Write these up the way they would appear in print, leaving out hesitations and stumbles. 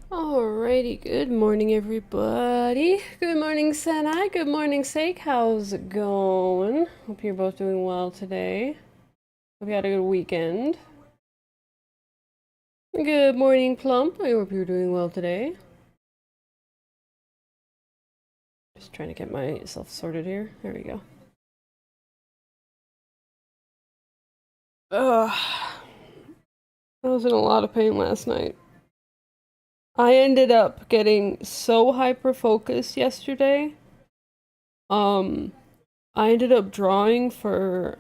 Alrighty, good morning everybody. Good morning Senai, good morning Sake, how's it going? Hope you're both doing well today. Hope you had a good weekend. Good morning Plump, I hope you're doing well today. Just trying to get myself sorted here. There we go. Ugh. I was in a lot of pain last night. I ended up getting so hyper focused yesterday. Um, I ended up drawing for,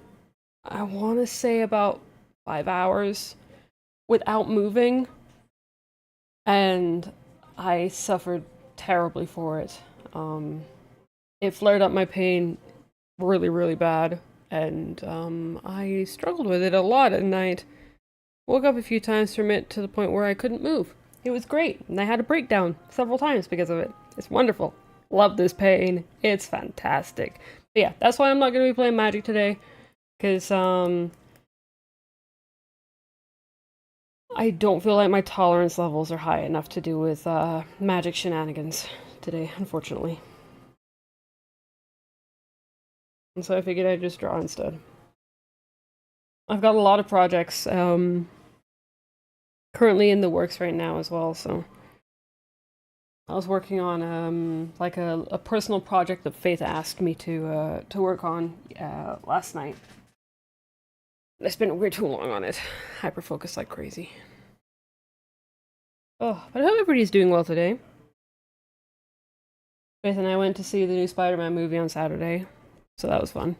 I want to say about 5 hours without moving, and I suffered terribly for it. It flared up my pain really, really bad, and I struggled with it a lot at night. Woke up a few times from it to the point where I couldn't move. It was great, and I had a breakdown several times because of it. It's wonderful. Love this pain. It's fantastic. But yeah, that's why I'm not going to be playing Magic today, because I don't feel like my tolerance levels are high enough to do with Magic shenanigans today, unfortunately. And so I figured I'd just draw instead. I've got a lot of projects currently in the works right now as well, so I was working on like a personal project that Faith asked me to work on last night. I spent way too long on it. Hyper focused like crazy. Oh, but I hope everybody's doing well today. Faith and I went to see the new Spider-Man movie on Saturday, so that was fun.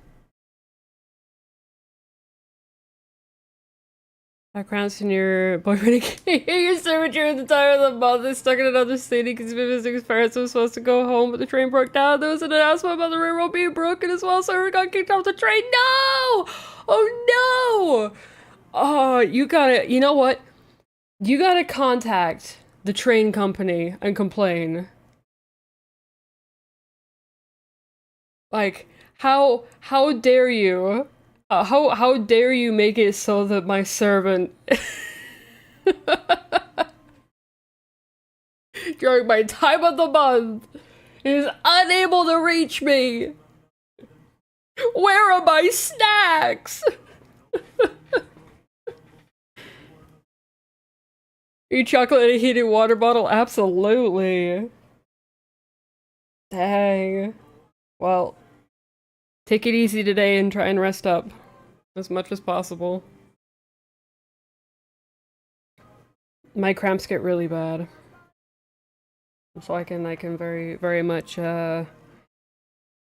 Cranston, your boyfriend, your servant during the time of the month is stuck in another city because he's been visiting his parents. Was supposed to go home, but the train broke down. There was an announcement about the railroad being broken as well, so we got kicked off the train. No! Oh no! Oh, you gotta, you know what? You gotta contact the train company and complain. Like, how dare you? How dare you make it so that my servant during my time of the month is unable to reach me. Where are my snacks? Your chocolate and a heated water bottle? Absolutely. Dang. Well, take it easy today and try and rest up as much as possible. My cramps get really bad. So I can very much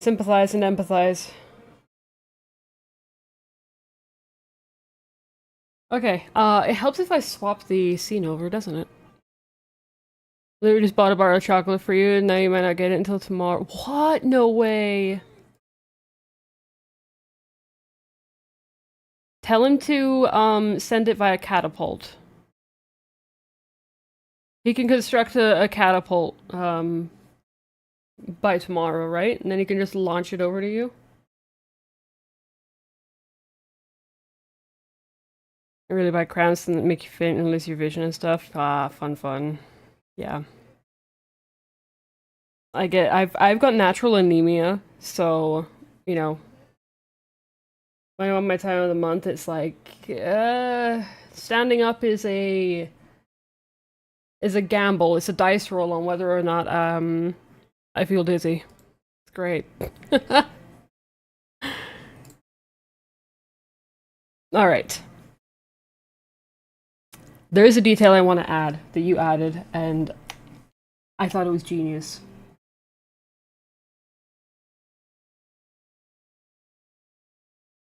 sympathize and empathize. Okay, it helps if I swap the scene over, doesn't it? Literally just bought a bar of chocolate for you, and now you might not get it until tomorrow. What? No way. Tell him to send it via catapult. He can construct a catapult by tomorrow, right? And then he can just launch it over to you. Really bad cramps and make you faint and lose your vision and stuff. Ah, fun. Yeah. I've got natural anemia, so you know, when I'm on my time of the month, it's like standing up is a gamble. It's a dice roll on whether or not I feel dizzy. It's great. All right. There is a detail I want to add that you added, and I thought it was genius.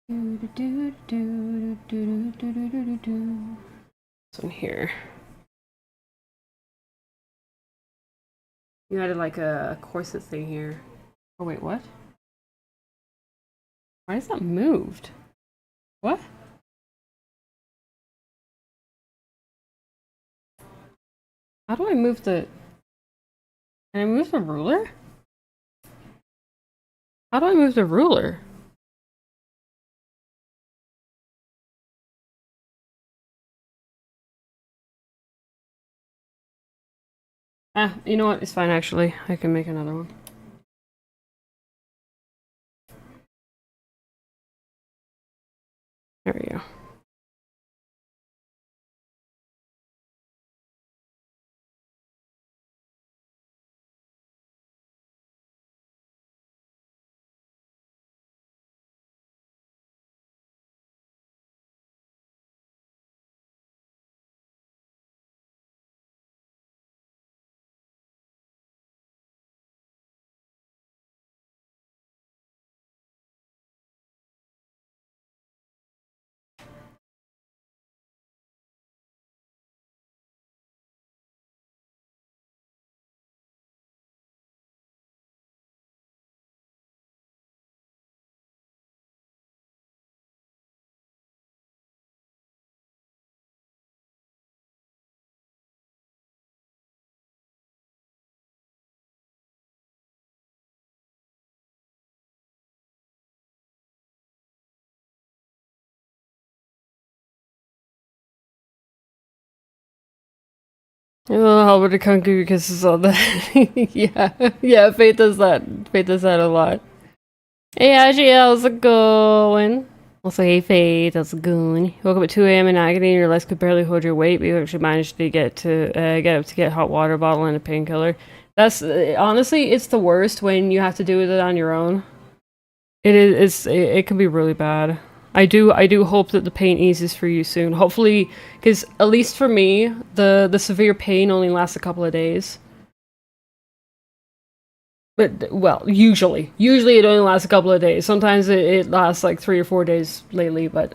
This one here. You added like a corset thing here. Oh wait, what? Why is that moved? What? How do I move the... Can I move the ruler? How do I move the ruler? Ah, you know what? It's fine actually. I can make another one. There we go. Oh, Albert Kunku because it's all that. yeah, Faith does that. Faith does that a lot. Hey, Ashley, how's it going? Also, hey, Faith, how's it going? You woke up at 2 a.m. in agony and your legs could barely hold your weight, but you actually managed to get up to get a hot water bottle and a painkiller. That's honestly, it's the worst when you have to do it on your own. It can be really bad. I do hope that the pain eases for you soon. Hopefully, because at least for me, the severe pain only lasts a couple of days. But well, usually it only lasts a couple of days. Sometimes it lasts like 3 or 4 days lately, but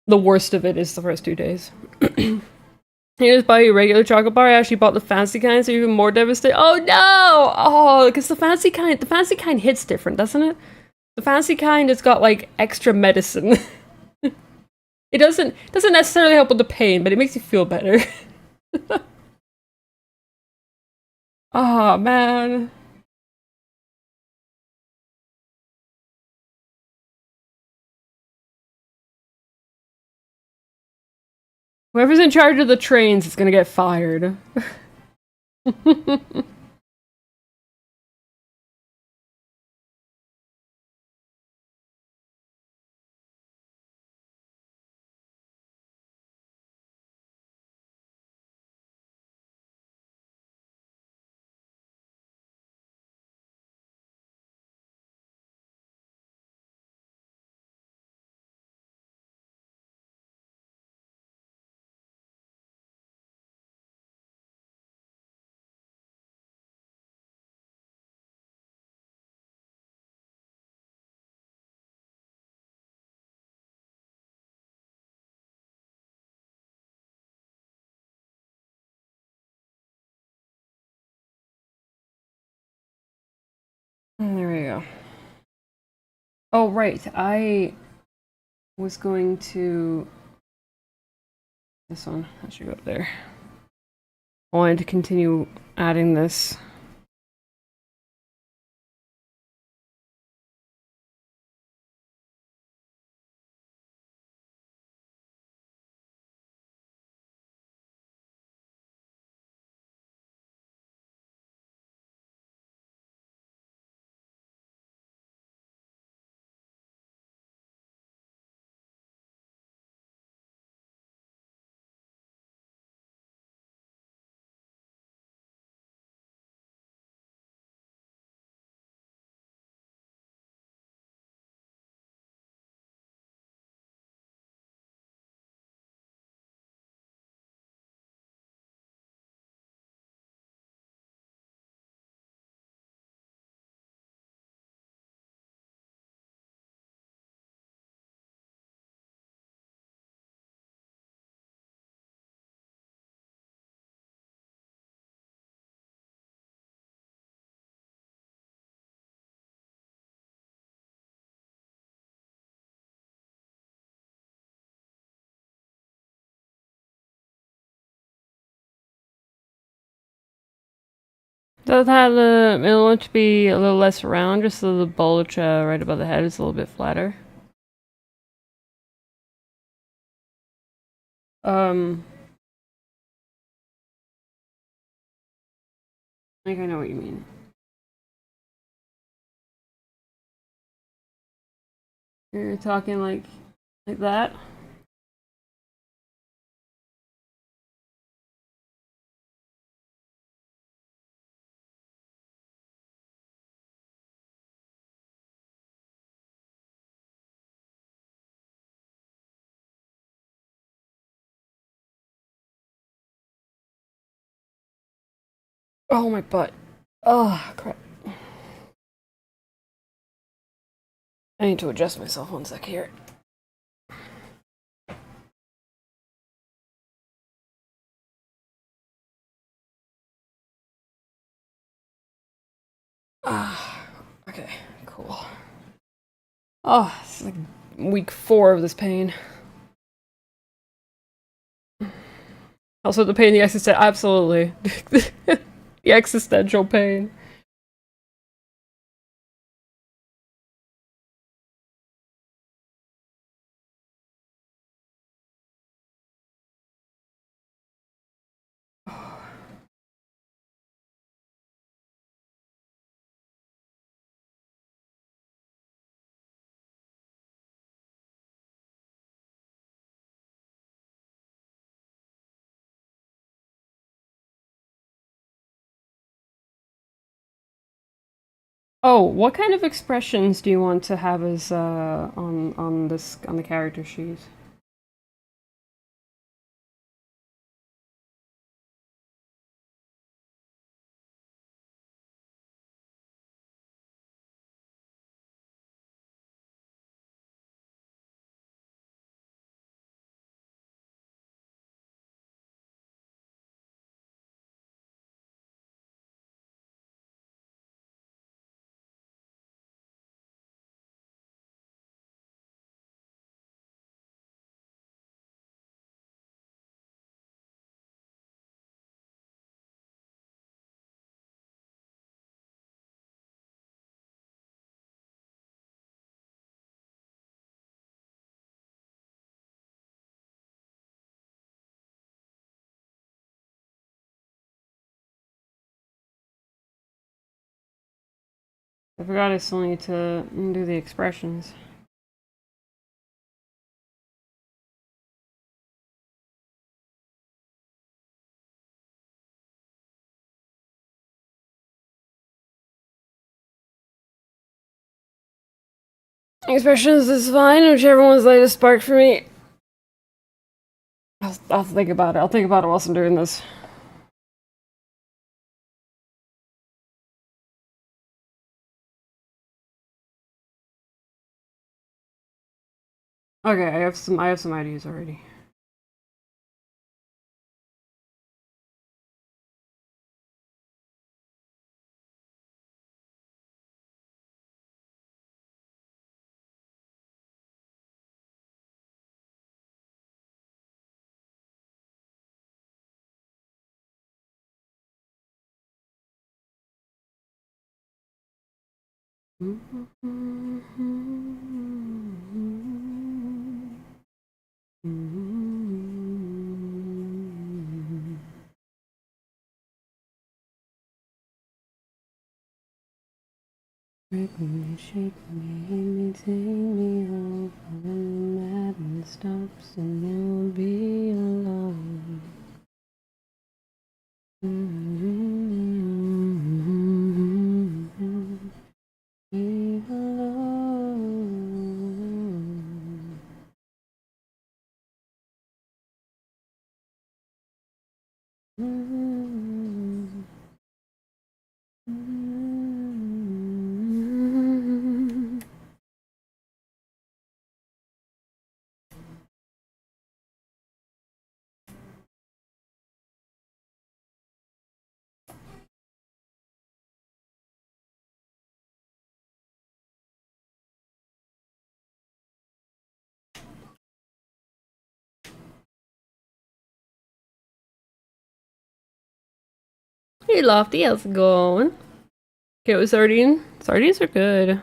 the worst of it is the first 2 days. Here's buy you a regular chocolate bar. I actually bought the fancy kind, so you're even more devastated. Oh no! Oh, because the fancy kind hits different, doesn't it? The fancy kind has got like extra medicine. It doesn't necessarily help with the pain, but it makes you feel better. Oh man. Whoever's in charge of the trains is gonna get fired. There we go. Oh right, I was going to this one. That should go up there. I wanted to continue adding this. Does have the middle one to be a little less round, just so the bulge right above the head is a little bit flatter. Um, Like, I know what you mean. You're talking like that? Oh, my butt. Oh, crap. I need to adjust myself one sec here. Ah, okay, cool. Oh, it's like week 4 of this pain. Also, the pain, the existential, absolutely. The existential pain. Oh, what kind of expressions do you want to have as on this on the character sheet? I forgot I still need to do the expressions. Expressions is fine, whichever one's lightest spark for me. I'll think about it. I'll think about it whilst I'm doing this. Okay, I have some ideas already. Break me, shake me, take me home. When the madness stops and you'll be alone. Be alone. Hey Lofty, how's it going? Okay, with sardine. Sardines are good.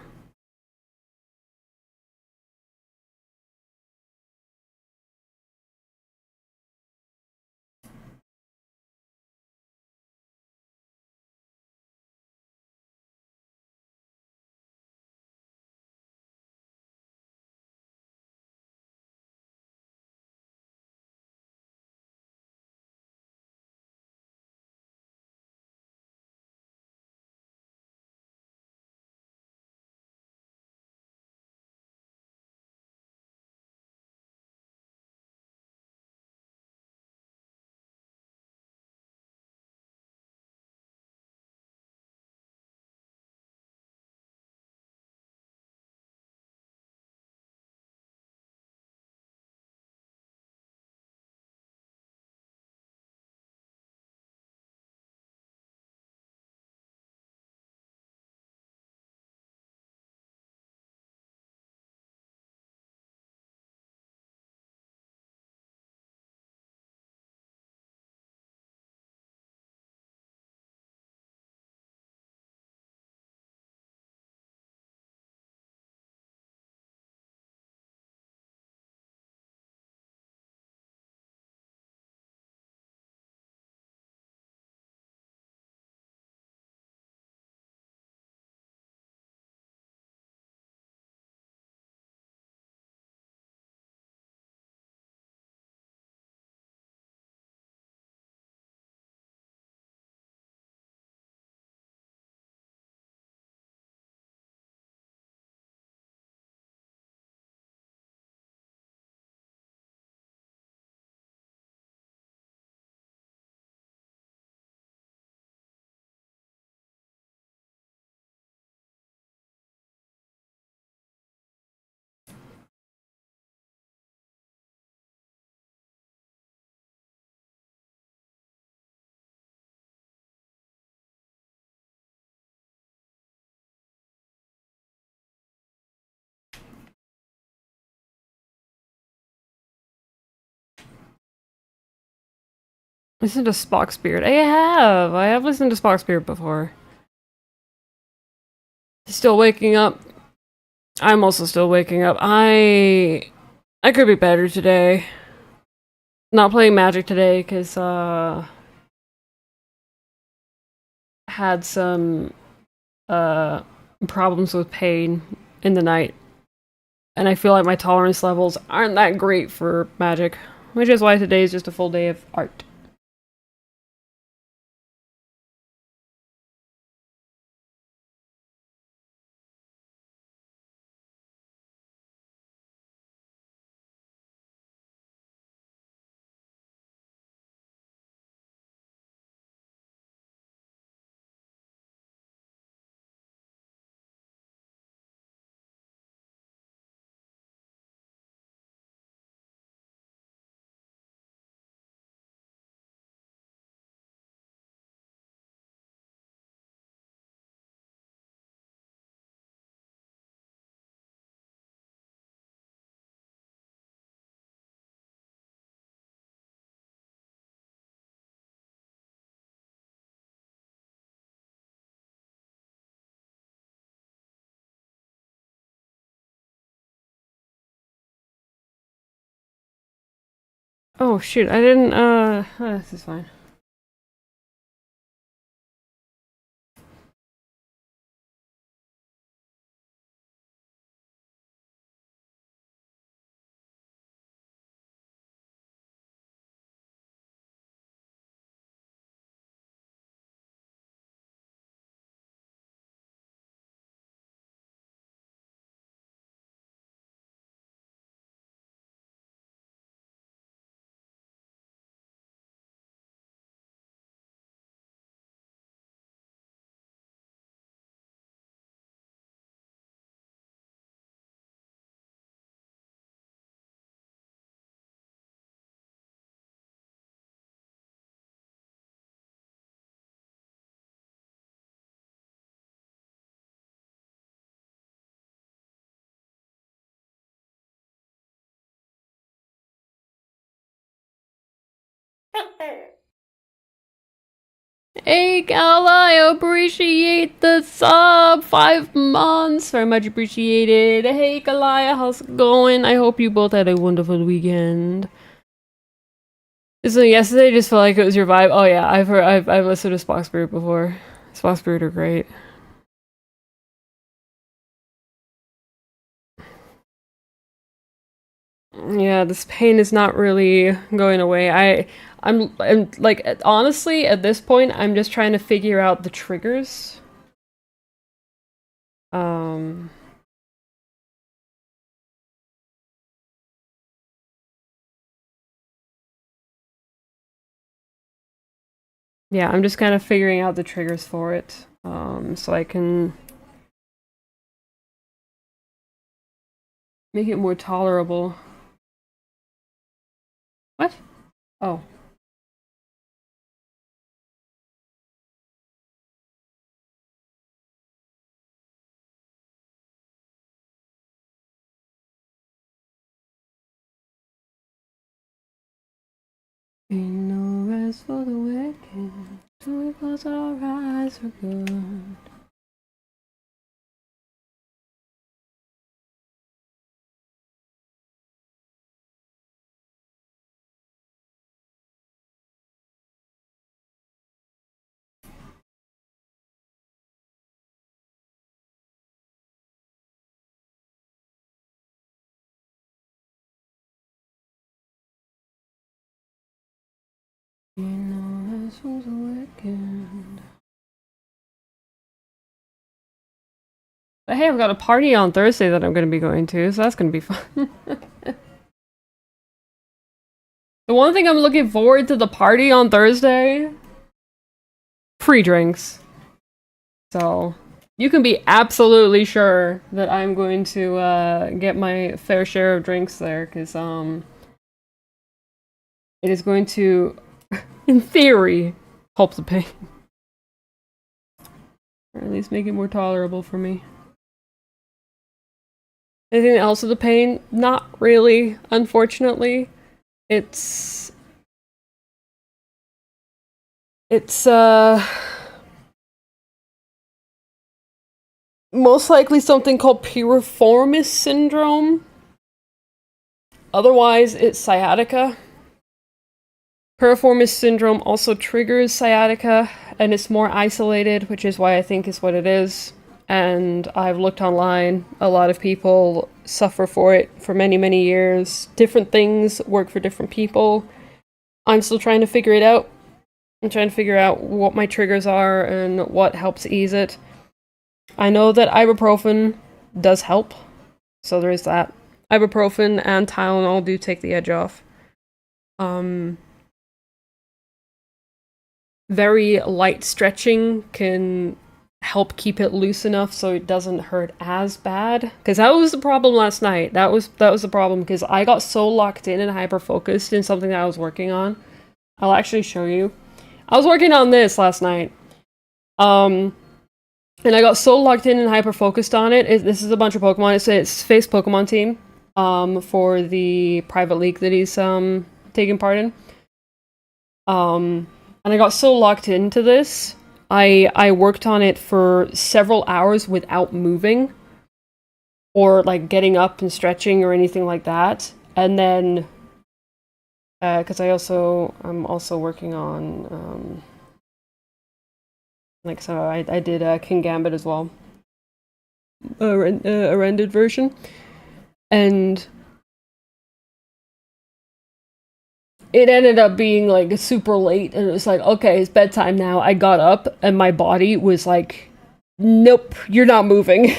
Listen to Spock Spirit. I have listened to Spock Spirit before. Still waking up. I'm also still waking up. I could be better today. Not playing Magic today because had some problems with pain in the night. And I feel like my tolerance levels aren't that great for Magic, which is why today is just a full day of art. Oh shoot, I didn't, this is fine. Hey, Gal, I appreciate the sub. 5 months. Very much appreciated. Hey, Kalaya, how's it going? I hope you both had a wonderful weekend. So yesterday just felt like it was your vibe. Oh yeah, I've listened to Spock Spirit before. Spock Spirit are great. Yeah, this pain is not really going away. I'm like honestly at this point I'm just trying to figure out the triggers. Um yeah, I'm just kind of figuring out the triggers for it. So I can make it more tolerable. What? Oh. Ain't no rest for the wicked. Till we close our eyes for good. Ain't no rest for the wicked. But hey, I've got a party on Thursday that I'm going to be going to, so that's going to be fun. The one thing I'm looking forward to the party on Thursday, free drinks. So you can be absolutely sure that I'm going to get my fair share of drinks there, because it is going to, in theory, help the pain. Or at least make it more tolerable for me. Anything else with the pain? Not really, unfortunately. It's It's most likely something called piriformis syndrome. Otherwise, it's sciatica. Piriformis syndrome also triggers sciatica, and it's more isolated, which is why I think is what it is. And I've looked online. A lot of people suffer for it for many, many years. Different things work for different people. I'm still trying to figure it out. I'm trying to figure out what my triggers are and what helps ease it. I know that ibuprofen does help, so there is that. Ibuprofen and Tylenol do take the edge off. Very light stretching can help keep it loose enough so it doesn't hurt as bad. Because that was the problem last night. That was the problem because I got so locked in and hyper focused in something that I was working on. I'll actually show you. I was working on this last night. And I got so locked in and hyper focused on it. This is a bunch of Pokemon. It's Face Pokemon Team. For the private league that he's taking part in. And I got so locked into this, I worked on it for several hours without moving, or like getting up and stretching or anything like that. And then, because I'm also working on, so I did King Gambit as well, a rendered version, and it ended up being like super late, and it was like, okay, it's bedtime now. I got up and my body was like, nope, you're not moving.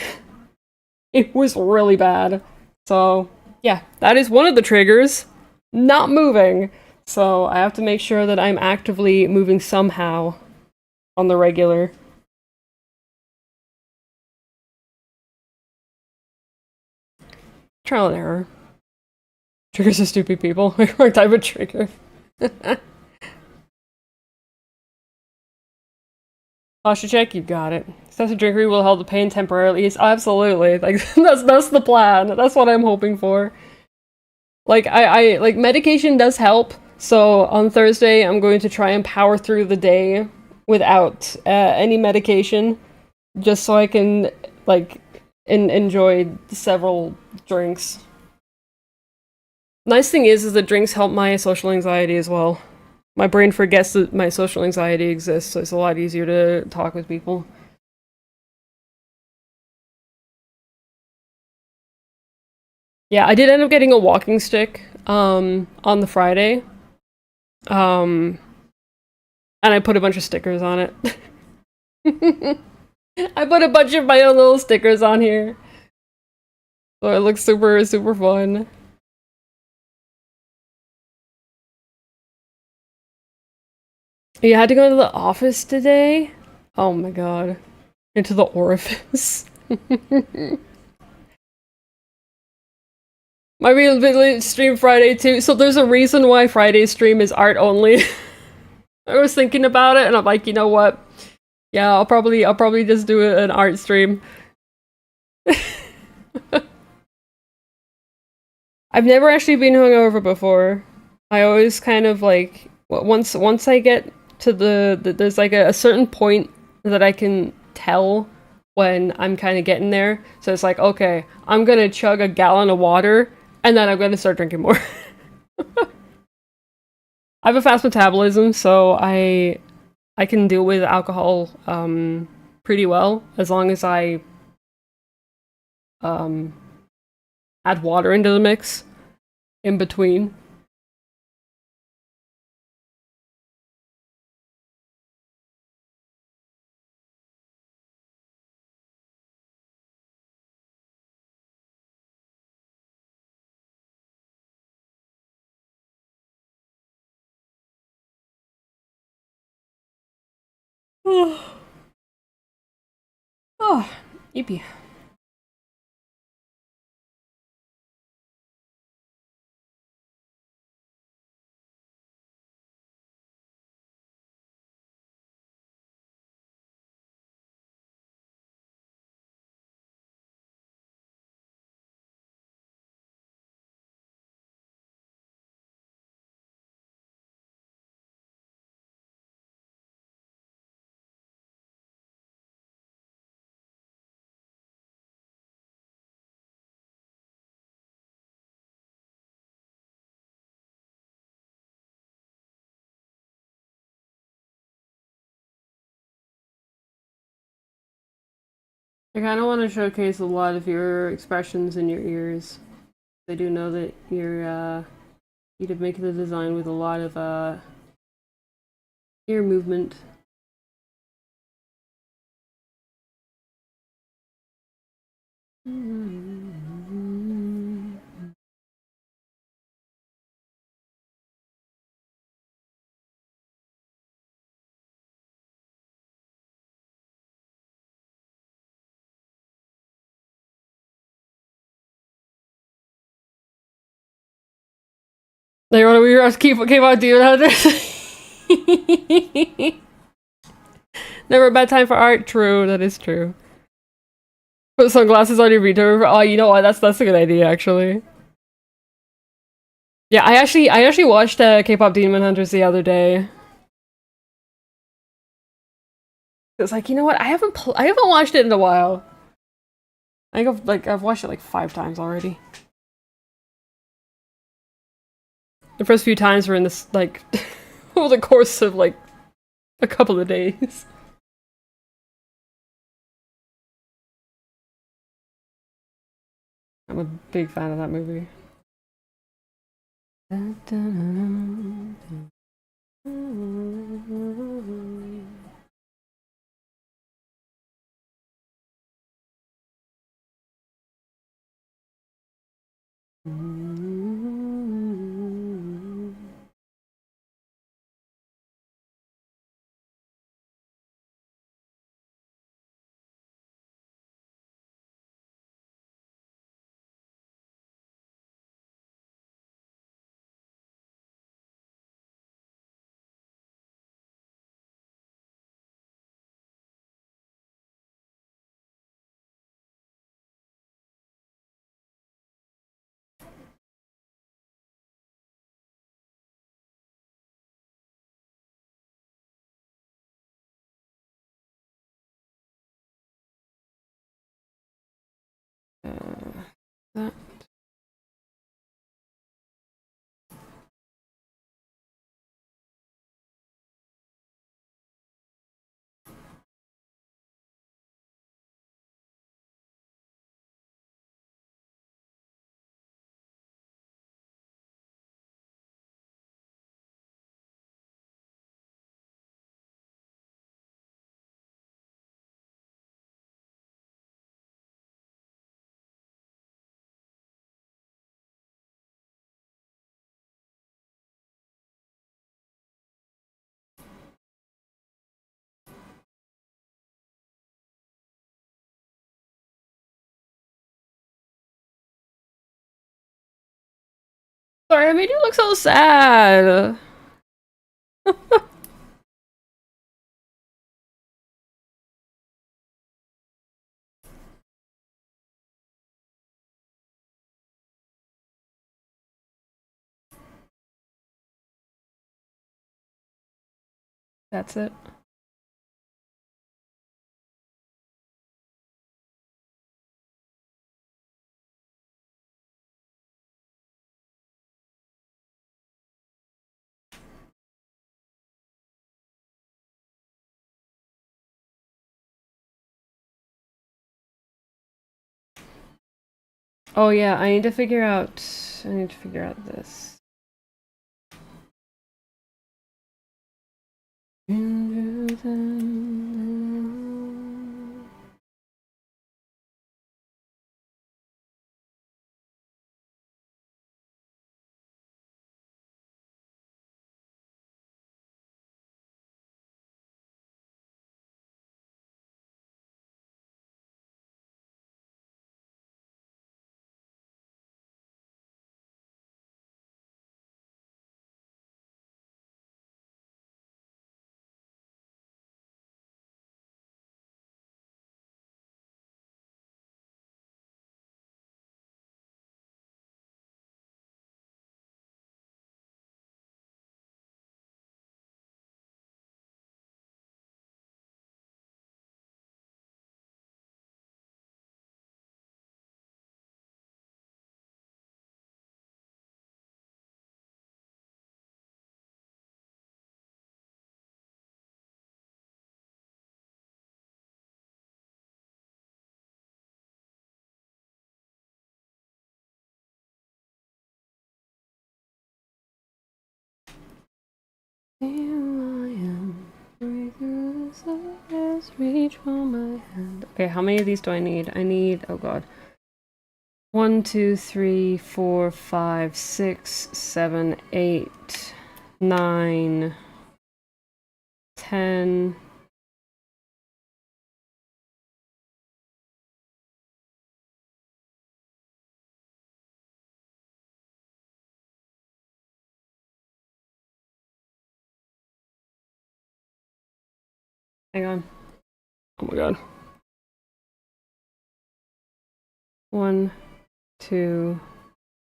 It was really bad. So yeah, that is one of the triggers, not moving. So I have to make sure that I'm actively moving somehow on the regular. Trial and error. Triggers are stupid people. What type of trigger? Posture check, you got it. Excessive drinkery will hold the pain temporarily. Yes, absolutely. Like that's the plan. That's what I'm hoping for. Like I like medication does help. So on Thursday, I'm going to try and power through the day without any medication, just so I can like enjoy several drinks. Nice thing is that drinks help my social anxiety as well. My brain forgets that my social anxiety exists, so it's a lot easier to talk with people. Yeah, I did end up getting a walking stick on the Friday. Um and I put a bunch of stickers on it. I put a bunch of my own little stickers on here. So it looks super super fun. You had to go to the office today? Oh my god. Into the orifice. Might be a bit late stream Friday too. So there's a reason why Friday's stream is art only. I was thinking about it and I'm like, you know what? Yeah, I'll probably just do an art stream. I've never actually been hungover before. I always kind of like once I get to there's like a certain point that I can tell when I'm kind of getting there. So it's like, okay, I'm gonna chug a gallon of water and then I'm gonna start drinking more. I have a fast metabolism, so I can deal with alcohol pretty well as long as I um add water into the mix in between. Oh, yippee. I kind of want to showcase a lot of your expressions in your ears. I do know that you did make the design with a lot of ear movement. They want to we keep on Demon Hunters. Never a bad time for art. True, that is true. Put sunglasses on your VTuber. Oh, you know what? That's a good idea, actually. Yeah, I actually watched K-pop Demon Hunters the other day. It's like, you know what? I haven't watched it in a while. I think I've watched it like 5 times already. The first few times were in this like over the course of like a couple of days. I'm a big fan of that movie. That. Sorry, I made you look so sad. That's it. Oh yeah, I need to figure out this. Reach for my hand. Okay, how many of these do I need? I need, oh god. 1, 2, 3, 4, 5, 6, 7, 8, 9, 10. Hang on. Oh my god. 1, 2,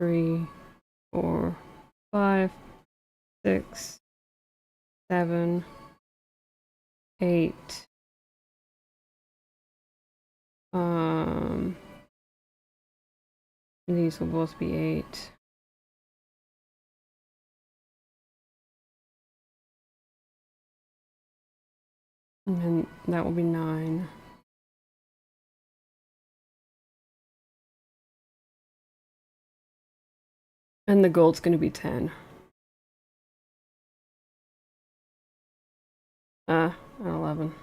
3, 4, 5, 6, 7, 8. These will both be 8. And then that will be 9. And the gold's gonna be 10. 11.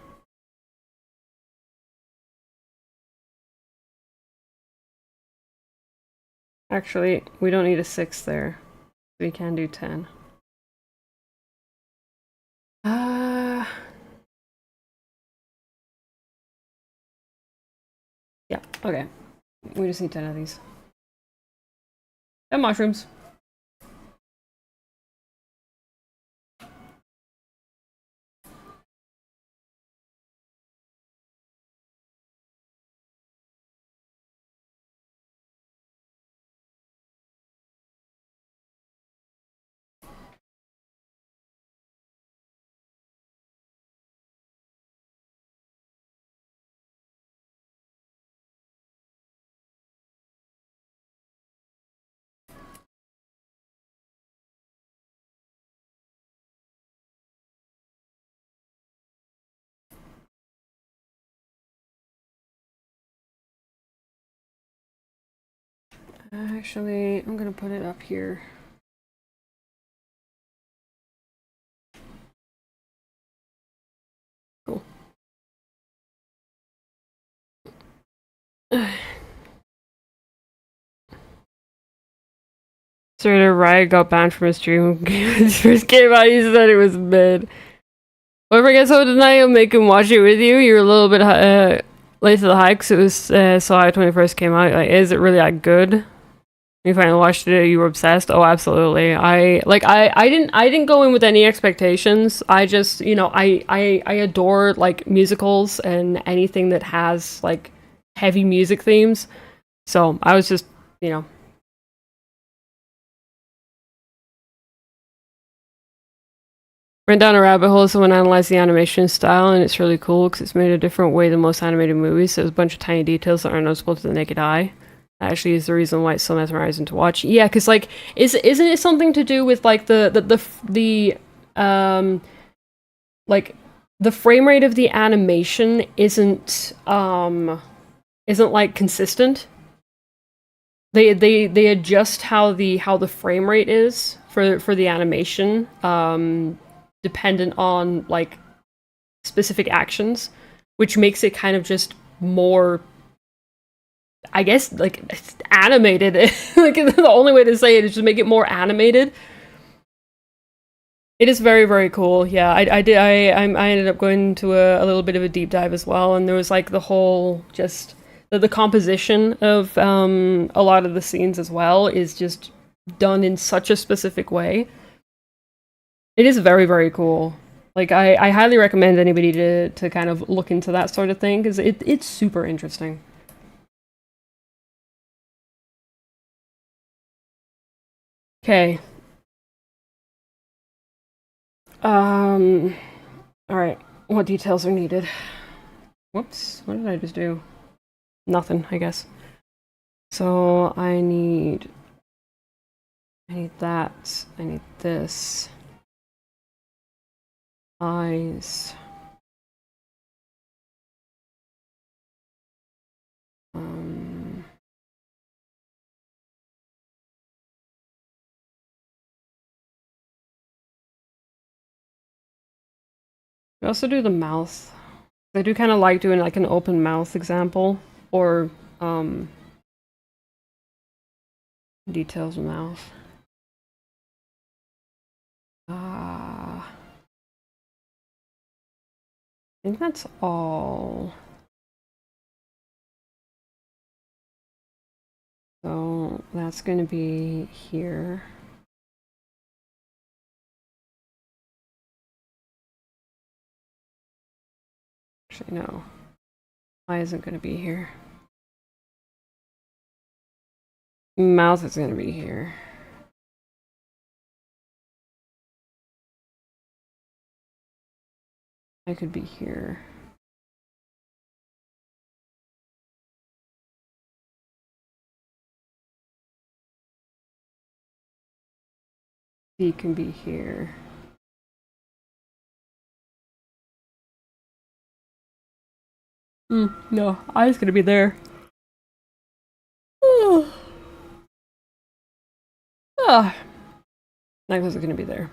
Actually, we don't need a 6 there. We can do 10. Yeah, okay. We just need 10 of these. And mushrooms. Actually, I'm gonna put it up here. Cool. Sorry, Riot got banned from his stream when it first came out. He said it was mid. Whoever gets home tonight, I'll make him watch it with you. You're a little bit late to the hype because it was so high when it first came out. Like, is it really that good? You finally watched it, you were obsessed. Oh, absolutely. I didn't go in with any expectations. I just, I adore like musicals and anything that has like heavy music themes. So I was just, went down a rabbit hole. Someone analyzed the animation style, and it's really cool because it's made a different way than most animated movies. So there's a bunch of tiny details that aren't noticeable to the naked eye. Actually, is the reason why it's so mesmerizing to watch. Yeah, because like, isn't it something to do with like like the frame rate of the animation isn't like consistent. They adjust how the frame rate is for the animation dependent on like specific actions, which makes it kind of just more, I guess, like animated. Like the only way to say it is just make it more animated. It is very, very cool. Yeah, I ended up going to a little bit of a deep dive as well, and there was like the whole just the composition of a lot of the scenes as well is just done in such a specific way. It is very, very cool. Like I highly recommend anybody to kind of look into that sort of thing because it's super interesting. Okay. All right. What details are needed? Whoops. What did I just do? Nothing, I guess. So I need that. I need this. Eyes. We also do the mouth. I do kind of like doing like an open mouth example or details of mouth. I think that's all. So that's going to be here. Actually, no. Eye isn't going to be here. Mouth is going to be here. I could be here. C can be here. No, eye's going to be there. Necklace is going to be there.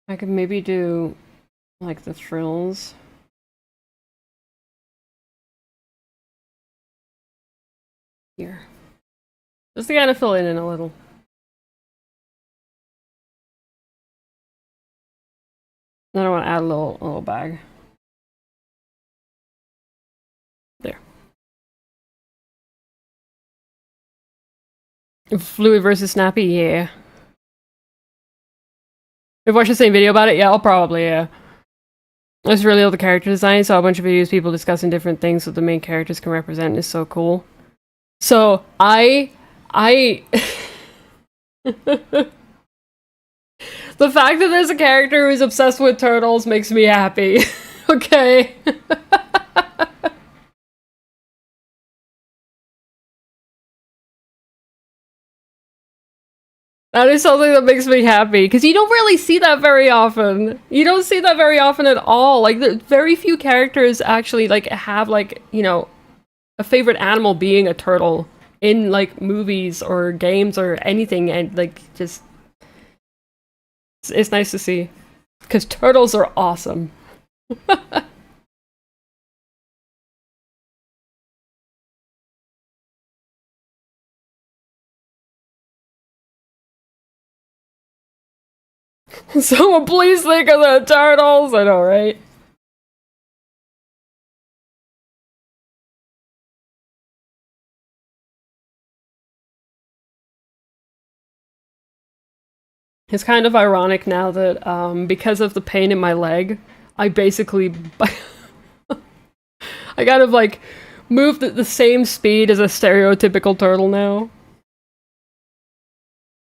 I could maybe do like the frills. Here. Just to kind of fill it in a little. Then I want to add a little bag. There. Fluid versus snappy, yeah. We've watched the same video about it? Yeah, I'll probably, yeah. It's really all the character design, so a bunch of videos, people discussing different things that the main characters can represent is so cool. So, I... the fact that there's a character who's obsessed with turtles makes me happy. Okay. That is something that makes me happy, because you don't really see that very often. You don't see that very often at all. Like, very few characters actually, like, have, like, you know, a favorite animal being a turtle in, like, movies or games or anything, and, like, just... It's nice to see. Because turtles are awesome. Someone please think of the turtles! I know, right? It's kind of ironic now that, because of the pain in my leg, I basically... I kind of, like, moved at the same speed as a stereotypical turtle now.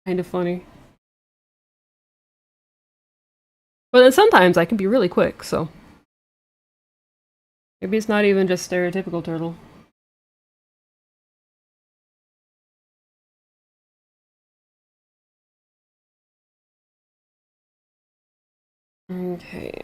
Kind of funny. But then sometimes I can be really quick, so... Maybe it's not even just stereotypical turtle. Okay.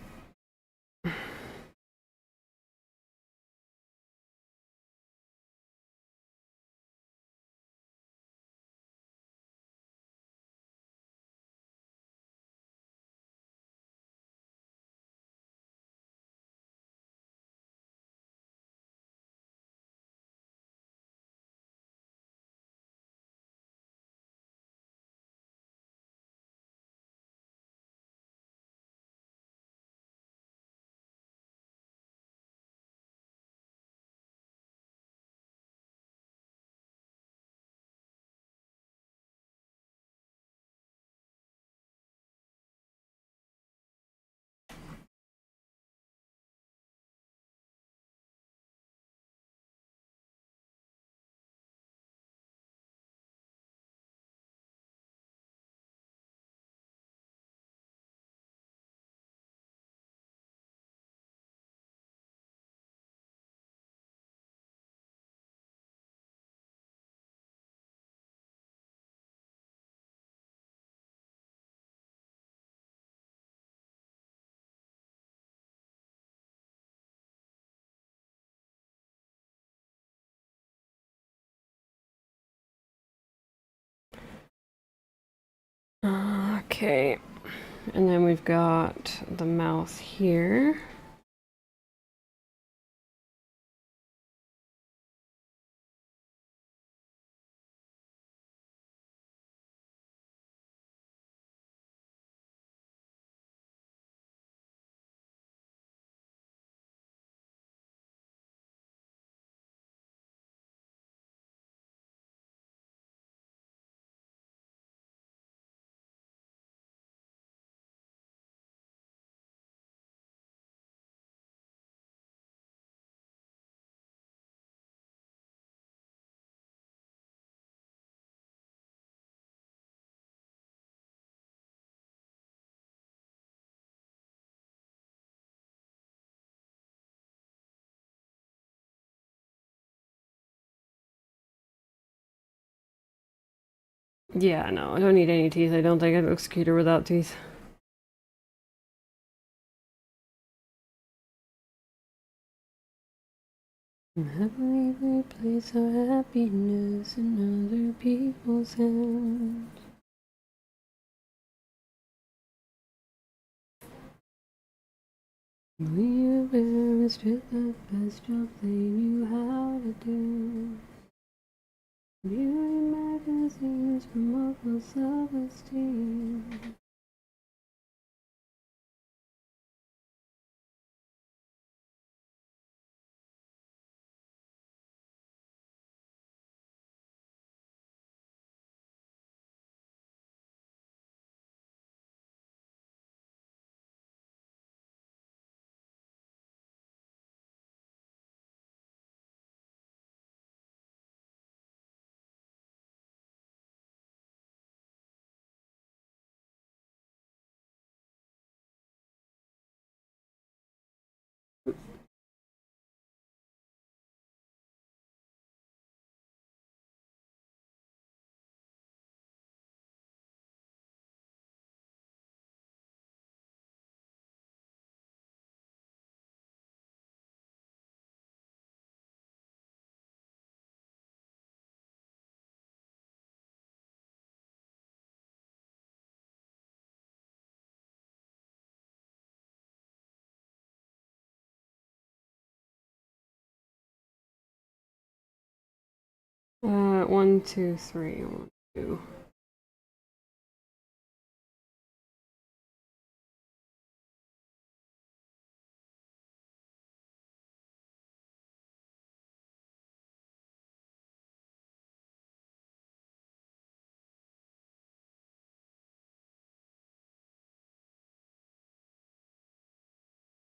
Okay. And then we've got the mouth here. Yeah, no, I don't need any teeth. I don't think it looks cuter without teeth. Happily we place our happiness in other people's hands. We are parents did the best job they knew how to do. Beauty magazines promote low self-esteem. One, two, three. One, two.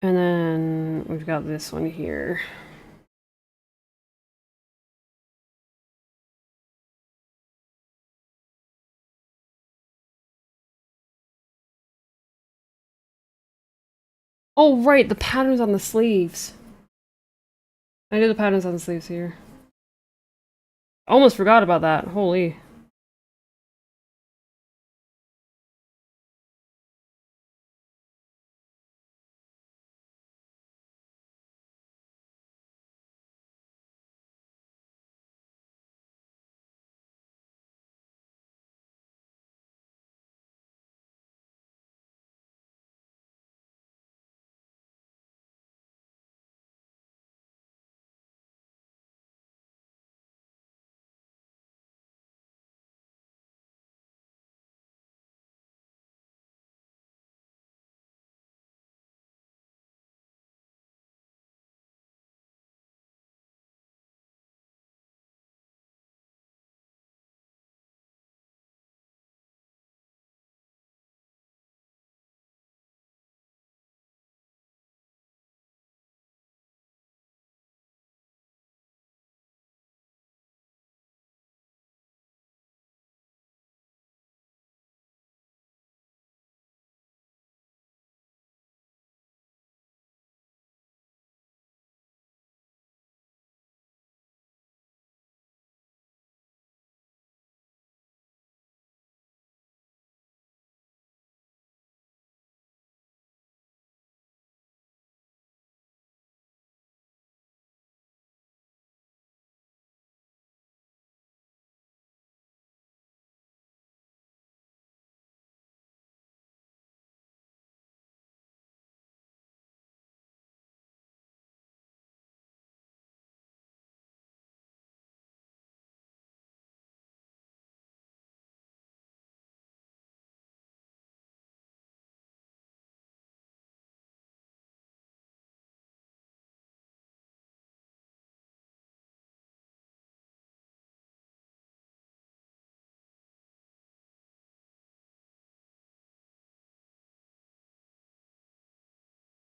And then we've got this one here. Oh, right, the patterns on the sleeves. I did the patterns on the sleeves here. Almost forgot about that. Holy.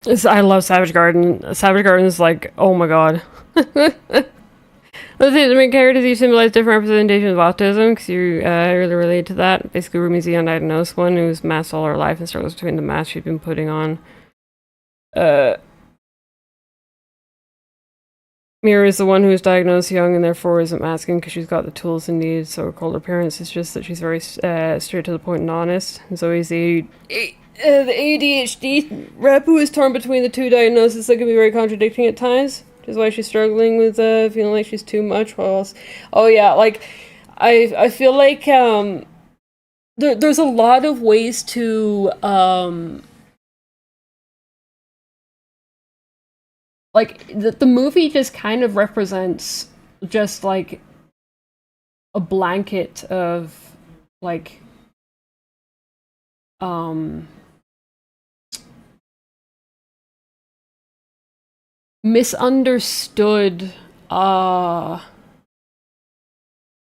I love Savage Garden. Savage Garden is like, oh my god. Let's see, the main characters each symbolize different representations of autism, because you really relate to that. Basically, Rumi's the undiagnosed one who's masked all her life and struggles between the mask she's been putting on. Uh, Mira is the one who was diagnosed young and therefore isn't masking because she's got the tools and needs. So her colder parents, it's just that she's very straight to the point and honest. And Zoe's the ADHD rep who is torn between the two diagnoses that can be very contradicting at times. Which is why she's struggling with feeling like she's too much. While else, oh yeah, like I feel like there's a lot of ways to like the movie just kind of represents just like a blanket of like um misunderstood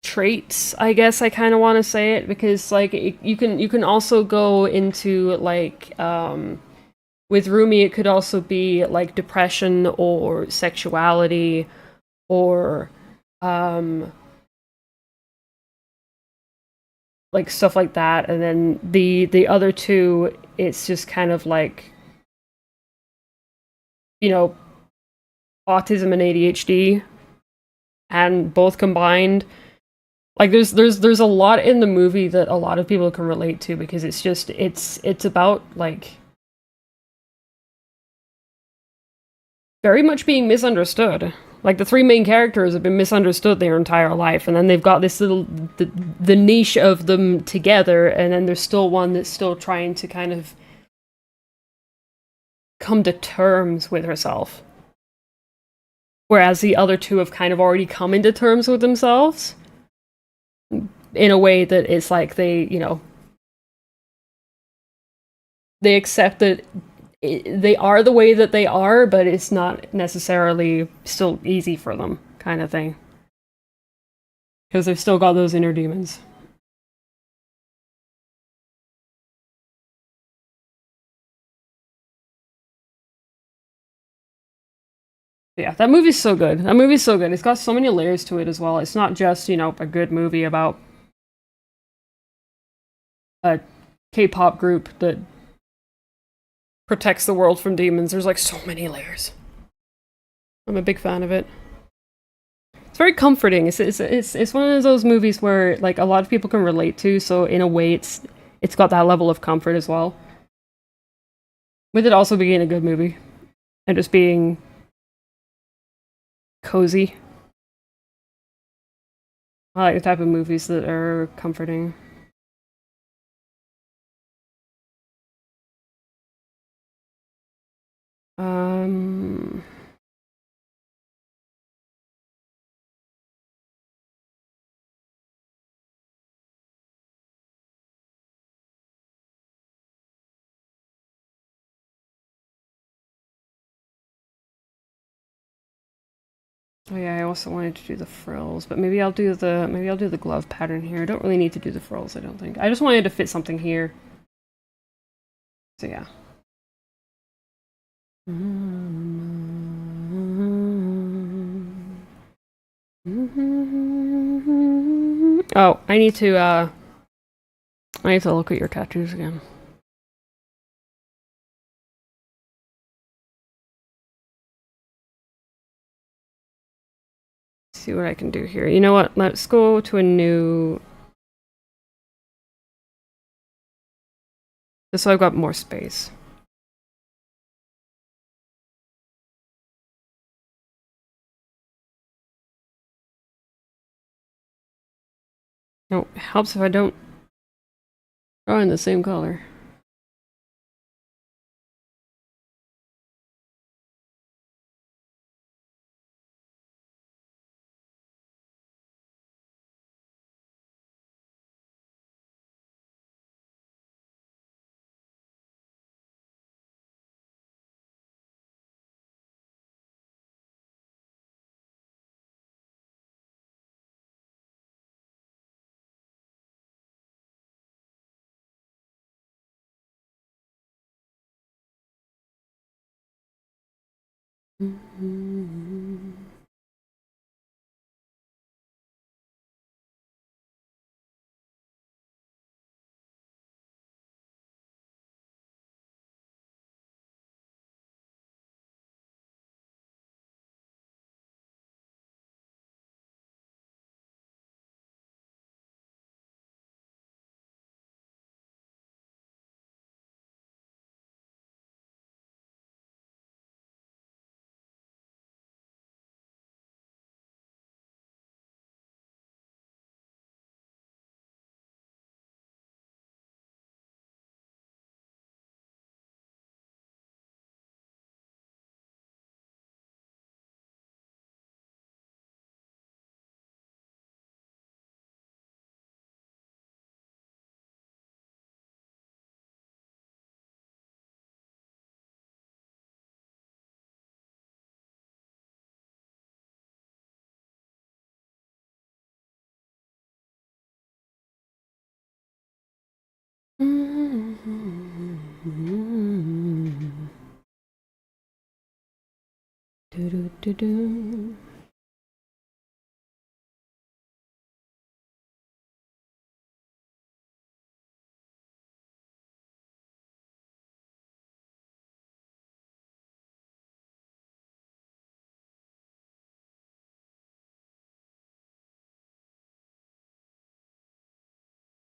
traits, I guess I kind of want to say it, because like you can also go into like with Rumi it could also be like depression or sexuality or um like stuff like that, and then the other two it's just kind of like, you know, autism and ADHD and both combined. Like there's a lot in the movie that a lot of people can relate to, because it's just it's about like very much being misunderstood. Like the three main characters have been misunderstood their entire life, and then they've got this little the niche of them together, and then there's still one that's still trying to kind of come to terms with herself. Whereas the other two have kind of already come into terms with themselves in a way that it's like they, you know, they accept that they are the way that they are, but it's not necessarily still easy for them, kind of thing. Because they've still got those inner demons. But yeah, that movie's so good. That movie's so good. It's got so many layers to it as well. It's not just, you know, a good movie about a K-pop group that protects the world from demons. There's like so many layers. I'm a big fan of it. It's very comforting. It's one of those movies where like a lot of people can relate to. So in a way, it's got that level of comfort as well. With it also being a good movie and just being cozy. I like the type of movies that are comforting. Um, oh yeah, I also wanted to do the frills, but maybe I'll do the glove pattern here. I don't really need to do the frills, I don't think. I just wanted to fit something here. So yeah. Oh, I need to look at your tattoos again. See what I can do here. You know what? Let's go to a new. Just so I've got more space. No, it helps if I don't draw in the same color.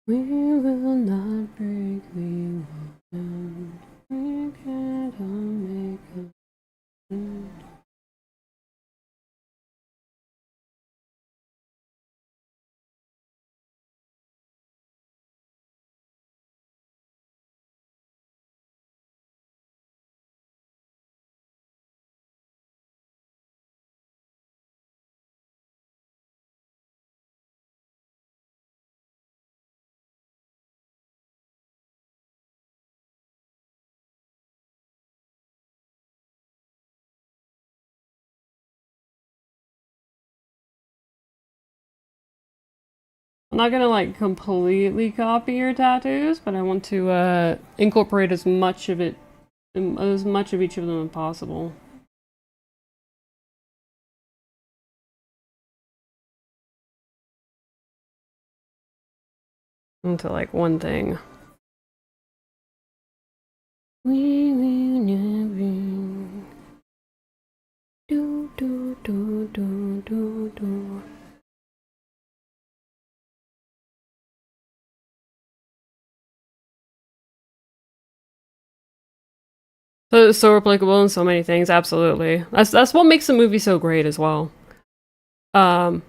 We will not break, we will bend. We can't make a end. I'm not gonna like completely copy your tattoos, but I want to incorporate as much of it, as much of each of them as possible. Into like one thing. We will never do. So it's so applicable in so many things, absolutely. That's what makes the movie so great as well. Um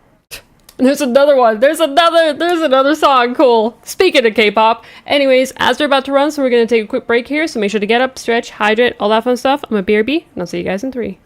there's another one. There's another song. Cool. Speaking of K-pop. Anyways, as we're about to run, so we're gonna take a quick break here, so make sure to get up, stretch, hydrate, all that fun stuff. I'm a BRB, and I'll see you guys in 3.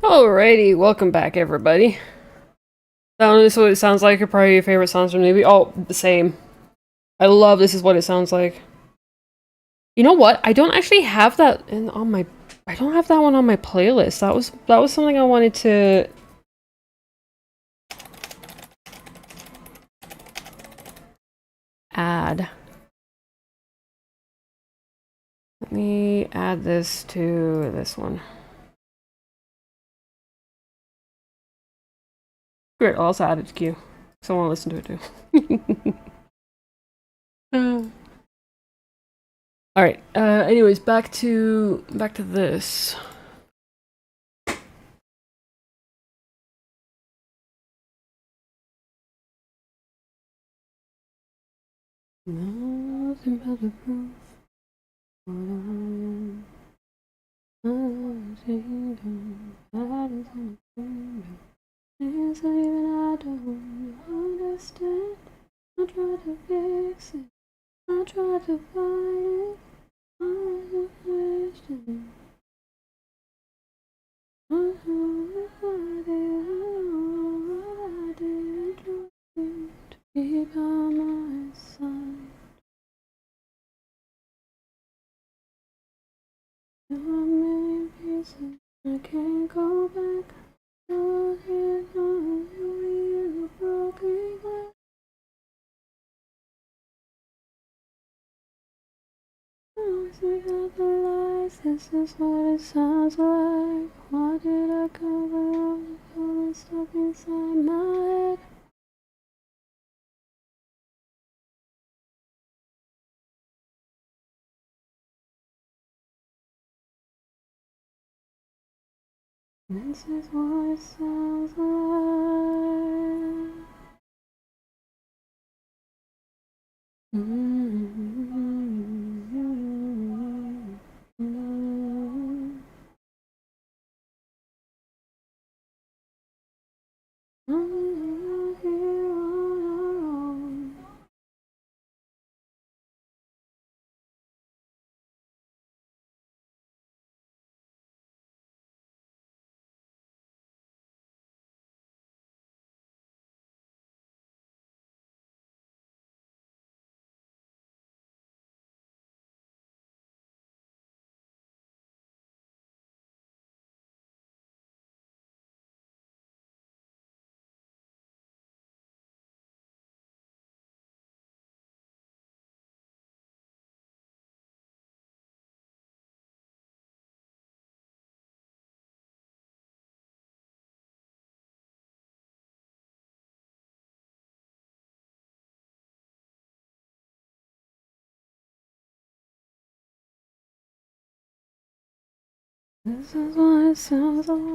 Alrighty, welcome back, everybody. This is what it sounds like. Are probably your favorite songs from the movie. Oh, the same. I love This Is What It Sounds Like. You know what? I don't actually have that on my. I don't have that one on my playlist. That was something I wanted to. Add. Let me add this to this one. Great, I'll also add it to queue. So I want to listen to it too. Alright, anyways, back to this. Nothing but the proof. Things even I don't understand. I try to fix it. I try to fight it. I'm a question. I know what I did to be by my side. There are a million pieces. I can't go back. Oh, here's you broken glass. I got the lies, this is what it sounds like. Why did I cover up all the stuff inside my head? This is what it sounds like. This is what it sounds like.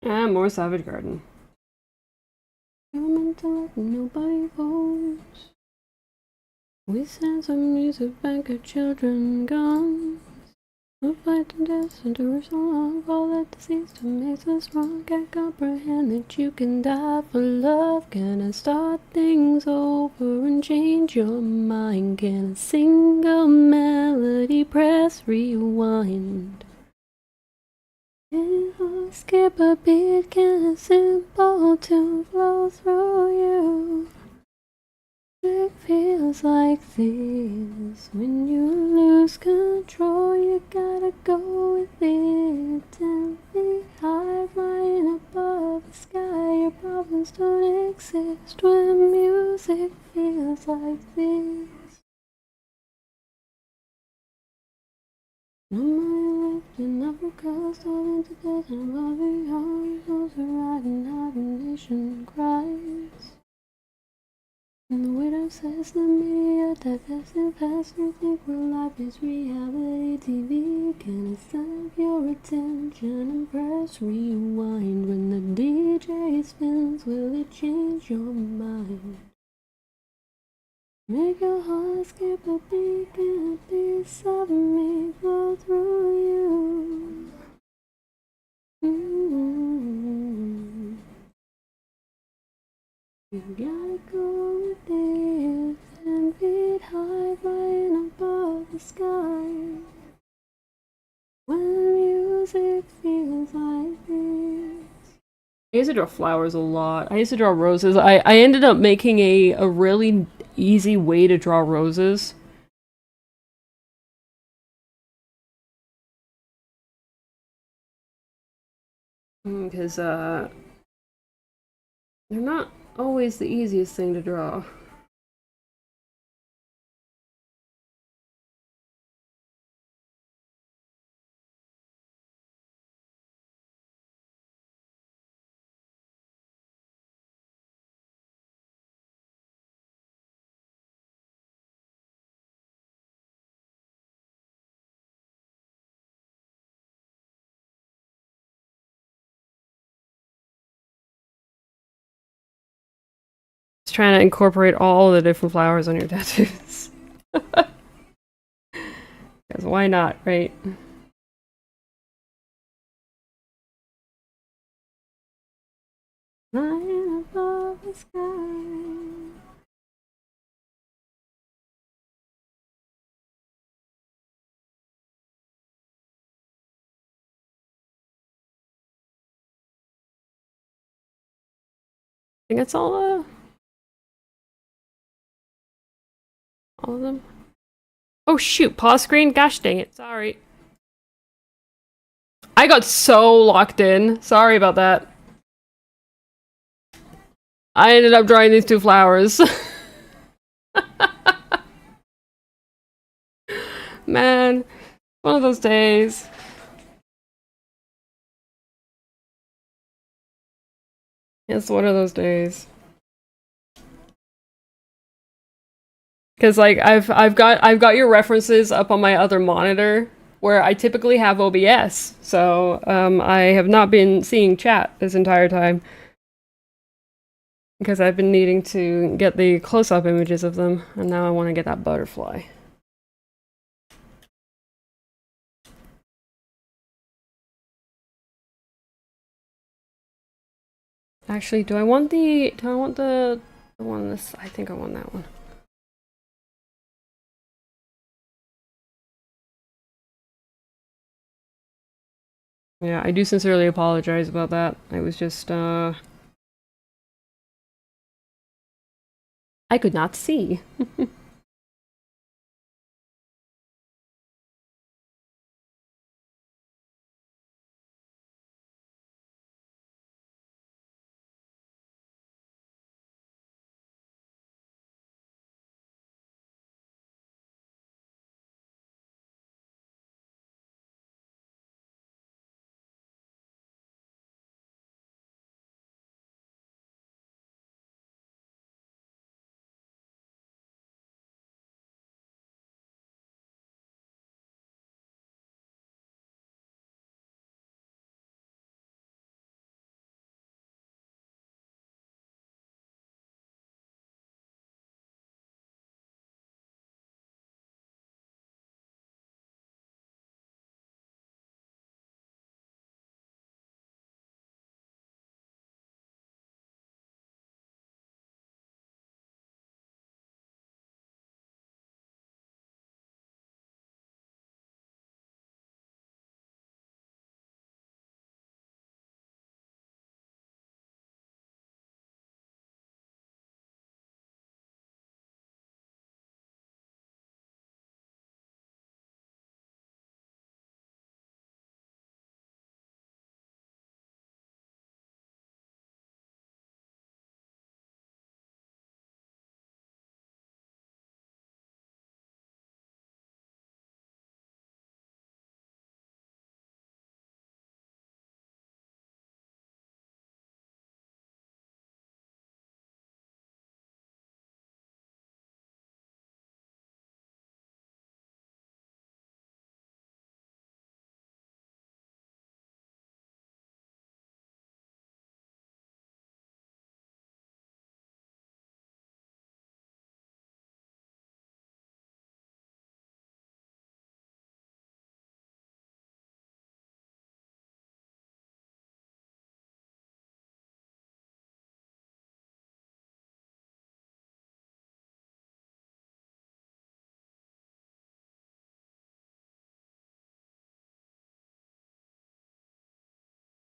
And more Savage Garden. You're meant to let nobody vote. We send some music back at children gone. We'll fight to death and to so long. All that disease to make us wrong. Can't comprehend that you can die for love. Can I start things over and change your mind? Can a single melody press rewind? Can I skip a beat? Can a simple tune flow through you? It feels like this. When you lose control, you gotta go with it. 10 feet high, flying above the sky. Your problems don't exist when music feels like this. No money left in Africa, all into death and loving all your souls are riding out, a nation cries. And the weight obsessed the media, divesting fast, we think real life is reality TV. Can it snap your attention and press rewind? When the DJ spins, will it change your mind? Make your heart skip a beat, can a piece of me flow through you? You gotta go with it, 10 feet high, flying above the sky. When music feels like this. I used to draw flowers a lot. I used to draw roses. I ended up making a really easy way to draw roses. Because, they're not always the easiest thing to draw. Just trying to incorporate all the different flowers on your tattoos. Because why not, right? Flying above the sky. I think that's all of them. Oh shoot, pause screen? Gosh dang it, sorry. I got so locked in. Sorry about that. I ended up drawing these two flowers. Man, one of those days. It's one of those days. Cause like I've got your references up on my other monitor where I typically have OBS. So I have not been seeing chat this entire time. Because I've been needing to get the close-up images of them, and now I want to get that butterfly. Actually, do I want the one this? I think I want that one. Yeah, I do sincerely apologize about that. I was just I could not see.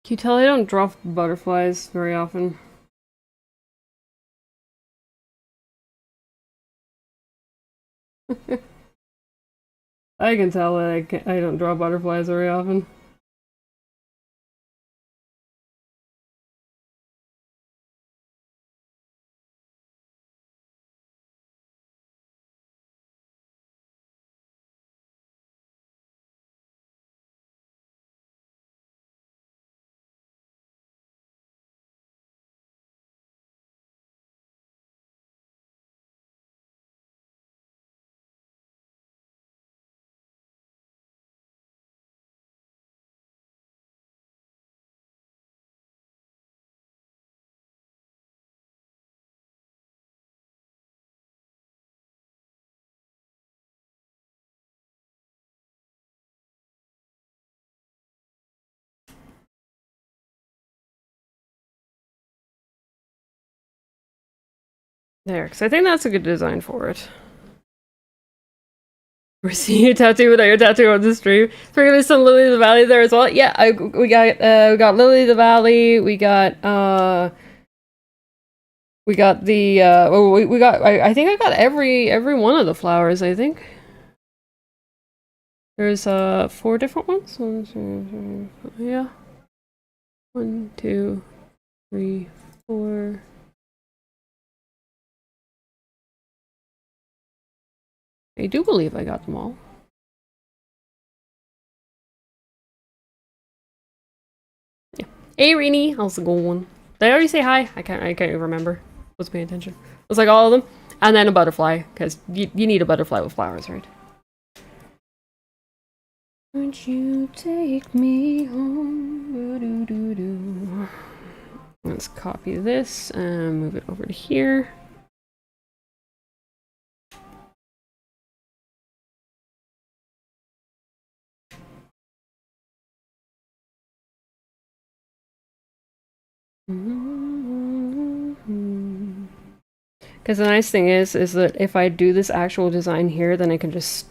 Can you tell I don't draw butterflies very often? I can tell that I don't draw butterflies very often. There, because I think that's a good design for it. We're seeing your tattoo without your tattoo on the stream. So we're gonna some Lily of the Valley there as well. Yeah, we got Lily of the Valley. We got the we got I think I got every one of the flowers. I think there's 4 different ones. One, two, three, yeah. 1, 2, 3, 4. I do believe I got them all. Yeah. Hey, Rini, how's it going? Did I already say hi? I can't even remember. Wasn't paying attention. It was like all of them, and then a butterfly, because you need a butterfly with flowers, right? Won't you take me home? Doo -doo -doo. Let's copy this and move it over to here. Because the nice thing is that if I do this actual design here, then I can just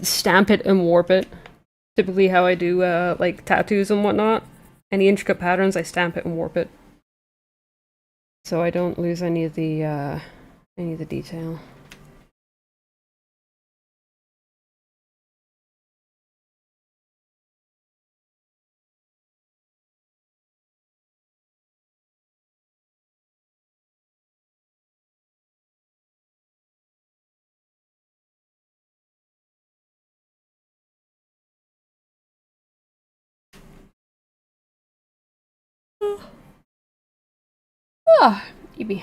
stamp it and warp it. Typically how I do like tattoos and whatnot. Any intricate patterns, I stamp it and warp it. So I don't lose any of the detail. Ah, EB.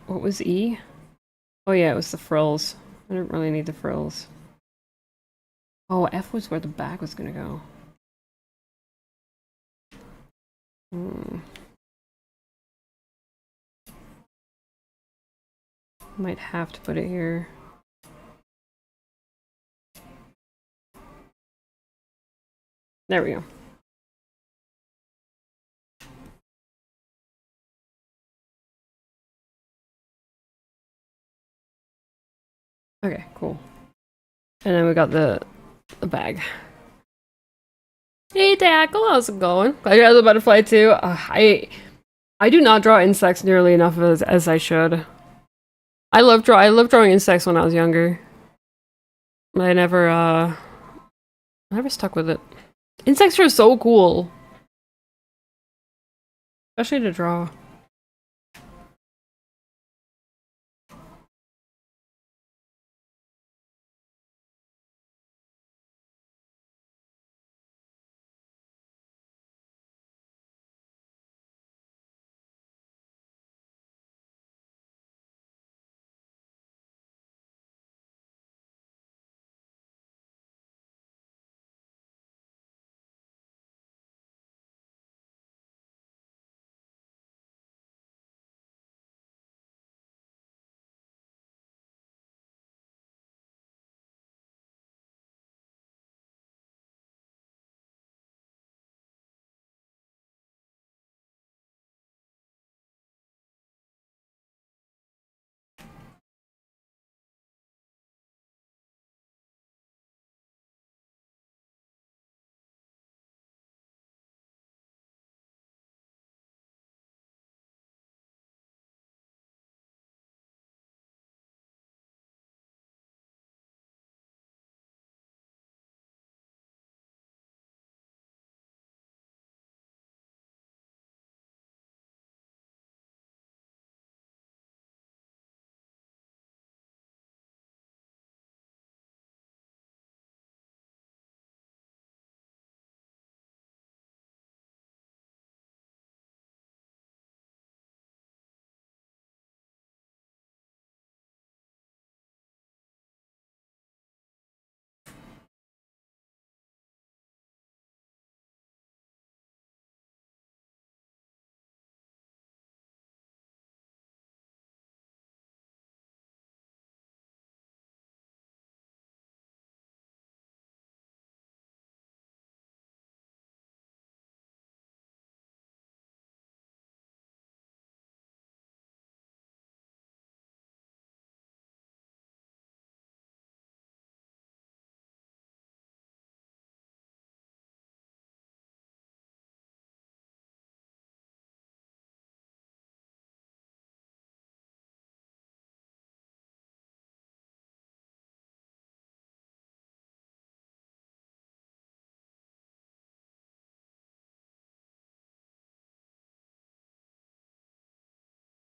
What was E? Oh yeah, it was the frills. I didn't really need the frills. Oh, F was where the back was gonna go. Might have to put it here. There we go. Okay, cool. And then we got the bag. Hey, Tackle, how's it going? I got the butterfly too. I do not draw insects nearly enough as I should. I love drawing insects when I was younger. I never stuck with it. Insects are so cool, especially to draw.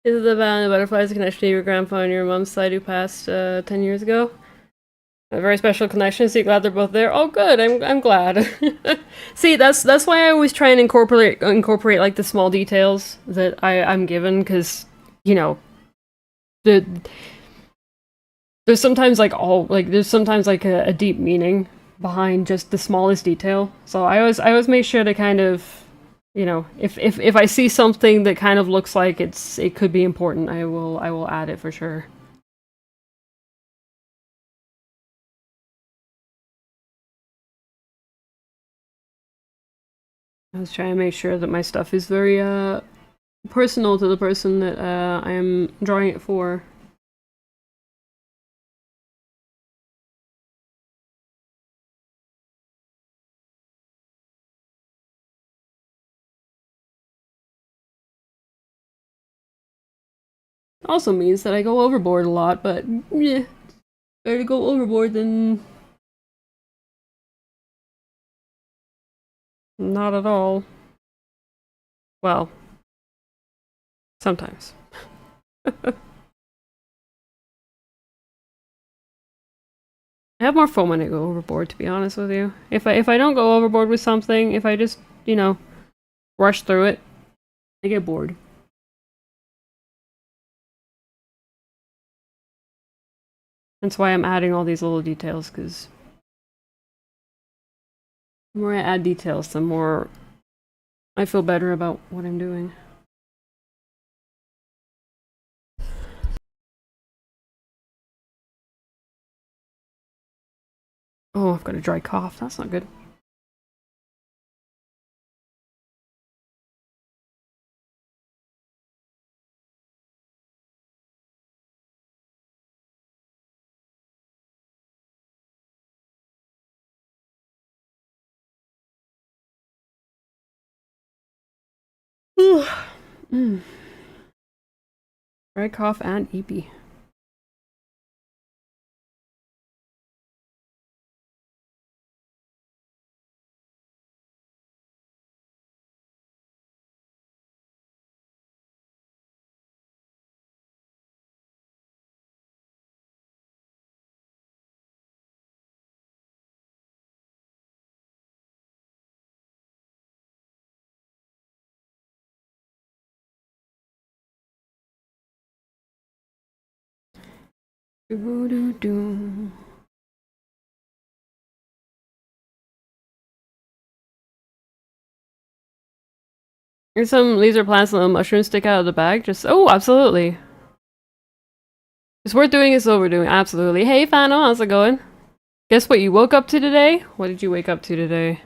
Is it about the butterflies connection to your grandpa and your mom's side who passed 10 years ago? A very special connection. So you're glad they're both there. Oh, good. I'm glad. See, that's why I always try and incorporate like the small details that I'm given, because you know the there's sometimes like there's sometimes like a deep meaning behind just the smallest detail. So I always make sure to kind of, if I see something that kind of looks like it could be important, I will add it for sure. I was trying to make sure that my stuff is very personal to the person that I am drawing it for. Also means that I go overboard a lot, but yeah, better to go overboard than not at all. Well, sometimes. I have more fun when I go overboard, to be honest with you. If I don't go overboard with something, if I just, rush through it, I get bored. That's why I'm adding all these little details, because the more I add details, the more I feel better about what I'm doing. Oh, I've got a dry cough. That's not good. Mm. Dry cough and EP. Do do do. There's some laser plants and little mushrooms stick out of the bag. Oh, absolutely. It's worth doing, it's overdoing. Absolutely. Hey, Fano, how's it going? Guess what you woke up to today? What did you wake up to today?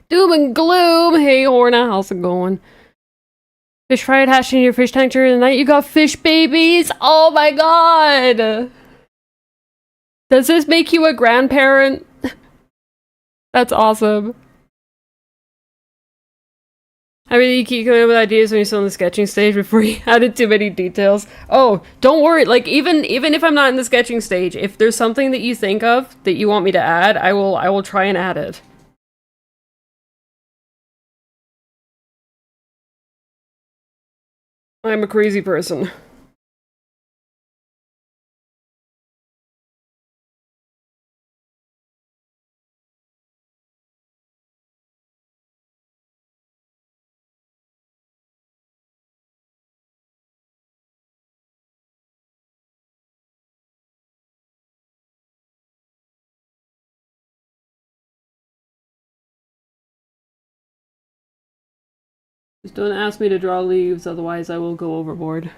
Doom and gloom! Hey, Horna, how's it going? Fish fried hatching in your fish tank during the night. You got fish babies! Oh my god! Does this make you a grandparent? That's awesome. I mean, you keep coming up with ideas when you're still in the sketching stage before you added too many details. Oh, don't worry. Like, even if I'm not in the sketching stage, if there's something that you think of that you want me to add, I will try and add it. I'm a crazy person. Just don't ask me to draw leaves, otherwise I will go overboard.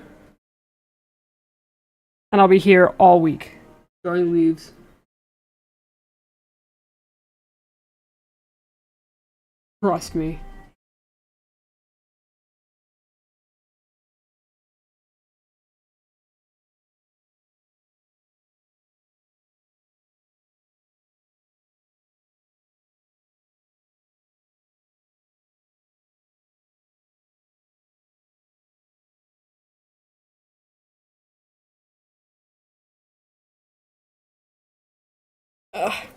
And I'll be here all week drawing leaves. Trust me. Ugh.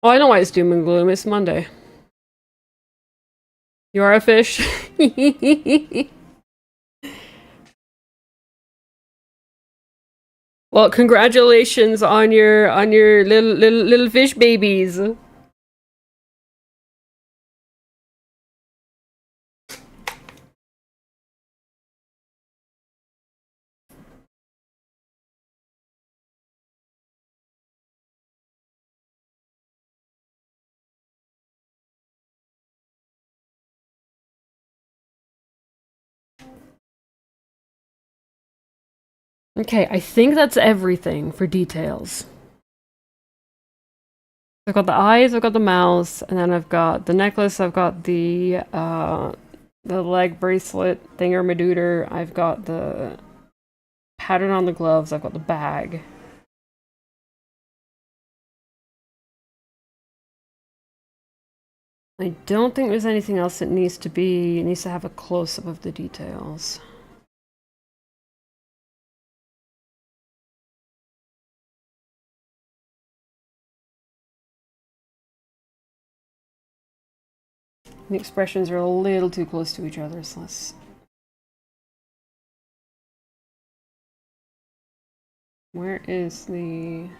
Oh, I know why it's doom and gloom. It's Monday. You are a fish. Well, congratulations on your little fish babies. Okay, I think that's everything for details. I've got the eyes, I've got the mouth, and then I've got the necklace, I've got the leg bracelet thingamajigger, I've got the pattern on the gloves, I've got the bag. I don't think there's anything else that needs to have a close-up of the details. The expressions are a little too close to each other, so let's... Where is the...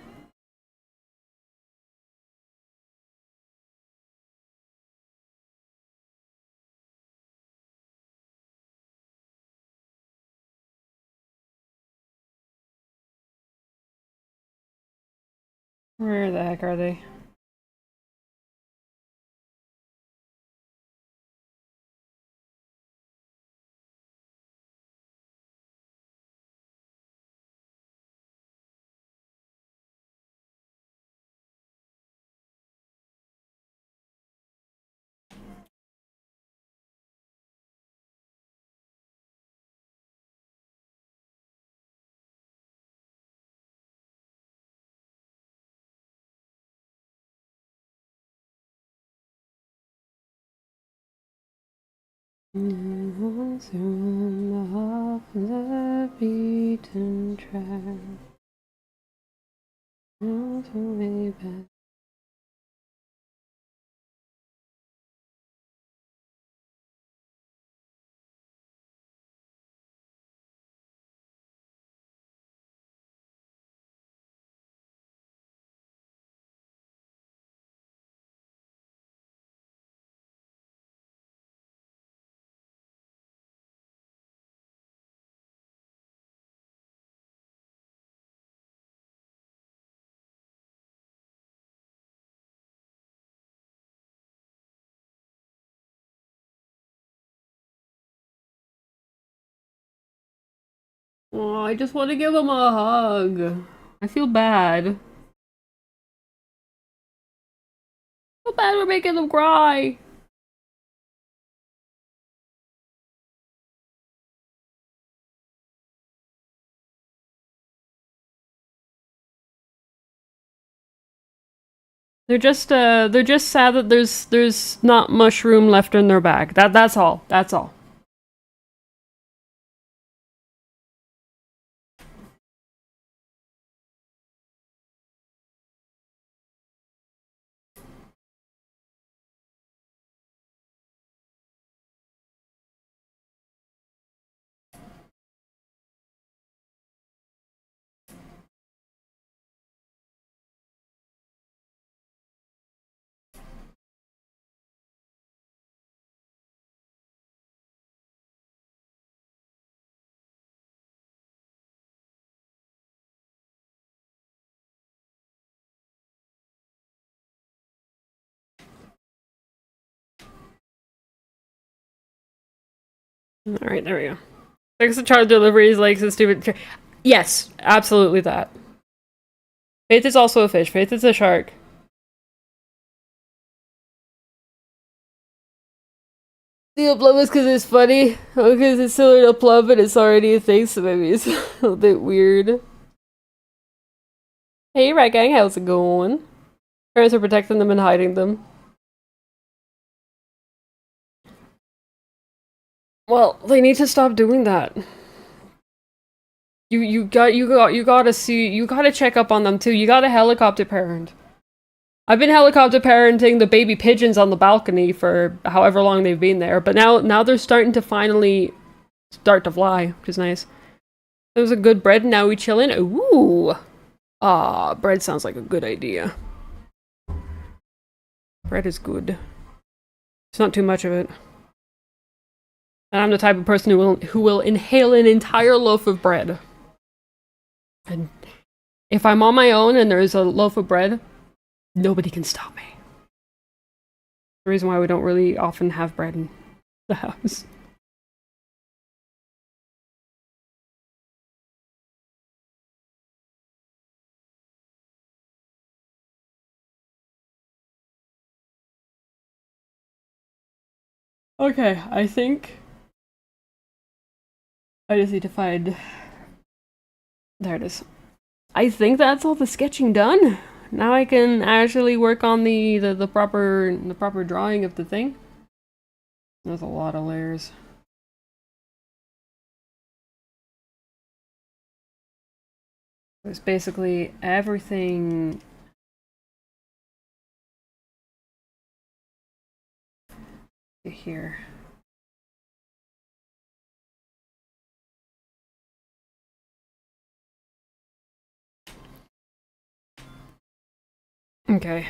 Where the heck are they? Through the beaten track, way back. Oh, I just want to give him a hug. I feel bad. bad we're making them cry. They're just sad that there's not much room left in their bag. That's all. That's all. All right, there we go. Thanks to child deliveries, like the stupid. Yes, absolutely that. Faith is also a fish. Faith is a shark. The upload is because it's funny. Because it's similar to plum, but it's already a thing, so maybe it's a little bit weird. Hey, Rat Gang, how's it going? Parents are protecting them and hiding them. Well, they need to stop doing that. You gotta check up on them too. You gotta helicopter parent. I've been helicopter parenting the baby pigeons on the balcony for however long they've been there, but now they're starting to finally start to fly, which is nice. There was a good bread, and now we chillin'. Ooh! Ah, bread sounds like a good idea. Bread is good. It's not too much of it. And I'm the type of person who will inhale an entire loaf of bread. And if I'm on my own and there's a loaf of bread, nobody can stop me. The reason why we don't really often have bread in the house. Okay, I think I just need to find. There it is. I think that's all the sketching done. Now I can actually work on the proper drawing of the thing. There's a lot of layers. There's basically everything here. Okay.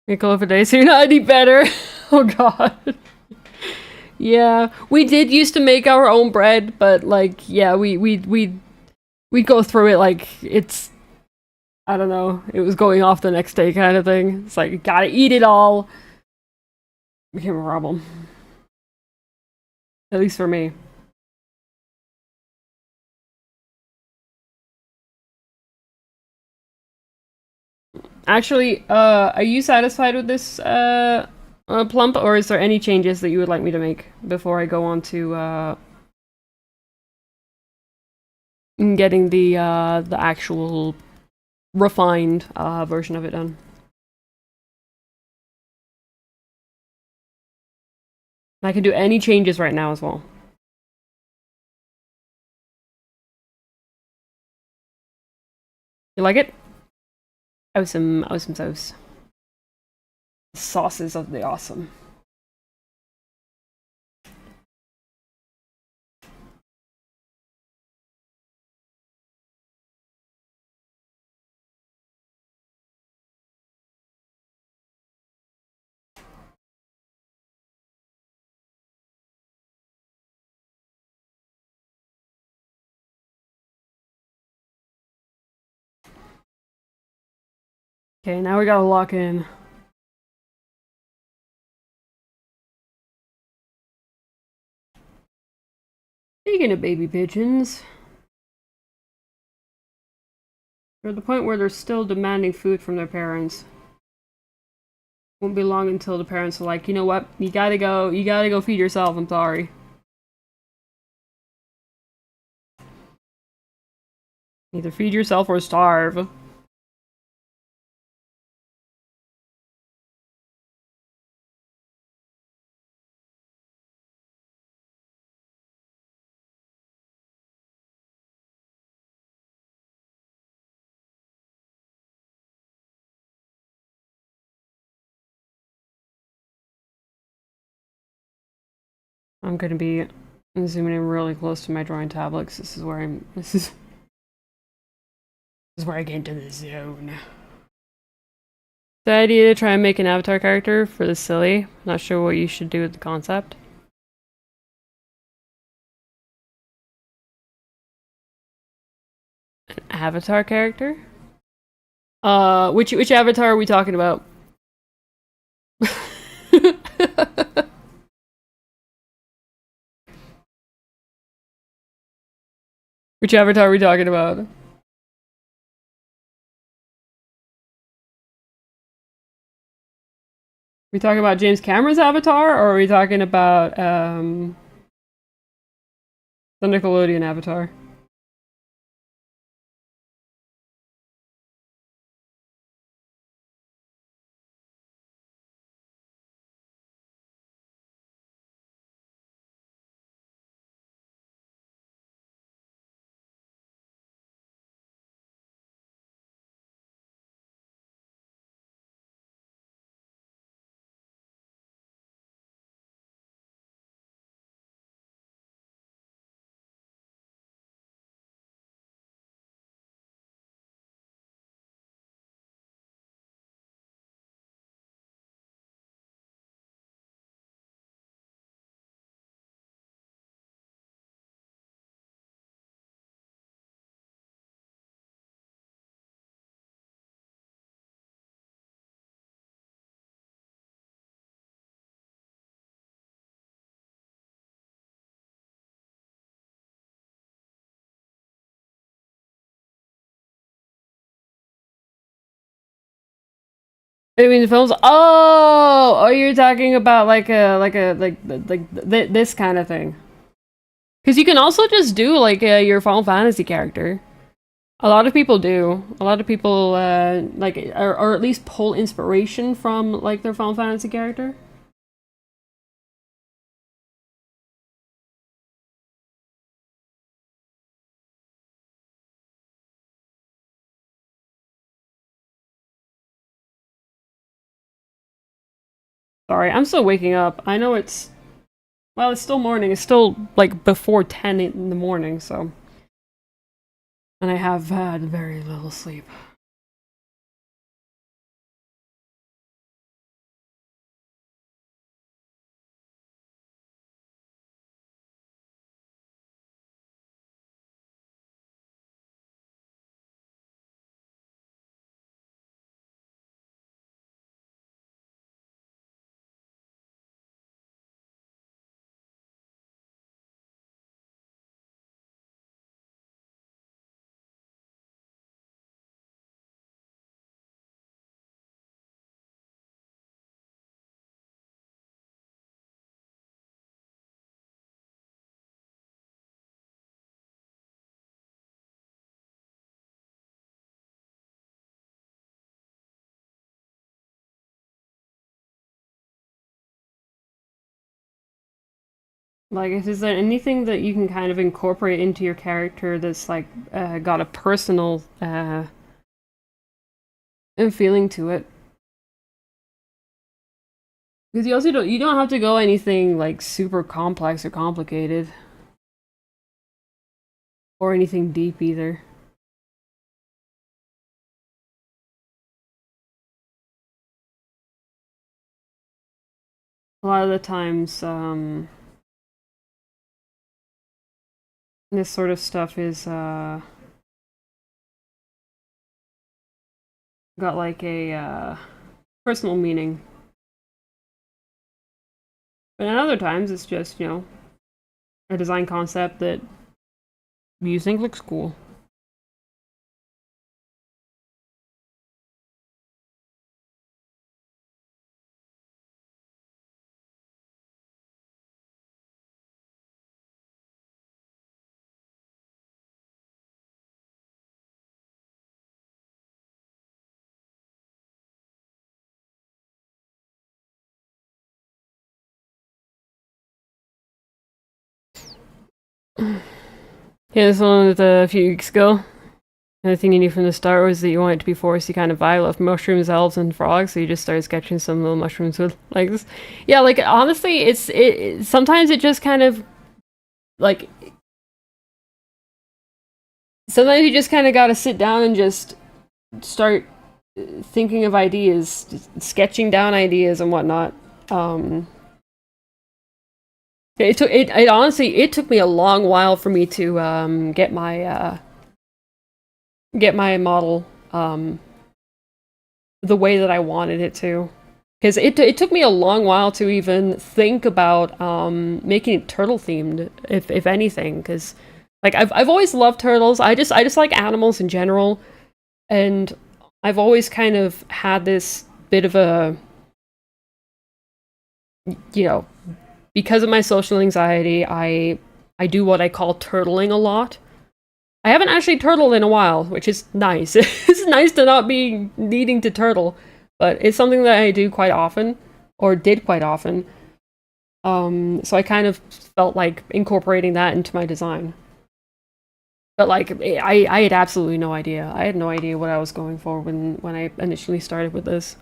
We call it for day, so you're not any better. Oh god. Yeah, we did used to make our own bread, but like, yeah, we go through it like it's, I don't know, it was going off the next day kind of thing. It's like, you gotta eat it all. Became a problem. At least for me. Actually, are you satisfied with this, plump, or is there any changes that you would like me to make before I go on to, getting the actual refined, version of it done? I can do any changes right now as well. You like it? Awesome, awesome sauce. Sauces of the awesome. Okay, now we gotta lock in. Speaking of baby pigeons, They're at the point where they're still demanding food from their parents. Won't be long until the parents are like, you know what, you gotta go feed yourself, I'm sorry. Either feed yourself or starve. I'm gonna be zooming in really close to my drawing tablets. This is where this is where I get into the zone. The idea to try and make an avatar character for the silly. Not sure what you should do with the concept. An avatar character? Which avatar are we talking about? Which avatar are we talking about? We talking about James Cameron's Avatar, or are we talking about the Nickelodeon Avatar? I mean, the films. Oh, you're talking about this kind of thing. Because you can also just do like your Final Fantasy character. A lot of people do. A lot of people or at least pull inspiration from like their Final Fantasy character. Sorry, I'm still waking up. I know it's well, it's still morning. It's still like before 10 in the morning, so and I have had very little sleep. Like, is there anything that you can kind of incorporate into your character that's like got a personal feeling to it? Because you don't have to go anything like super complex or complicated or anything deep either. A lot of the times, this sort of stuff is got like a personal meaning. But in other times, it's just, you know, a design concept that you think looks cool. Yeah, this one was a few weeks ago. And the thing you knew from the start was that you want it to be foresty kind of vibe. I love mushrooms, elves, and frogs, so you just started sketching some little mushrooms with legs. Yeah, like honestly, sometimes it just kind of like sometimes you just kind of gotta sit down and just start thinking of ideas, sketching down ideas and whatnot. Um, it honestly it took me a long while for me to get my model the way that I wanted it to. Because it took me a long while to even think about making it turtle themed, if anything. Because like I've always loved turtles. I just like animals in general, and I've always kind of had this bit of a, you know, because of my social anxiety, I do what I call turtling a lot. I haven't actually turtled in a while, which is nice. It's nice to not be needing to turtle, but it's something that I do quite often, or did quite often. So I kind of felt like incorporating that into my design. But like, I had absolutely no idea. I had no idea what I was going for when I initially started with this.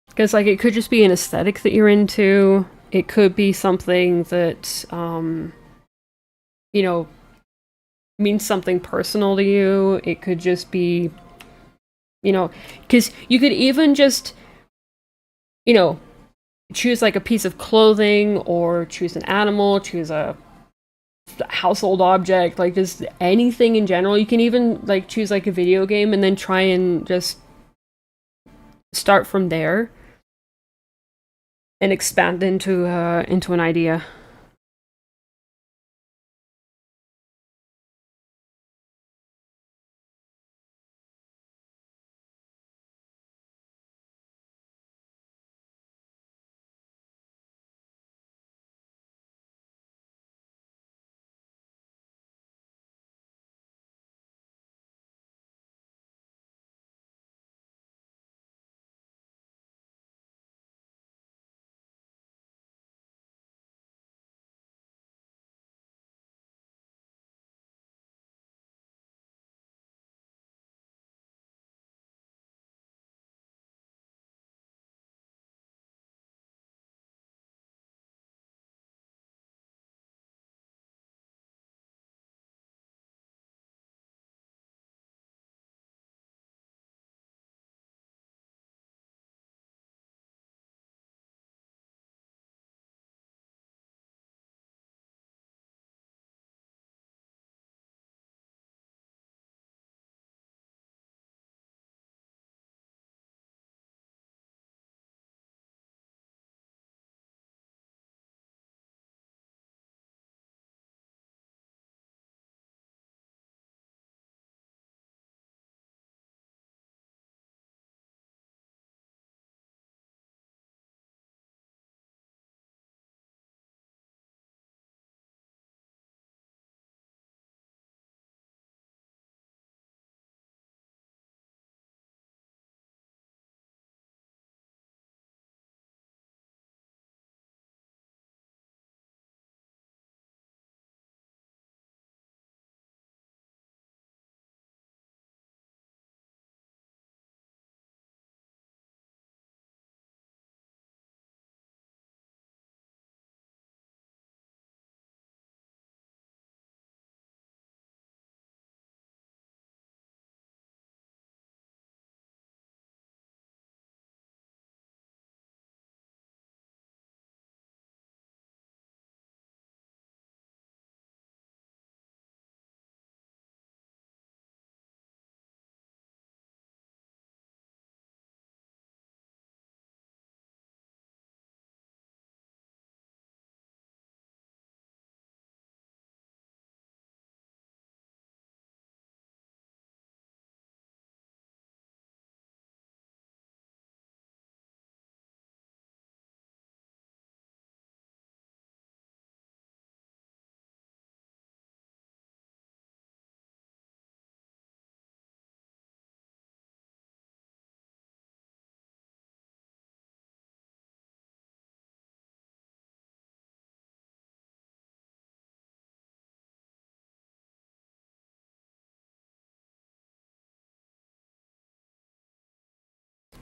Because like, it could just be an aesthetic that you're into. It could be something that you know, means something personal to you. It could just be, you know, because you could even just, you know, choose like a piece of clothing or choose an animal, choose a household object, like just anything in general. You can even like choose like a video game and then try and just start from there and expand into an idea.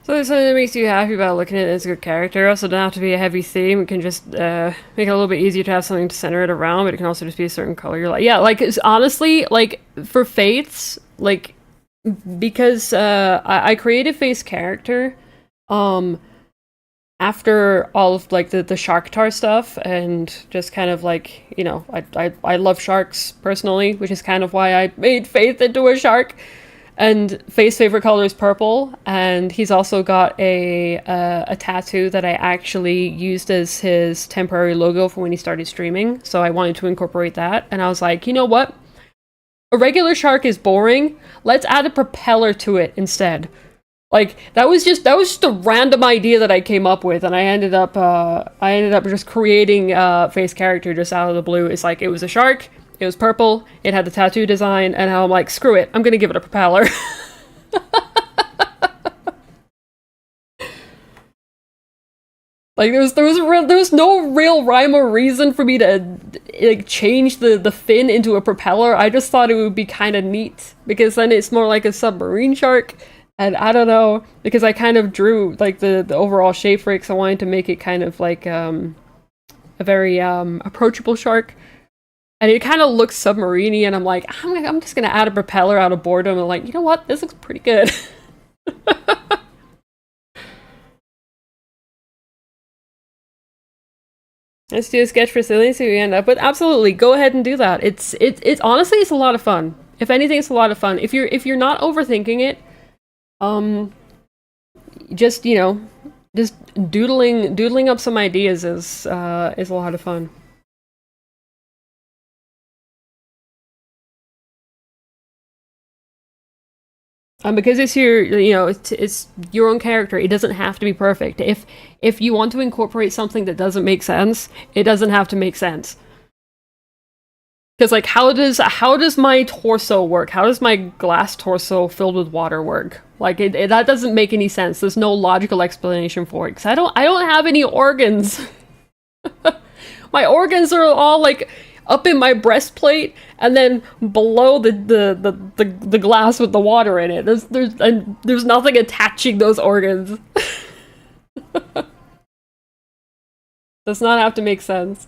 So there's something that makes you happy about looking at it as a good character. Also, don't have to be a heavy theme. It can just make it a little bit easier to have something to center it around, but it can also just be a certain color. You're like, yeah, like it's honestly like for Faiths, like because I created Faith's character, um, after all of like the Sharktar stuff and just kind of like I love sharks personally, which is kind of why I made Faith into a shark. And Faye's favorite color is purple, and he's also got a tattoo that I actually used as his temporary logo for when he started streaming. So I wanted to incorporate that, and I was like, you know what? A regular shark is boring. Let's add a propeller to it instead. Like that was just a random idea that I came up with, and I ended up just creating Faye's character just out of the blue. It's like it was a shark. It was purple, it had the tattoo design, and I'm like, screw it, I'm gonna give it a propeller. Like there was no real rhyme or reason for me to like change the fin into a propeller. I just thought it would be kind of neat because then it's more like a submarine shark. And I don't know, because I kind of drew like the overall shape for it, because I wanted to make it kind of like a very approachable shark. And it kind of looks submarine-y, and I'm like, I'm just gonna add a propeller out of boredom, and I'm like, you know what? This looks pretty good. Let's do a sketch for Silly, see what we end up with. Absolutely, go ahead and do that. It's honestly, it's a lot of fun. If anything, it's a lot of fun. If you're not overthinking it, um, just just doodling up some ideas is a lot of fun. Because it's it's your own character. It doesn't have to be perfect. If you want to incorporate something that doesn't make sense, it doesn't have to make sense. Because like, how does my torso work? How does my glass torso filled with water work? Like that doesn't make any sense. There's no logical explanation for it. Because I don't have any organs. My organs are all like up in my breastplate and then below the glass with the water in it. There's nothing attaching those organs. Does not have to make sense.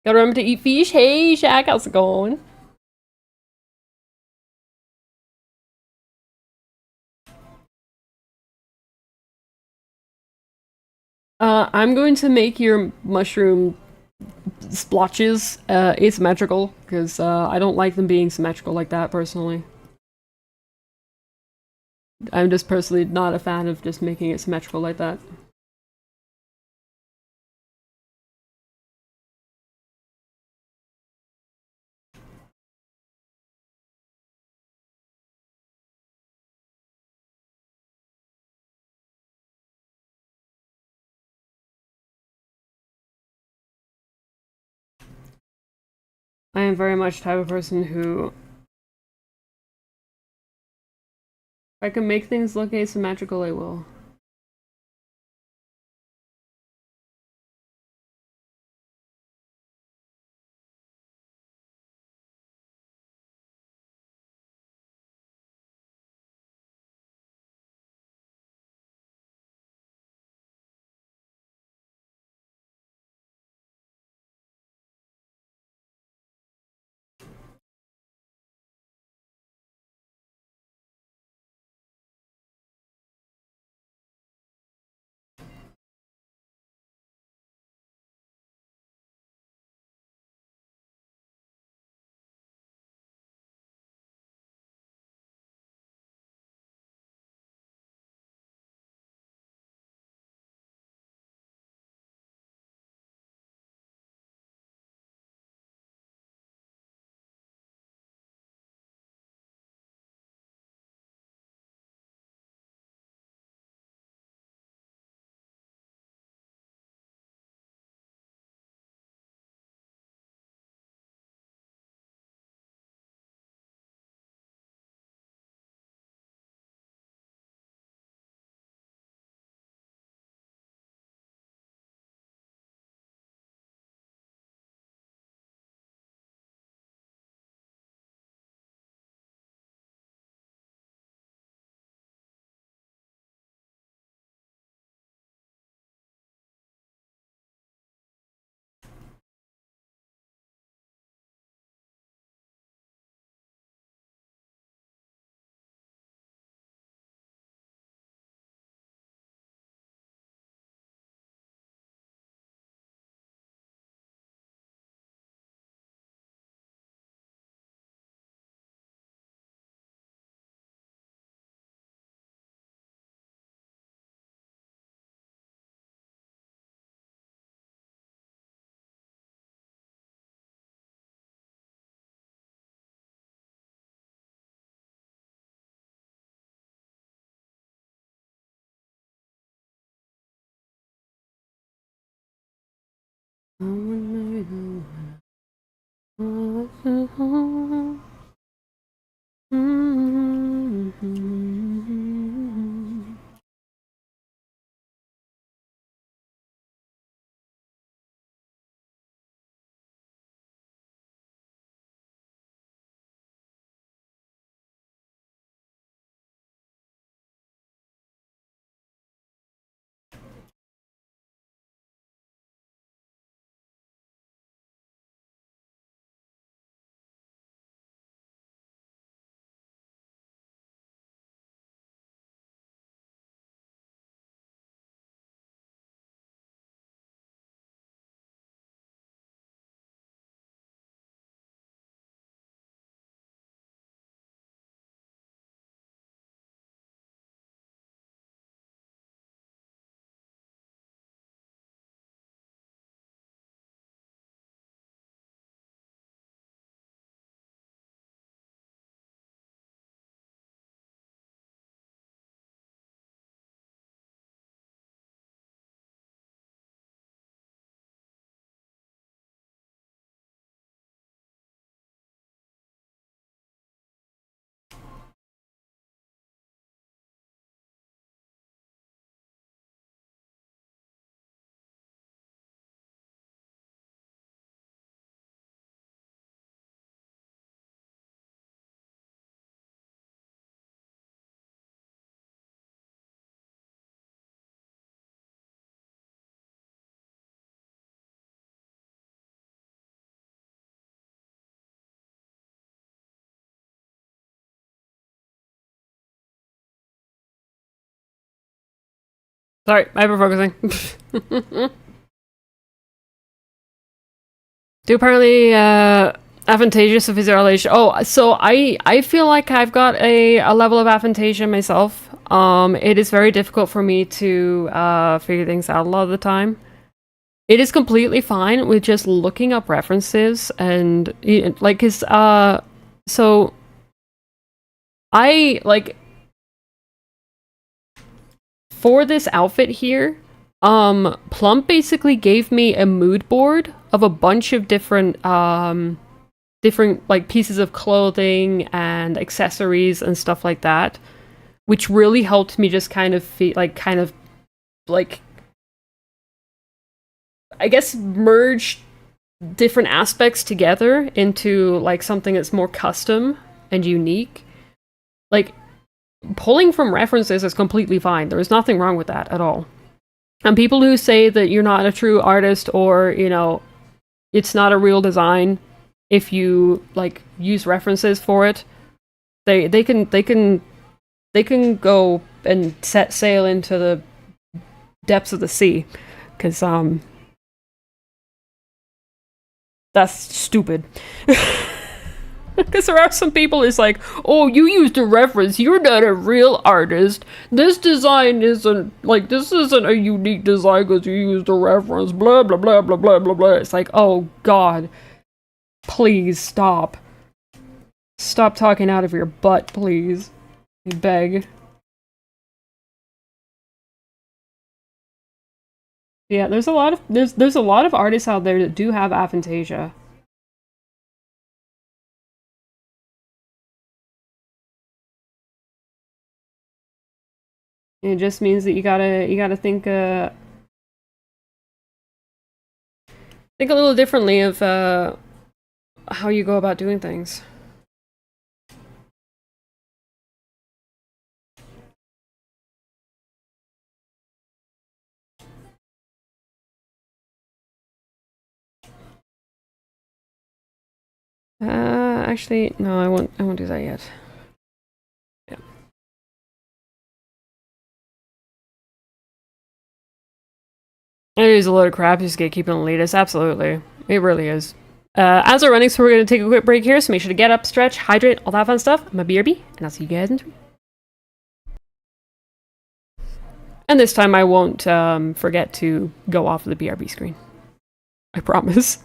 Gotta remember to eat fish. Hey, Shaq, how's it going? I'm going to make your mushroom splotches asymmetrical, because I don't like them being symmetrical like that, personally. I'm just personally not a fan of just making it symmetrical like that. I am very much the type of person who, if I can make things look asymmetrical, I will. Sorry, hyperfocusing. Do apparently aphantasia of visualization. Oh, so I feel like I've got a level of aphantasia myself. It is very difficult for me to figure things out a lot of the time. It is completely fine with just looking up references and like, cause so I like for this outfit here. Plump basically gave me a mood board of a bunch of different different like pieces of clothing and accessories and stuff like that, which really helped me just kind of feel like I guess merge different aspects together into like something that's more custom and unique. Like pulling from references is completely fine. There is nothing wrong with that at all. And people who say that you're not a true artist or, you know, it's not a real design if you like use references for it, they can go and set sail into the depths of the sea, because that's stupid. Because there are some people who's like, oh, you used a reference, you're not a real artist, this design isn't like, this isn't a unique design because you used a reference, blah blah blah blah blah blah blah. It's like, oh god, please stop talking out of your butt, please, I beg. Yeah, there's a lot of there's a lot of artists out there that do have aphantasia. It just means that you gotta think a little differently of how you go about doing things. Actually, no, I won't. I won't do that yet. Yeah. It is a load of crap. You just get keeping elitist. Absolutely, it really is. As we're running, so we're gonna take a quick break here. So make sure to get up, stretch, hydrate, all that fun stuff. I'm a BRB, and I'll see you guys in 3. And this time I won't forget to go off of the BRB screen. I promise.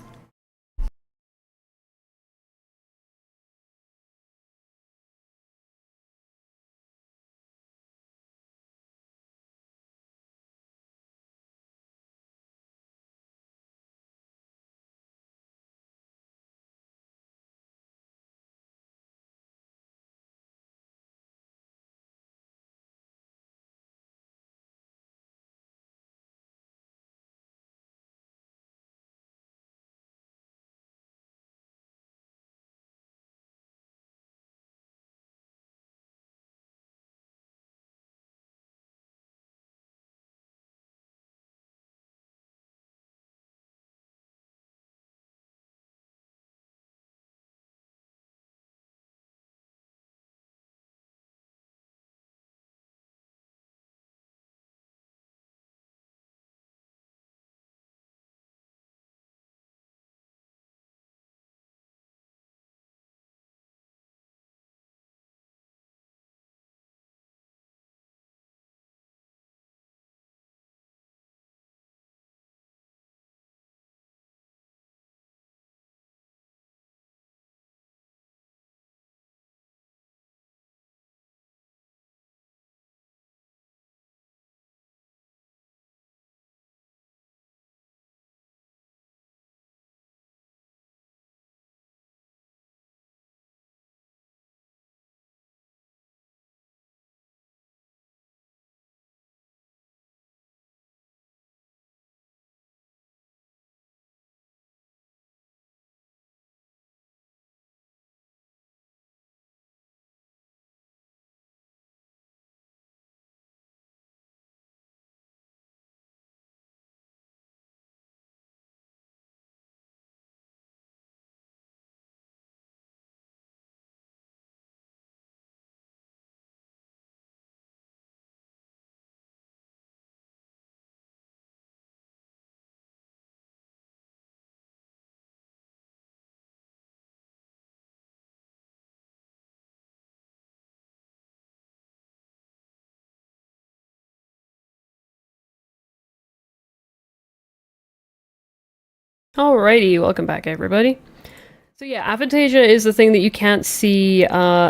Alrighty, welcome back everybody. So yeah, aphantasia is the thing that you can't see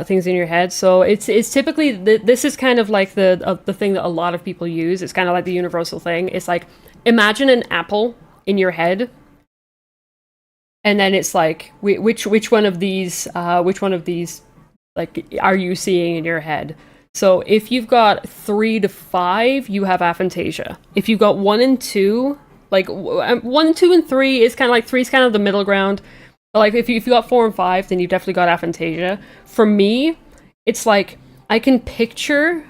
things in your head. So it's typically this is kind of like the thing that a lot of people use. It's kind of like the universal thing. It's like imagine an apple in your head, and then it's like which one of these like are you seeing in your head? So if you've got 3 to 5, you have aphantasia. If you've got 1 and 2, like 1, 2, and 3 is kind of like 3 is kind of the middle ground. But like if you got 4 and 5, then you definitely got aphantasia. For me, it's like I can picture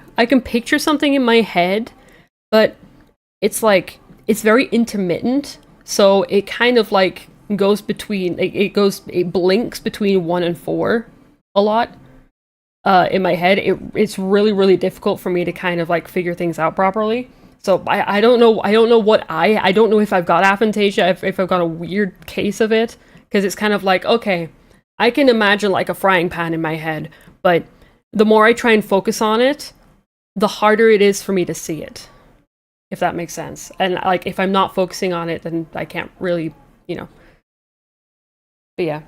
something in my head, but it's like it's very intermittent. So it kind of like goes between it blinks between 1 and 4 a lot. In my head, it's really difficult for me to kind of like figure things out properly. So I don't know I don't know if I've got aphantasia, if I've got a weird case of it, because it's kind of like, okay, I can imagine like a frying pan in my head, but the more I try and focus on it, the harder it is for me to see it, if that makes sense. And like if I'm not focusing on it, then I can't really, you know. But yeah.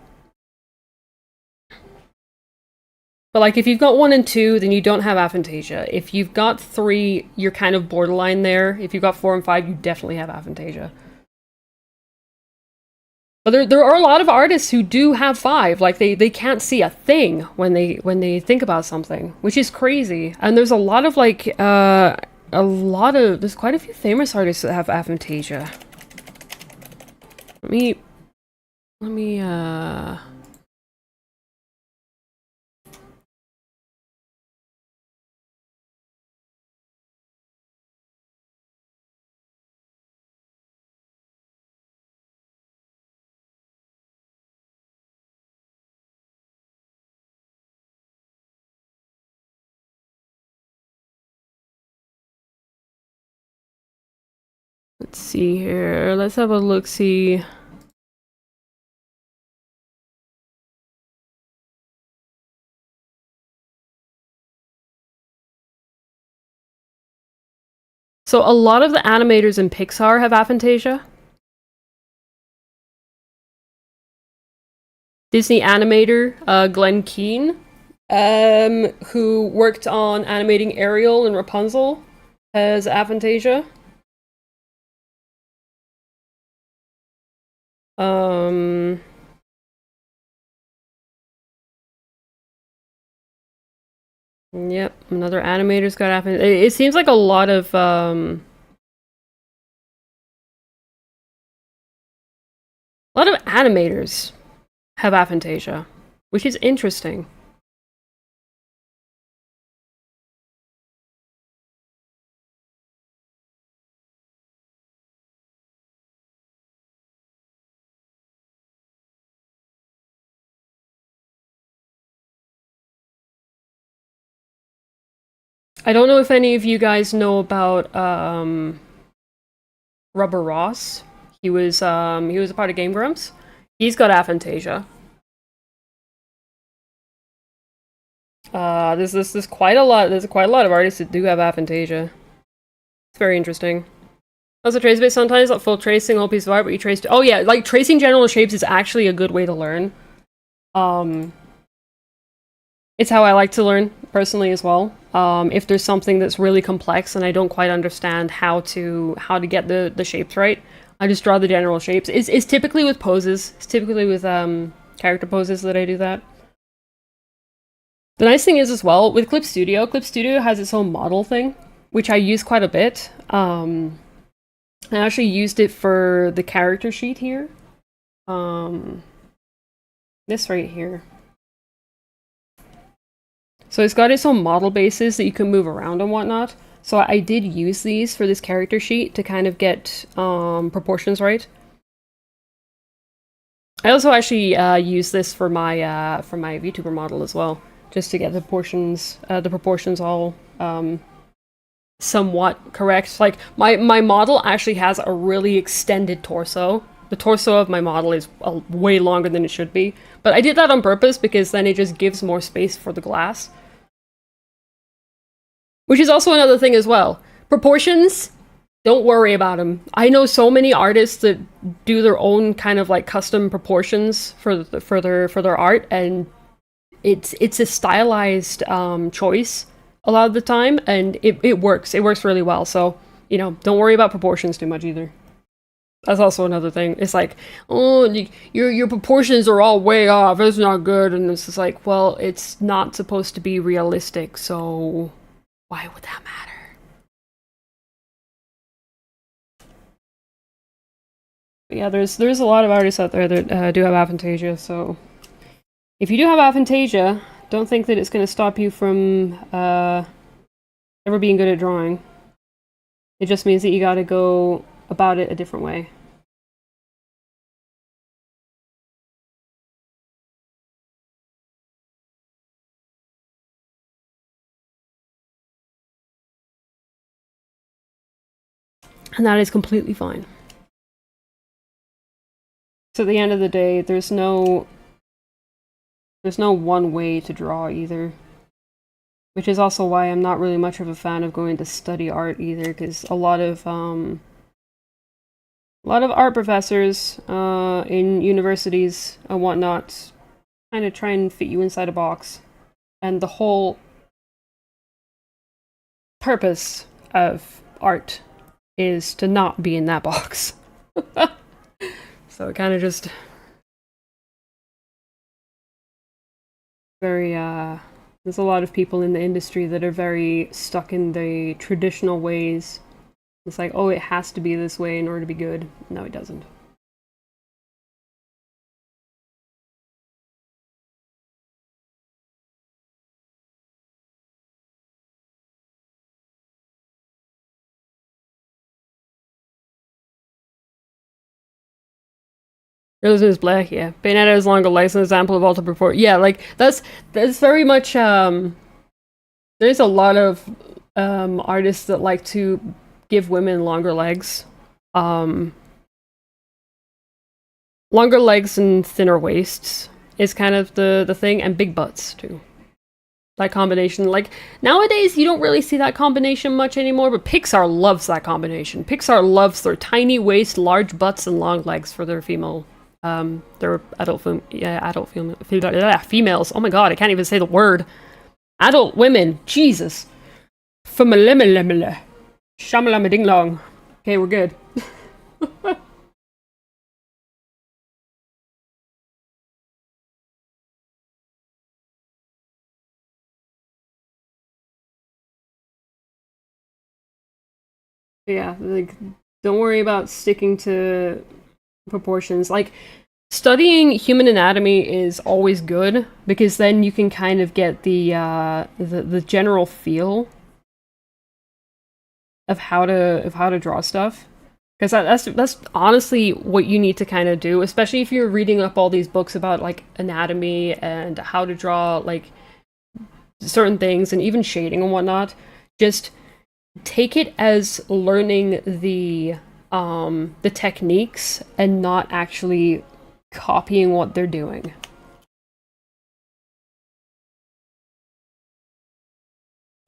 But like if you've got 1 and 2, then you don't have aphantasia. If you've got 3, you're kind of borderline there. If you've got 4 and 5, you definitely have aphantasia. But there are a lot of artists who do have 5. Like they can't see a thing when they think about something, which is crazy. And there's a lot of like there's quite a few famous artists that have aphantasia. Let me let's see here. Let's have a look-see. So a lot of the animators in Pixar have aphantasia. Disney animator Glenn Keane, who worked on animating Ariel and Rapunzel, has aphantasia. Yep, another animator's got aphantasia. It seems like a lot of animators have aphantasia, which is interesting. I don't know if any of you guys know about Rubber Ross. He was a part of Game Grumps. He's got aphantasia. There's quite a lot. There's quite a lot of artists that do have aphantasia. It's very interesting. Also, trace bit sometimes not full tracing whole piece of art, but you trace. Oh yeah, like tracing general shapes is actually a good way to learn. It's how I like to learn personally as well. If there's something that's really complex and I don't quite understand how to get the shapes right, I just draw the general shapes. It's typically with poses. It's typically with character poses that I do that. The nice thing is as well with Clip Studio has its own model thing, which I use quite a bit. I actually used it for the character sheet here. This right here. So it's got its own model bases that you can move around and whatnot. So I did use these for this character sheet to kind of get proportions right. I also actually use this for my VTuber model as well, just to get the proportions all somewhat correct. Like my model actually has a really extended torso. The torso of my model is way longer than it should be, but I did that on purpose because then it just gives more space for the glass. Which is also another thing as well. Proportions Don't worry about them. I know so many artists that do their own kind of like custom proportions for their art, and it's a stylized choice a lot of the time, and it works. It works really well. So don't worry about proportions too much either. That's also another thing. It's like, oh, your proportions are all way off. It's not good, and it's just like, well, it's not supposed to be realistic, so why would that matter? But yeah, there's a lot of artists out there that do have aphantasia. So if you do have aphantasia, don't think that it's going to stop you from ever being good at drawing. It just means that you got to go about it a different way. And that is completely fine. So at the end of the day, there's no one way to draw either. Which is also why I'm not really much of a fan of going to study art either, because a lot of art professors in universities and whatnot kind of try and fit you inside a box, and the whole purpose of art is to not be in that box. So it kind of just very there's a lot of people in the industry that are very stuck in the traditional ways. It's like, oh, it has to be this way in order to be good. No, it doesn't. Rose is black, yeah. Bayonetta is longer legs, an example of alter proport. Yeah, like that's very much there's a lot of artists that like to give women longer legs. Um Longer legs and thinner waists is kind of the thing, and big butts too. That combination, like nowadays you don't really see that combination much anymore, but Pixar loves that combination. Pixar loves their tiny waist, large butts, and long legs for their female their females. Oh my god, I can't even say the word. Adult women. Jesus. Famalimalimala. Shamalama ding long. Okay, we're good. Yeah, like don't worry about sticking to proportions. Like studying human anatomy is always good because then you can kind of get the general feel of how to draw stuff. Because that's honestly what you need to kind of do, especially if you're reading up all these books about like anatomy and how to draw like certain things and even shading and whatnot. Just take it as learning the techniques and not actually copying what they're doing.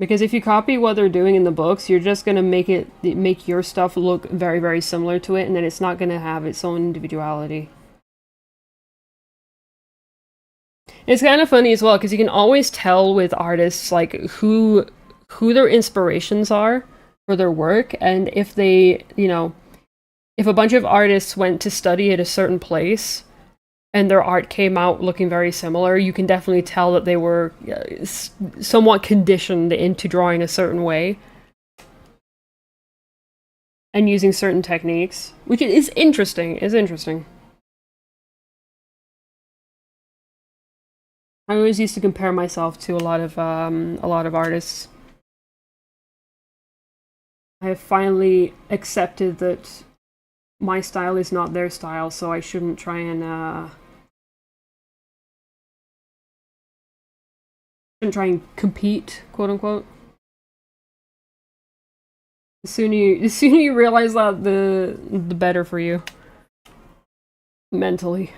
Because if you copy what they're doing in the books, you're just gonna make your stuff look very, very similar to it, and then it's not gonna have its own individuality. It's kind of funny as well because you can always tell with artists like who their inspirations are for their work, and if they, if a bunch of artists went to study at a certain place and their art came out looking very similar, you can definitely tell that they were somewhat conditioned into drawing a certain way and using certain techniques, which is interesting. Is interesting. I always used to compare myself to a lot of artists. I have finally accepted that my style is not their style, so I shouldn't try and compete, quote unquote. The sooner you realize that, the better for you mentally.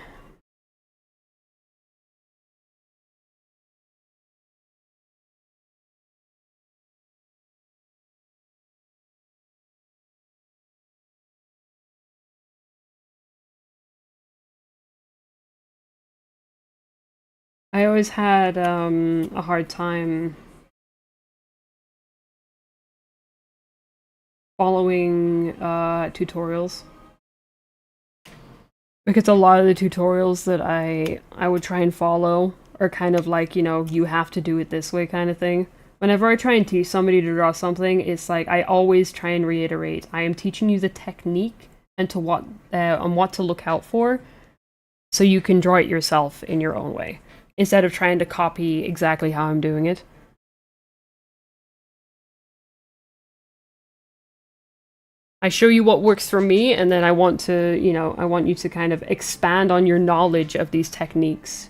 I always had a hard time following tutorials. Because a lot of the tutorials that I would try and follow are kind of like, you know, you have to do it this way kind of thing. Whenever I try and teach somebody to draw something, it's like I always try and reiterate, I am teaching you the technique and to what on what to look out for, so you can draw it yourself in your own way, instead of trying to copy exactly how I'm doing it. I show you what works for me, and then I want to, you know, I want you to kind of expand on your knowledge of these techniques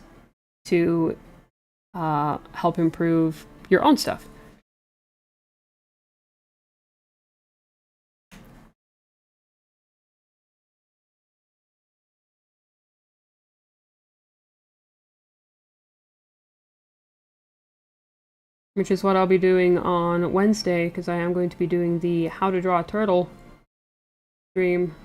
to help improve your own stuff. Which is what I'll be doing on Wednesday, because I am going to be doing the How to Draw a Turtle stream.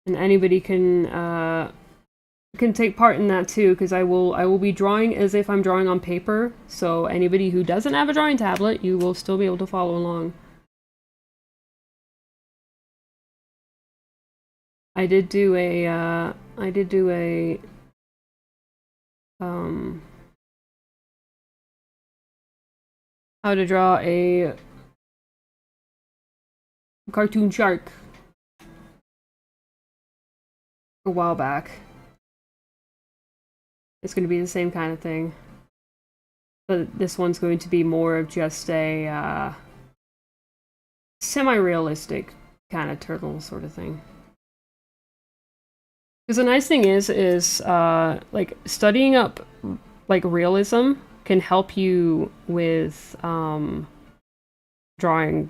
And anybody can take part in that too, because I will be drawing as if I'm drawing on paper. So anybody who doesn't have a drawing tablet, you will still be able to follow along. I did do a how to draw a cartoon shark a while back. It's going to be the same kind of thing, but this one's going to be more of just a semi-realistic kind of turtle sort of thing. Because the nice thing is like studying up like realism can help you with drawing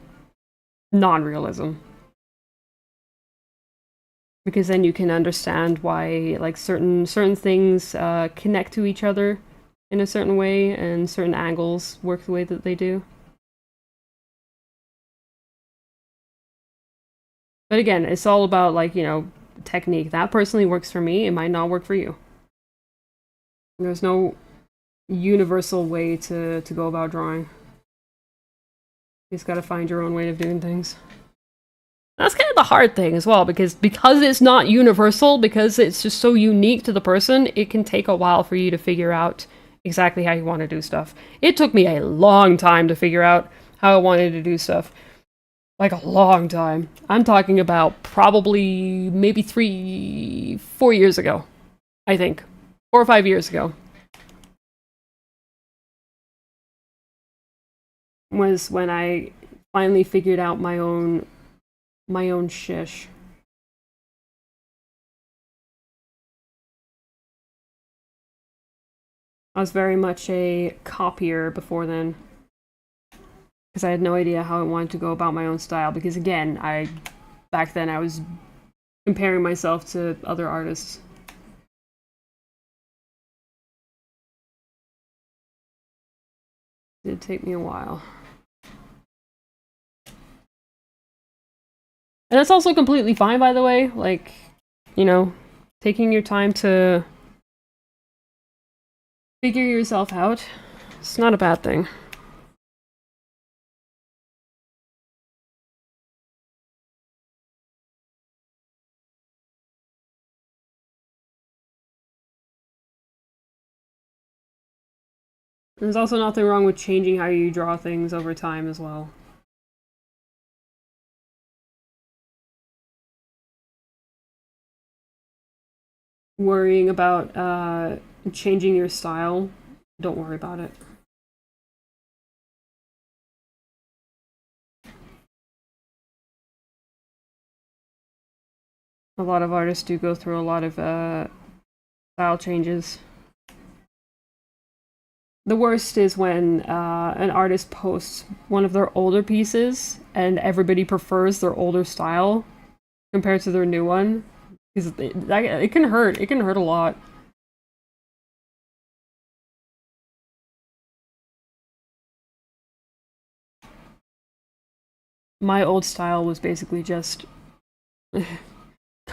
non-realism. Because then you can understand why like certain things connect to each other in a certain way, and certain angles work the way that they do. But again, it's all about like, you know, technique. That personally works for me, it might not work for you. There's no universal way to go about drawing. You just gotta find your own way of doing things. That's kind of the hard thing as well, because it's not universal, because it's just so unique to the person, it can take a while for you to figure out exactly how you want to do stuff. It took me a long time to figure out how I wanted to do stuff. Like a long time. I'm talking about probably maybe 4 years ago, I think. 4 or 5 years ago. Was when I finally figured out my own shish. I was very much a copier before then, because I had no idea how I wanted to go about my own style, because again, back then I was comparing myself to other artists. It did take me a while. And that's also completely fine, by the way. Like, you know, taking your time to figure yourself out, it's not a bad thing. There's also nothing wrong with changing how you draw things over time as well. Worrying about changing your style, don't worry about it. A lot of artists do go through a lot of style changes. The worst is when an artist posts one of their older pieces and everybody prefers their older style compared to their new one. Because it can hurt. It can hurt a lot. My old style was basically just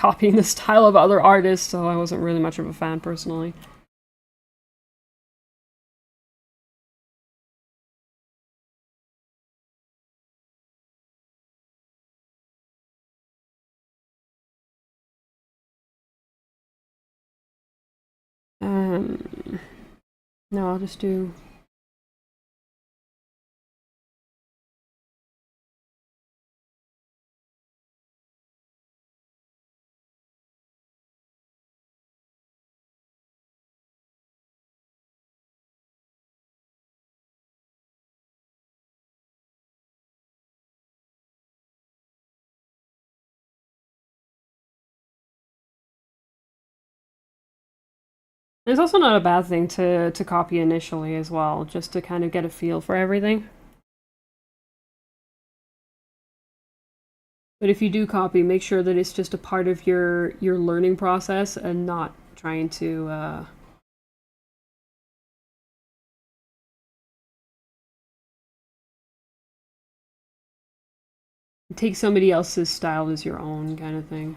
copying the style of other artists, so I wasn't really much of a fan personally. No, I'll just do. It's also not a bad thing to copy initially as well, just to kind of get a feel for everything. But if you do copy, make sure that it's just a part of your learning process and not trying to take somebody else's style as your own kind of thing.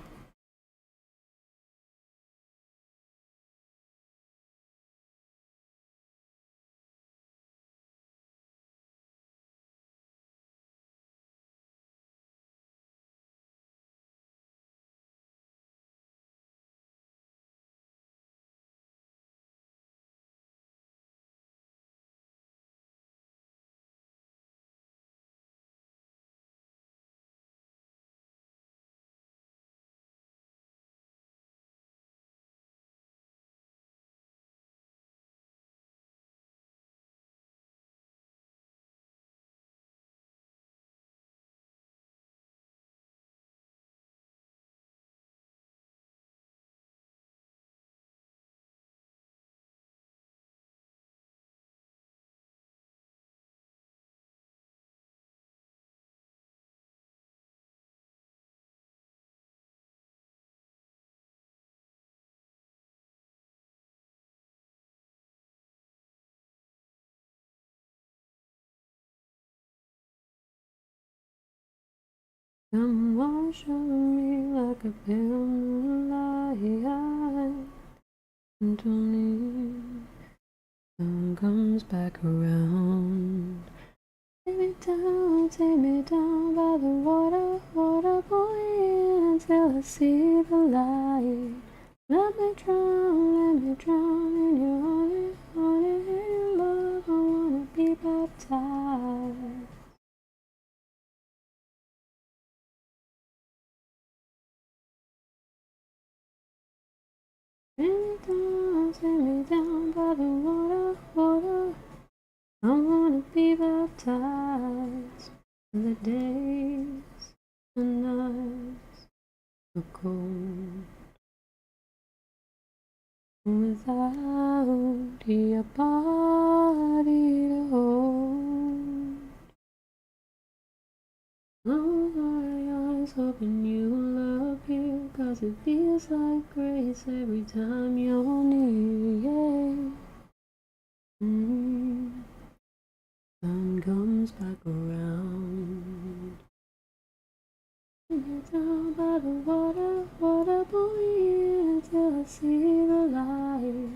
Come wash over me like a pale moonlight until me sun comes back around. Take me down by the water, water boy, until I see the light. Let me drown in your honey, honey, love. I wanna be baptized. Take me down by the water, water. I wanna be baptized. The days and nights are cold without your body to hold. Close my eyes, hoping you will appear, 'cause it feels like grace every time you're near. Yeah. Sun comes back around. Down by the water, water boy, until I see the light.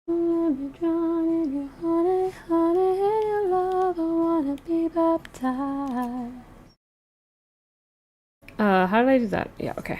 Let me drown in your honey, honey, in your love. I wanna be baptized. How did I do that? Yeah, okay.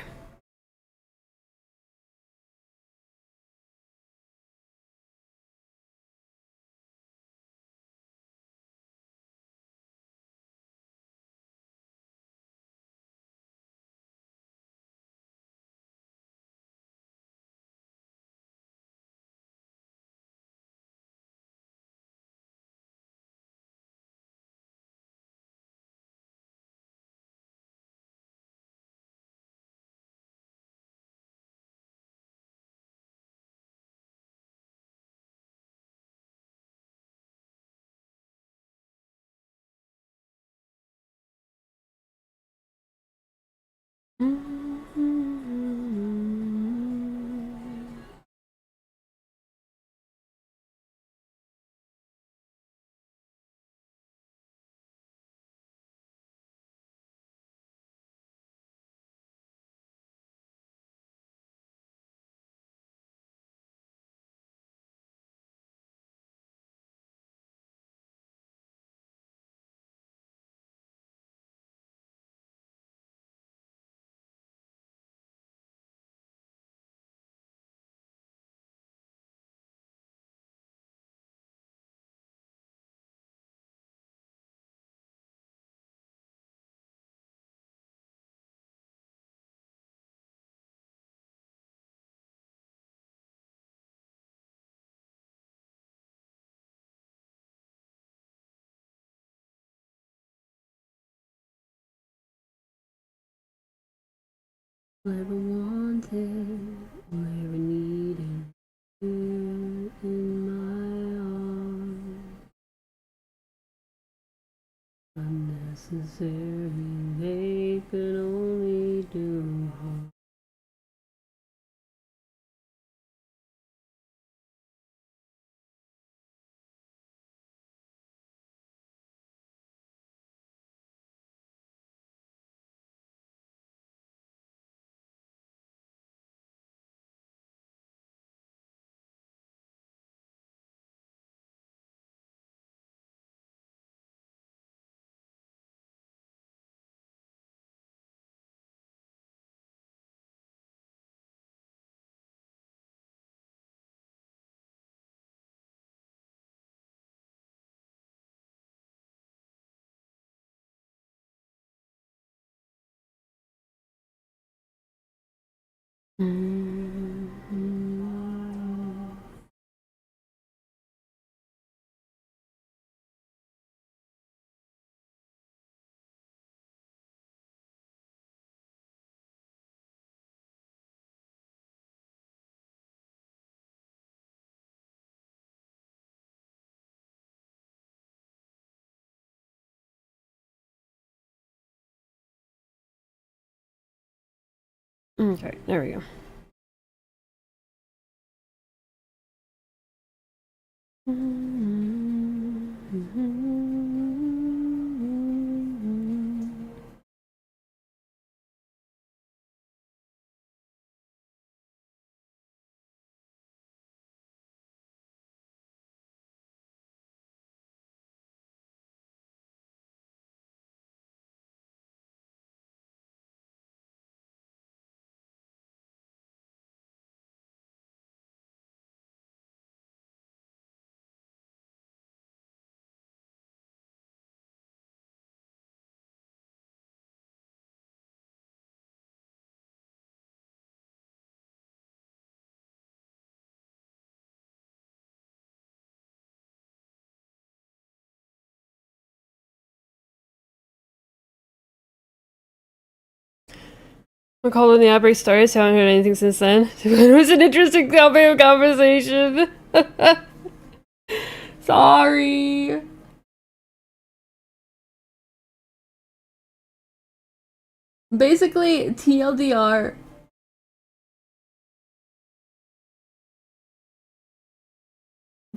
Never wanted, never needed you in my arms. Unnecessary, they could only do harm. Okay, there we go. We're calling the outbreak stories. Haven't heard anything since then. It was an interesting topic of conversation. Sorry. Basically, TLDR.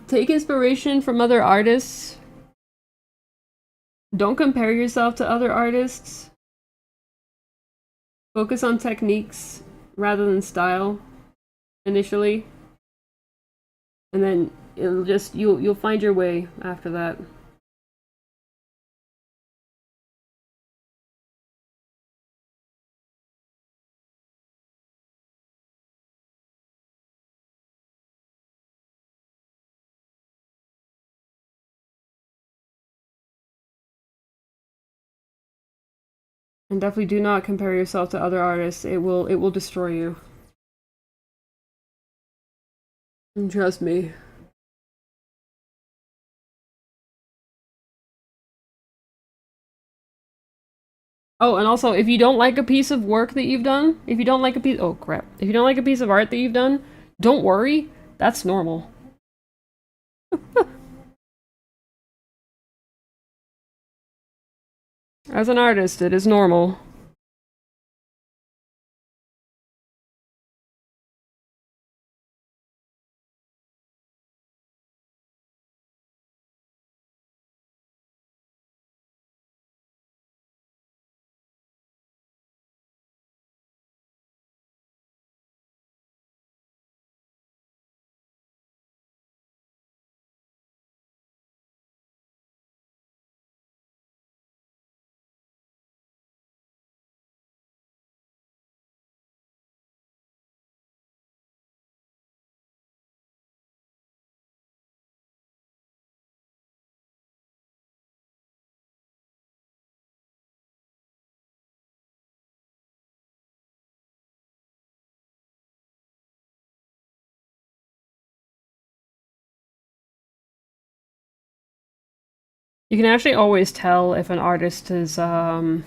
Take inspiration from other artists. Don't compare yourself to other artists. Focus on techniques rather than style initially. And then it'll just you'll find your way after that. And definitely do not compare yourself to other artists. It will destroy you. And trust me. Oh, and also, if you don't like a piece of work that you've done, if you don't like a piece, oh crap, if you don't like a piece of art that you've done, don't worry, that's normal. As an artist, it is normal. You can actually always tell if an artist is a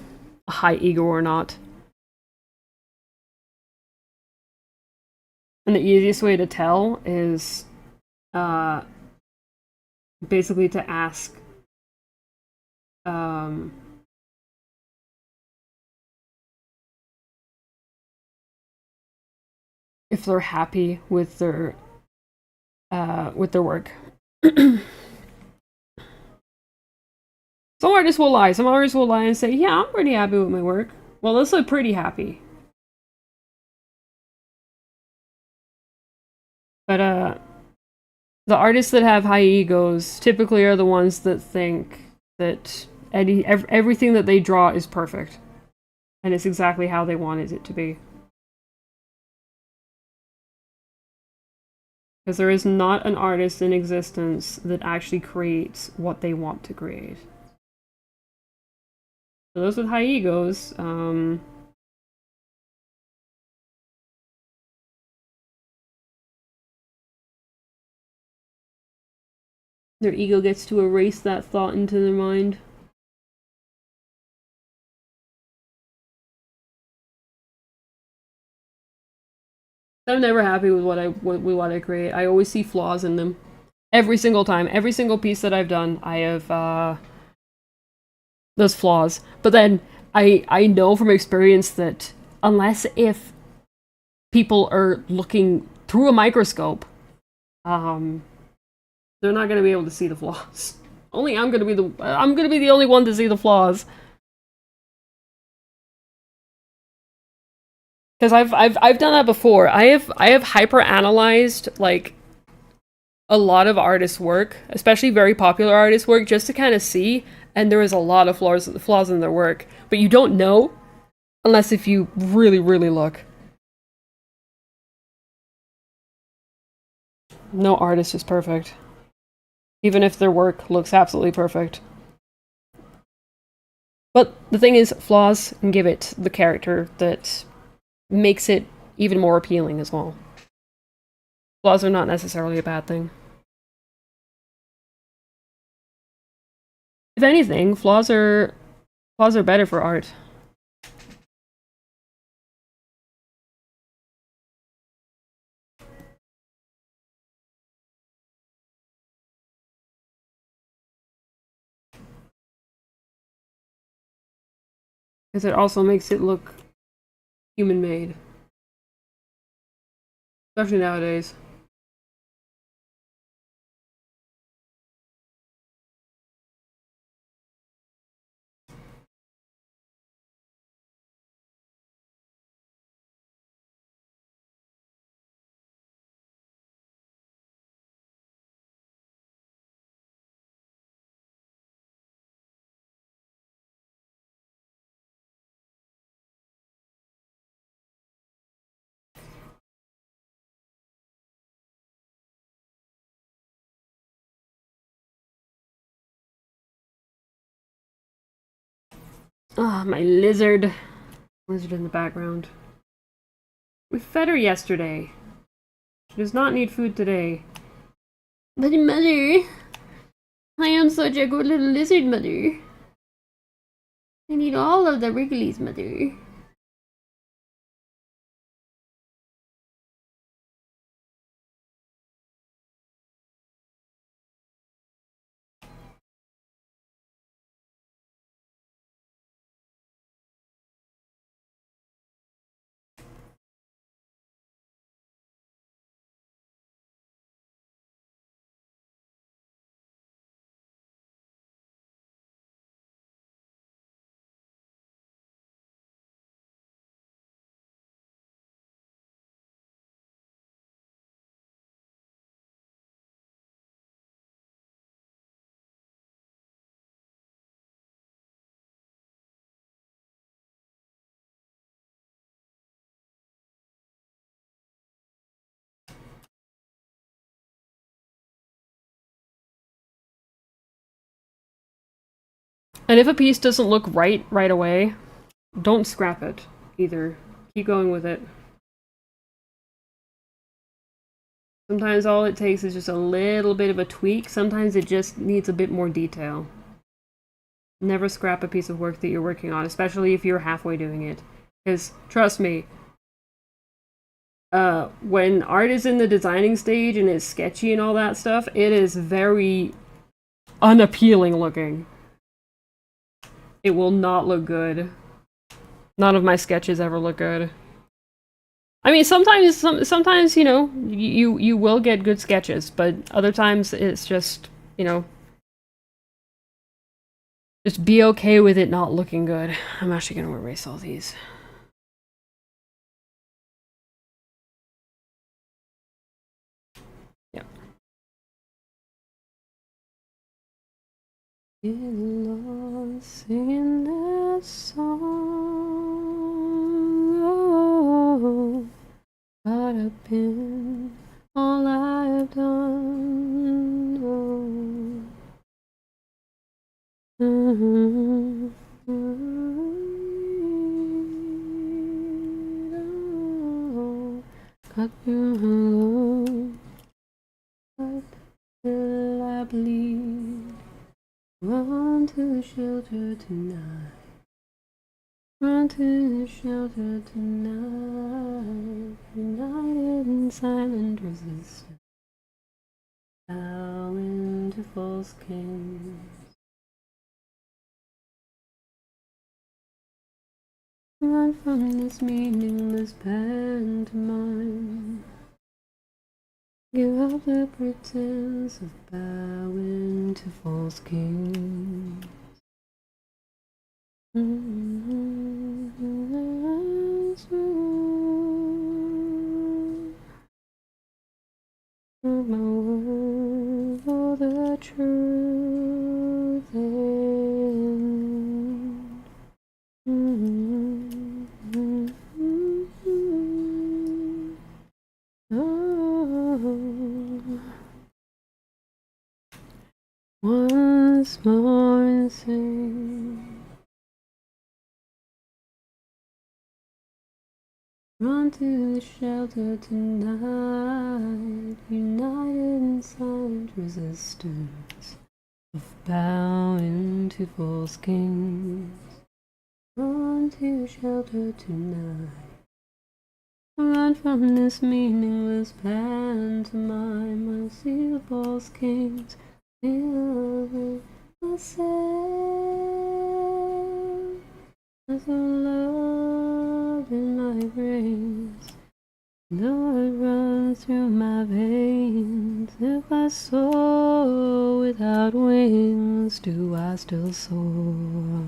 high ego or not. And the easiest way to tell is uh, basically to ask if they're happy with their work. Some artists will lie. Some artists will lie and say, "Yeah, I'm pretty happy with my work." Well, let's say pretty happy. But the artists that have high egos typically are the ones that think that everything that they draw is perfect, and it's exactly how they wanted it to be. Because there is not an artist in existence that actually creates what they want to create. So those with high egos, their ego gets to erase that thought into their mind. I'm never happy with what I create. I always see flaws in them. Every single time, every single piece that I've done, I have those flaws. But then I know from experience that unless if people are looking through a microscope, they're not gonna be able to see the flaws. Only I'm gonna be the only one to see the flaws. Because I've done that before. I have hyper analyzed like a lot of artists' work, especially very popular artists' work, just to kind of see. And there is a lot of flaws in their work, but you don't know unless if you really look. No artist is perfect, even if their work looks absolutely perfect. But the thing is, flaws can give it the character that makes it even more appealing as well. Flaws are not necessarily a bad thing. If anything, flaws are better for art. Because it also makes it look human-made. Especially nowadays. Ah, my lizard. Lizard in the background. We fed her yesterday. She does not need food today. But mother, I am such a good little lizard, mother. I need all of the Wrigley's, mother. And if a piece doesn't look right away, don't scrap it either. Keep going with it. Sometimes all it takes is just a little bit of a tweak. Sometimes it just needs a bit more detail. Never scrap a piece of work that you're working on, especially if you're halfway doing it. Because, trust me, when art is in the designing stage and it's sketchy and all that stuff, it is very unappealing looking. It will not look good. None of my sketches ever look good. I mean, sometimes you know you will get good sketches, but other times it's just just be okay with it not looking good. I'm actually gonna erase all these. Yep. Get lost in that song. Oh, caught up in all I've done. Oh. Got you alone, but will I bleed? Run to the shelter tonight. Run to the shelter tonight. United in silent resistance. Bow into false kings. Run from this meaningless pantomime. Give up the pretense of bowing to false kings. My word for the truth once more and sing. Run to the shelter tonight, united in silent resistance of bowing to false kings. Run to shelter tonight. Run from this meaningless pantomime. I see the false kings. Feel myself as a love in my brains. Though it runs through my veins, if I soar without wings, do I still soar?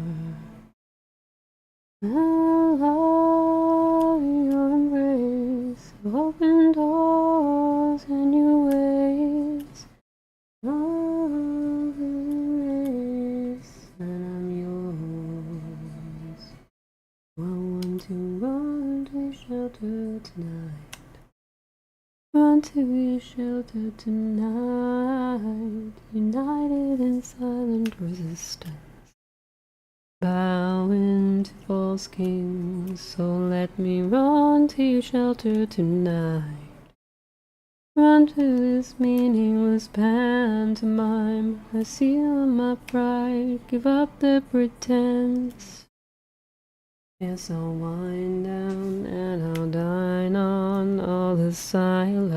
I love your embrace, open doors and new ways. Love embrace, and I'm yours. I want to run to shelter tonight. Run to your shelter tonight, united in silent resistance. Bowing to false kings, so let me run to your shelter tonight. Run to this meaningless pantomime. I seal my pride, give up the pretense. Yes, I'll wind down and I'll dine on all the silence.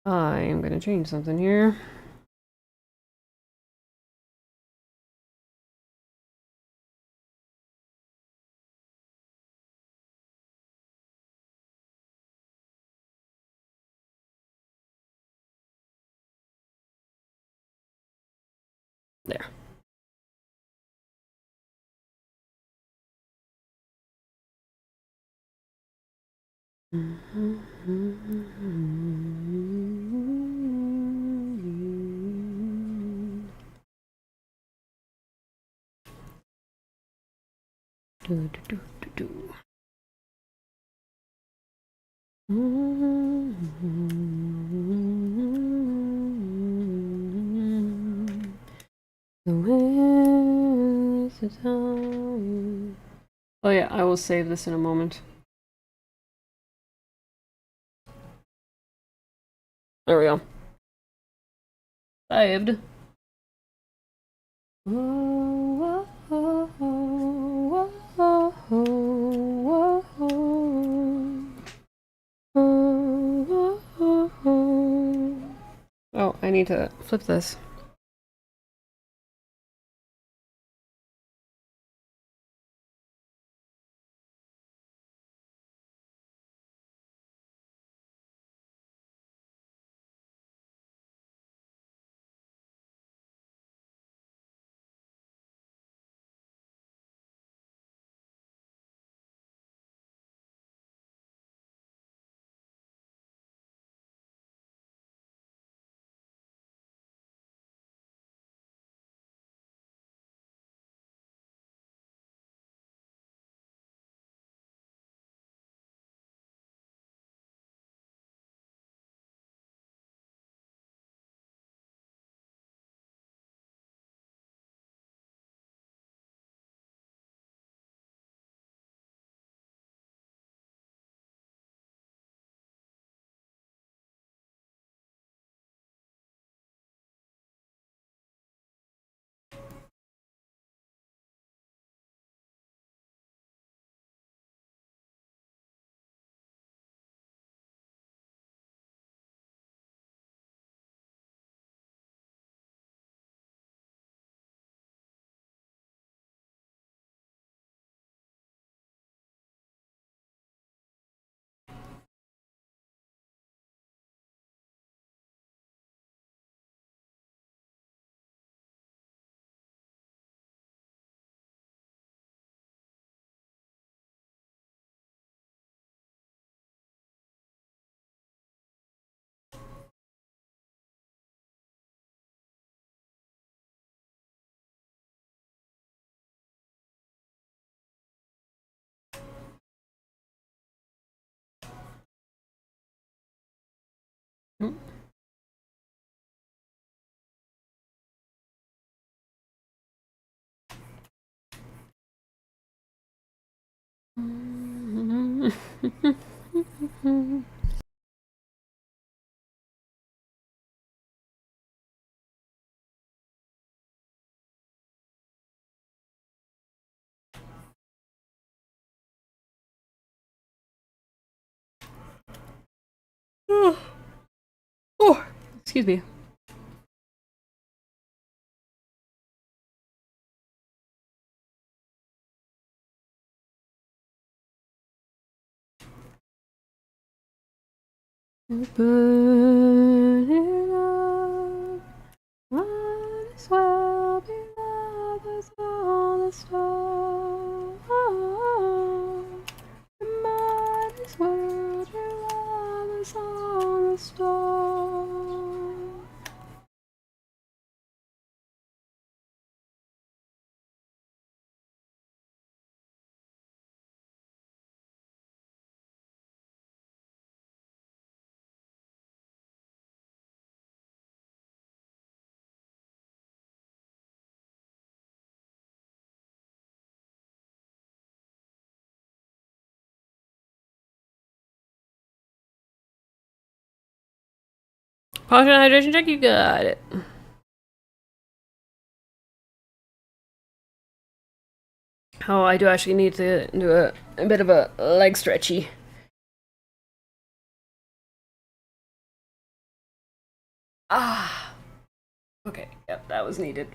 I am gonna change something here. There. Where's the time? Oh yeah, I will save this in a moment. There we go. Saved. Oh, oh, oh, oh, oh, oh. need to flip this. Oh, excuse me. Burn it up. Might as well be lovers on the stars. Might as well be lovers on the stars. Potion hydration check, you got it. Oh, I do actually need to do a bit of a leg stretchy. Ah. Okay, yep, that was needed.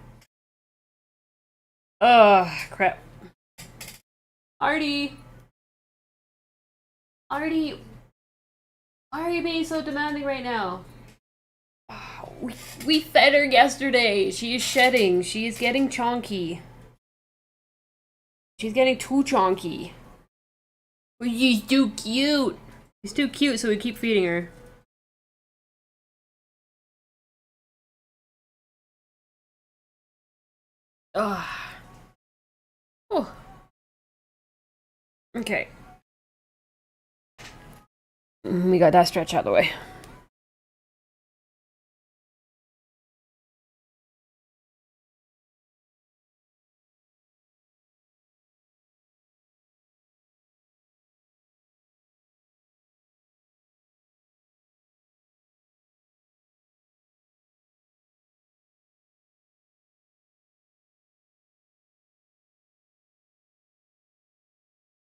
Crap. Artie! Artie! Why are you being so demanding right now? We fed her yesterday. She is shedding. She is getting chonky. She's getting too chonky. She's too cute. She's too cute, so we keep feeding her. Ugh. Oh. Okay. We got that stretch out of the way.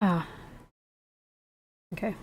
Ah. Okay.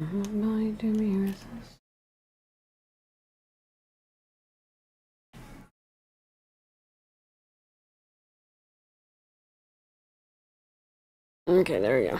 Mind to me resist. Okay, there we go.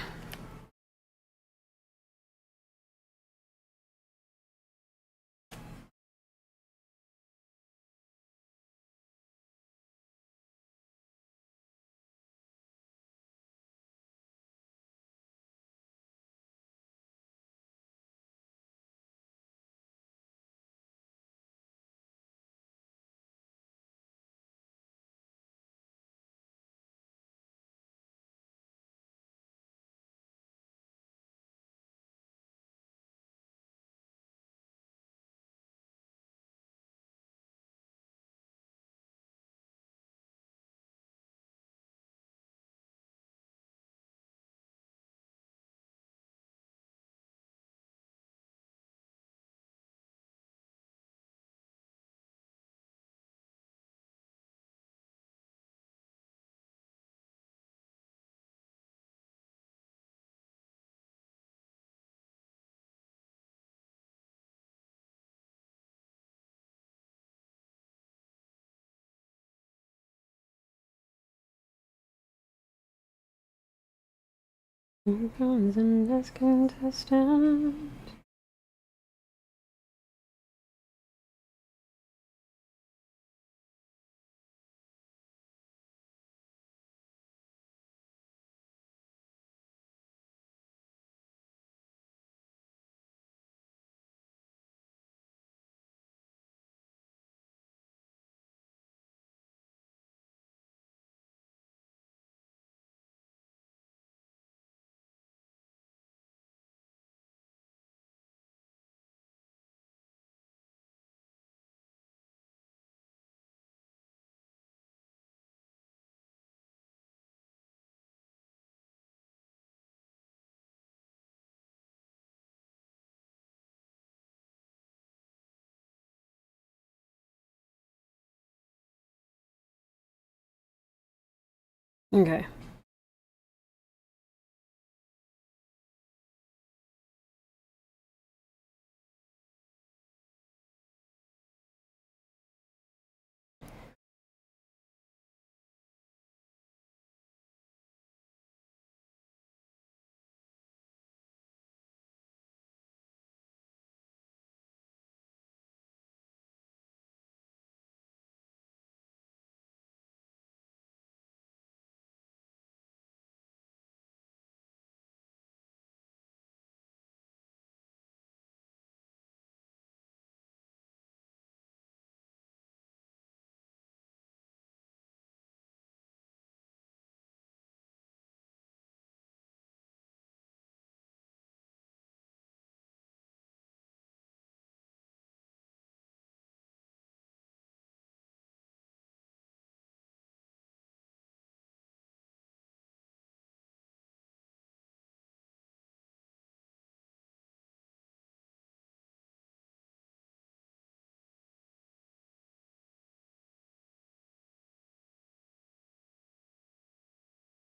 Here comes the next contestant. Okay.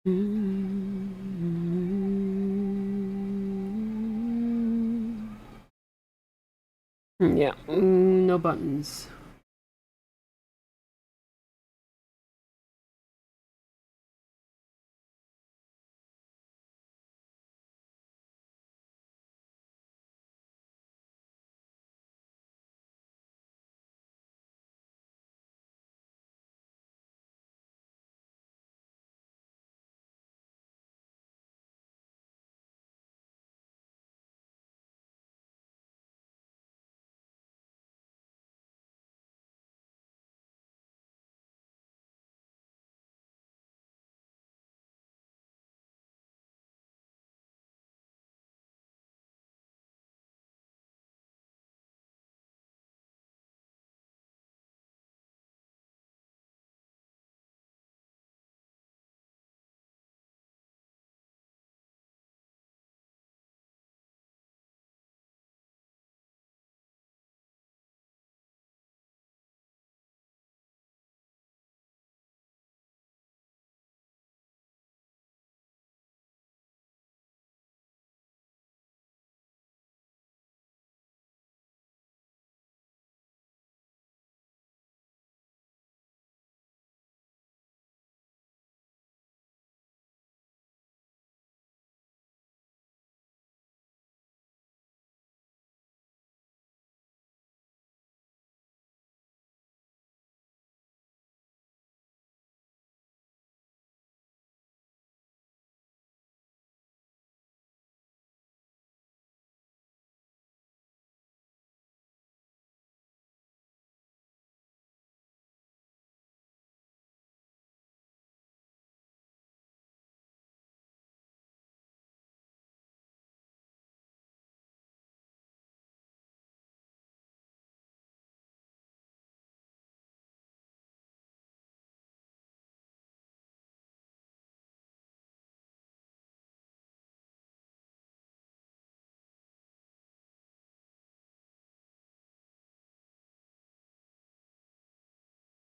Yeah, no buttons.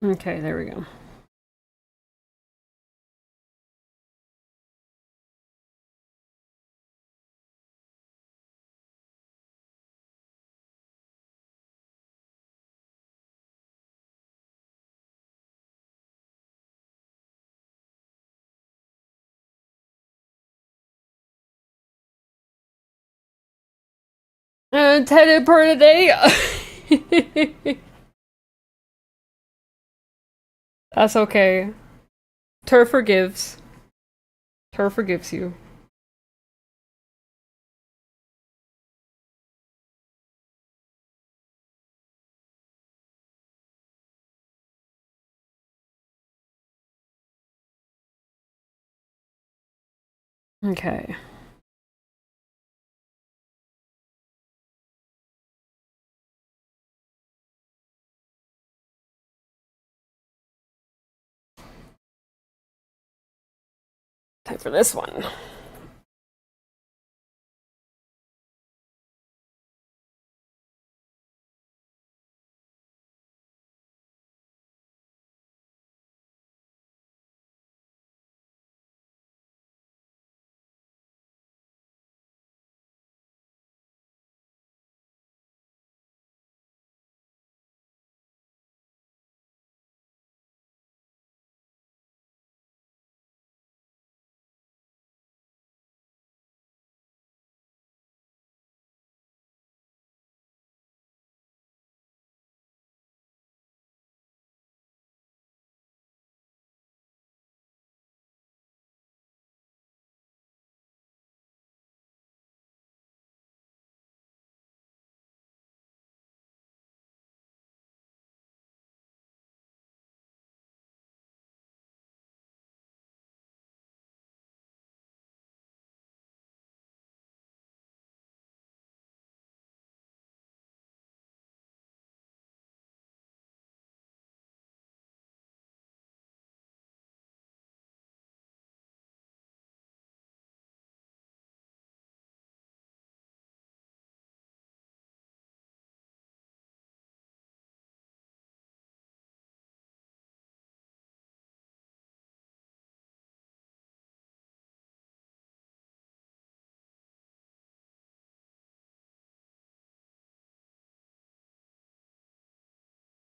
Okay, there we go. Intended per today. That's okay. Tur forgives. Tur forgives you. Okay. Time for this one.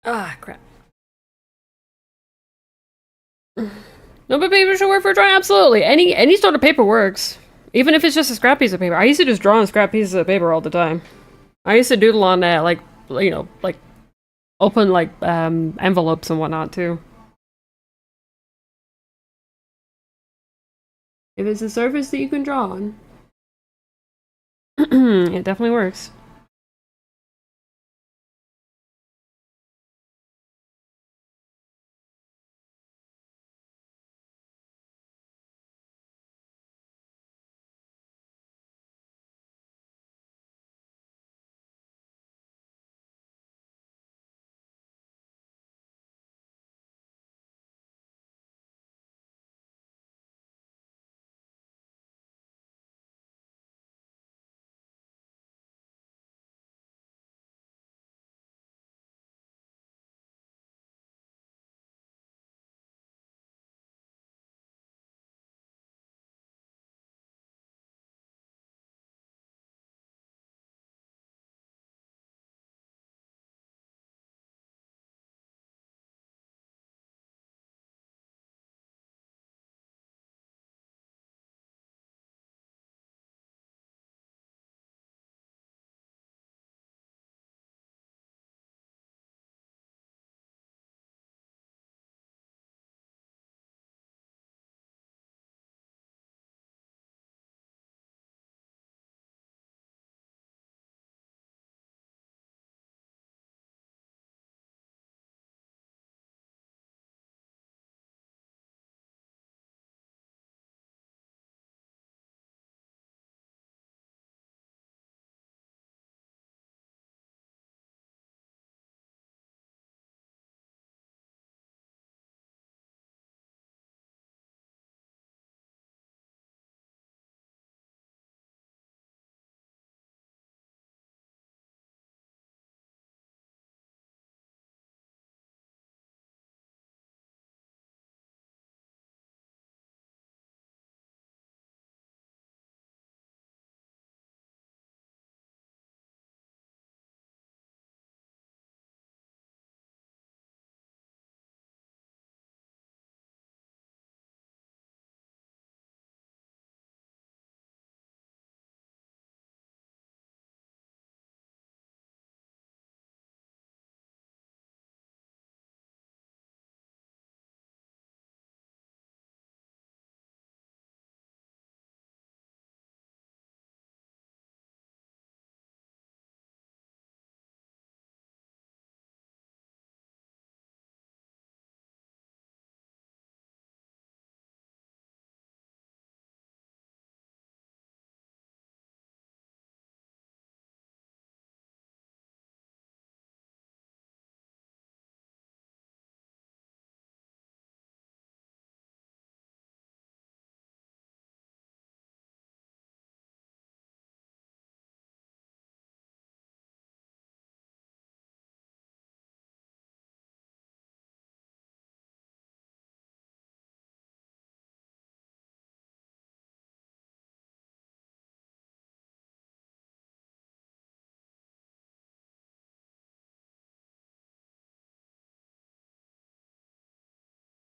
Ah, crap. No, but paper should work for drawing. Absolutely, any sort of paper works. Even if it's just a scrap piece of paper. I used to just draw on scrap pieces of paper all the time. I used to doodle on that, like, you know, like open like envelopes and whatnot too. If it's a surface that you can draw on, it definitely works.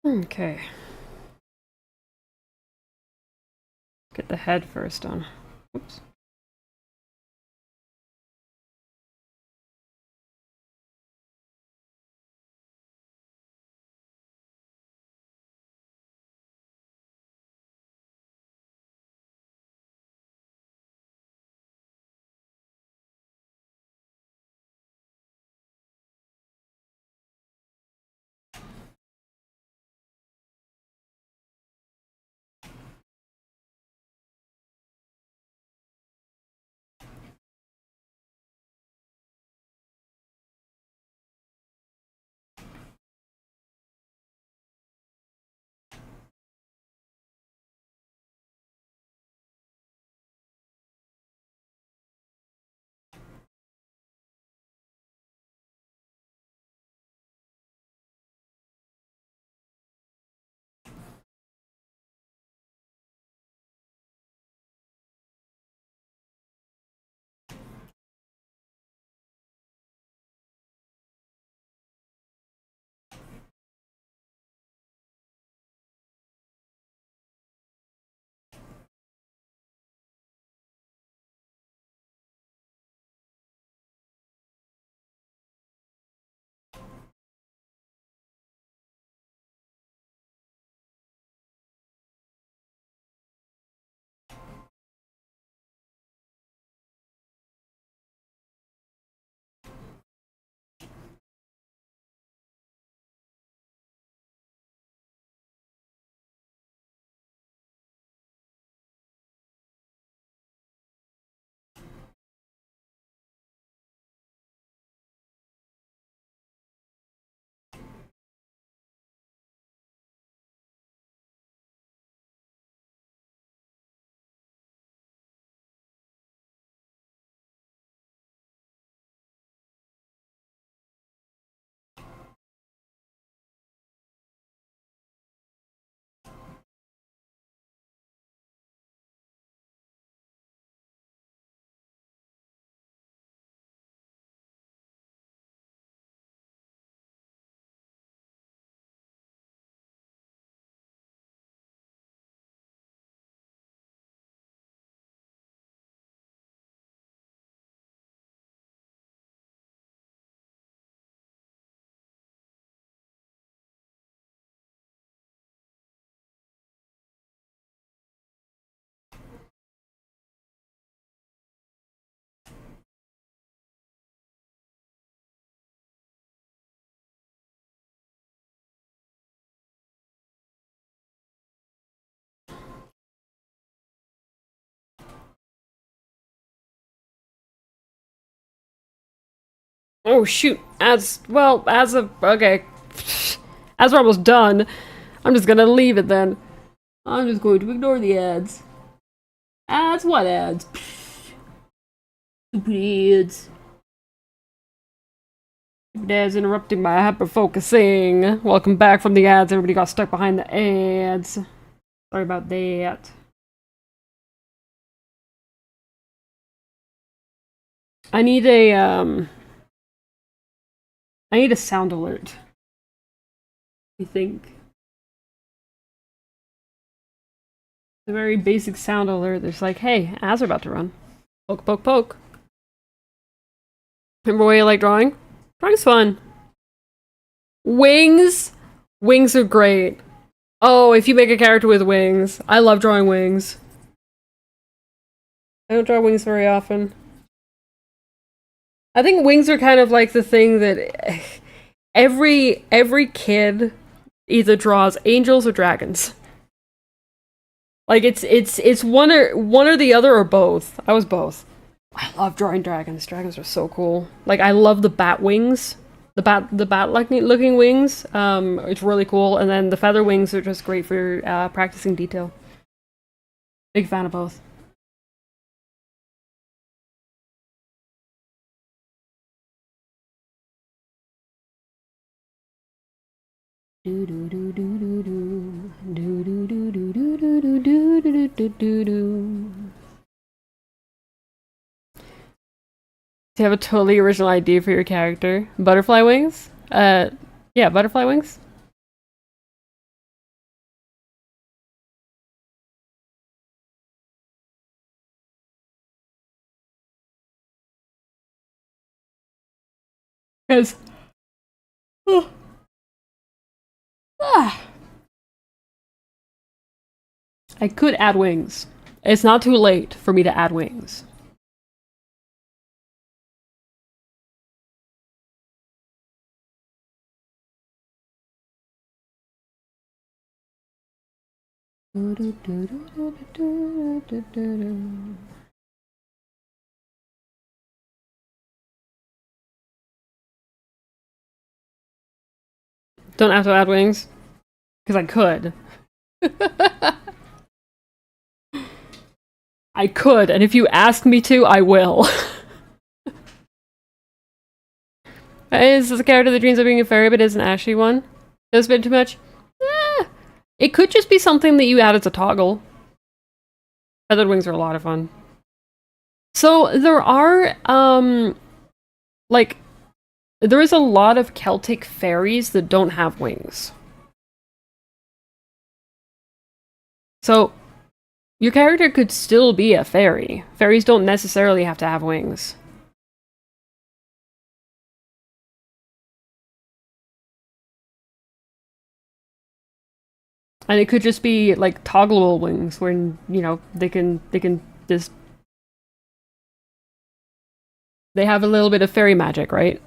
Okay. Get the head first on. Oops. Oh shoot, okay. As we're almost done, I'm just gonna leave it then. I'm just going to ignore the ads. Ads? What ads? Stupid ads. Stupid ads interrupting my hyper focusing. Welcome back from the ads. Everybody got stuck behind the ads. Sorry about that. I need a sound alert. I think. A very basic sound alert that's like, hey, ads are about to run. Poke, poke, poke. Remember why you like drawing? Drawing's fun. Wings? Wings are great. Oh, if you make a character with wings. I love drawing wings. I don't draw wings very often. I think wings are kind of like the thing that every kid either draws angels or dragons. Like it's one or the other or both. I was both. I love drawing dragons. Dragons are so cool. Like I love the bat wings. The bat looking wings. It's really cool. And then the feather wings are just great for practicing detail. Big fan of both. Do do do do do do do do do do do do do do do do do. Do you have a totally original idea for your character? Butterfly wings? Yeah, butterfly wings. Because I could add wings. It's not too late for me to add wings. Don't have to add wings. Because I could. I could, and if you ask me to, I will. Is this a character that dreams of being a fairy but is an ashy one? Does it too much? Eh, it could just be something that you add as a toggle. Feathered wings are a lot of fun. So there are, like, there is a lot of Celtic fairies that don't have wings. So your character could still be a fairy. Fairies don't necessarily have to have wings. And it could just be like toggleable wings when, you know, they can just they have a little bit of fairy magic, right?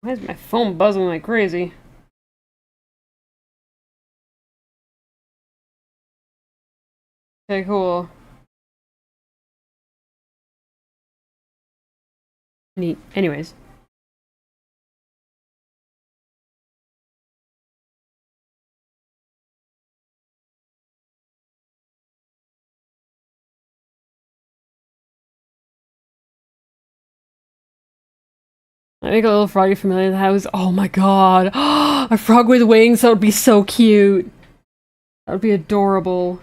Why is my phone buzzing like crazy? Okay, cool. Neat. Anyways. I make a little froggy familiar in the house. Oh my god. A frog with wings, that would be so cute. That would be adorable.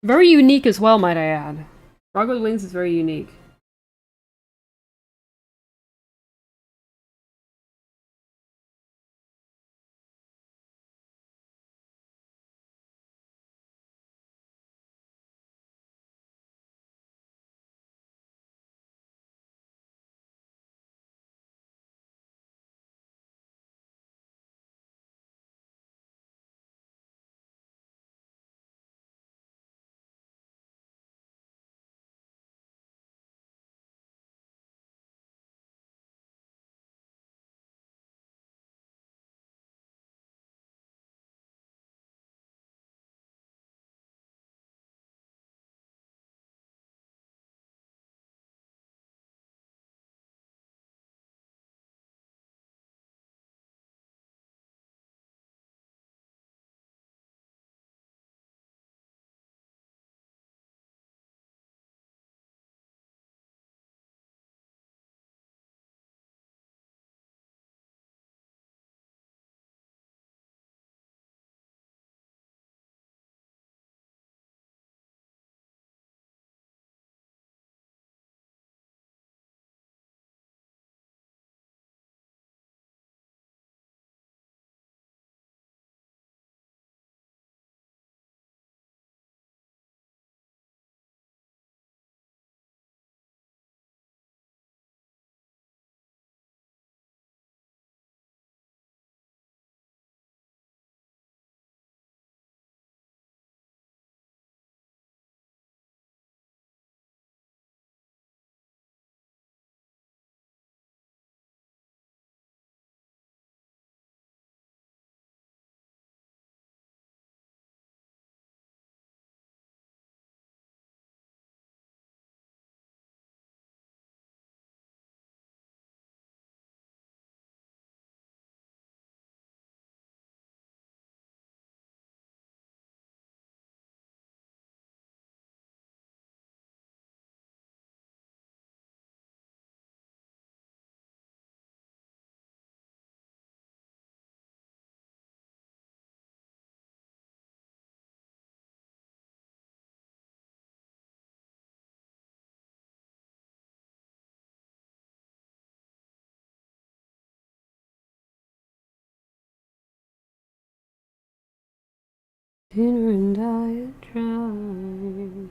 Very unique as well, might I add. Frog with wings is very unique. Dinner and diet try.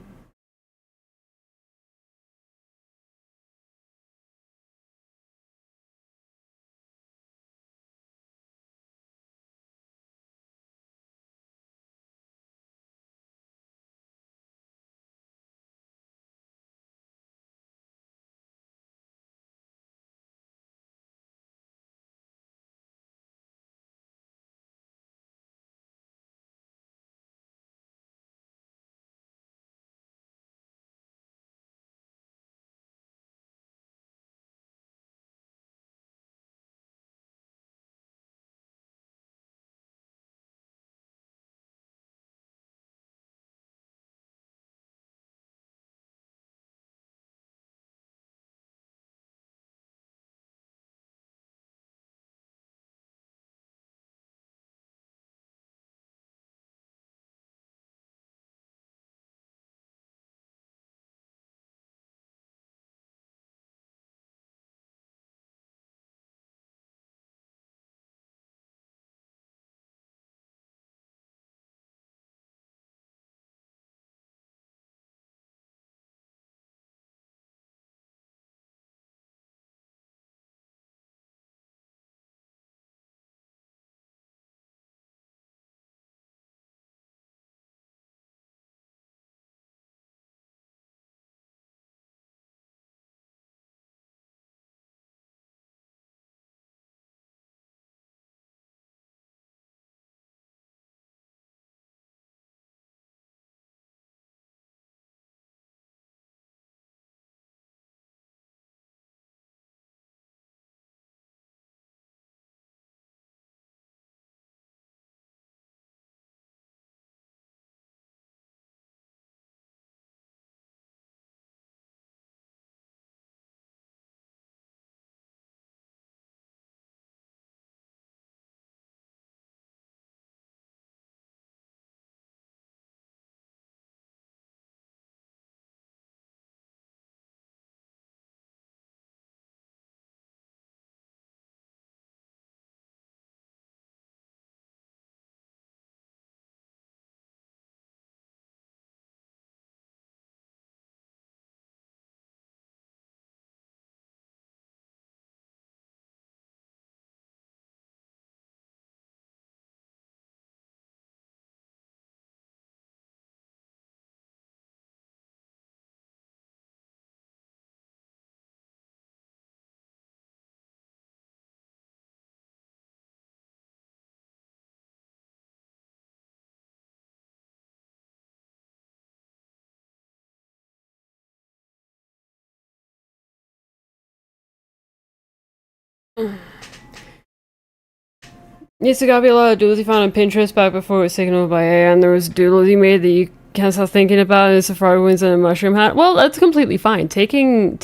Yes, there gotta be a lot of doodles you found on Pinterest back before it was taken over by AI, and there was doodles you made that you can't stop thinking about. And it's a frog wings and a mushroom hat. Well, that's completely fine. Taking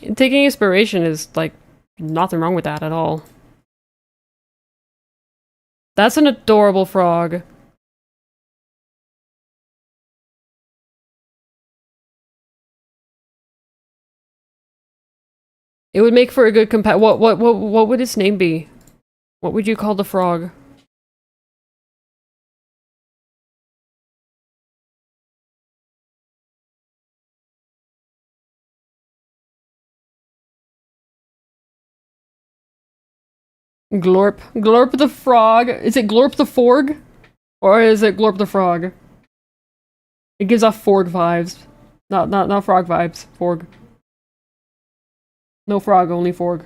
inspiration is like nothing wrong with that at all. That's an adorable frog. It would make for a good what would its name be? What would you call the frog? Glorp. Glorp the frog. Is it Glorp the Forg? Or is it Glorp the frog? It gives off Forg vibes. Not frog vibes. Forg. No frog, only Forg.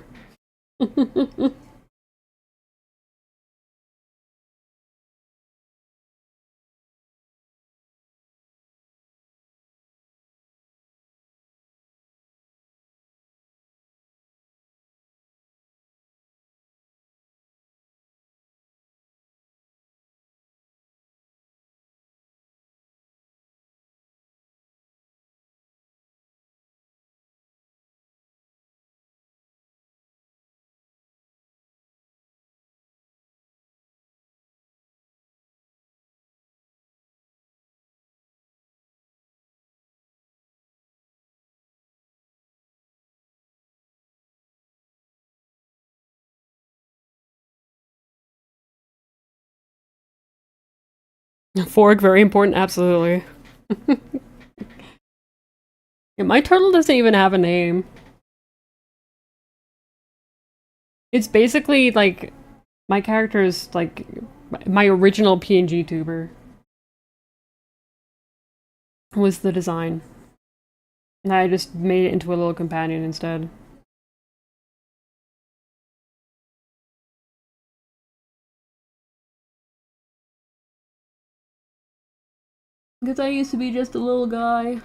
Fork, very important, absolutely. Yeah, my turtle doesn't even have a name. It's basically like my character is like my original PNG tuber was the design. And I just made it into a little companion instead. Because I used to be just a little guy.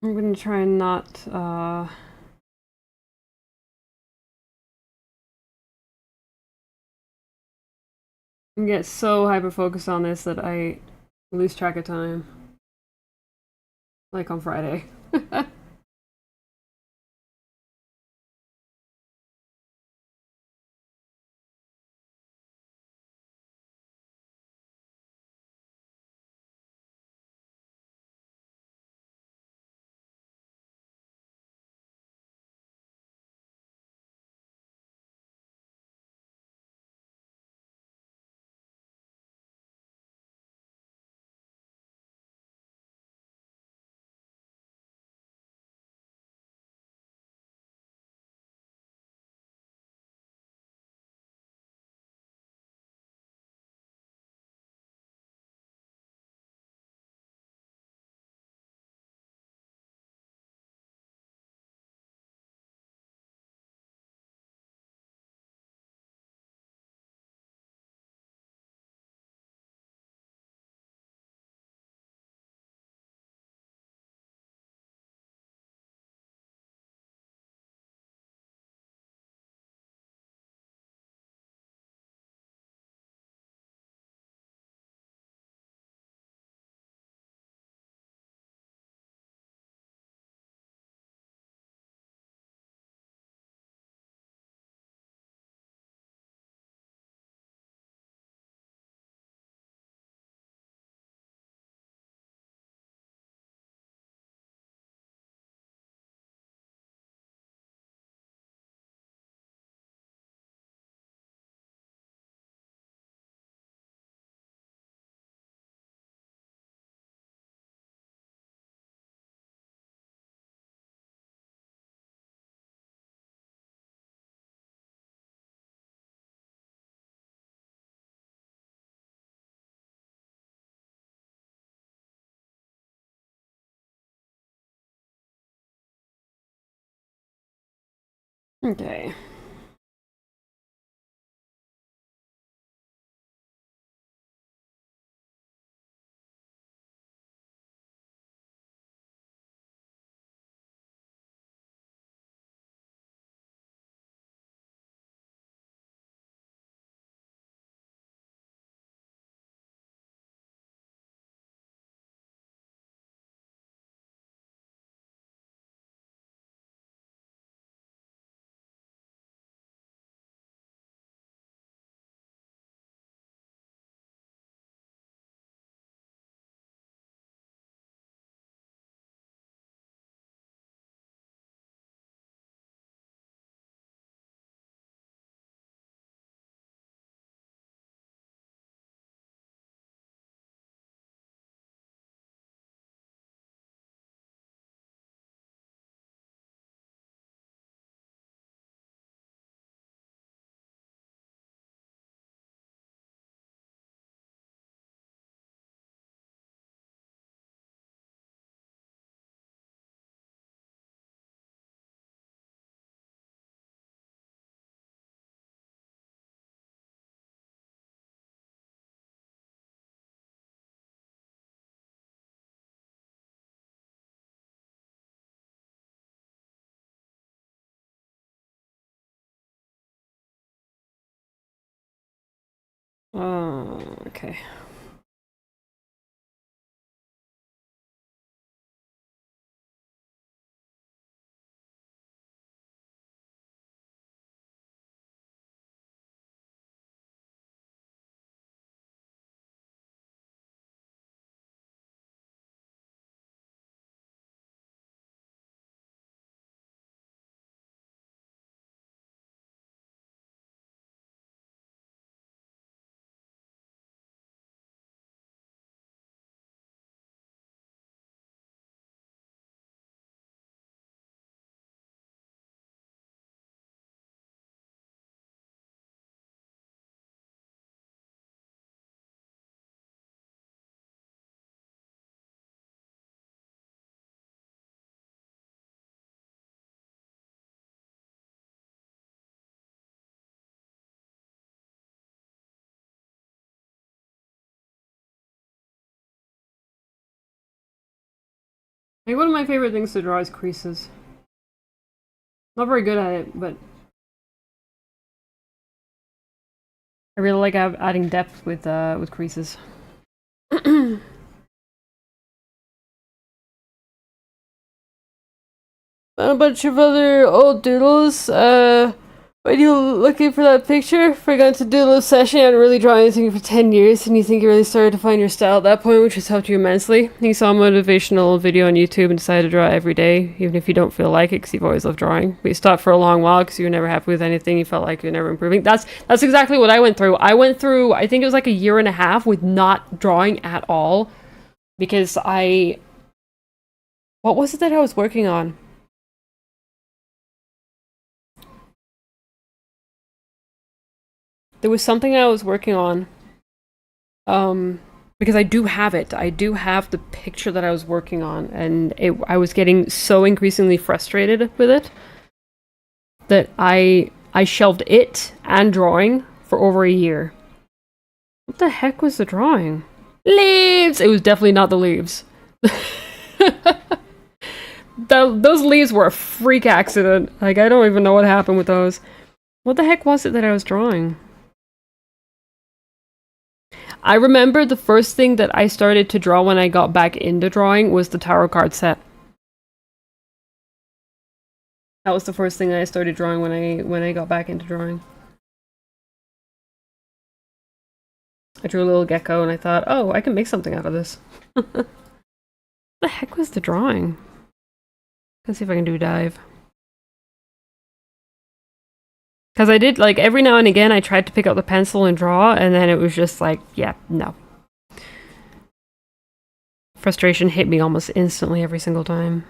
I'm gonna try and not get so hyper focused on this that I lose track of time. Like on Friday. Okay. Okay. Like, one of my favorite things to draw is creases. Not very good at it, but I really like adding depth with creases. A bunch of other old doodles. When you looking for that picture, forgot to do a little session and really draw anything for 10 years, and you think you really started to find your style at that point, which has helped you immensely. You saw a motivational video on YouTube and decided to draw every day, even if you don't feel like it, because you've always loved drawing. But you stopped for a long while because you were never happy with anything. You felt like you were never improving. That's exactly what I went through. I went through, I think it was like a year and a half with not drawing at all, because what was it that I was working on? There was something I was working on. Because I do have it. I do have the picture that I was working on, and I was getting so increasingly frustrated with it that I shelved it and drawing for over a year. What the heck was the drawing? Leaves! It was definitely not the leaves. Those leaves were a freak accident. Like, I don't even know what happened with those. What the heck was it that I was drawing? I remember the first thing that I started to draw when I got back into drawing was the tarot card set. That was the first thing that I started drawing when I got back into drawing. I drew a little gecko and I thought, oh, I can make something out of this. What the heck was the drawing? Let's see if I can do a dive. Because I did, like, every now and again I tried to pick up the pencil and draw, and then it was just like, yeah, no. Frustration hit me almost instantly every single time.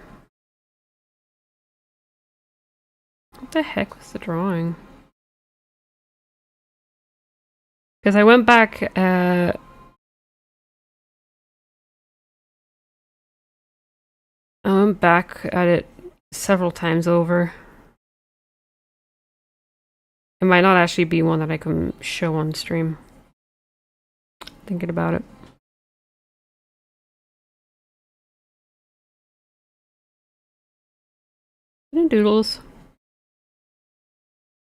What the heck was the drawing? Because I went back, I went back at it several times over. It might not actually be one that I can show on stream. Thinking about it. Any doodles?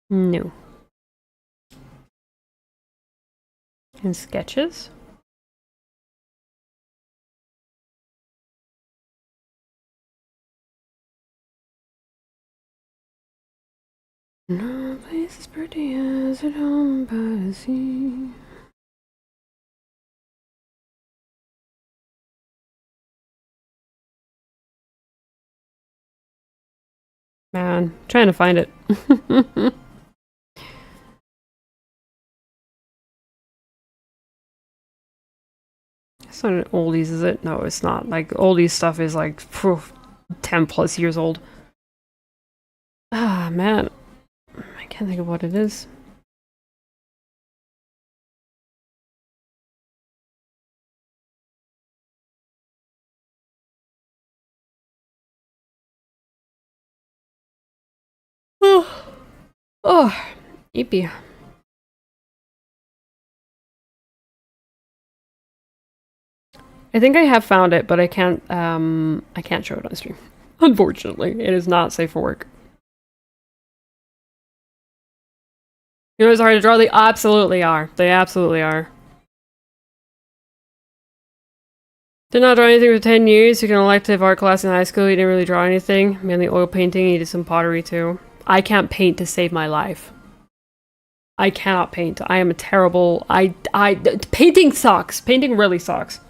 No. And sketches? No place as pretty as at home by the sea. Man, trying to find it. It's not an oldies, is it? No, it's not. Like, oldies stuff is like 10 plus years old. Ah, man. I can't think of what it is. Oh, oh, yippee. I think I have found it, but I can't show it on stream. Unfortunately, it is not safe for work. You know it's hard to draw? They absolutely are. They absolutely are. Did not draw anything for 10 years. You can elective art class in high school. You didn't really draw anything. Mainly oil painting. You did some pottery too. I can't paint to save my life. I cannot paint. I am a terrible... Painting sucks. Painting really sucks.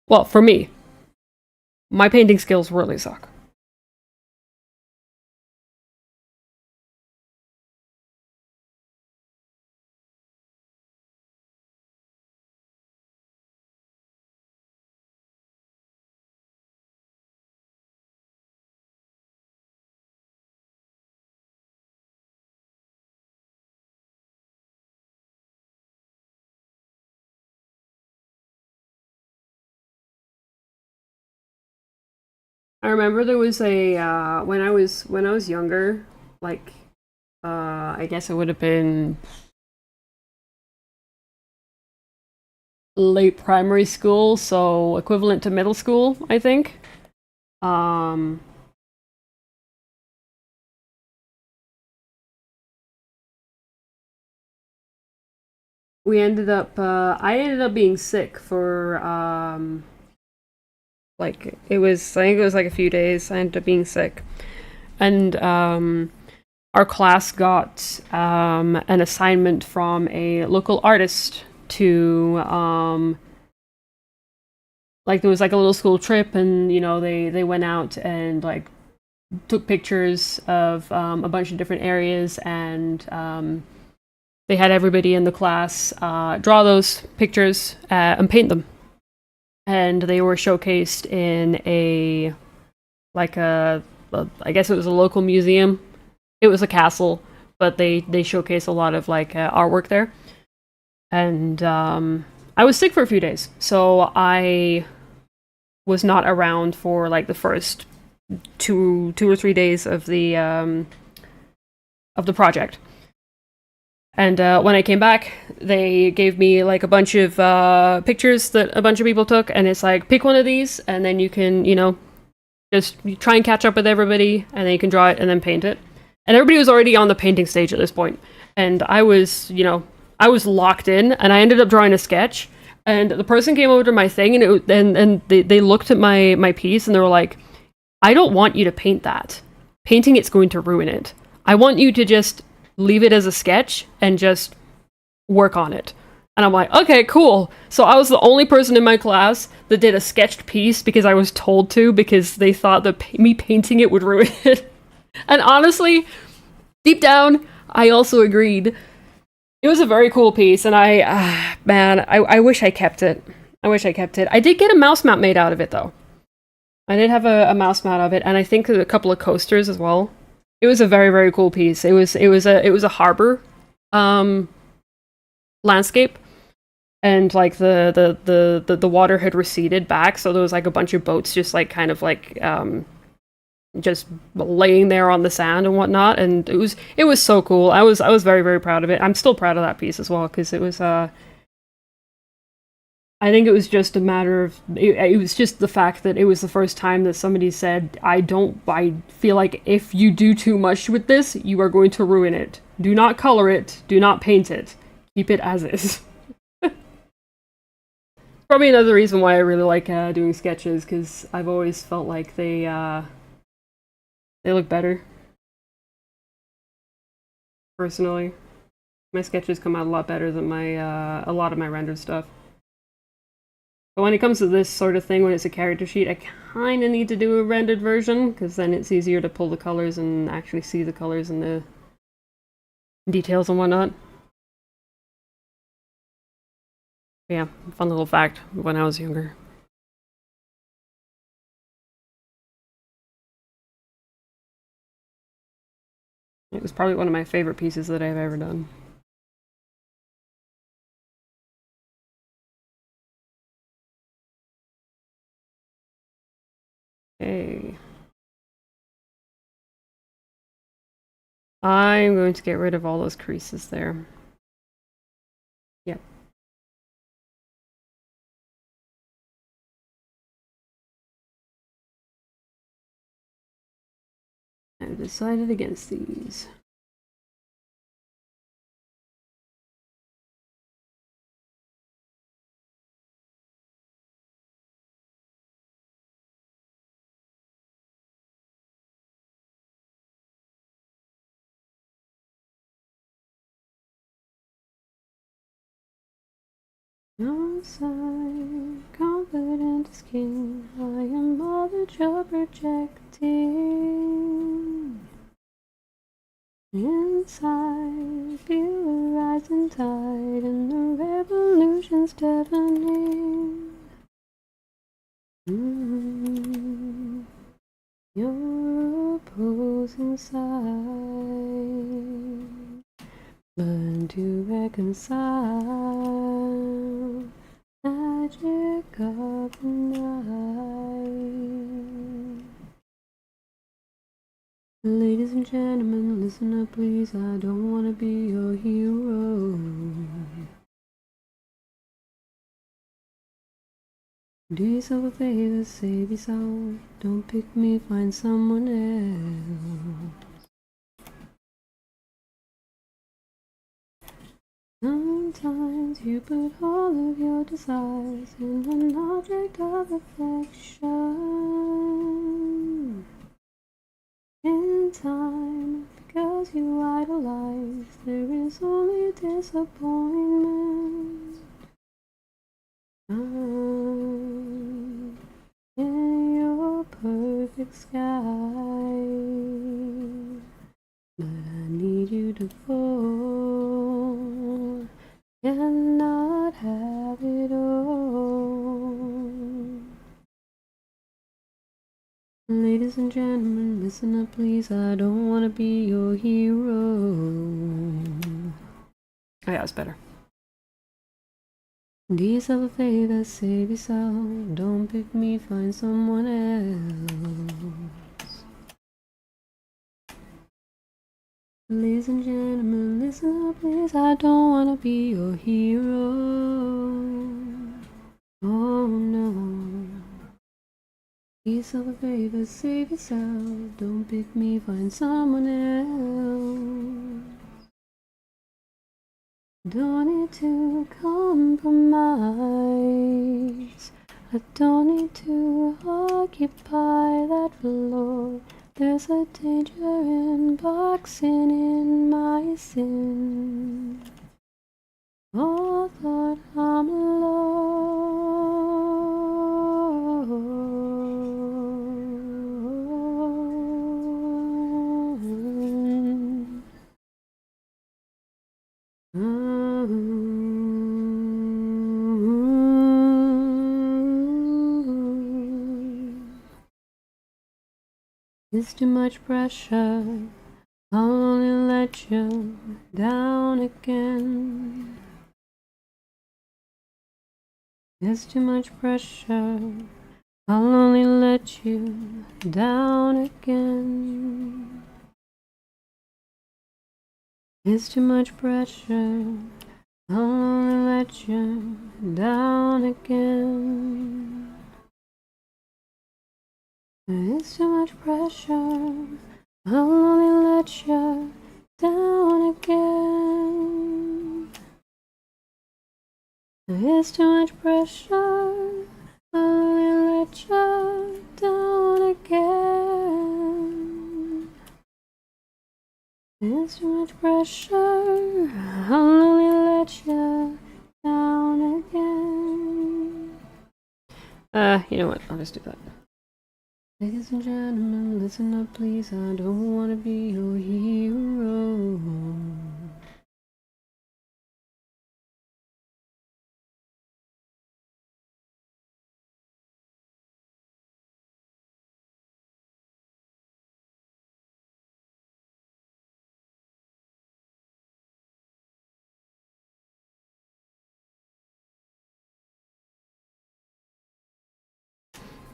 Well, for me. My painting skills really suck. I remember there was a when I was younger, like I guess it would have been late primary school, so equivalent to middle school, I think. Um we ended up I ended up being sick for like it was I think it was like a few days. I ended up being sick. And our class got an assignment from a local artist to like there was like a little school trip, and you know they went out and like took pictures of a bunch of different areas, and they had everybody in the class draw those pictures and paint them, and they were showcased in a like a I guess it was a local museum. It was a castle, but they showcase a lot of like artwork there. And I was sick for a few days, so I was not around for like the first two or 3 days of the project. And when I came back, they gave me like a bunch of pictures that a bunch of people took, and it's like pick one of these, and then you can just try and catch up with everybody, and then you can draw it and then paint it. And everybody was already on the painting stage at this point, and I was I was locked in, and I ended up drawing a sketch. And the person came over to my thing, and they looked at my piece, and they were like, "I don't want you to paint that. Painting it's going to ruin it. I want you to just leave it as a sketch and just work on it." And I'm like, okay, cool. So I was the only person in my class that did a sketched piece because I was told to, because they thought that me painting it would ruin it. And honestly, deep down, I also agreed. It was a very cool piece, and I wish I kept it. I wish I kept it. I did get a mouse mount made out of it, though. I did have a mouse mount of it, and I think a couple of coasters as well. It was a very, very cool piece. It was a harbor landscape, and like the water had receded back, so there was like a bunch of boats just like kind of like just laying there on the sand and whatnot, and it was so cool. I was very, very proud of it. I'm still proud of that piece as well, because it was I think it was just a matter of it was just the fact that it was the first time that somebody said, I feel like if you do too much with this, you are going to ruin it. Do not color it, do not paint it, keep it as is. Probably another reason why I really like doing sketches, because I've always felt like they look better. Personally, my sketches come out a lot better than my a lot of my rendered stuff. But when it comes to this sort of thing, when it's a character sheet, I kind of need to do a rendered version, because then it's easier to pull the colors and actually see the colors and the details and whatnot. Yeah, fun little fact when I was younger. It was probably one of my favorite pieces that I've ever done. Okay. I'm going to get rid of all those creases there. Yep. I've decided against these. Outside, confident as king, I am all that you're projecting. Inside, feel the rising tide and the revolution's deafening. Your opposing side, learn to reconcile. Magic of the night. Ladies and gentlemen, listen up please, I don't wanna be your hero. Do yourself a favor, save yourself. Don't pick me, find someone else. Sometimes you put all of your desires in an object of affection. In time, because you idolize, there is only disappointment. I'm in your perfect sky, but I need you to fall. Cannot have it all. Ladies and gentlemen, listen up please, I don't wanna be your hero. Oh yeah, it's better. Do yourself a favor, save yourself. Don't pick me, find someone else. Ladies and gentlemen, listen up please, I don't wanna be your hero. Oh no. Do yourself a favor, save yourself. Don't pick me, find someone else. Don't need to compromise. I don't need to occupy that floor. There's a danger in boxing in my sin. Oh, thought I'm alone. It's too much pressure, I'll only let you down again. It's too much pressure, I'll only let you down again. It's too much pressure, I'll only let you down again. It's too much pressure, I'll only let you down again. It's too much pressure, I'll only let you down again. It's too much pressure, I'll only let you down again. You know what, I'll just do that. Ladies and gentlemen, listen up please, I don't wanna be your hero.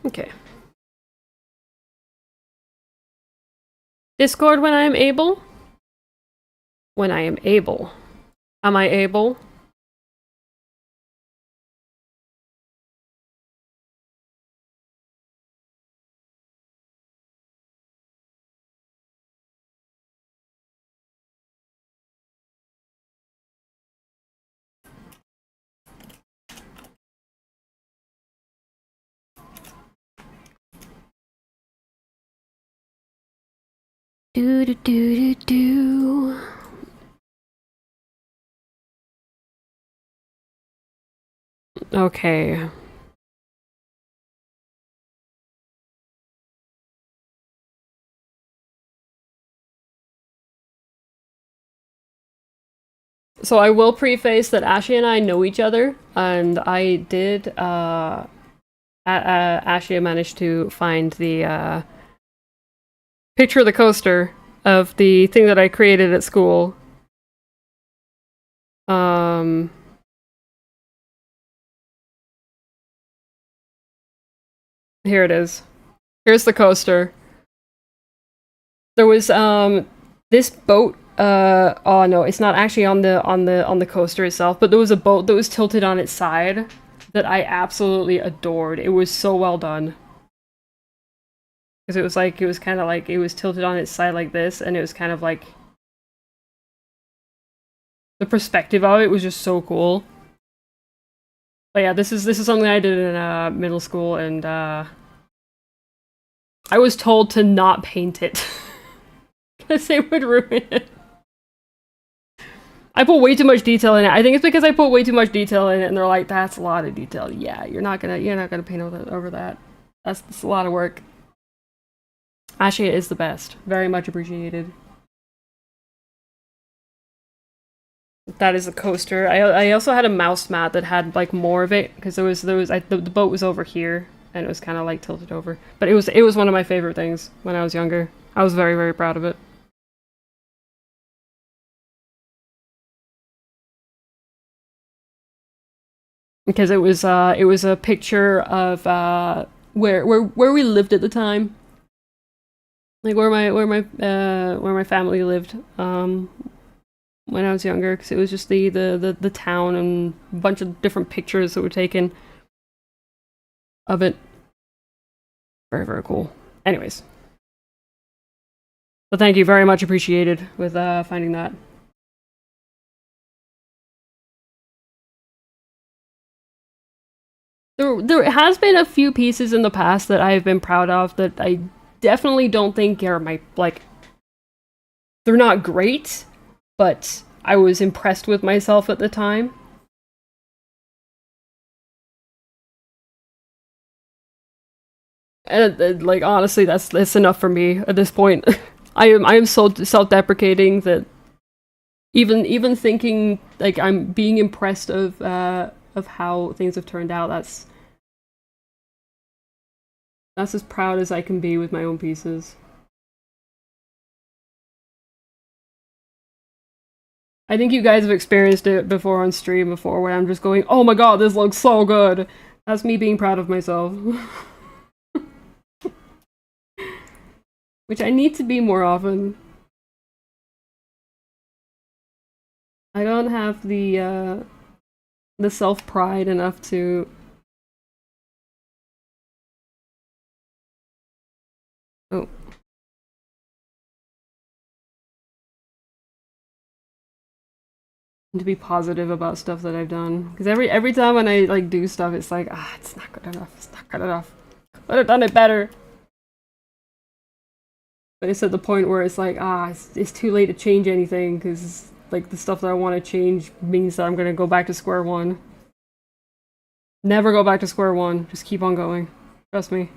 Okay. Discord when I am able? When I am able. Am I able? Do do do do do. Okay. So I will preface that Ashley and I know each other, and I did, Ashley managed to find the, picture of the coaster of the thing that I created at school. Um, Here it is. Here's the coaster. There was this boat. Oh no, it's not actually on the coaster itself, but there was a boat that was tilted on its side that I absolutely adored. It was so well done. Because it was kind of like it was tilted on its side like this, and it was kind of like the perspective of it was just so cool. But yeah, this is something I did in middle school, and I was told to not paint it because it would ruin it. I put way too much detail in it. I think it's because I put way too much detail in it, and they're like, "That's a lot of detail." Yeah, you're not gonna paint over that. That's a lot of work. Ashia is the best. Very much appreciated. That is a coaster. I also had a mouse mat that had like more of it because the boat was over here and it was kind of like tilted over. But it was one of my favorite things when I was younger. I was very very proud of it. Because it was a picture of where we lived at the time, like where my family lived when I was younger. Because it was just the town and a bunch of different pictures that were taken of it. Very very cool. Anyways, but thank you, very much appreciated with finding that. There has been a few pieces in the past that I've been proud of that I definitely don't think are my like. They're not great, but I was impressed with myself at the time. And like honestly, that's enough for me at this point. I am so self-deprecating that even thinking like I'm being impressed of how things have turned out. That's as proud as I can be with my own pieces. I think you guys have experienced it before on stream before, where I'm just going, "Oh my god, this looks so good." That's me being proud of myself, which I need to be more often. I don't have the self pride enough to. Oh, to be positive about stuff that I've done. Because every time when I like do stuff, it's like, it's not good enough. It's not good enough. Could have done it better. But it's at the point where it's like, it's too late to change anything because like the stuff that I want to change means that I'm gonna go back to square one. Never go back to square one. Just keep on going. Trust me.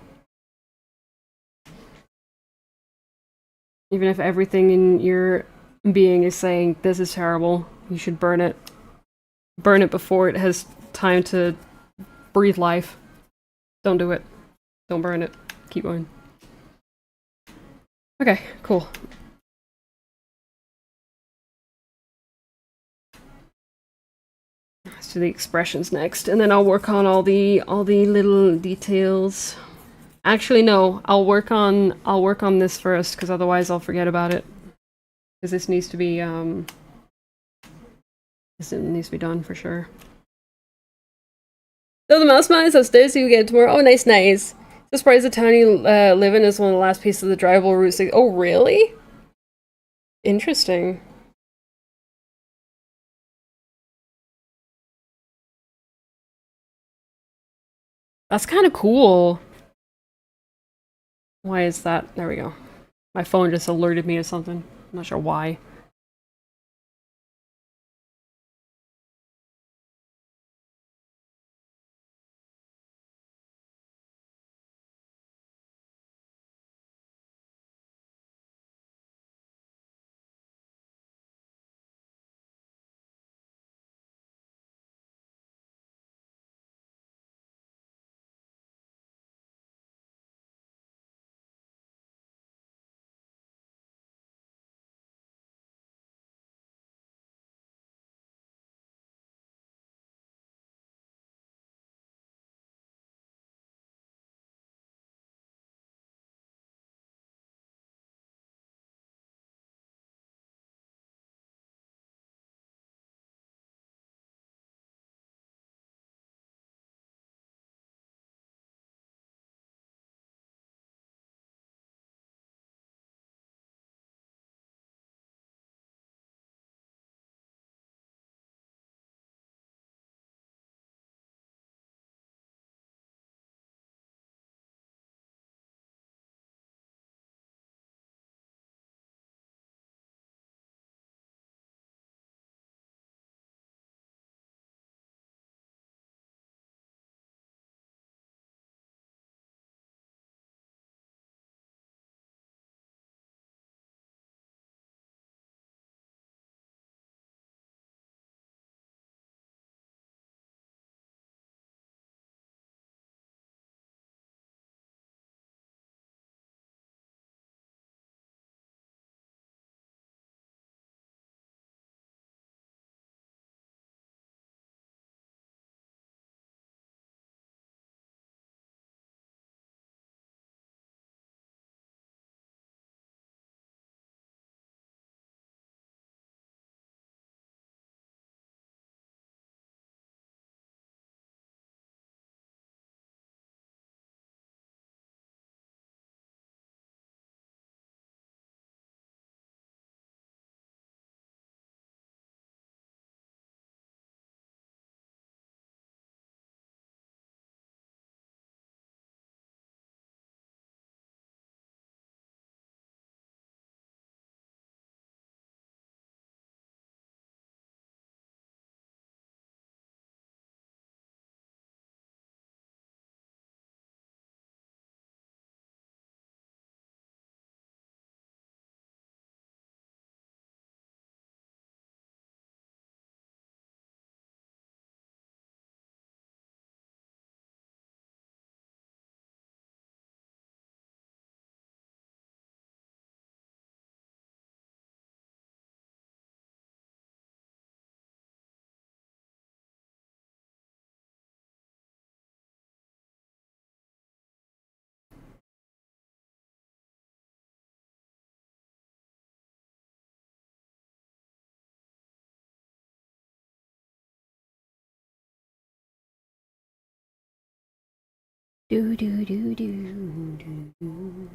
Even if everything in your being is saying this is terrible, you should burn it. Burn it before it has time to breathe life. Don't do it. Don't burn it. Keep going. Okay, cool. Let's do the expressions next, and then I'll work on all the little details. Actually, no. I'll work on this first, because otherwise I'll forget about it. Because this needs to be this needs to be done for sure. So the mouse man is upstairs, so you get it tomorrow. Oh, nice, nice. The surprise the town you live in is one of the last pieces of the drivable Route 6. Oh, really? Interesting. That's kind of cool. Why is that? There we go. My phone just alerted me to something. I'm not sure why. Do do do do do do.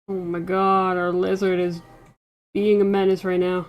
Oh my god, our lizard is being a menace right now.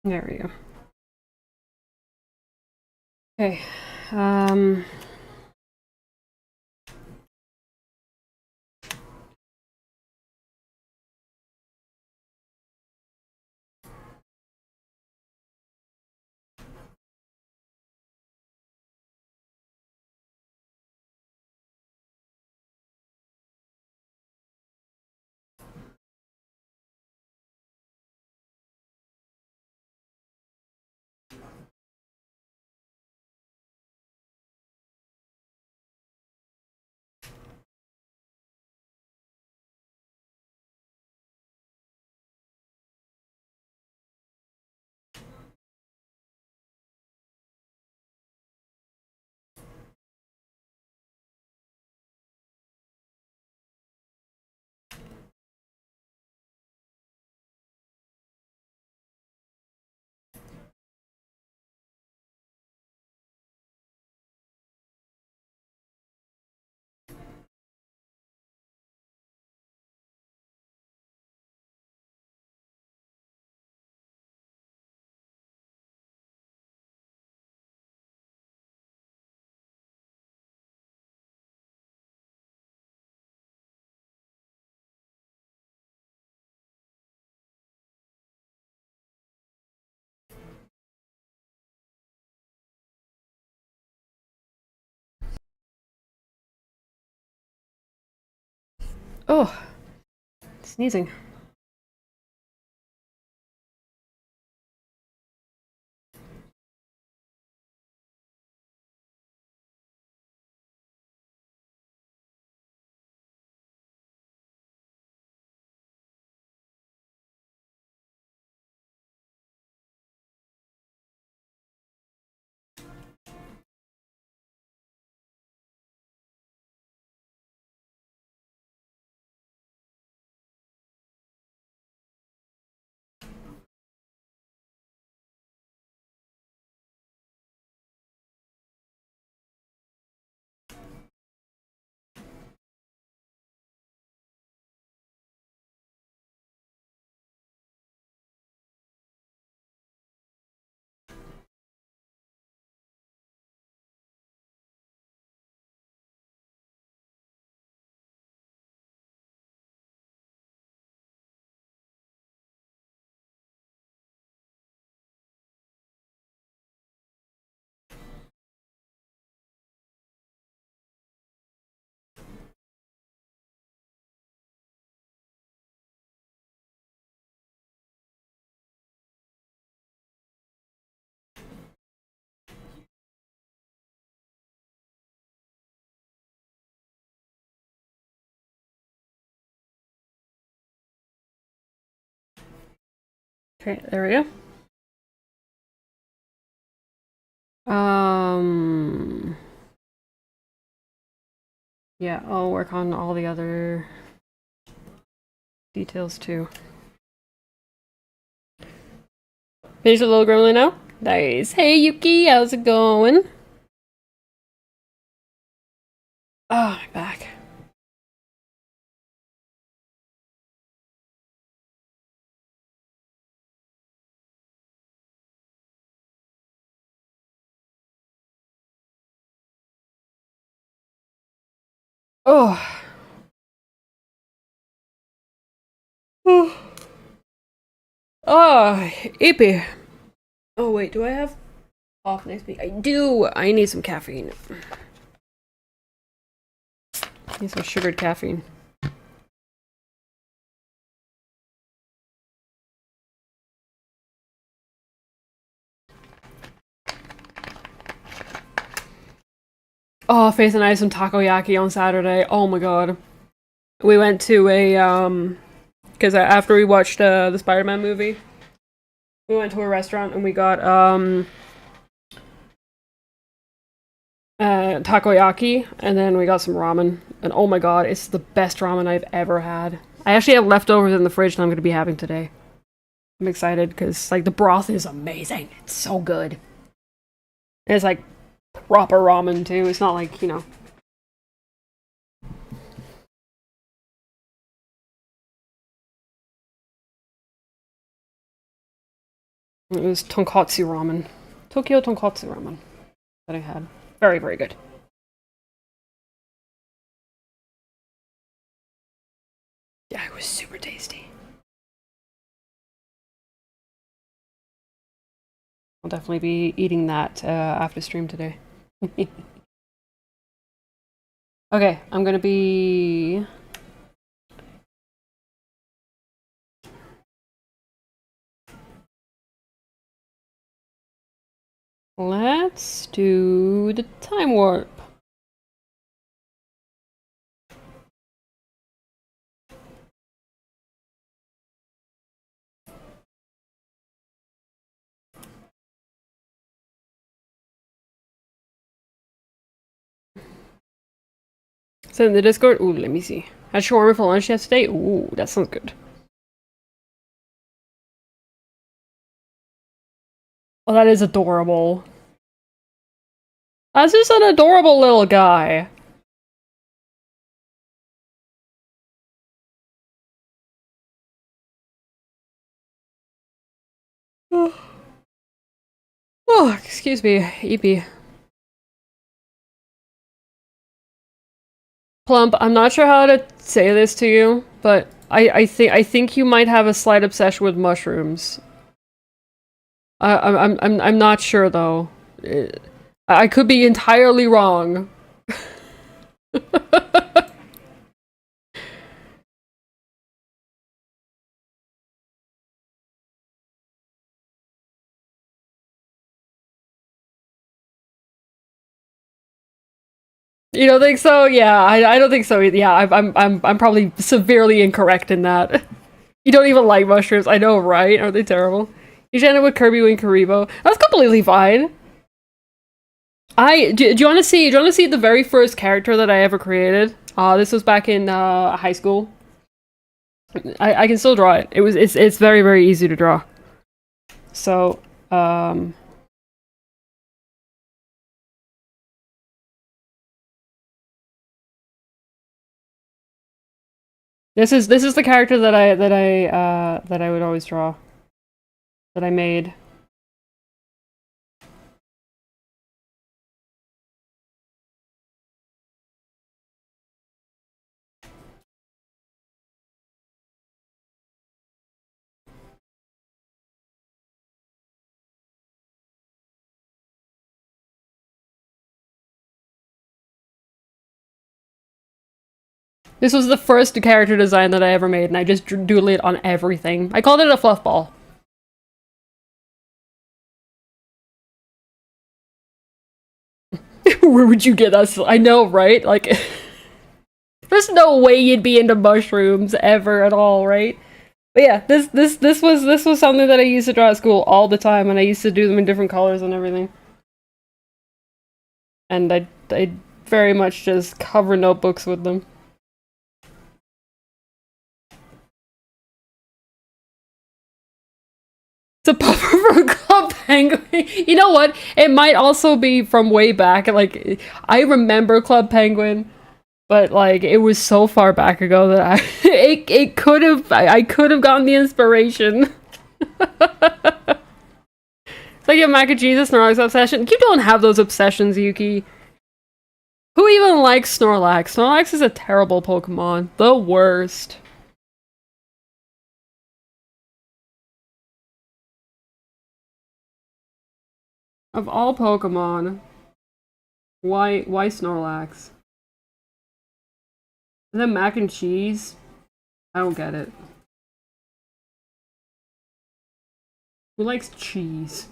There we go. Okay. Oh, sneezing. Okay, there we go. Yeah, I'll work on all the other details too. Finish a little gremlin now? Nice. Hey Yuki, how's it going? Ah, my back. Oh. Oh, Ippy. Oh wait, do I have off next week? I do. I need some caffeine. I need some sugared caffeine. Oh, Faith and I had some takoyaki on Saturday. Oh my god. We went to a because after we watched the Spider-Man movie, we went to a restaurant and we got takoyaki, and then we got some ramen. And oh my god, it's the best ramen I've ever had. I actually have leftovers in the fridge that I'm going to be having today. I'm excited because like the broth is amazing. It's so good. And it's like proper ramen too. It's not like, you know. It was tonkotsu ramen. Tokyo tonkotsu ramen that I had. Very, very good. Yeah, it was super tasty. I'll definitely be eating that after stream today. Okay, I'm gonna be... Let's do the time warp. So in the Discord, ooh, let me see. Had shawarma for lunch yesterday? Ooh, that sounds good. Oh, that is adorable. That's just an adorable little guy. Oh, excuse me, EP. Plump, I'm not sure how to say this to you, but I think you might have a slight obsession with mushrooms. I'm not sure though. I could be entirely wrong. You don't think so? Yeah, I don't think so. Yeah, I'm probably severely incorrect in that. You don't even like mushrooms. I know, right? Aren't they terrible? You should end it with Kirby and Karibo. That's completely fine. Do you want to see? Do you want to see the very first character that I ever created? This was back in high school. I can still draw it. It's very very easy to draw. So this is the character that I would always draw, that I made. This was the first character design that I ever made, and I just doodled it on everything. I called it a fluff ball. Where would you get that? I know, right? Like, there's no way you'd be into mushrooms ever at all, right? But yeah, this was something that I used to draw at school all the time, and I used to do them in different colors and everything. And I very much just cover notebooks with them. It's a puffer from Club Penguin. You know what? It might also be from way back. Like, I remember Club Penguin, but like it was so far back ago that it could have I could have gotten the inspiration. It's like a mac and cheese Snorlax obsession. You don't have those obsessions, Yuki. Who even likes Snorlax? Snorlax is a terrible Pokemon. The worst. Of all Pokemon, why Snorlax? And then mac and cheese? I don't get it. Who likes cheese?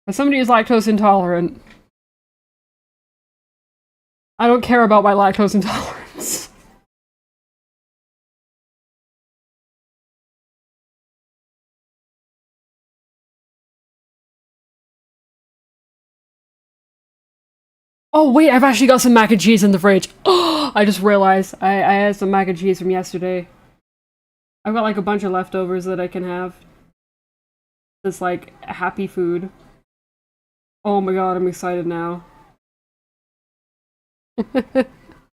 As somebody who's lactose intolerant, I don't care about my lactose intolerance. Oh wait, I've actually got some mac and cheese in the fridge. Oh, I just realized I had some mac and cheese from yesterday. I've got like a bunch of leftovers that I can have. It's like happy food. Oh my god, I'm excited now.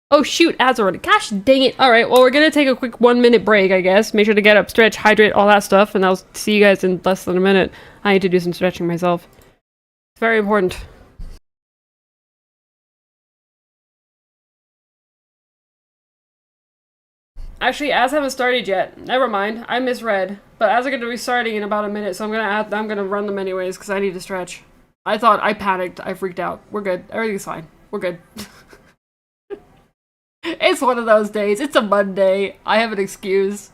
Oh shoot, Azeroth. Gosh dang it. Alright, well, we're gonna take a quick 1 minute break, I guess. Make sure to get up, stretch, hydrate, all that stuff, and I'll see you guys in less than a minute. I need to do some stretching myself. It's very important. Actually, Az haven't started yet. Never mind, I misread. But Az are gonna be starting in about a minute, so I'm gonna run them anyways, because I need to stretch. I panicked, I freaked out. We're good. Everything's fine. We're good. It's one of those days. It's a Monday. I have an excuse.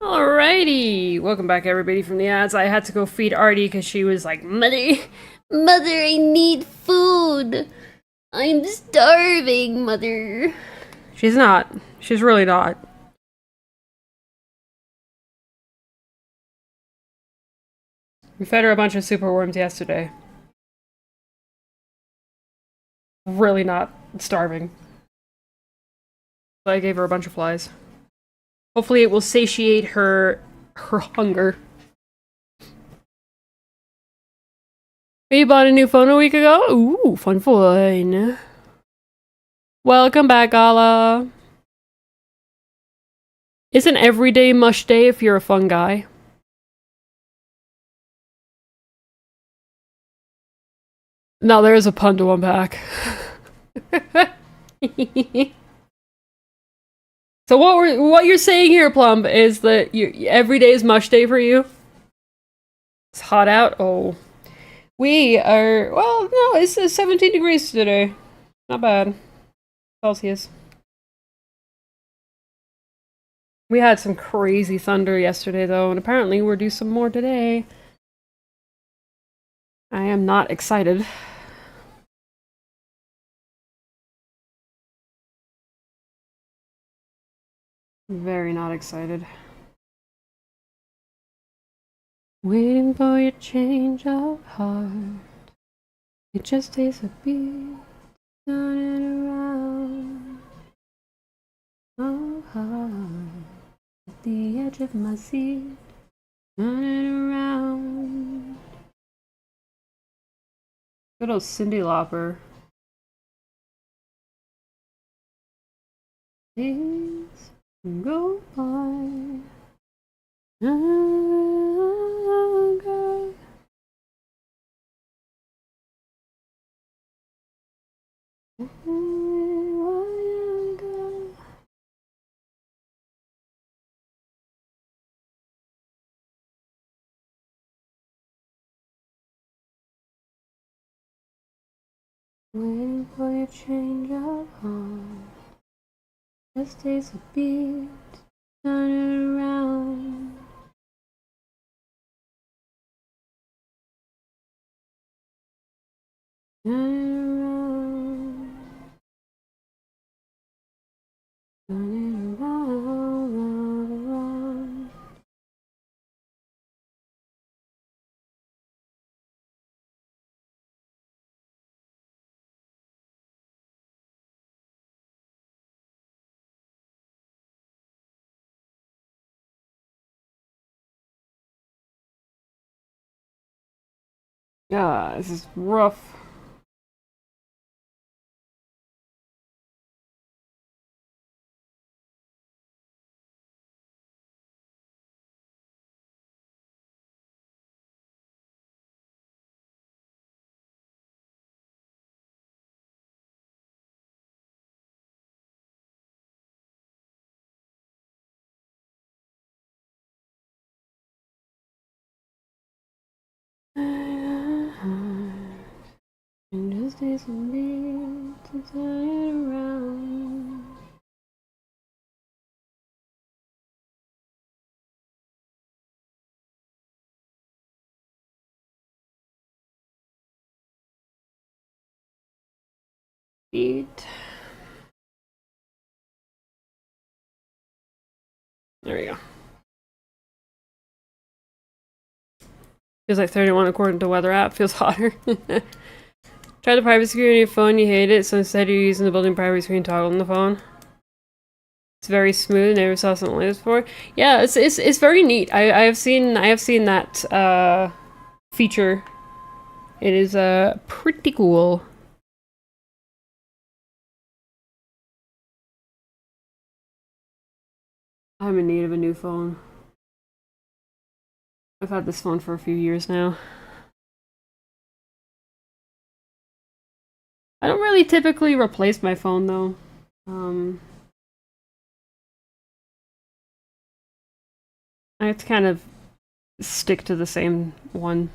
Alrighty, welcome back everybody from the ads. I had to go feed Artie because she was like, Mother, I need food. I'm starving, Mother. She's not. She's really not. We fed her a bunch of super worms yesterday. Really not starving. So I gave her a bunch of flies. Hopefully it will satiate her hunger. You bought a new phone a week ago? Ooh, fun. Welcome back, Gala. Isn't every day mush day if you're a fun guy? No, there is a pun to unpack. So what you're saying here, Plum, is that every day is mush day for you? It's hot out. Oh, we are. Well, no, it's 17 degrees today. Not bad. Celsius. We had some crazy thunder yesterday, though, and apparently we're due some more today. I am not excited. Very not excited. Waiting for your change of heart. It just takes a beat, turning around. Oh, heart, at the edge of my seat, turning around. Good old Cyndi Lauper. Days go by. Girl. Waiting for your change of heart. Just takes a beat, turn it around. Turn it around. Turn it around, round, around. Yeah, this is rough. And just takes a beat to turn it around. Beat. There we go. Feels like 31 according to weather app. Feels hotter. Try the private screen on your phone, you hate it, so instead you're using the built-in private screen toggle on the phone. It's very smooth, never saw something like this before. Yeah, it's very neat. I have seen that feature. It is pretty cool. I'm in need of a new phone. I've had this phone for a few years now. I don't really typically replace my phone though. I have to kind of stick to the same one.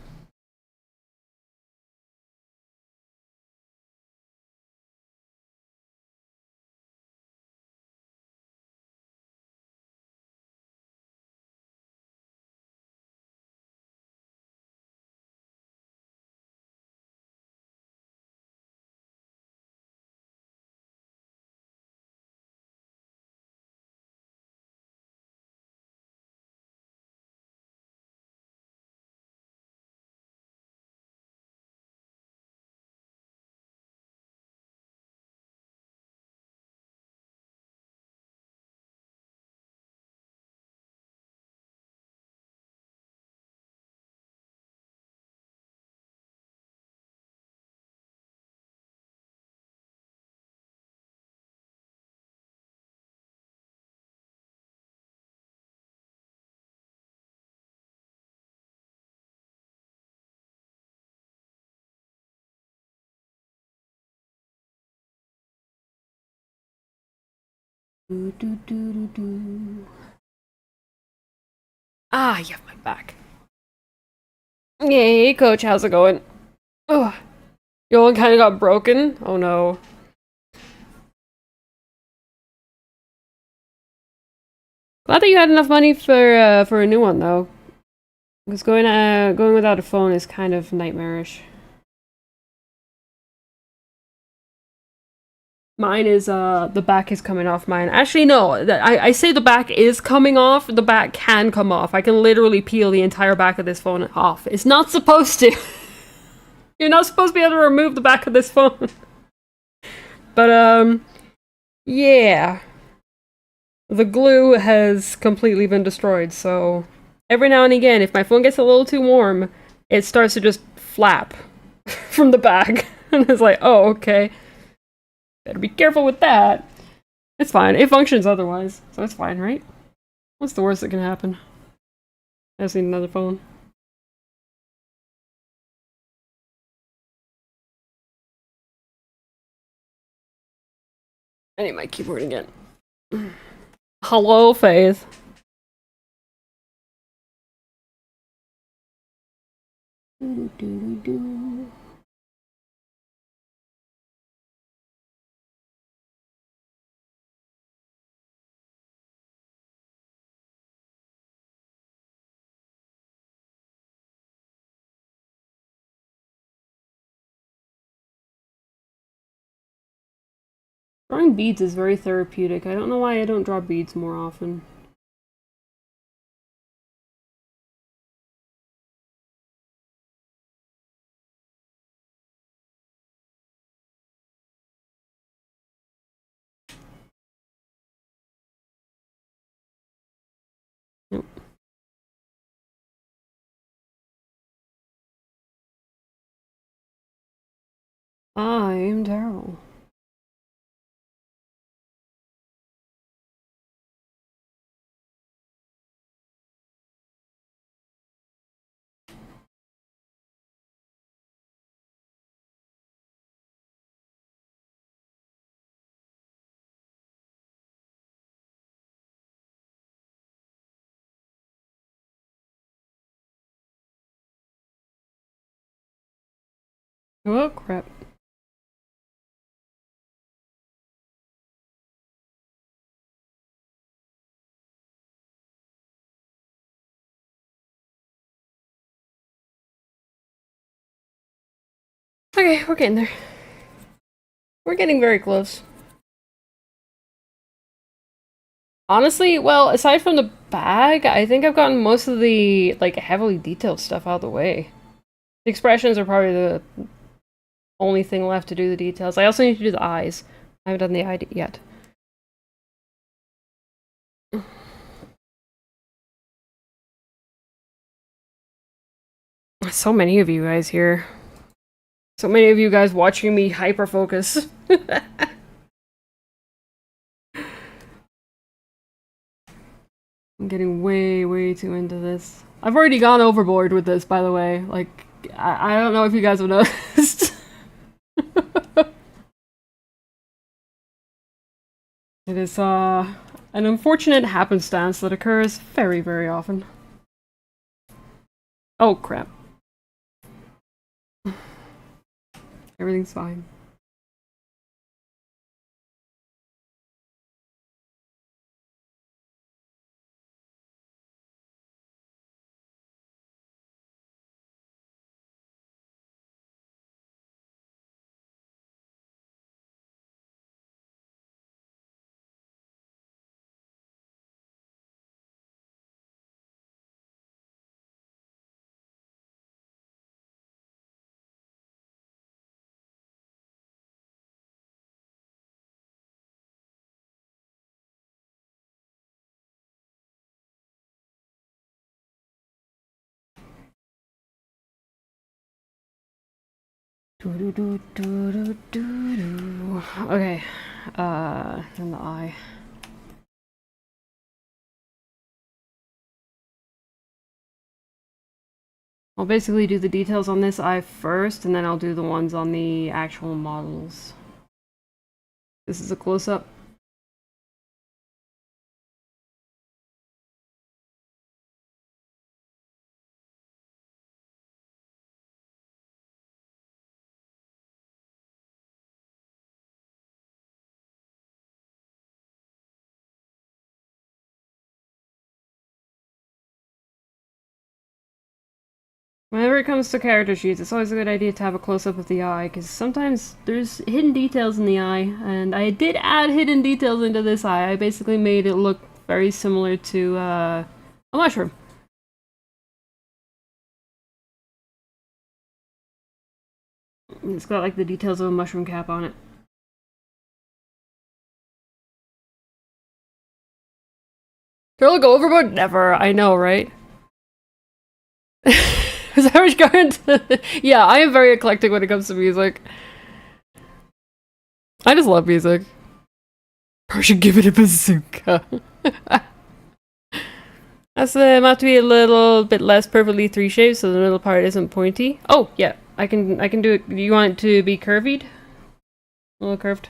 Do, do, do, do, do. Ah, you have my back. Hey, coach, how's it going? Oh, your one kind of got broken? Oh no. Glad that you had enough money for a new one though. Because going without a phone is kind of nightmarish. Mine is the back is coming off mine. Actually no, I say the back is coming off, the back can come off. I can literally peel the entire back of this phone off. It's not supposed to. You're not supposed to be able to remove the back of this phone. But yeah. The glue has completely been destroyed, so every now and again, if my phone gets a little too warm, it starts to just flap from the back. And it's like, oh, okay. Better be careful with that. It's fine. It functions otherwise, so it's fine, right? What's the worst that can happen? I just need another phone. I need my keyboard again. Hello, Faith. Drawing beads is very therapeutic. I don't know why I don't draw beads more often. Nope. I'm Daryl. Oh, crap. Okay, we're getting there. We're getting very close. Honestly, well, aside from the bag, I think I've gotten most of the, like, heavily detailed stuff out of the way. The expressions are probably the only thing left to do the details. I also need to do the eyes. I haven't done the eye yet. So many of you guys here. So many of you guys watching me hyper-focus. I'm getting way, way too into this. I've already gone overboard with this, by the way. Like, I don't know if you guys have noticed. It is, an unfortunate happenstance that occurs very, very often. Oh, crap. Everything's fine. Okay, and the eye. I'll basically do the details on this eye first, and then I'll do the ones on the actual models. This is a close-up. Whenever it comes to character sheets, it's always a good idea to have a close-up of the eye, because sometimes there's hidden details in the eye, and I did add hidden details into this eye. I basically made it look very similar to, a mushroom. It's got, like, the details of a mushroom cap on it. Girl, go overboard? Never. I know, right? Is that what you're going to? Yeah, I am very eclectic when it comes to music. I just love music. I should give it a bazooka. That's them have to be a little bit less perfectly three shaped, so the middle part isn't pointy. Oh yeah, I can do it. You want it to be curvied? A little curved.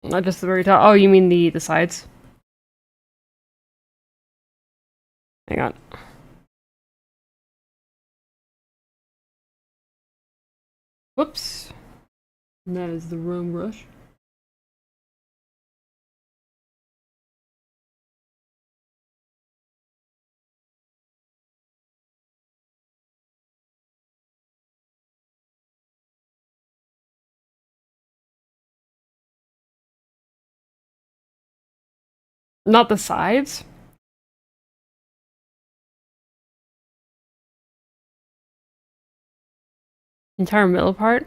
Not just the very top. Oh, you mean the sides? Hang on. Whoops. That is the wrong brush. Not the sides. Entire middle part.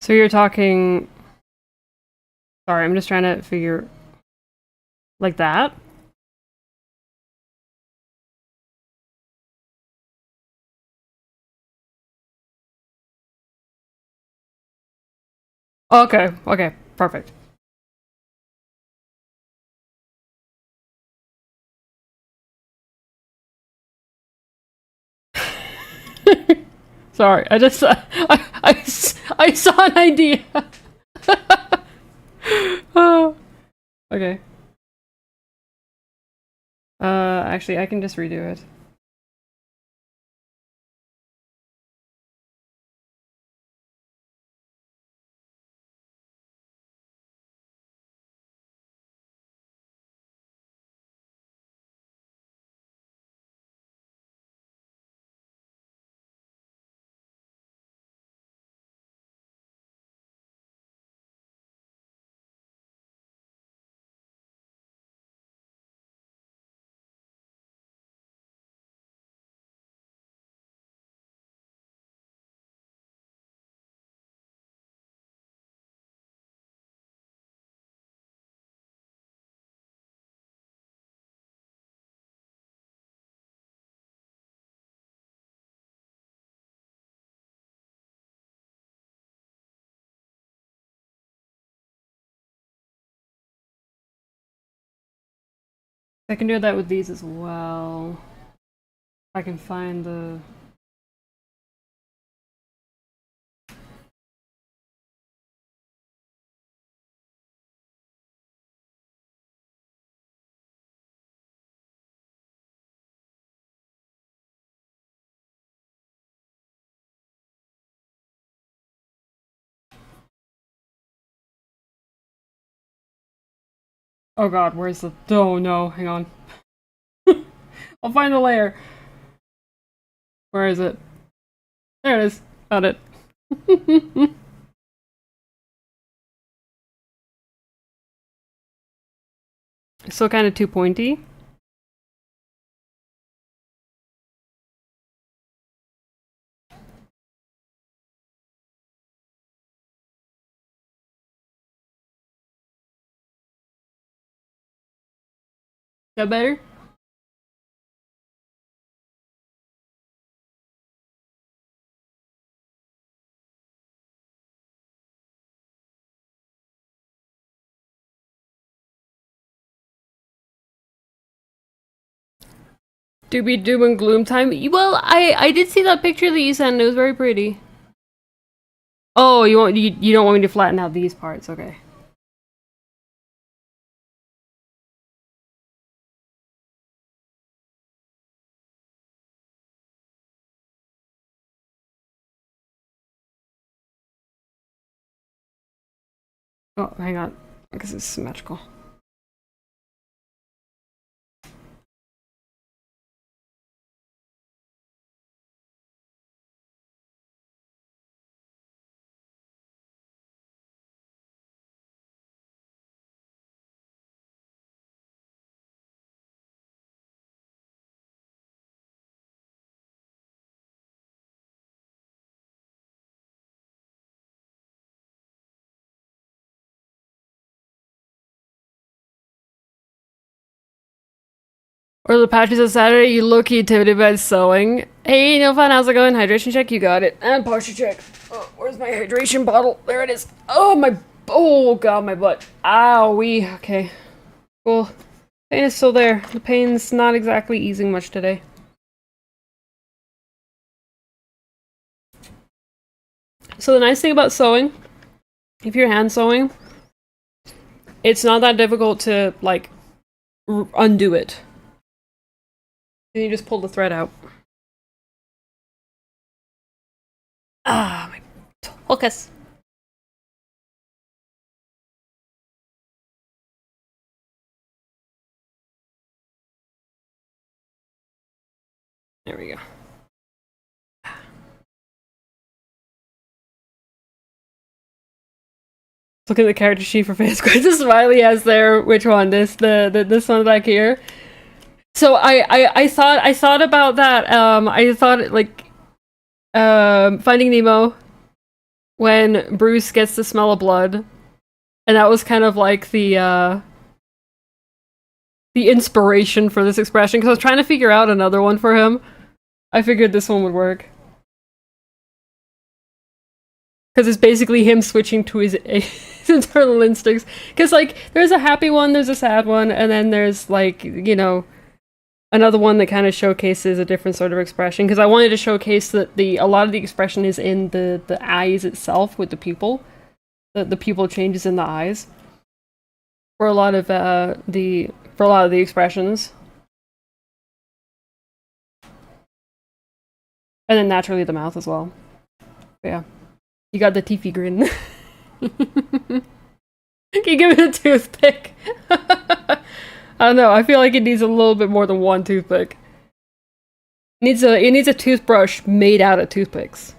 So you're talking. Sorry, I'm just trying to figure. Like that? Okay, okay, perfect. Sorry, I just I saw an idea. Oh, okay. Actually, I can just redo it. I can do that with these as well. I can find the. Oh god, where's the. Oh no, hang on. I'll find the layer. Where is it? There it is. Found it. Still kind of too pointy. That better? Doobie doom and gloom time. Well, I did see that picture that you sent. It was very pretty. Oh, you don't want me to flatten out these parts? Okay. Oh, hang on, because it's symmetrical. Or the patches of Saturday, you low-key intimidated by sewing. Hey, no fun, how's it going? Hydration check, you got it. And posture check. Oh, where's my hydration bottle? There it is. Oh, oh god, my butt. Owie. Okay. Cool. Pain is still there. The pain's not exactly easing much today. So the nice thing about sewing, if you're hand sewing, it's not that difficult to, like, undo it. And you just pull the thread out. Ah, my focus. There we go. Look at the character sheet for face cards. The smiley has there. Which one? This this one back here. So I thought about that. I thought like Finding Nemo when Bruce gets the smell of blood, and that was kind of like the inspiration for this expression because I was trying to figure out another one for him. I figured this one would work. Because it's basically him switching to his internal instincts. Because, like, there's a happy one, there's a sad one, and then there's, like, you know, another one that kind of showcases a different sort of expression. Because I wanted to showcase that a lot of the expression is in the eyes itself with the pupil. The pupil changes in the eyes. For a lot of the expressions. And then naturally the mouth as well. But yeah. You got the teethy grin. Can you give it a toothpick? I don't know, I feel like it needs a little bit more than one toothpick. It needs a toothbrush made out of toothpicks.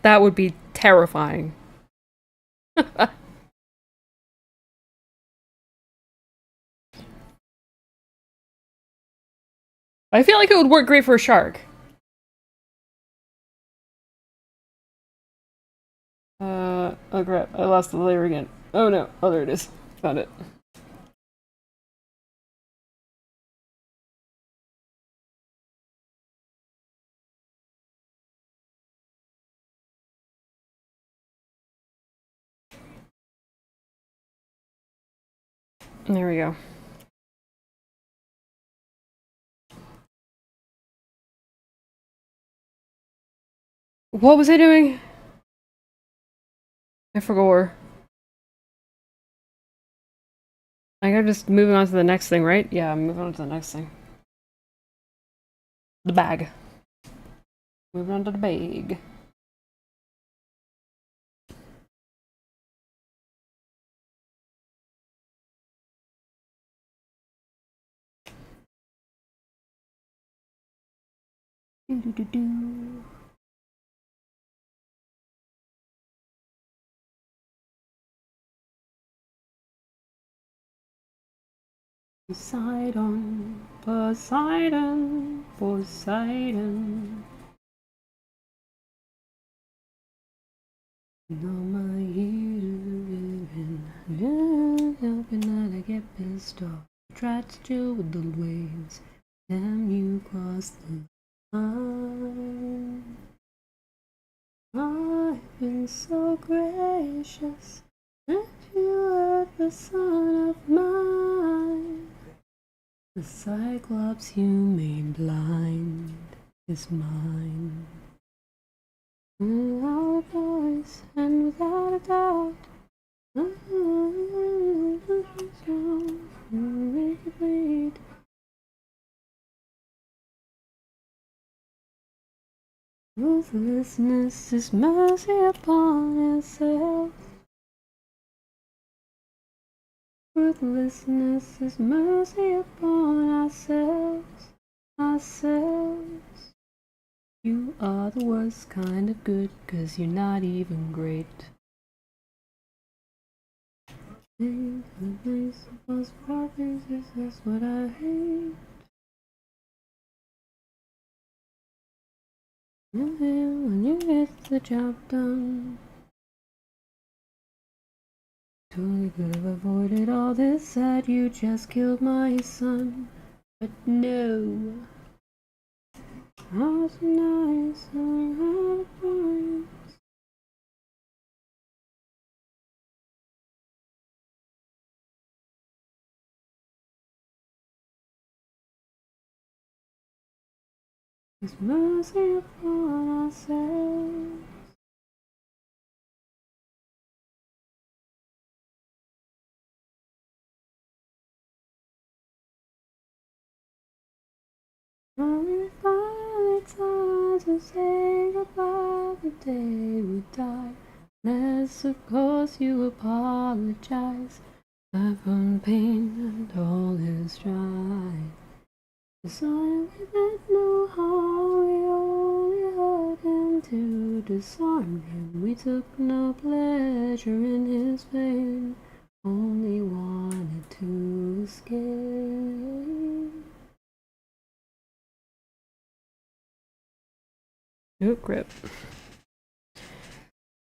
That would be terrifying. I feel like it would work great for a shark. Oh crap, I lost the layer again. Oh no, oh there it is. Found it. There we go. What was I doing? I forgot. I gotta just moving on to the next thing, right? Yeah, I'm moving on to the next thing. The bag. Moving on to the bag. Poseidon, Poseidon, Poseidon. No, my years hoping that I get pissed off. tried to chill with the waves. Damn, you crossed the line. I've been so gracious that you heard the son of mine. The Cyclops you made blind is mine. Without a voice and without a doubt, make it bleed. Ruthlessness is mercy upon itself. Ruthlessness is mercy upon ourselves. You are the worst kind of good, 'cause you're not even great. Think of the nice most properties, that's what I hate. You feel when you get the job done. Totally could have avoided all this had you just killed my son. But no. I was nice, I had a point. There's mercy upon ourselves. Only finally time to say goodbye the day we die. Unless of course you apologize. I've run pain and all is dry. Decided we meant no harm, we only hurt him to disarm him. We took no pleasure in his pain, only wanted to escape. Oh, grip.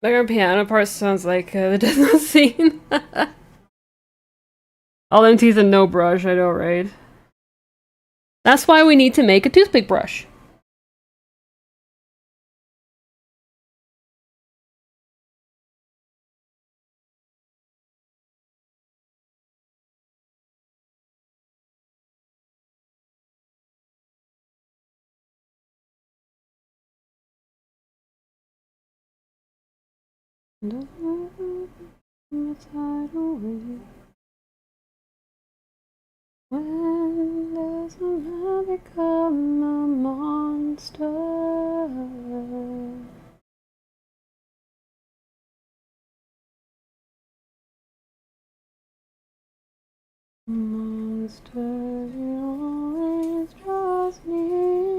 Background piano part sounds like the Death Note scene. All them teeth and no brush, I know, right? That's why we need to make a toothpick brush. When does a man become a monster? Monster, you always draws near.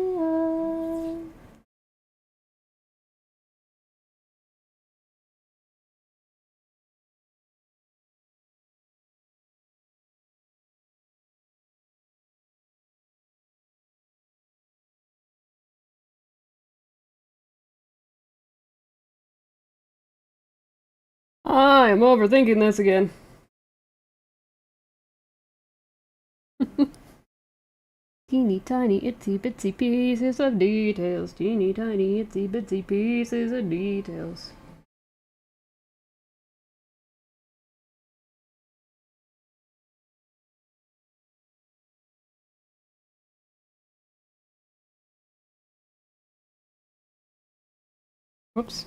I'm overthinking this again. Teeny tiny itsy bitsy pieces of details. Teeny tiny itsy bitsy pieces of details. Whoops.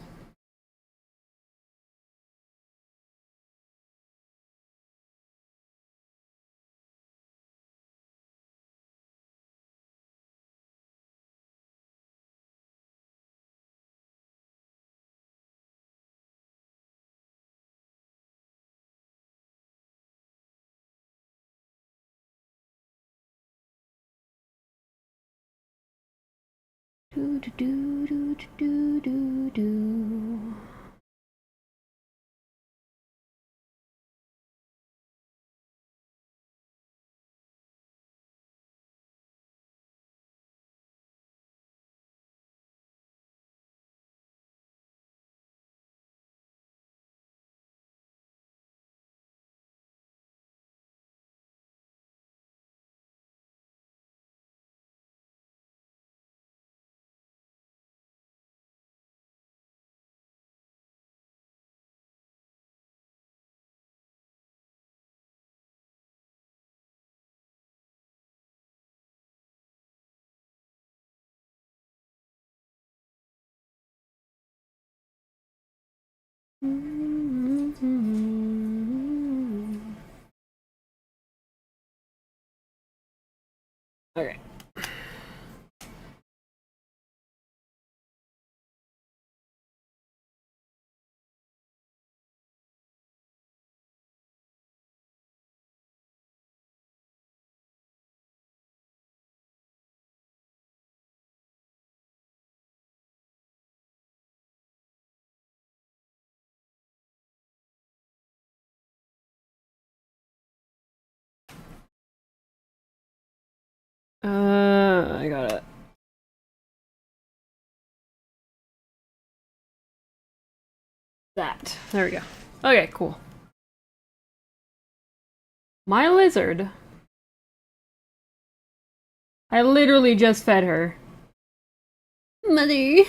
Do do do do do do do. Okay. I got it. That. There we go. Okay, cool. My lizard. I literally just fed her. Mother.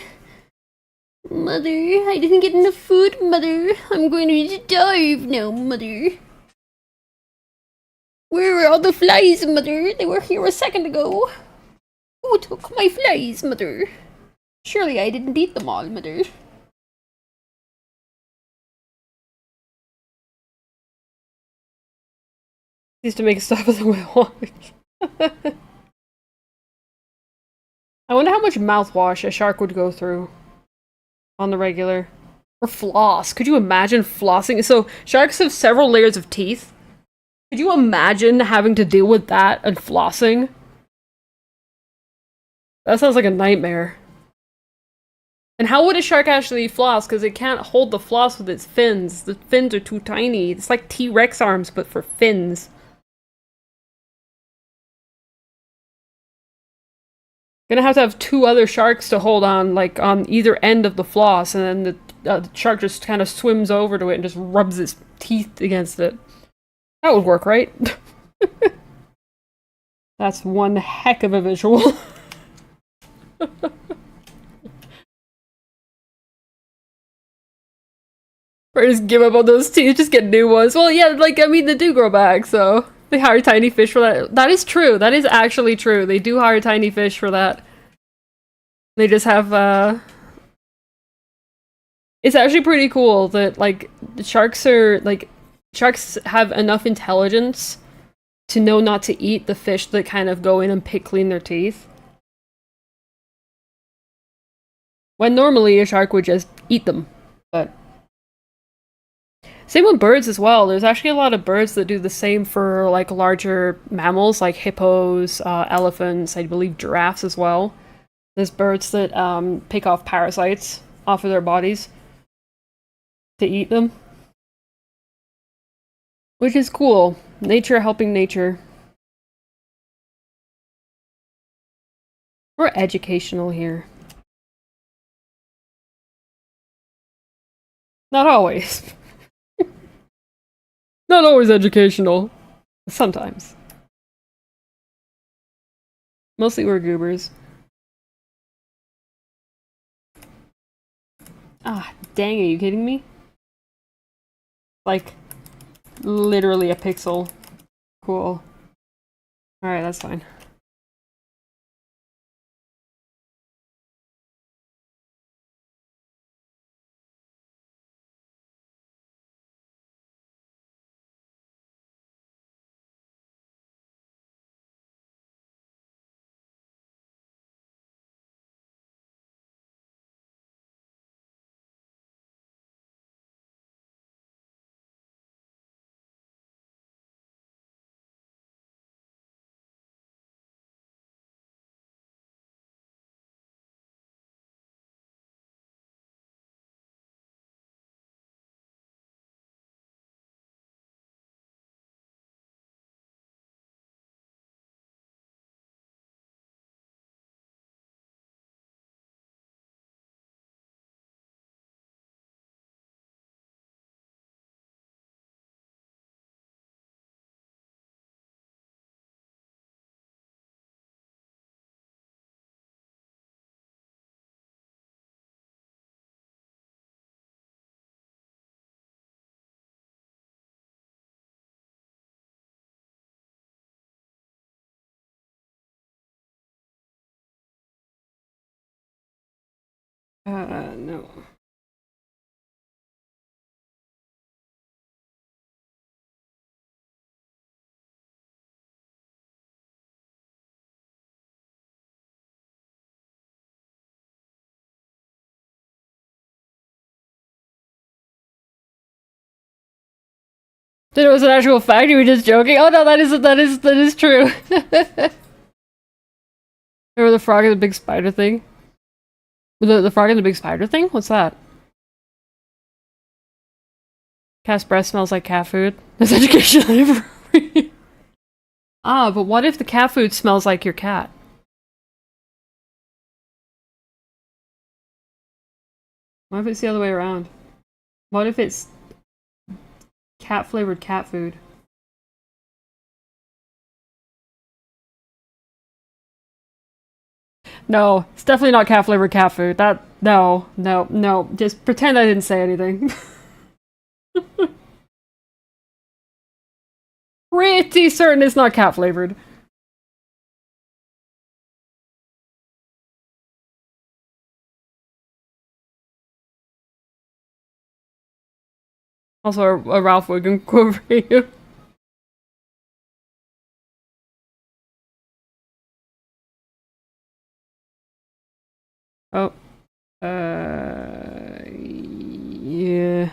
Mother, I didn't get enough food, Mother. I'm going to starve now, Mother. Where are all the flies, Mother? They were here a second ago. Who took my flies, Mother? Surely I didn't eat them all, Mother. Used to make stuff with my watch. I wonder how much mouthwash a shark would go through on the regular. Or floss. Could you imagine flossing? So, sharks have several layers of teeth. Could you imagine having to deal with that and flossing? That sounds like a nightmare. And how would a shark actually floss? Because it can't hold the floss with its fins. The fins are too tiny. It's like T-Rex arms, but for fins. Gonna have to have two other sharks to hold on, like, on either end of the floss, and then the shark just kind of swims over to it and just rubs its teeth against it. That would work, right? That's one heck of a visual. Or just give up on those teeth, just get new ones. Well, yeah, like, I mean, they do grow back, so they hire tiny fish for that. That is true. That is actually true. They do hire tiny fish for that. They just have, It's actually pretty cool that, like, the sharks are, like, sharks have enough intelligence to know not to eat the fish that kind of go in and pick clean their teeth. When normally a shark would just eat them, but same with birds as well. There's actually a lot of birds that do the same for like larger mammals, like hippos, elephants, I believe giraffes as well. There's birds that pick off parasites off of their bodies to eat them, which is cool. Nature helping nature. We're educational here. Not always. Not always educational. Sometimes. Mostly we're goobers. Ah, dang, are you kidding me? Like, literally a pixel. Cool. Alright, that's fine. No. That it was an actual fact. You were just joking. Oh no, that is true. Remember the frog and the big spider thing? The frog and the big spider thing? What's that? Cat's breath smells like cat food. That's educational. Ah, but what if the cat food smells like your cat? What if it's the other way around? What if it's cat flavored cat food? No, it's definitely not cat flavored cat food. No. Just pretend I didn't say anything. Pretty certain it's not cat flavored. Also, a Ralph Wiggum quote for you. Oh. Yeah.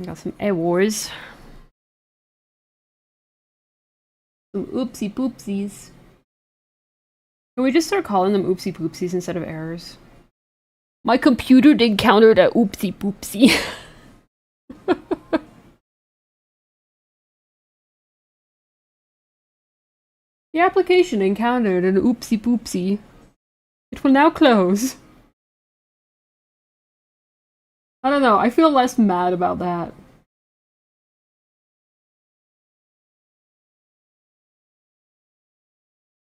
Got some errors. Some oopsie poopsies. Can we just start calling them oopsie poopsies instead of errors? My computer encountered a oopsie poopsie. The application encountered an oopsie poopsie. It will now close. I don't know, I feel less mad about that.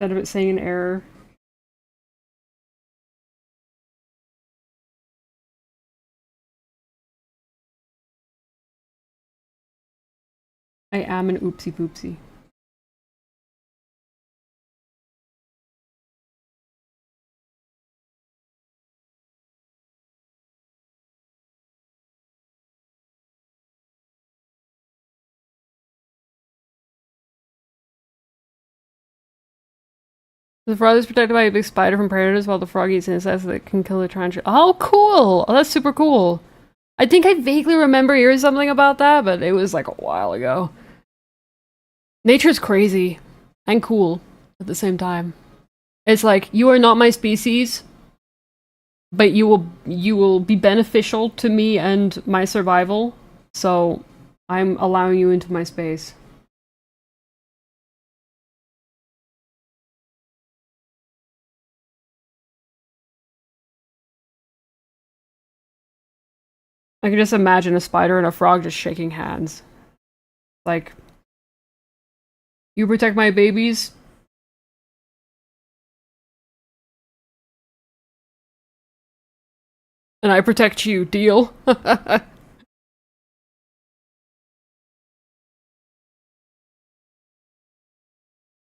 Instead of it saying an error. I am an oopsie poopsie. The frog is protected by a big spider from predators while the frog eats insects that can kill the tarantula. Oh, cool! Oh, that's super cool. I think I vaguely remember hearing something about that, but it was like a while ago. Nature's crazy and cool at the same time. It's like, you are not my species, but you will be beneficial to me and my survival, so I'm allowing you into my space. I can just imagine a spider and a frog just shaking hands. Like, you protect my babies? And I protect you, deal?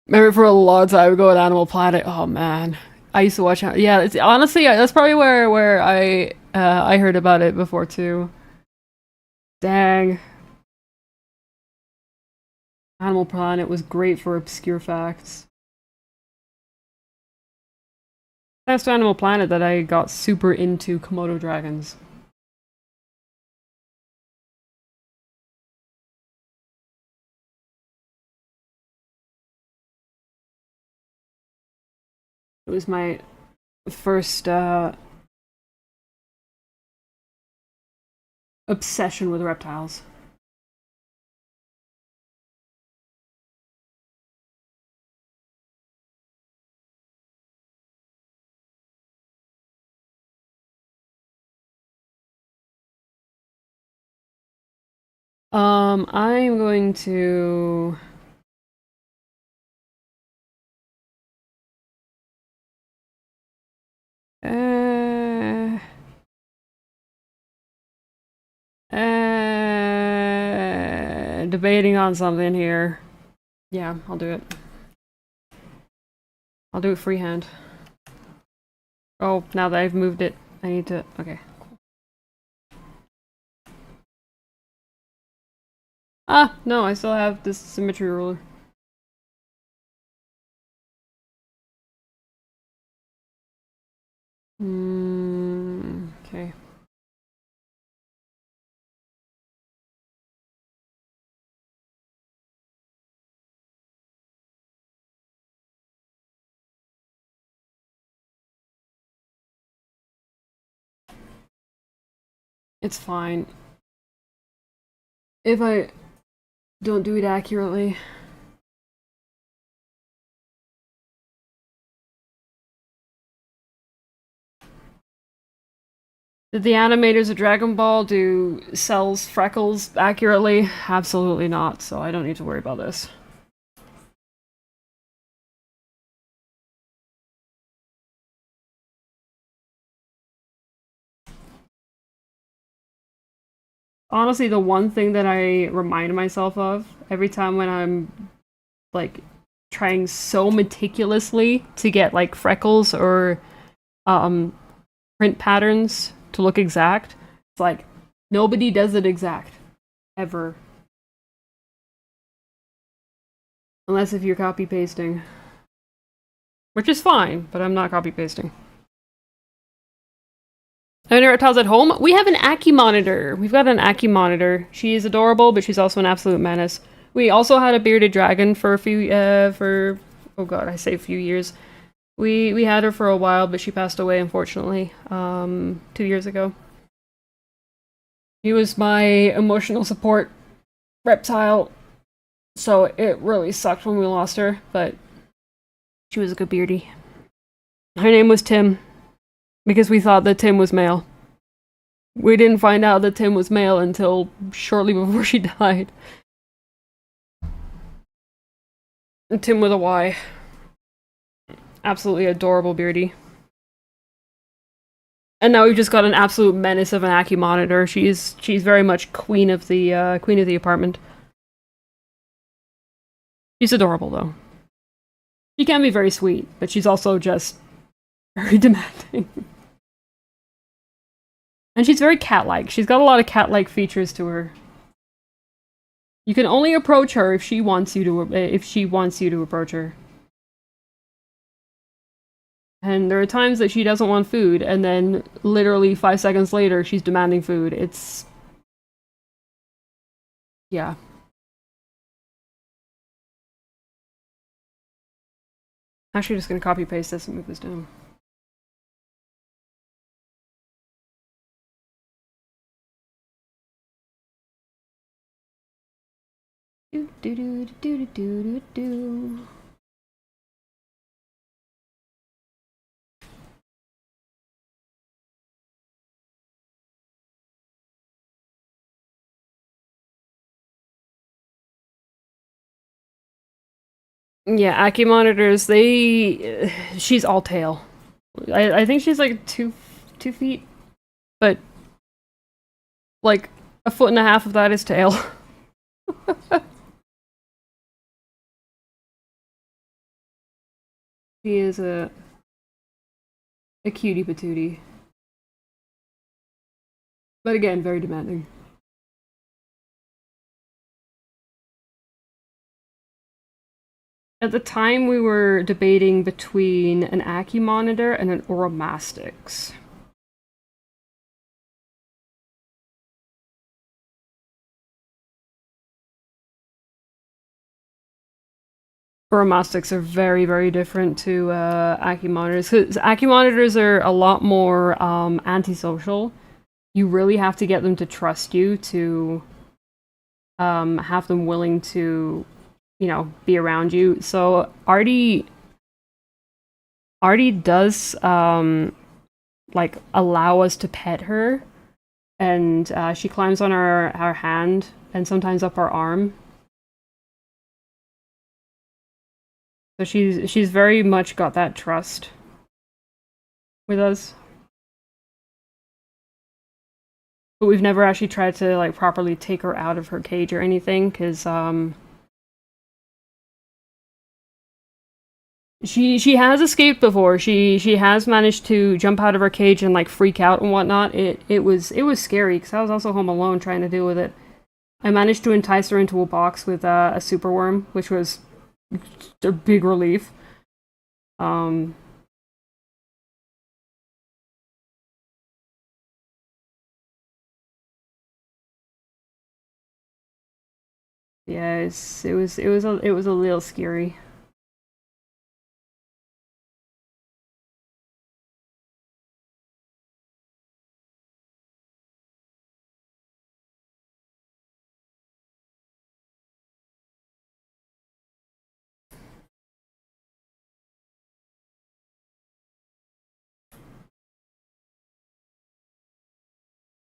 Remember for a long time ago at Animal Planet, oh man. I used to watch it. Yeah, it's honestly that's probably where I heard about it before too. Dang. Animal Planet was great for obscure facts. Thanks to Animal Planet that I got super into Komodo dragons. It was my first obsession with reptiles. I'm going to uh debating on something here. Yeah, I'll do it. I'll do it freehand. Oh, now that I've moved it, I need to. Okay. Ah, no, I still have this symmetry ruler. Okay. It's fine. If I don't do it accurately. Did the animators of Dragon Ball do Cell's freckles accurately? Absolutely not, so I don't need to worry about this. Honestly, the one thing that I remind myself of every time when I'm like trying so meticulously to get like freckles or um print patterns to look exact, it's like nobody does it exact ever. Unless if you're copy pasting. Which is fine, but I'm not copy pasting. Reptiles at home. We have an Aki monitor. We've got an Aki monitor. She is adorable, but she's also an absolute menace. We also had a bearded dragon for a few oh god, I say a few years. We had her for a while, but she passed away unfortunately 2 years ago. He was my emotional support reptile, so it really sucked when we lost her, but she was a good beardy. Her name was Tim, because we thought that Tim was male. We didn't find out that Tim was male until shortly before she died. Tim with a Y. Absolutely adorable beardy. And now we've just got an absolute menace of an Aki monitor. She's very much queen of the apartment. She's adorable though. She can be very sweet, but she's also just very demanding. And she's very cat-like. She's got a lot of cat-like features to her. You can only approach her if she wants you to approach her. And there are times that she doesn't want food, and then literally 5 seconds later, she's demanding food. It's... yeah. Actually, just gonna copy-paste this and move this down. Do do do do do do do. Yeah, Aki monitors, they... she's all tail. I think she's like 2 feet, but like a foot and a half of that is tail. She is a cutie patootie. But again, very demanding. At the time, we were debating between an Aki monitor and an Oromastix. Oromastics are very, very different to Aki monitors. Because Aki monitors are a lot more antisocial. You really have to get them to trust you to have them willing to, you know, be around you. So Artie does like allow us to pet her, and she climbs on our hand and sometimes up our arm. So she's very much got that trust with us. But we've never actually tried to like properly take her out of her cage or anything, because she has escaped before. She has managed to jump out of her cage and like freak out and whatnot. It was scary because I was also home alone trying to deal with it. I managed to entice her into a box with a superworm, which was a big relief. Um, yeah, it was a little scary.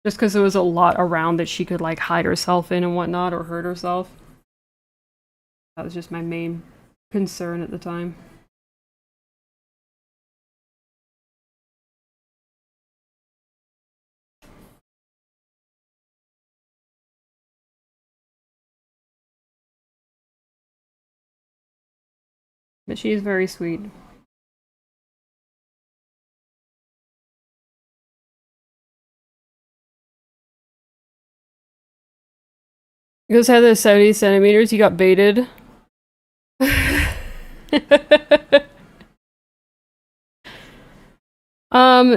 Just because there was a lot around that she could like hide herself in and whatnot or hurt herself. That was just my main concern at the time. But she is very sweet. Because had the 70 centimeters, you got baited.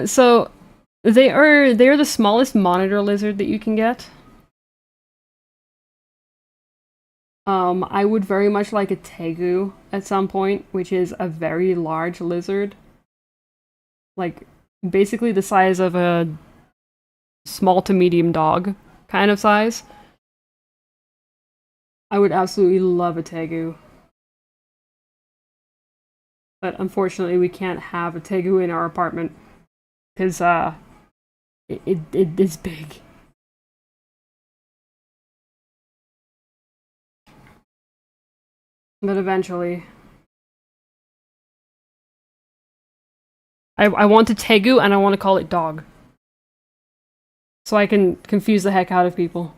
So they are the smallest monitor lizard that you can get. I would very much like a tegu at some point, which is a very large lizard. Like, basically the size of a small to medium dog kind of size. I would absolutely love a tegu. But unfortunately, we can't have a tegu in our apartment. Because, it is big. But eventually. I want a tegu and I want to call it dog. So I can confuse the heck out of people.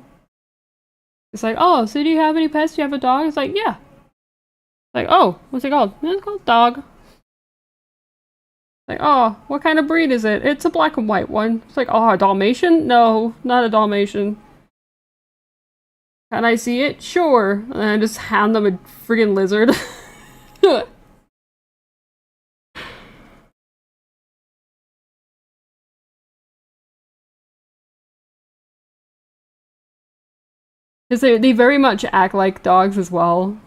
It's like, oh, so do you have any pets? Do you have a dog? It's like, yeah. Like, oh, what's it called? It's called dog. Like, oh, what kind of breed is it? It's a black and white one. It's like, oh, a Dalmatian? No, not a Dalmatian. Can I see it? Sure. And I just hand them a friggin' lizard. Because they very much act like dogs as well.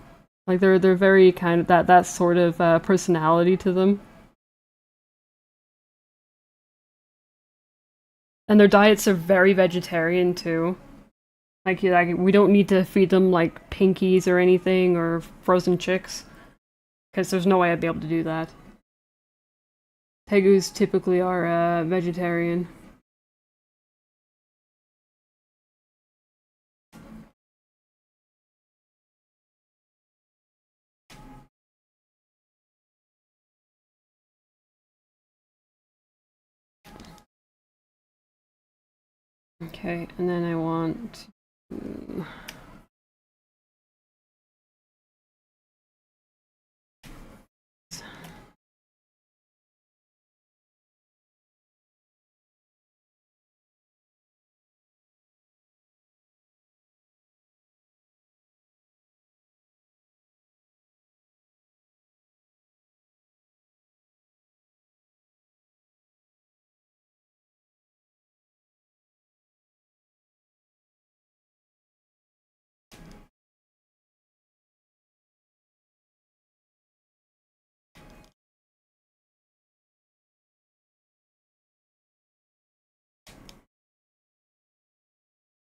Like they're very kind of that sort of personality to them. And their diets are very vegetarian too. Like we don't need to feed them like pinkies or anything or frozen chicks. Because there's no way I'd be able to do that. Tegus typically are vegetarian. Okay, and then I want to...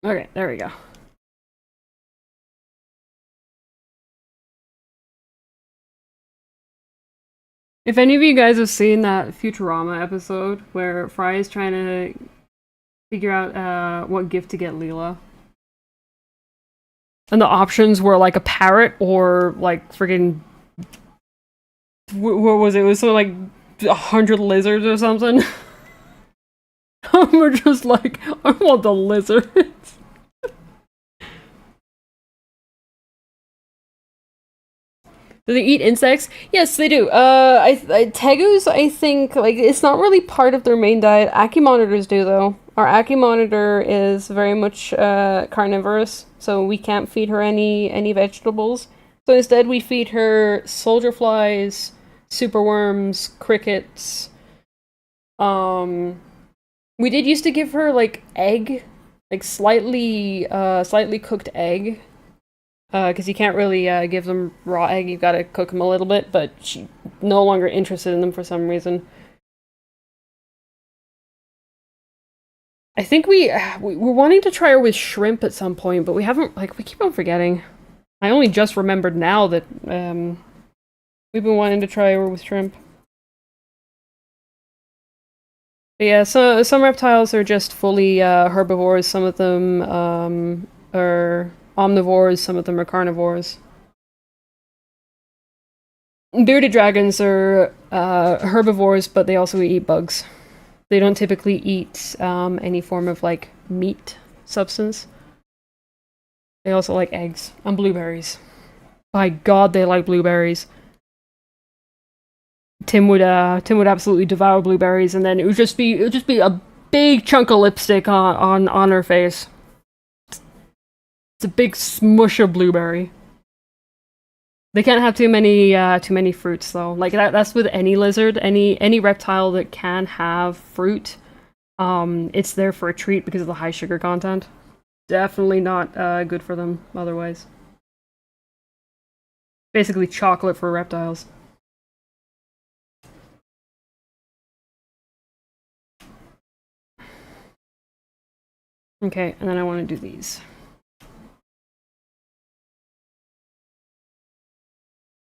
Okay, there we go. If any of you guys have seen that Futurama episode where Fry is trying to figure out what gift to get Leela. And the options were like a parrot or like friggin' what was it? It was something like 100 lizards or something. We're just like, I want the lizards. Do they eat insects? Yes, they do. Tegus, I think, like, it's not really part of their main diet. Achimonitors do, though. Our Achimonitor is very much carnivorous, so we can't feed her any vegetables. So instead, we feed her soldier flies, superworms, crickets. We did used to give her like egg, like slightly cooked egg. Because you can't really give them raw egg, you've got to cook them a little bit, but she's no longer interested in them for some reason. I think we're wanting to try her with shrimp at some point, but we haven't, like, we keep on forgetting. I only just remembered now that we've been wanting to try her with shrimp. But yeah, so some reptiles are just fully herbivores. Some of them are omnivores. Some of them are carnivores. Bearded dragons are herbivores, but they also eat bugs. They don't typically eat any form of like meat substance. They also like eggs and blueberries. By God, they like blueberries. Tim would absolutely devour blueberries, and then it would just be a big chunk of lipstick on her face. It's a big smush of blueberry. They can't have too many fruits though. Like that's with any lizard, any reptile that can have fruit. It's there for a treat because of the high sugar content. Definitely not good for them otherwise. Basically chocolate for reptiles. Okay, and then I want to do these.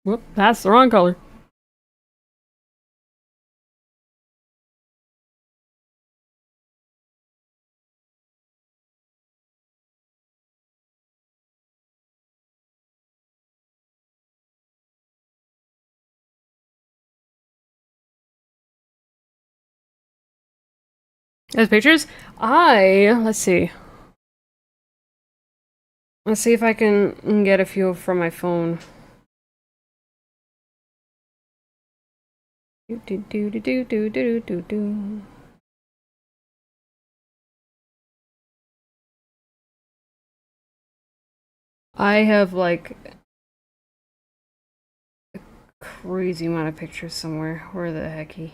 Whoop, that's the wrong color. Those pictures? Let's see. Let's see if I can get a few from my phone. Do do do do do do do do. I have like a crazy amount of pictures somewhere. Where the hecky?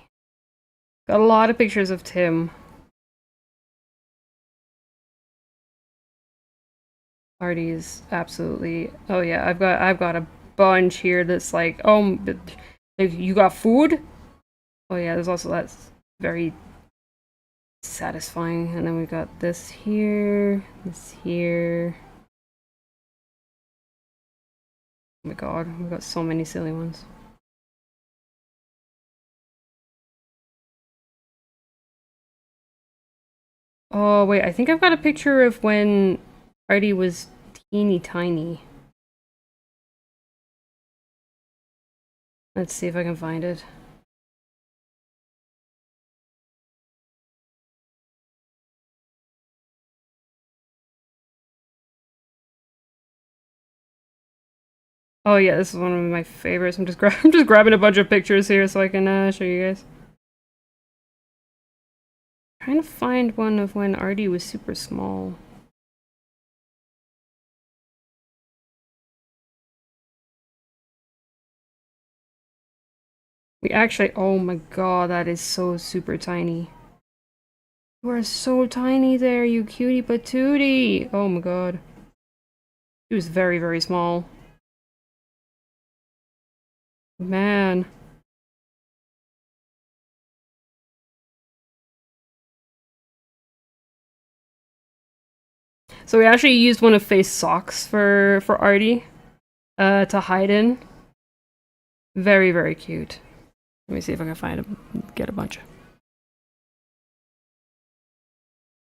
Got a lot of pictures of Tim. Artie is absolutely. Oh yeah, I've got a bunch here that's like, oh, you got food? Oh yeah, there's also that's very satisfying. And then we got this here, this here. Oh my god, we've got so many silly ones. Oh wait, I think I've got a picture of when Artie was teeny tiny. Let's see if I can find it. Oh yeah, this is one of my favorites. I'm just grabbing a bunch of pictures here so I can show you guys. Trying to find one of when Artie was super small. We actually, oh my god, that is so super tiny. You are so tiny there, you cutie patootie! Oh my god. He was very, very small. Man. So we actually used one of Faye's socks for Artie to hide in. Very, very cute. Let me see if I can get a bunch.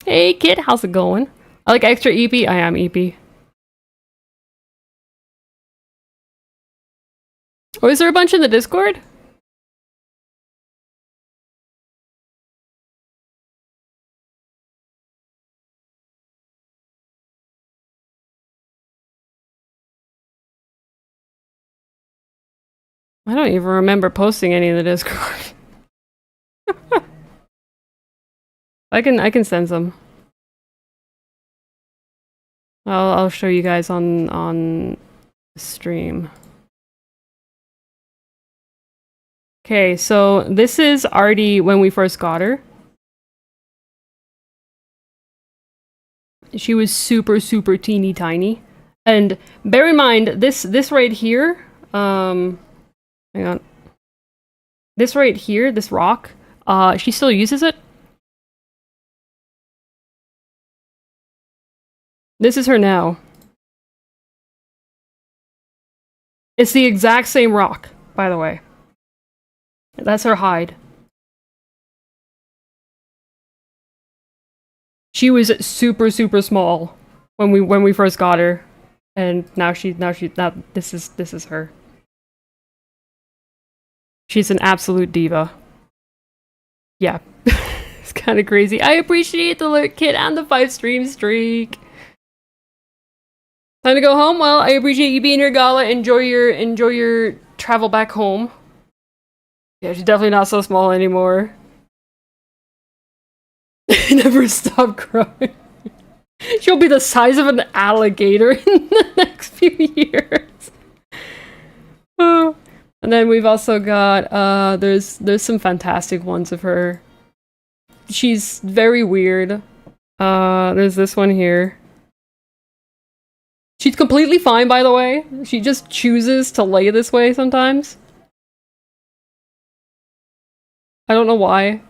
Hey kid, how's it going? I like extra EP. I am EP. Oh, is there a bunch in the Discord? I don't even remember posting any in the Discord. I can send some. I'll show you guys on stream. Okay, so this is Artie when we first got her. She was super, super teeny tiny. And bear in mind, this right here, hang on. This right here, this rock, she still uses it. This is her now. It's the exact same rock, by the way. That's her hide. She was super super small when we first got her, and now this is her. She's an absolute diva. Yeah, it's kind of crazy. I appreciate the alert kit and the 5 stream streak. Time to go home. Well, I appreciate you being here, Gala. Enjoy your travel back home. Yeah, she's definitely not so small anymore. Never stop growing. She'll be the size of an alligator in the next few years. Oh. And then we've also got there's some fantastic ones of her. She's very weird. There's this one here. She's completely fine, by the way. She just chooses to lay this way sometimes. I don't know why.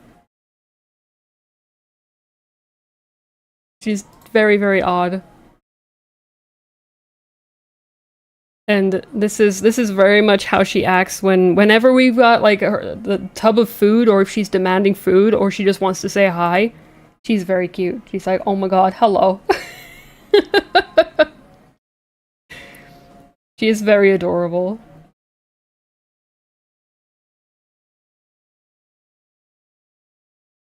She's very, very odd. And this is very much how she acts whenever we've got like the tub of food, or if she's demanding food, or she just wants to say hi. She's very cute. She's like, oh my god, hello. She is very adorable.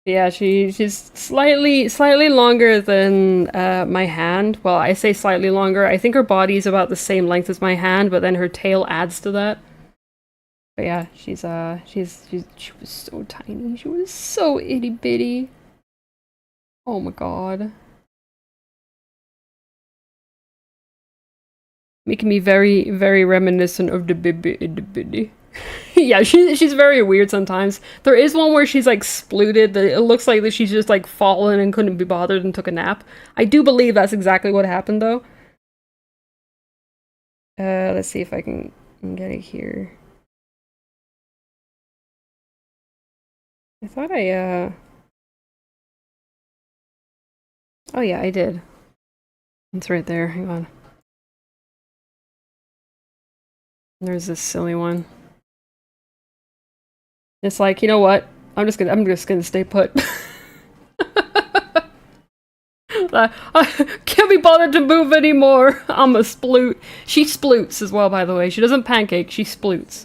Yeah, she's slightly longer than my hand. Well, I say slightly longer. I think her body is about the same length as my hand, but then her tail adds to that. But yeah, she was so tiny. She was so itty bitty. Oh my god. Making me very, very reminiscent of the Bibi itty bitty. Yeah, she's very weird sometimes. There is one where she's like splooted. It looks like that she's just like fallen and couldn't be bothered and took a nap. I do believe that's exactly what happened though. Let's see if I can get it here. I thought oh yeah, I did. It's right there. Hang on. There's this silly one. It's like, you know what? I'm just gonna stay put. I can't be bothered to move anymore. I'm a sploot. She sploots as well, by the way. She doesn't pancake, she sploots.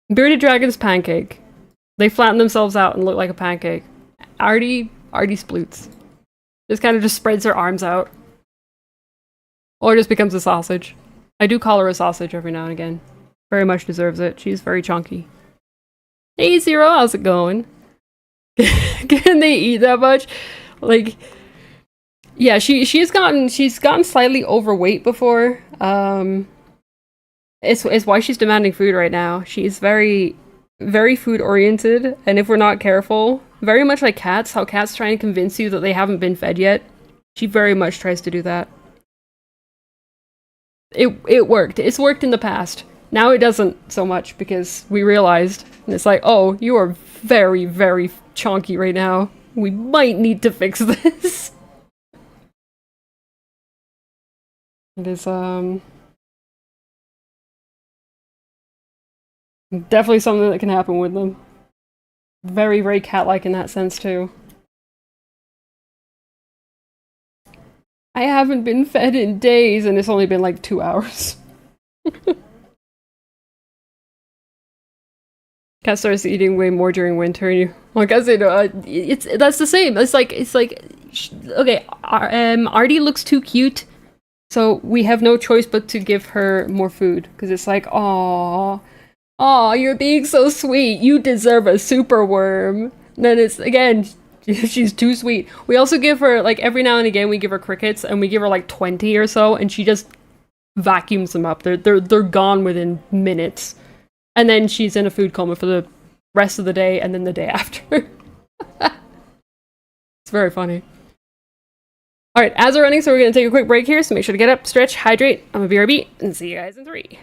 Bearded dragons pancake. They flatten themselves out and look like a pancake. Artie sploots. Just kind of just spreads her arms out. Or just becomes a sausage. I do call her a sausage every now and again. Very much deserves it. She's very chunky. Hey Zero, how's it going? Can they eat that much? Like, yeah, she's gotten slightly overweight before. It's why she's demanding food right now. She's very, very food oriented, and if we're not careful, very much like cats, how cats try and convince you that they haven't been fed yet. She very much tries to do that. It worked. It's worked in the past. Now it doesn't so much because we realized, and it's like, oh, you are very, very chonky right now. We might need to fix this. It is, definitely something that can happen with them. Very, very cat-like in that sense, too. I haven't been fed in days, and it's only been like 2 hours. Cat starts eating way more during winter, and you, like I said, that's the same. It's like okay. Artie looks too cute, so we have no choice but to give her more food because it's like, aw, you're being so sweet. You deserve a super worm. And then it's again, she's too sweet. We also give her like every now and again we give her crickets, and we give her like 20 or so, and she just vacuums them up. They're gone within minutes. And then she's in a food coma for the rest of the day and then the day after. It's very funny. Alright, ads are running, so we're going to take a quick break here, so make sure to get up, stretch, hydrate. I'm a BRB, and see you guys in 3.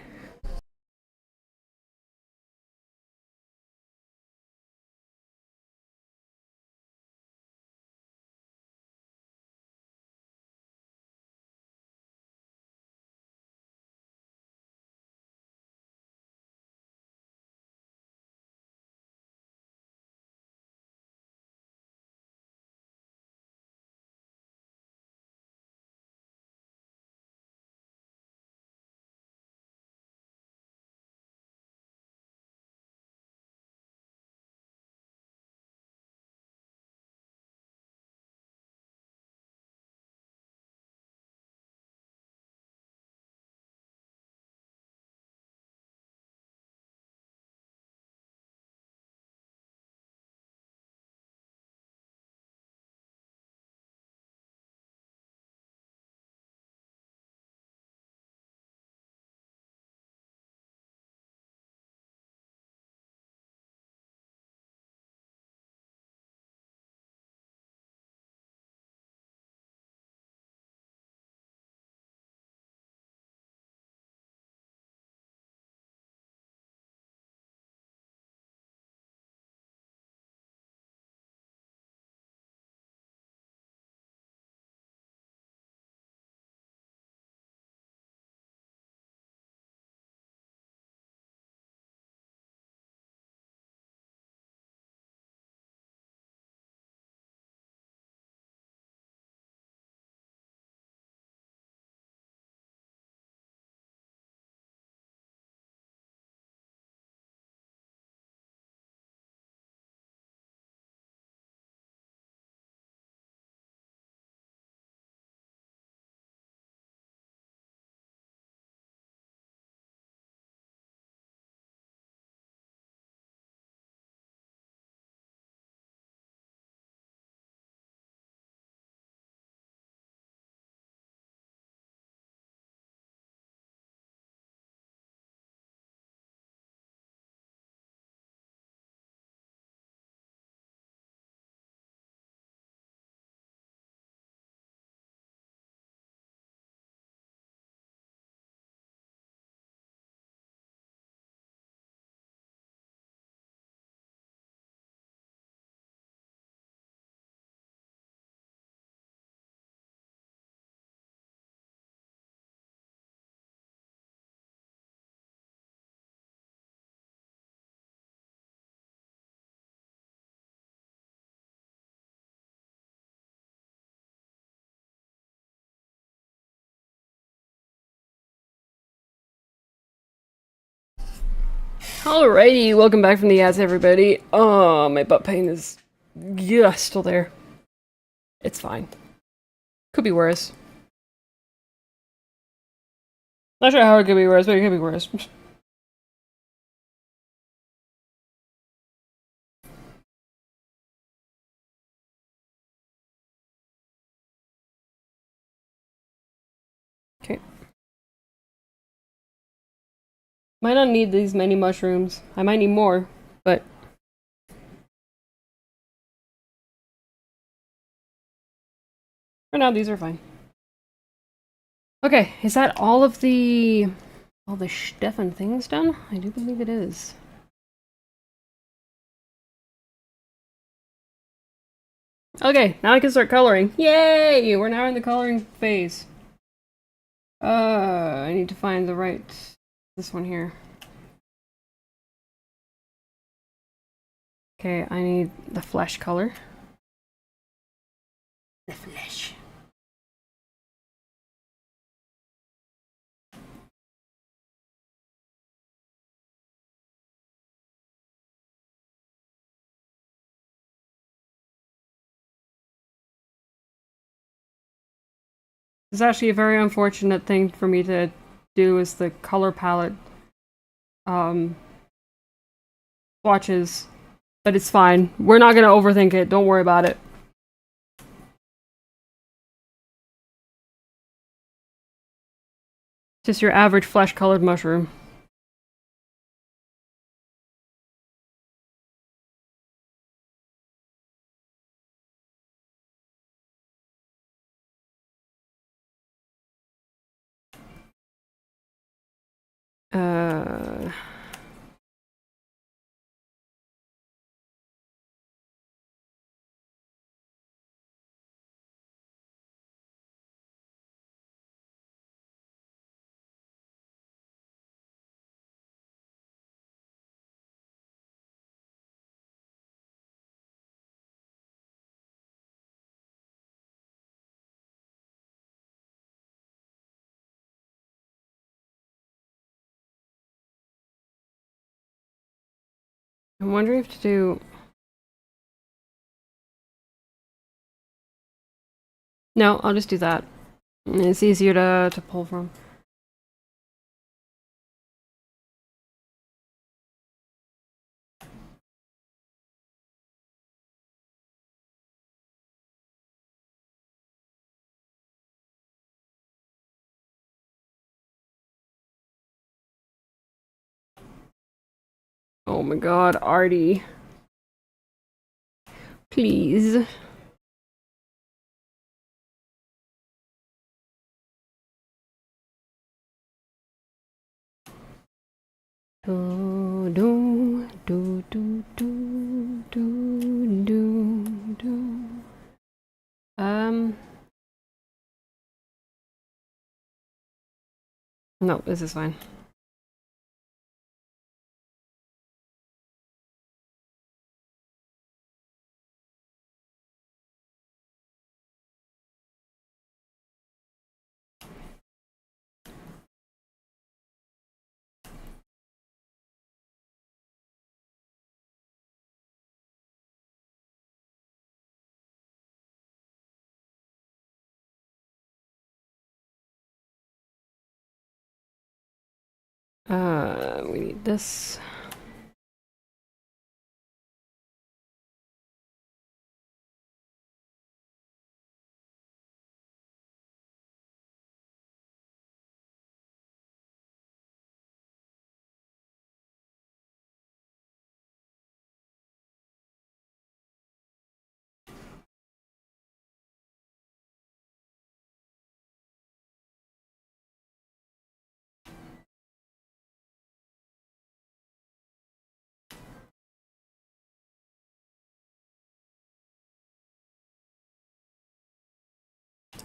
Alrighty, welcome back from the ads, everybody. My butt pain is, yeah, still there. It's fine. Could be worse. Not sure how it could be worse, but it could be worse. Okay. Might not need these many mushrooms. I might need more, but... for now, these are fine. Okay, is that all the Stefan things done? I do believe it is. Okay, now I can start coloring. Yay! We're now in the coloring phase. I need to find the right... this one here. Okay, I need the flesh color. The flesh. It's actually a very unfortunate thing for me to do is the color palette swatches, but it's fine. We're not gonna overthink it. Don't worry about it. Just your average flesh-colored mushroom. Uh... I'm wondering if to do... no, I'll just do that. It's easier to pull from. Oh my god, Artie. Please. Do do do do do do do do. No, this is fine. We need this.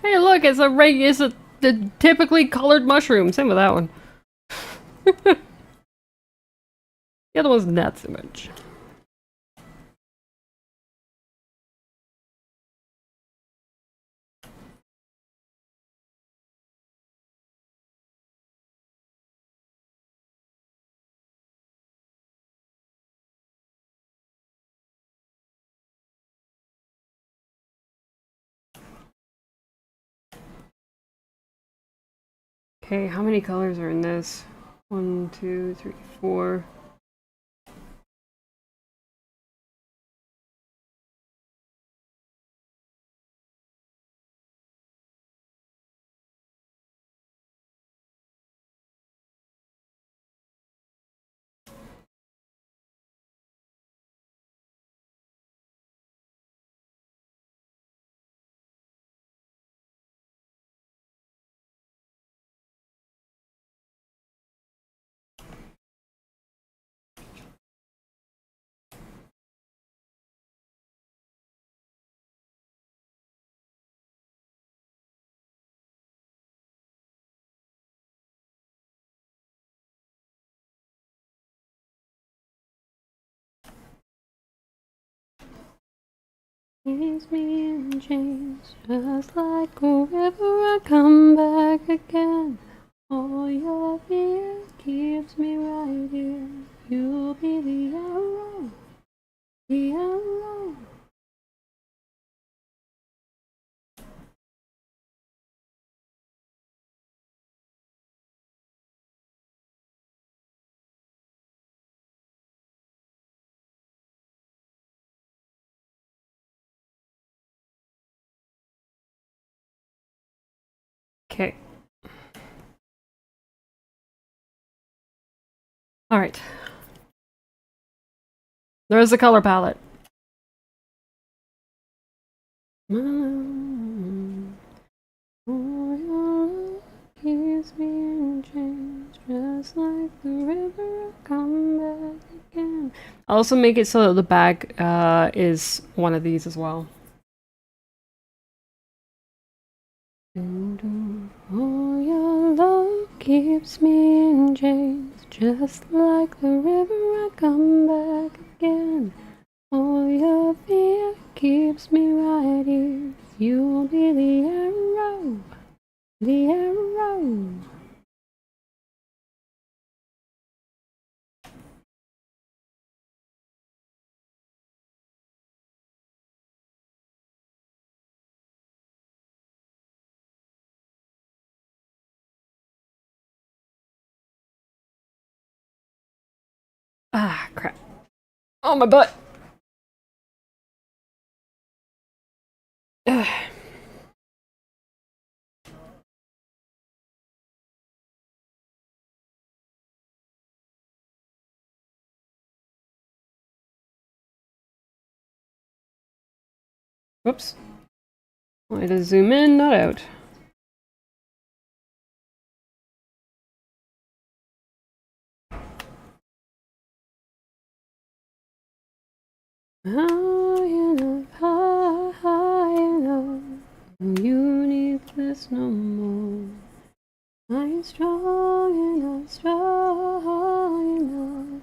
Hey, look, it's the typically colored mushroom. Same with that one. The other one's not so much. Okay, how many colors are in this? 1, 2, 3, 4. Leaves me in chains, just like a river. I come back again. All your fear keeps me right here. You'll be the arrow, the arrow. Okay. All right. There's the color palette. Keeps me in chains, just like the river. I come back again. I'll also make it so that the bag is one of these as well. Oh, your love keeps me in chains, just like the river. I come back again. Oh, your fear keeps me right here. You'll be the arrow, the arrow. Ah, crap. Oh, my butt. Ugh. Whoops. I had to zoom in, not out. High enough, high enough. You need this no more. I'm strong enough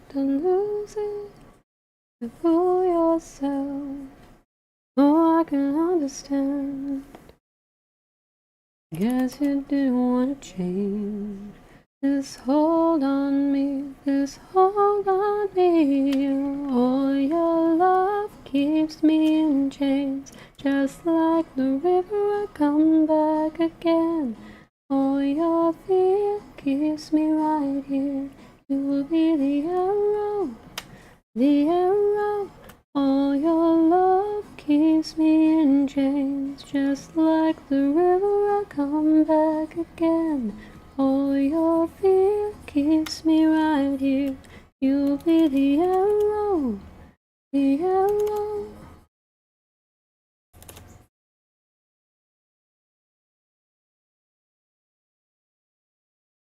to lose it, to fool yourself. Oh, I can understand. Guess you didn't want to change. Just hold on me, just hold on me. All your love keeps me in chains, just like the river. I come back again. All your fear keeps me right here. You will be the arrow, the arrow. All your love keeps me in chains, just like the river. I come back again. All your fear keeps me right here. You'll be the arrow, the arrow.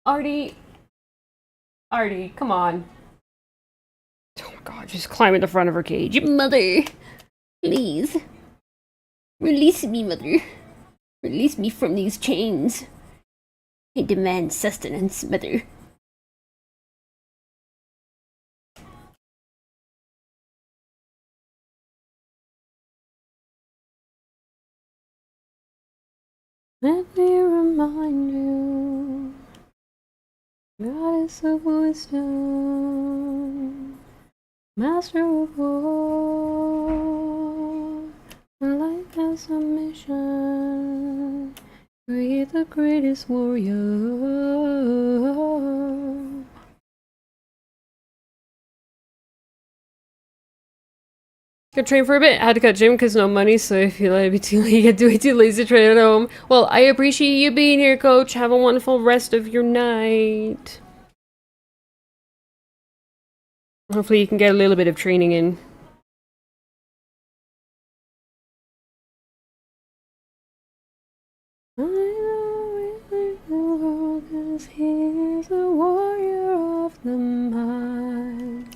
Artie, come on. Oh my god, just climb in the front of her cage. Mother, please. Release me, mother. Release me from these chains. I demand sustenance, mother. Let me remind you, goddess of wisdom, master of war, life has a mission. Create the greatest warrior. Could train for a bit. I had to cut gym because no money, so if you let me too late, you get way too lazy to train at home. Well, I appreciate you being here, coach. Have a wonderful rest of your night. Hopefully you can get a little bit of training in. I know because he's a warrior of the mind.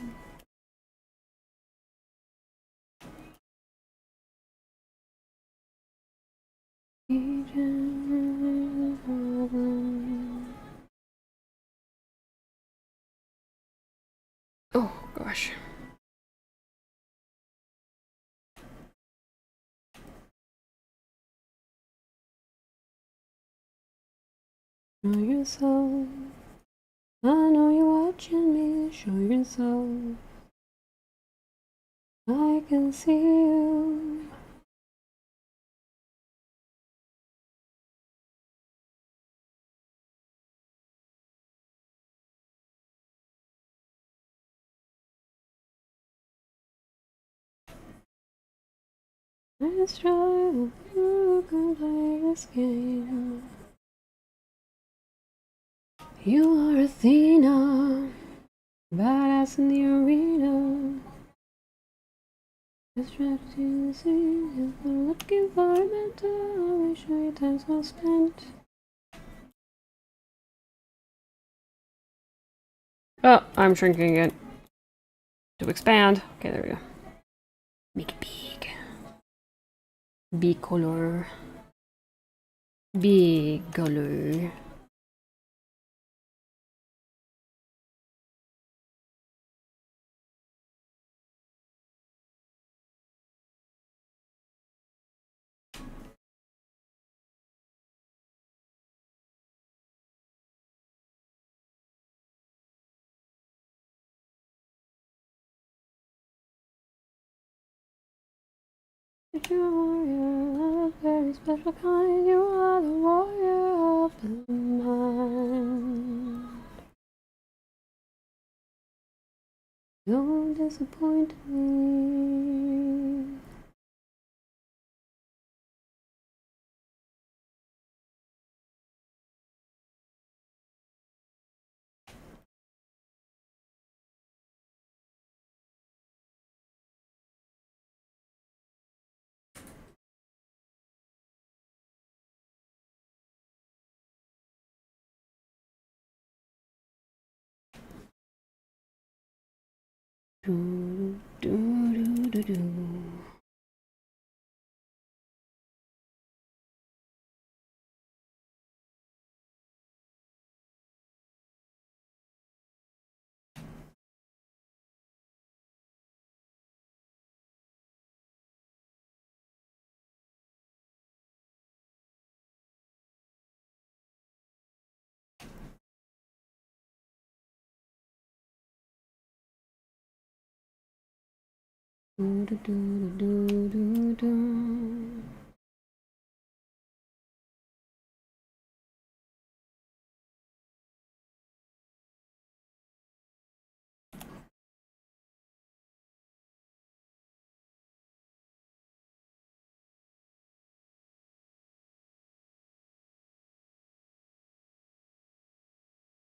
Oh gosh. Show yourself. I know you're watching me. Show yourself. I can see you. Let's try who can play this game. You are Athena, badass in the arena. Let's try to see if we're looking for a mentor. We show you time's well spent. Oh, I'm shrinking it. To expand. Okay, there we go. Make it big. Big color. Big color. If you're a warrior of a very special kind, you are the warrior of the mind. Don't disappoint me. Do, do, do, do, do. Do, do, do, do, do, do.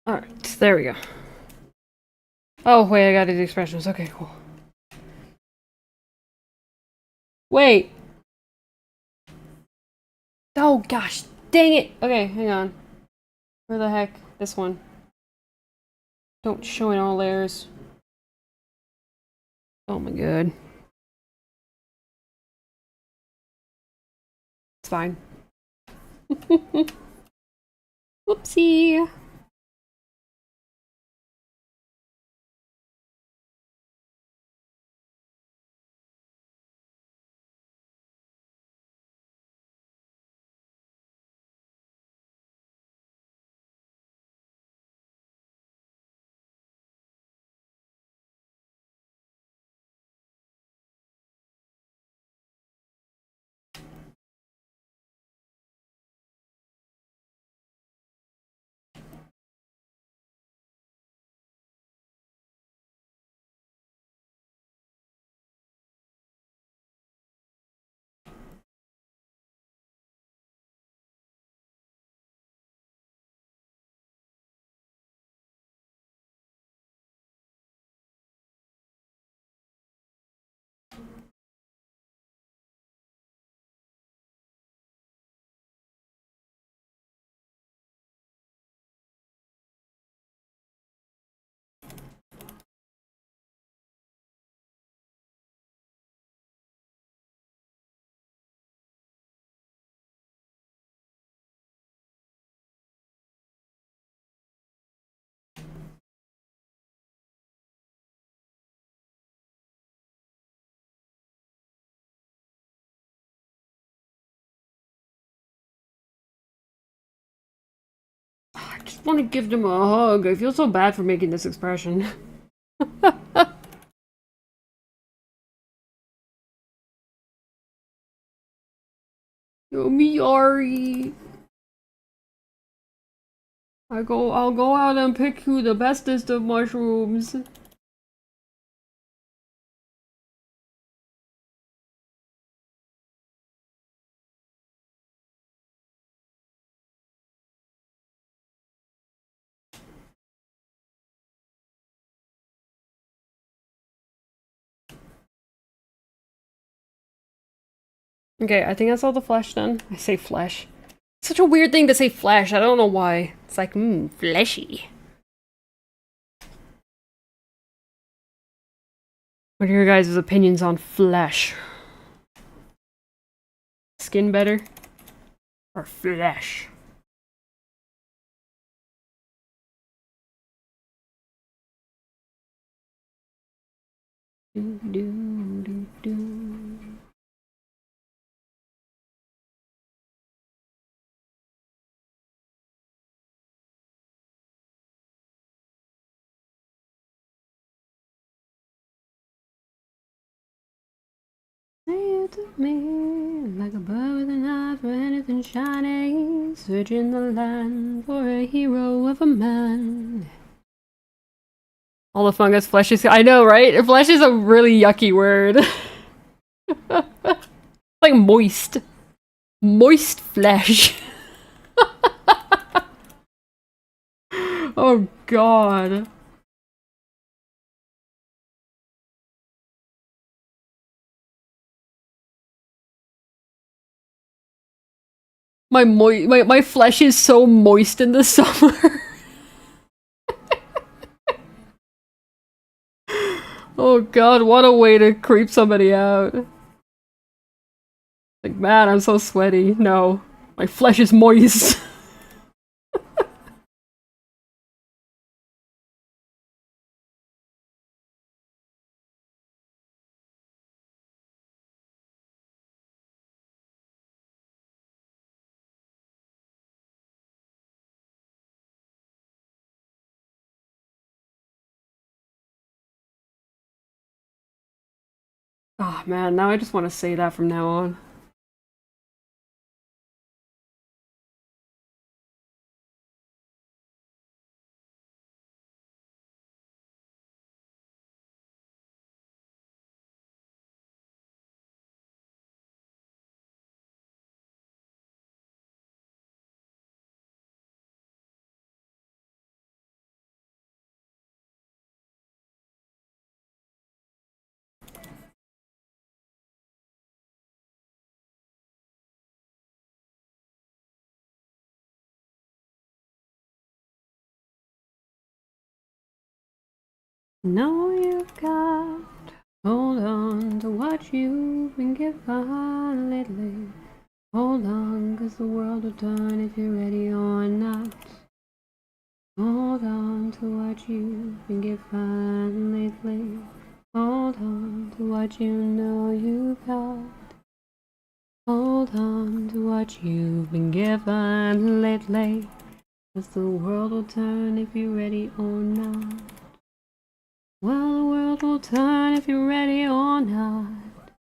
Alright, there we go. Oh, wait, I gotta do expressions. Okay, cool. Wait! Oh, gosh, dang it! Okay, hang on. Where the heck? This one. Don't show in all layers. Oh my god. It's fine. Whoopsie! I just want to give them a hug. I feel so bad for making this expression. Yo, Miyari. I'll go out and pick you the bestest of mushrooms. Okay, I think that's all the flesh done. I say flesh. Such a weird thing to say flesh. I don't know why. It's like, fleshy. What are your guys' opinions on flesh? Skin better? Or flesh? Do, do, do, do. Say it to me like a bird with an eye for anything shiny, searching the land for a hero of a man. All the fungus flesh is— I know, right? Flesh is a really yucky word. Like moist. Moist flesh. Oh god. My flesh is so moist in the summer. Oh god, what a way to creep somebody out. Like, man, I'm so sweaty. No. My flesh is moist. Oh man, now I just want to say that from now on. No, you've got— hold on to what you've been given lately. Hold on, 'cause the world will turn if you're ready or not. Hold on to what you've been given lately. Hold on to what you know you've got. Hold on to what you've been given lately. 'Cause the world will turn if you're ready or not. Well, the world will turn if you're ready or not.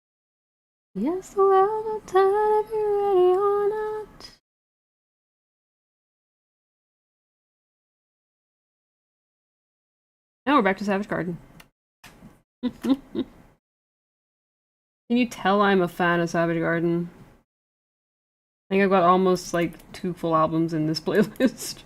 Yes, the world will turn if you're ready or not. Now we're back to Savage Garden. Can you tell I'm a fan of Savage Garden? I think I've got almost like 2 full albums in this playlist.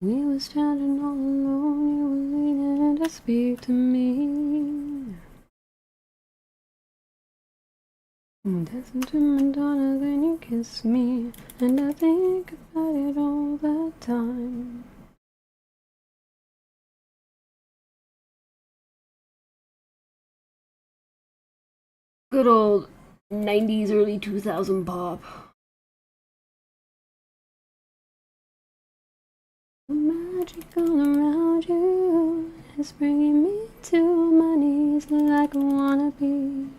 We were standing all alone, you were leaning to speak to me. Dancing to Madonna, then you kiss me, and I think about it all the time. Good old 90s, early 2000 pop. The magic all around you is bringing me to my knees like I wanna be.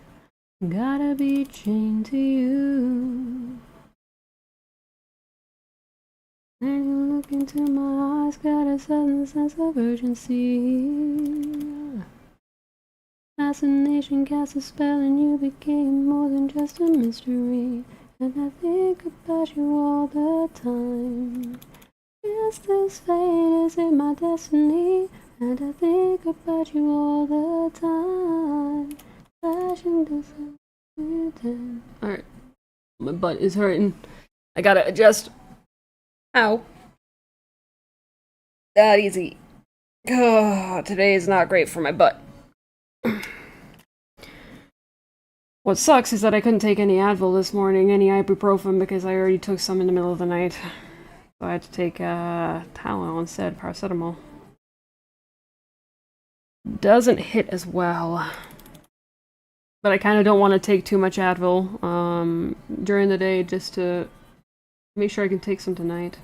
Gotta be chained to you. And you look into my eyes, got a sudden sense of urgency. Fascination cast a spell and you became more than just a mystery. And I think about you all the time. Is this fate, is it my destiny? And I think about you all the time. Flashing this. Alright. My butt is hurting. I gotta adjust. Ow. That easy. Oh, today is not great for my butt. What sucks is that I couldn't take any Advil this morning, any ibuprofen, because I already took some in the middle of the night. So I had to take Tylenol instead, paracetamol. Doesn't hit as well. But I kind of don't want to take too much Advil during the day just to make sure I can take some tonight.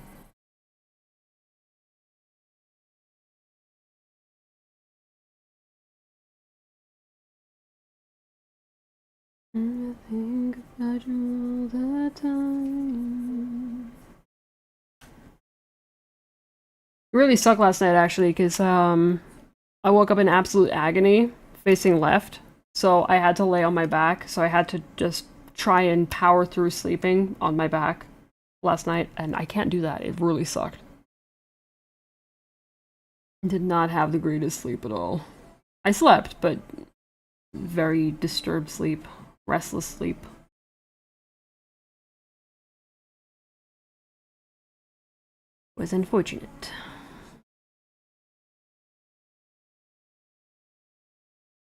And I think about you all the time. It really sucked last night, actually, because I woke up in absolute agony, facing left. So I had to lay on my back, so I had to just try and power through sleeping on my back last night, and I can't do that. It really sucked. Did not have the greatest sleep at all. I slept, but very disturbed sleep, restless sleep. Was unfortunate.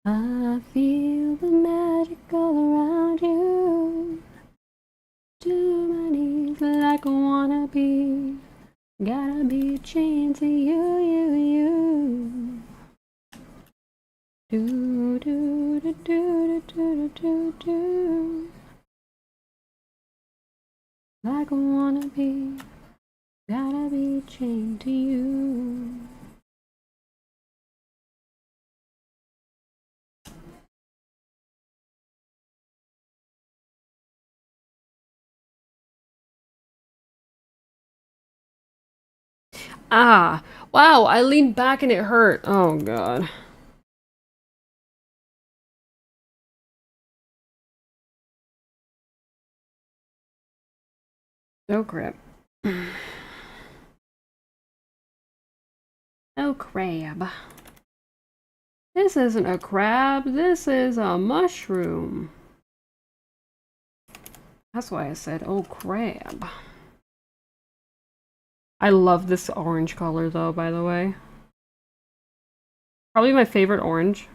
I feel the magic all around you. To my knees like I wanna be. Gotta be chained to you, you. Do do do do do do do do. Like I wanna be. Gotta be chained to you. Ah, wow, I leaned back and it hurt. Oh god. Oh crap. Oh crab. This isn't a crab, this is a mushroom. That's why I said, oh crab. I love this orange color though, by the way. Probably my favorite orange.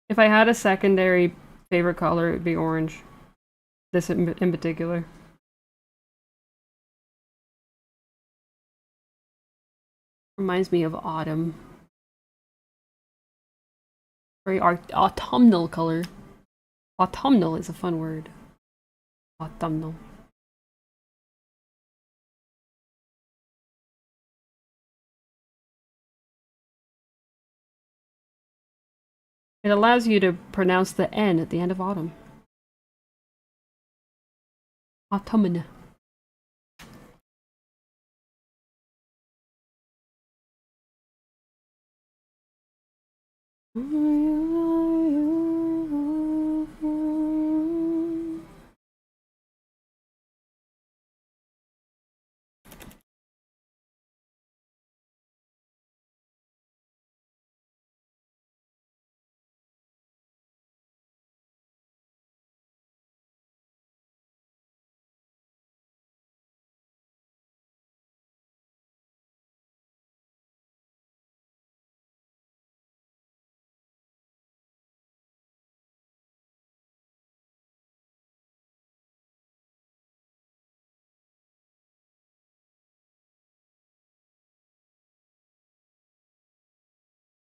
If I had a secondary favorite color, it would be orange. This in particular. Reminds me of autumn. Very autumnal color. Autumnal is a fun word. Autumnal. It allows you to pronounce the N at the end of autumn. Autumn.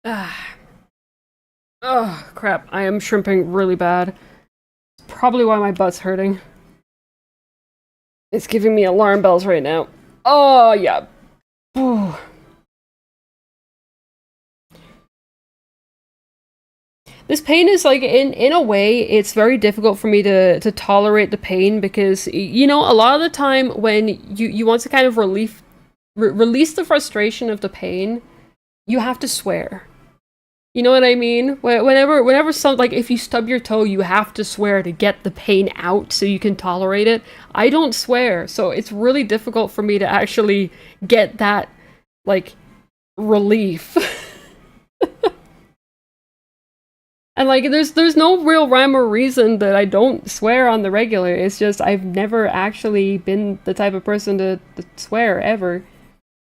Ah. Oh, crap. I am shrimping really bad. It's probably why my butt's hurting. It's giving me alarm bells right now. Oh, yeah. Ooh. This pain is like, in a way, it's very difficult for me to tolerate the pain because, you know, a lot of the time when you want to kind of release the frustration of the pain, you have to swear. You know what I mean? Whenever some, like, if you stub your toe, you have to swear to get the pain out so you can tolerate it. I don't swear, so it's really difficult for me to actually get that, like, relief. And like, there's no real rhyme or reason that I don't swear on the regular. It's just I've never actually been the type of person to swear ever.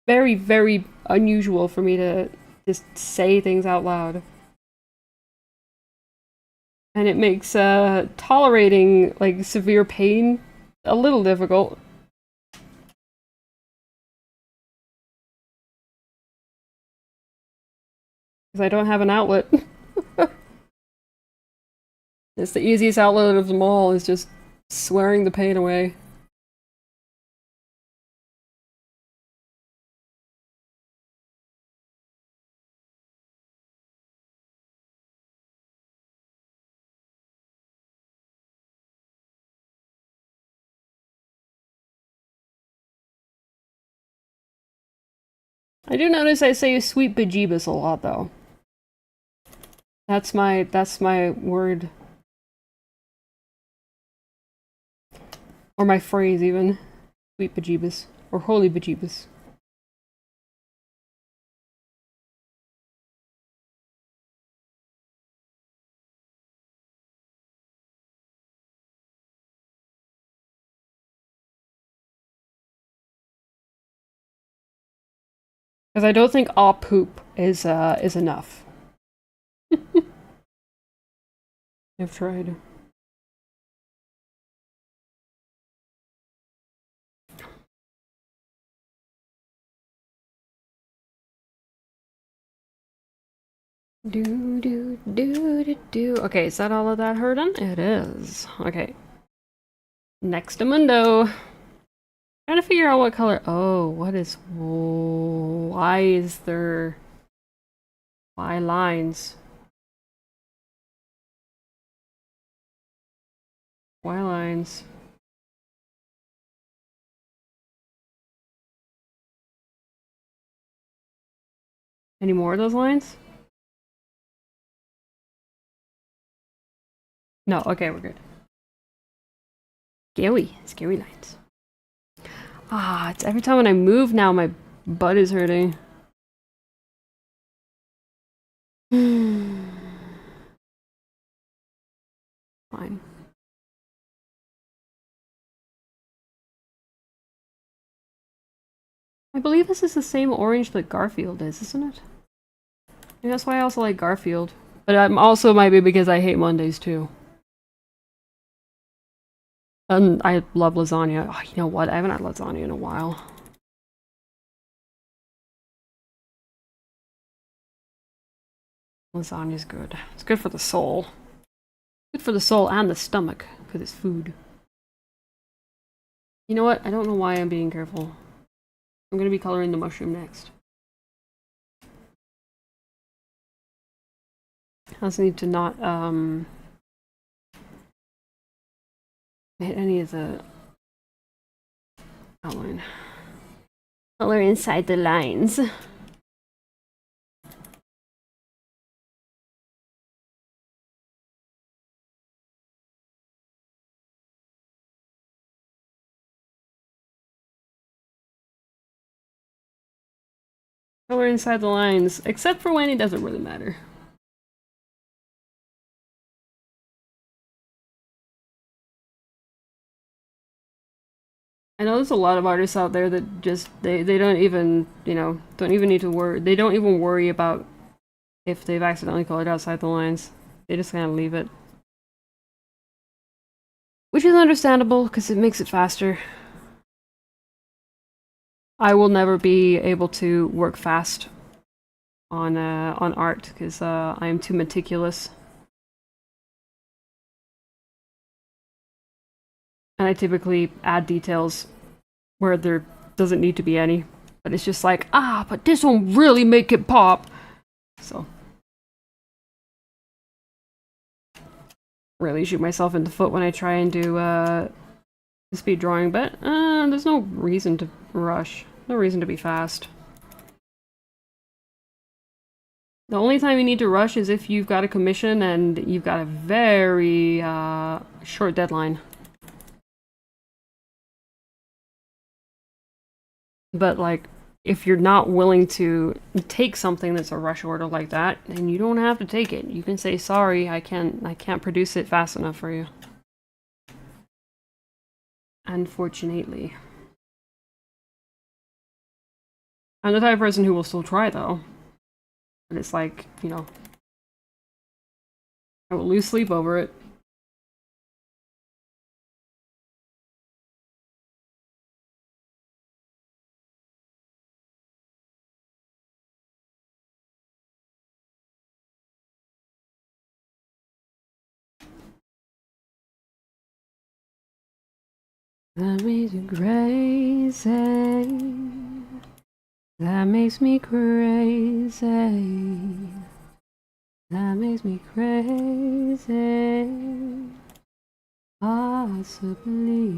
Very, very unusual for me to just say things out loud. And it makes tolerating like severe pain a little difficult. Because I don't have an outlet. It's the easiest outlet of them all, is just swearing the pain away. I do notice I say sweet bejeebus a lot though. That's my word. Or my phrase even. Sweet bejeebus. Or holy bejeebus. Because I don't think aw poop is enough. I've tried. Do do do do do. Okay, is that all of that hurting? It is. Okay. Next Mundo. Trying to figure out what color. Oh, what is. Why is there. Why lines? Why lines? Any more of those lines? No, okay, we're good. Scary lines. Ah, it's every time when I move now, my butt is hurting. Fine. I believe this is the same orange that Garfield is, isn't it? And that's why I also like Garfield. But I'm also might be because I hate Mondays too. And I love lasagna. Oh, you know what? I haven't had lasagna in a while. Lasagna's good. It's good for the soul. Good for the soul and the stomach, because it's food. You know what? I don't know why I'm being careful. I'm gonna be coloring the mushroom next. I also need to not, hit any of the outline. Color inside the lines. Color inside the lines, except for when it doesn't really matter. I know there's a lot of artists out there that just they don't even, you know, don't even need to worry. They don't even worry about if they've accidentally colored outside the lines. They just kind of leave it. Which is understandable because it makes it faster. I will never be able to work fast on art because I am too meticulous. And I typically add details where there doesn't need to be any. But it's just like, but this won't really make it pop. So. Really shoot myself in the foot when I try and do speed drawing, but there's no reason to rush. No reason to be fast. The only time you need to rush is if you've got a commission and you've got a very short deadline. But like, if you're not willing to take something that's a rush order like that, then you don't have to take it. You can say, sorry, I can't produce it fast enough for you. Unfortunately. I'm the type of person who will still try, though. But it's like, you know, I will lose sleep over it. That makes me crazy. That makes me crazy. That makes me crazy. Possibly.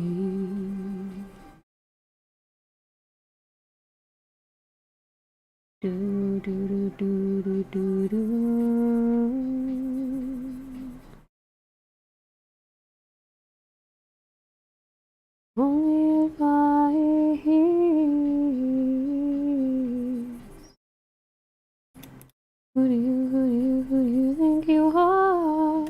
Do do do do do do do. Only if I hear. Who do you think you are?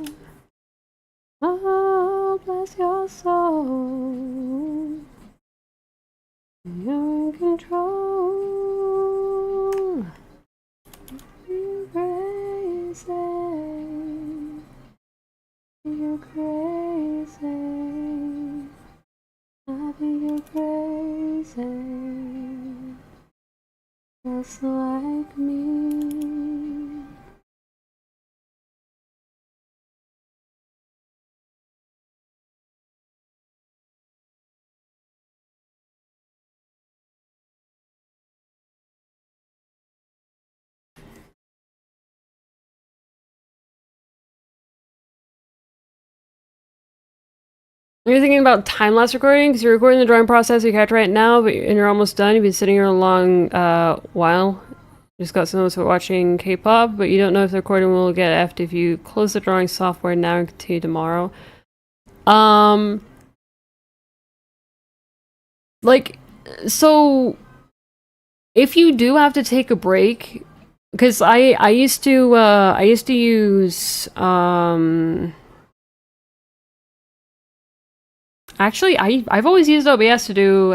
Oh, bless your soul. You're in control. You're crazy. You're crazy. I think you're crazy. Just like me. You're thinking about time-lapse recording because you're recording the drawing process of your character right now, and you're almost done. You've been sitting here a long while. Just got some notes about watching K-pop, but you don't know if the recording will get effed if you close the drawing software now and continue tomorrow. Like, so if you do have to take a break, because I used to use actually, I've always used OBS to do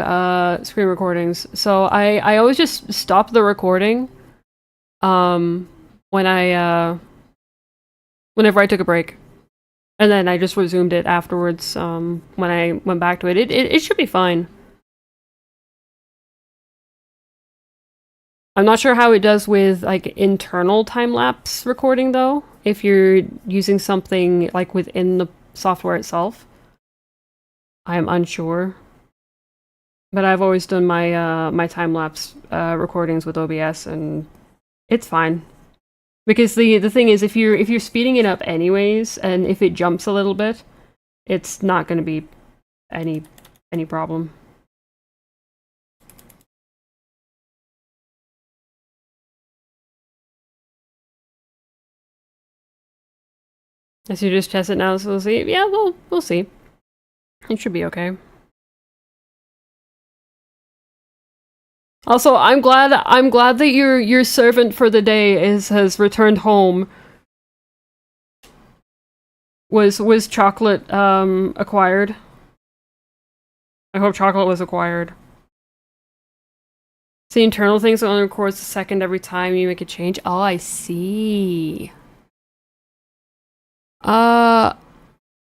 screen recordings, so I always just stop the recording when whenever I took a break, and then I just resumed it afterwards when I went back to it. It should be fine. I'm not sure how it does with like internal time-lapse recording though, if you're using something like within the software itself. I'm unsure. But I've always done my my time-lapse recordings with OBS, and it's fine. Because the thing is, if you're speeding it up anyways, and if it jumps a little bit, it's not going to be any problem. As you just test it now, so we'll see. Yeah, we'll see. It should be okay. Also, I'm glad that your servant for the day has returned home. Was chocolate acquired? I hope chocolate was acquired. So the internal things only records a second every time you make a change. Oh, I see.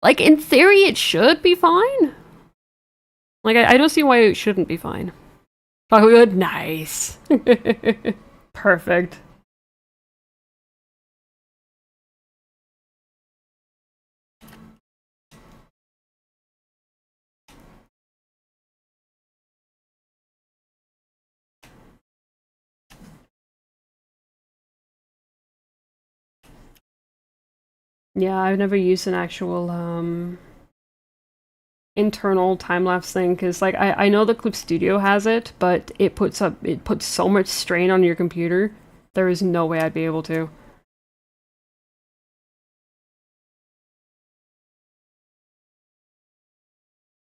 Like in theory it should be fine. Like I don't see why it shouldn't be fine. Oh, good, nice. Perfect. Yeah, I've never used an actual internal time-lapse thing because like I know the Clip Studio has it, but it puts so much strain on your computer. There is no way I'd be able to.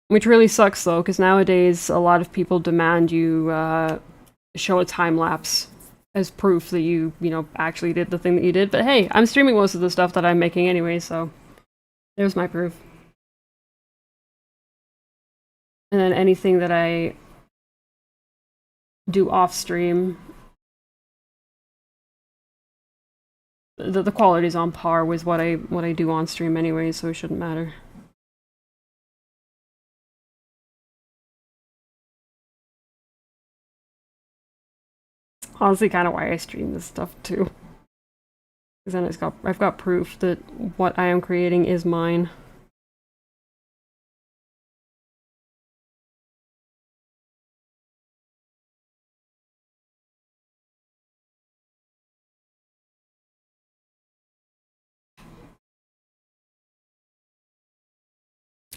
Which really sucks though, because nowadays a lot of people demand you show a time lapse as proof that you know, actually did the thing that you did. But hey, I'm streaming most of the stuff that I'm making anyway, so there's my proof. And then anything that I do off stream, the quality's on par with what I do on stream anyway, so it shouldn't matter. Honestly, kind of why I stream this stuff too. Because then I've got proof that what I am creating is mine.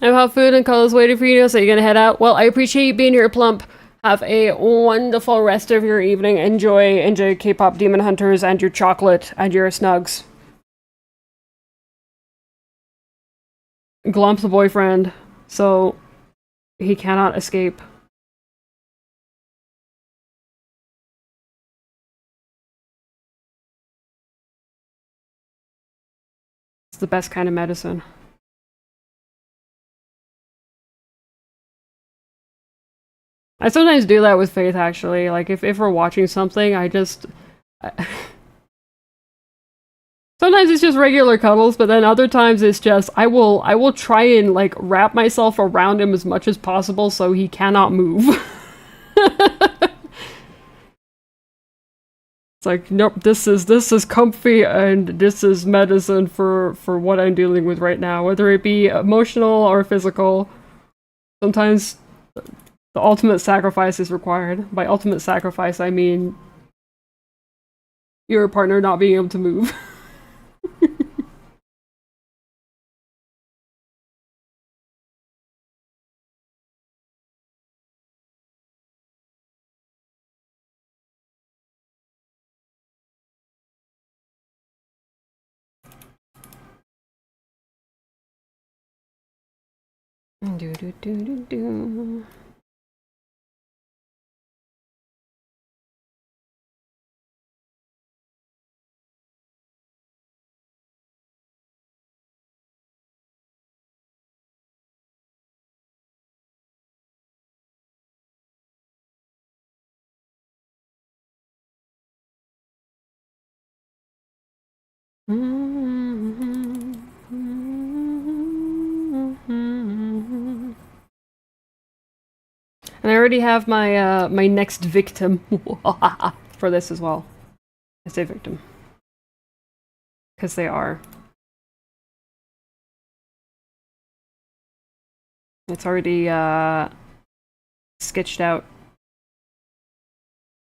I've had food and colors waiting for you, so you're gonna head out. Well, I appreciate you being here, Plump. Have a wonderful rest of your evening. Enjoy K-pop Demon Hunters and your chocolate and your snugs. Glump's a boyfriend, so he cannot escape. It's the best kind of medicine. I sometimes do that with Faith, actually. Like, if we're watching something, sometimes it's just regular cuddles, but then other times it's just, I will try and, like, wrap myself around him as much as possible so he cannot move. It's like, nope, this is comfy and this is medicine for what I'm dealing with right now, whether it be emotional or physical. Sometimes the ultimate sacrifice is required. By ultimate sacrifice, I mean your partner not being able to move. Do do do do do. And I already have my my next victim for this as well. I say victim because they are. It's already sketched out,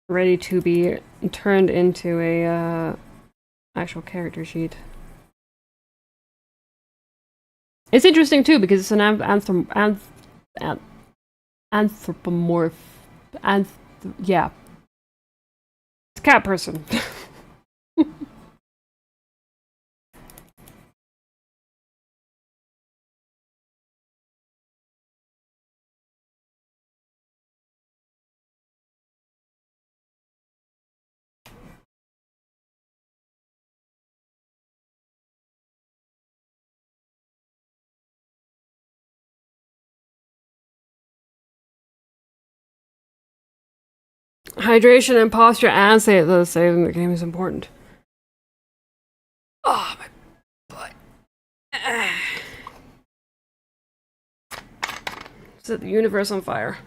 ready to be turned into a actual character sheet. It's interesting too because it's an anthropomorph. Yeah, it's a cat person. Hydration and posture and saving the game is important. Oh, my butt. Set the universe on fire.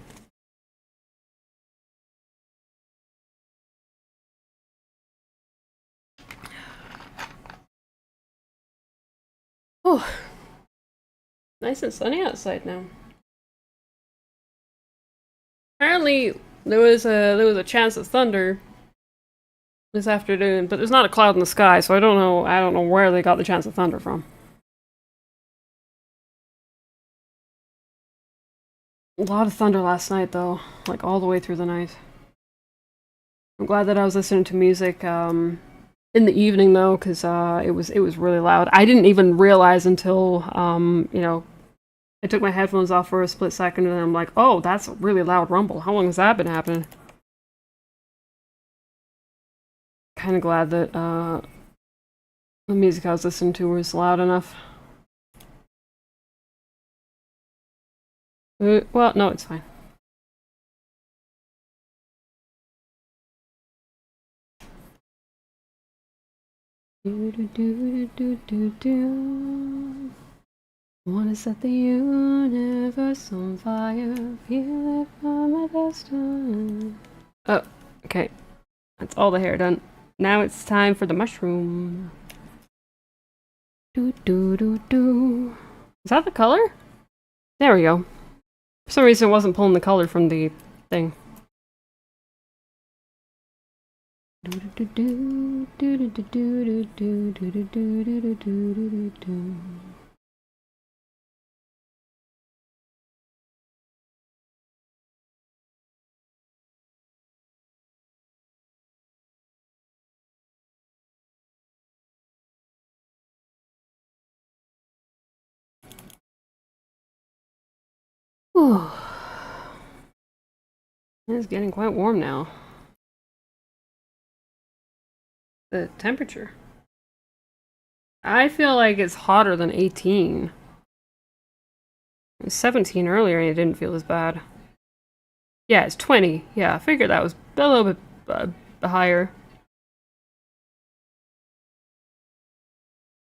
Oh, nice and sunny outside now. Apparently, there was a chance of thunder this afternoon, but there's not a cloud in the sky, so I don't know where they got the chance of thunder from. A lot of thunder last night, though, like all the way through the night. I'm glad that I was listening to music in the evening though, because it was really loud. I didn't even realize until I took my headphones off for a split second, and I'm like, oh, that's a really loud rumble. How long has that been happening? Kind of glad that the music I was listening to was loud enough. Well, no, it's fine. Wanna set the universe on fire, feel it from my best time. Oh, okay. That's all the hair done. Now it's time for the mushroom. Do do do do. Is that the color? There we go. For some reason, it wasn't pulling the color from the thing. It's getting quite warm now. The temperature. I feel like it's hotter than 18. It was 17 earlier and it didn't feel as bad. Yeah, it's 20. Yeah, I figured that was a little bit higher.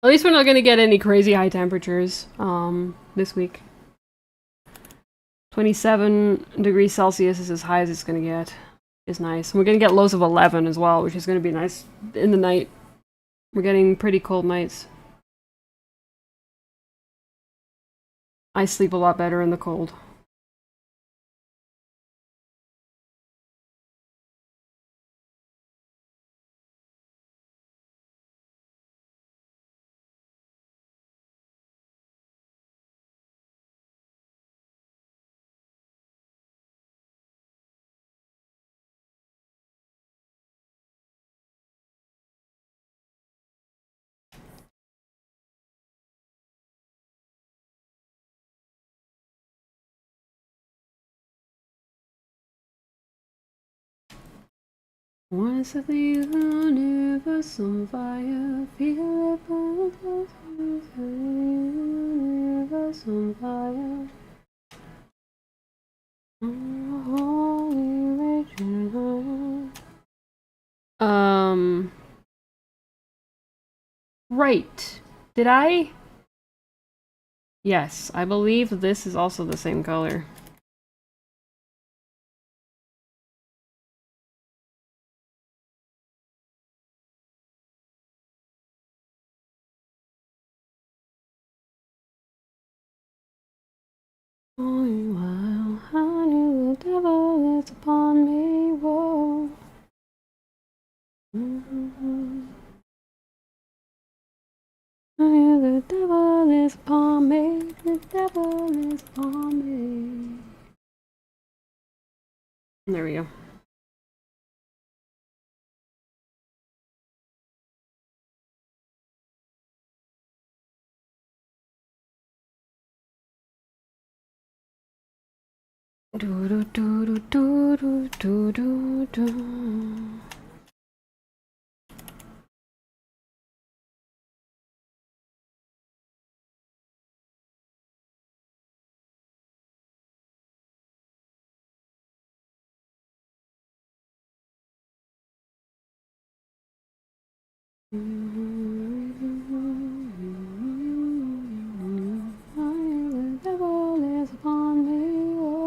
At least we're not gonna get any crazy high temperatures this week. 27 degrees Celsius is as high as it's gonna get. Is nice. And we're gonna get lows of 11 as well, which is gonna be nice in the night. We're getting pretty cold nights. I sleep a lot better in the cold. Wanna set the universe on fire, feel it burn, the universe on fire. Right. Did I? Yes, I believe this is also the same color. While I knew the devil is upon me, whoa. I knew the devil is upon me, the devil is upon me. There we go. Do do do do do do do do. The devil is upon me, oh.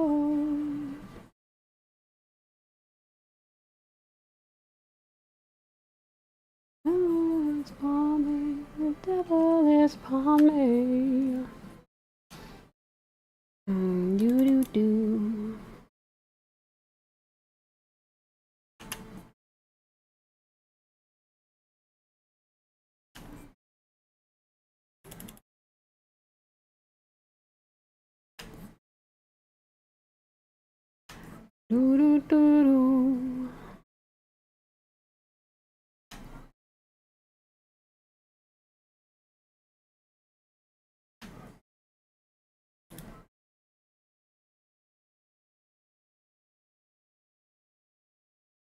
The devil is upon me, the devil is upon me. Do do do. Do, do, do, do.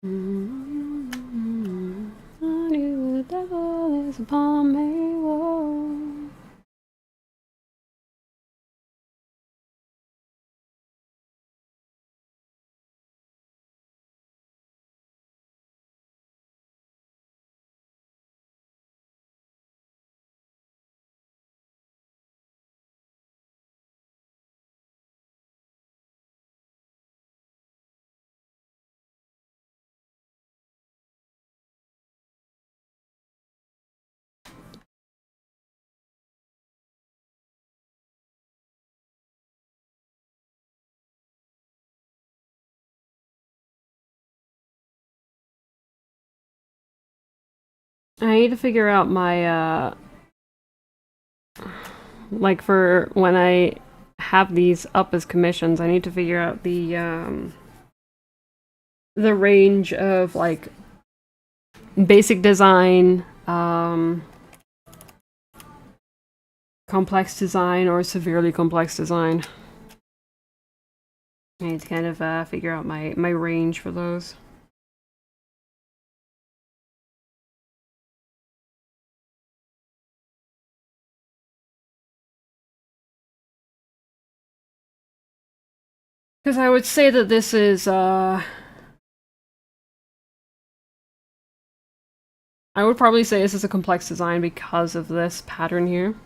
I knew the devil is upon me. Whoa. I need to figure out my like for when I have these up as commissions, I need to figure out the range of like basic design, complex design, or severely complex design. I need to kind of figure out my range for those. Because I would say that this is, I would probably say this is a complex design because of this pattern here.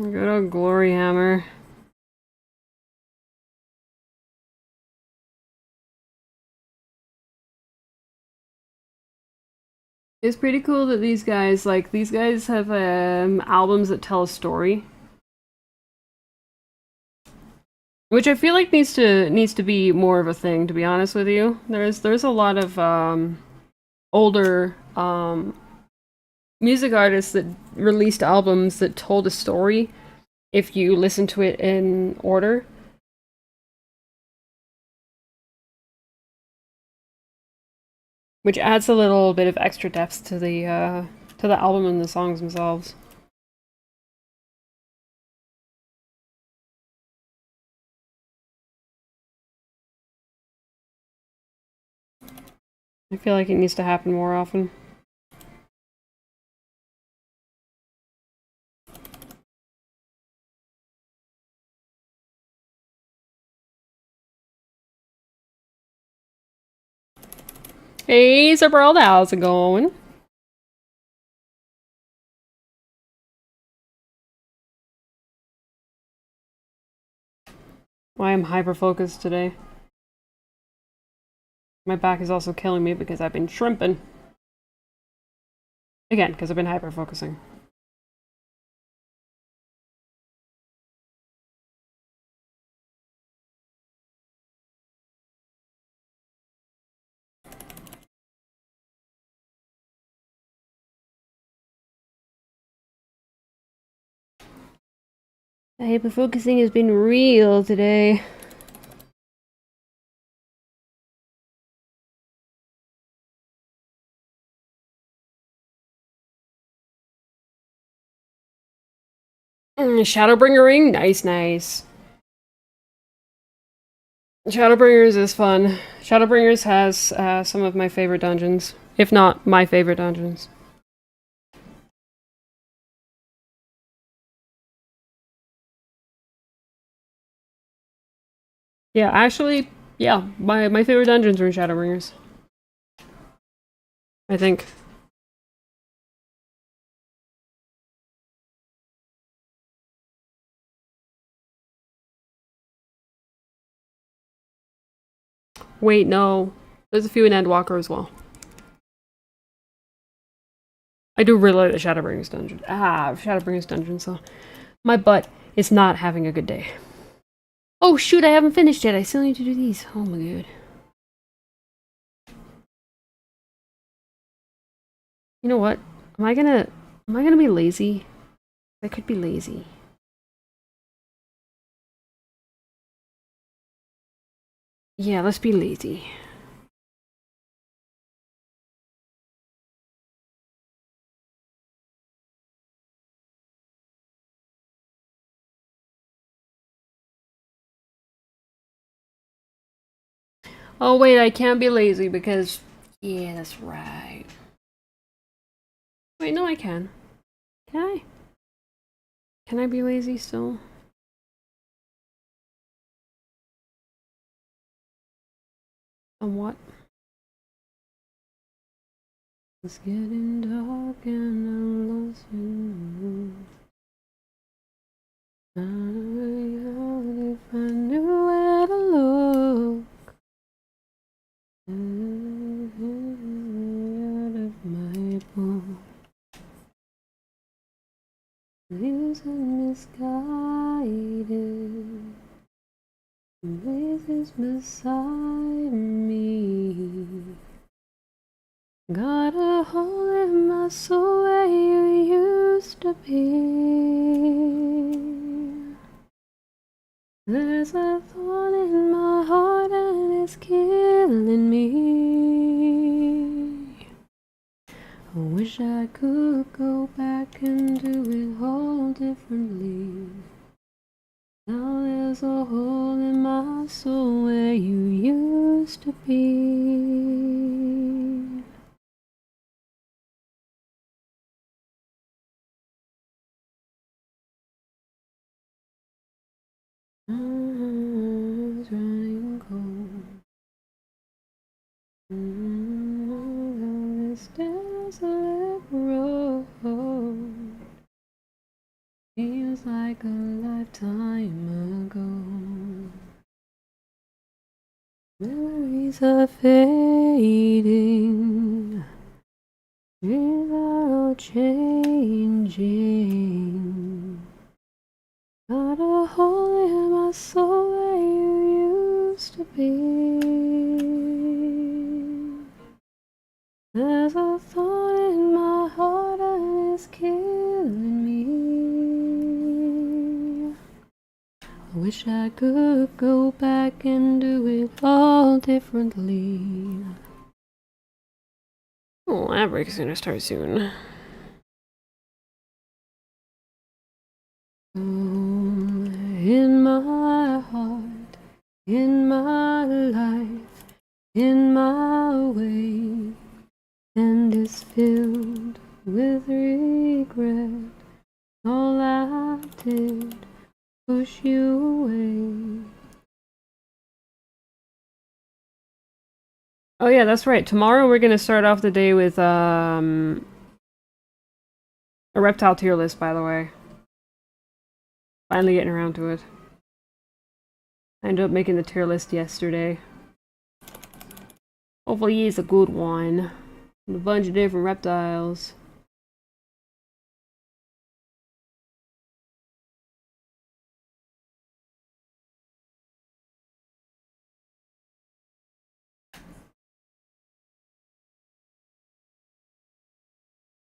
Good old Glory Hammer. It's pretty cool that these guys have albums that tell a story, which I feel like needs to be more of a thing. To be honest with you, there's a lot of older music artists that released albums that told a story if you listen to it in order. Which adds a little bit of extra depth to the album and the songs themselves. I feel like it needs to happen more often. Hey, Zerberld, how's it going? Why I'm hyper-focused today. My back is also killing me because I've been shrimping. Again, because I've been hyper-focusing. The hyper-focusing has been real today. Shadowbringer ring? Nice, nice. Shadowbringers is fun. Shadowbringers has some of my favorite dungeons. If not my favorite dungeons. Yeah, actually, yeah, my favorite dungeons are in Shadowbringers. I think. Wait, no. There's a few in Endwalker as well. I do really like the Shadowbringers dungeon. Shadowbringers dungeon, so my butt is not having a good day. Oh shoot, I haven't finished yet. I still need to do these. Oh my god. You know what? Am I gonna be lazy? I could be lazy. Yeah, let's be lazy. Oh wait, I can't be lazy because... Yeah, that's right. Wait, no I can. Can I? Can I be lazy still? Somewhat. It's getting dark and I'm lost in the mood. If I knew where to look. Out of my bones. Views are misguided. Places beside me. Got a hole in my soul where you used to be. There's a thorn in my heart and it's killing me. I wish I could go back and do it all differently. Now there's a hole in my soul where you used to be. It's running cold. This desolate road feels like a lifetime ago. Memories are fading without changing. Got a hole in my soul where you used to be. There's a thought in my heart and it's killing me. I wish I could go back and do it all differently. Oh, that break's gonna start soon. In my heart, in my life, in my way, and is filled with regret. All I did, push you away. Oh yeah, that's right. Tomorrow we're gonna start off the day with a reptile tier list, by the way. Finally getting around to it. I ended up making the tier list yesterday. Hopefully it's a good one. And a bunch of different reptiles.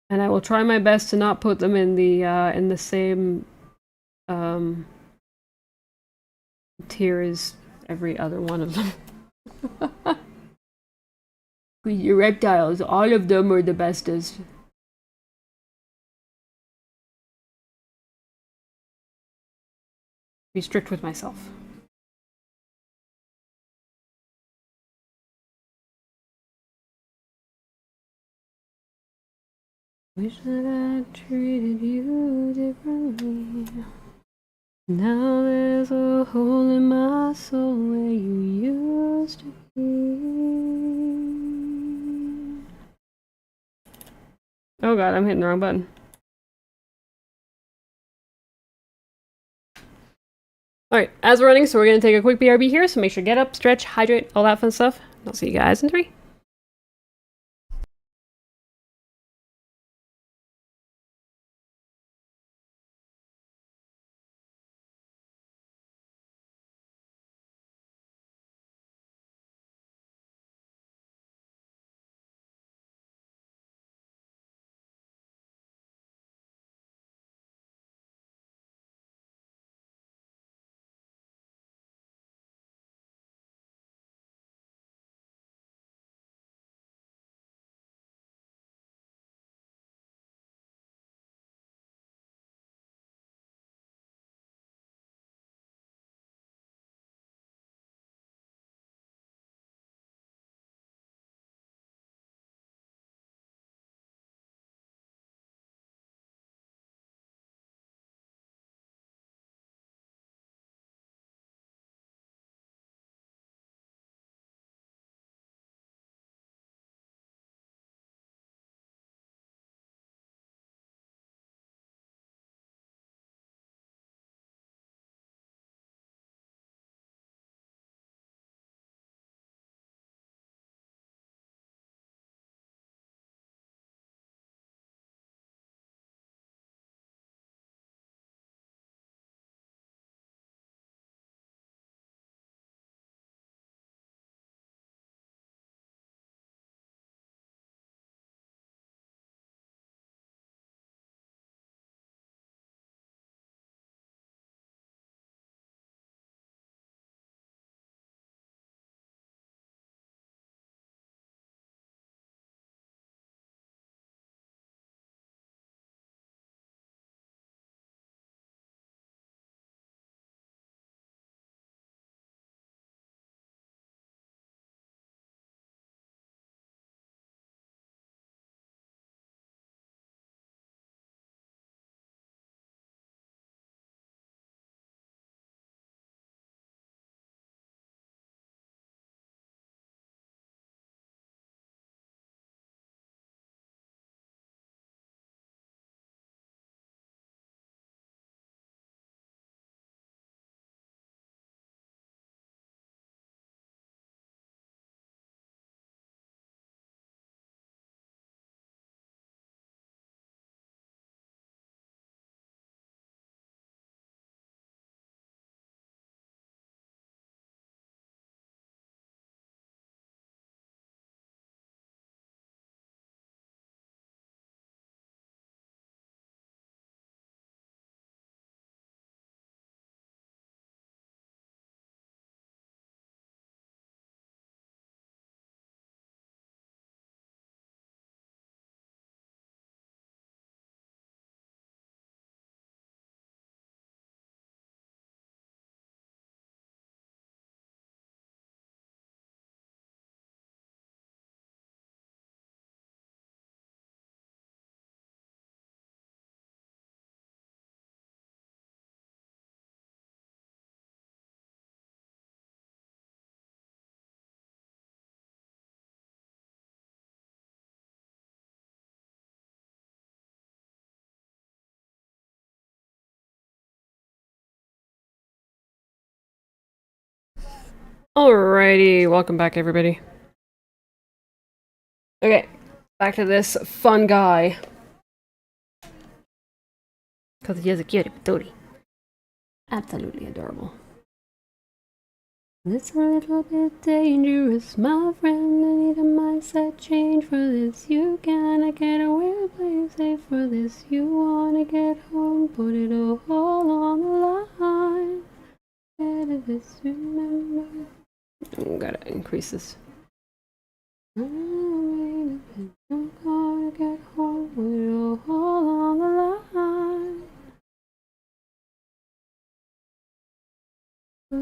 And I will try my best to not put them in the same tier as every other one of them. Your reptiles, all of them are the bestest. Be strict with myself. Wish that I treated you differently. Now there's a hole in my soul where you used to be. Oh god, I'm hitting the wrong button. Alright, as we're running, so we're gonna take a quick BRB here, so make sure to get up, stretch, hydrate, all that fun stuff. I'll see you guys in 3. Alrighty, welcome back everybody. Okay, back to this fun guy. Because he has a cutie patootie. Absolutely adorable. It's a little bit dangerous, my friend. I need a mindset change for this. You cannot get away, play it safe for this. You wanna get home, put it all on the line. Better this, remember. Oh, gotta increase this. I'm gonna get home, put it all on the line.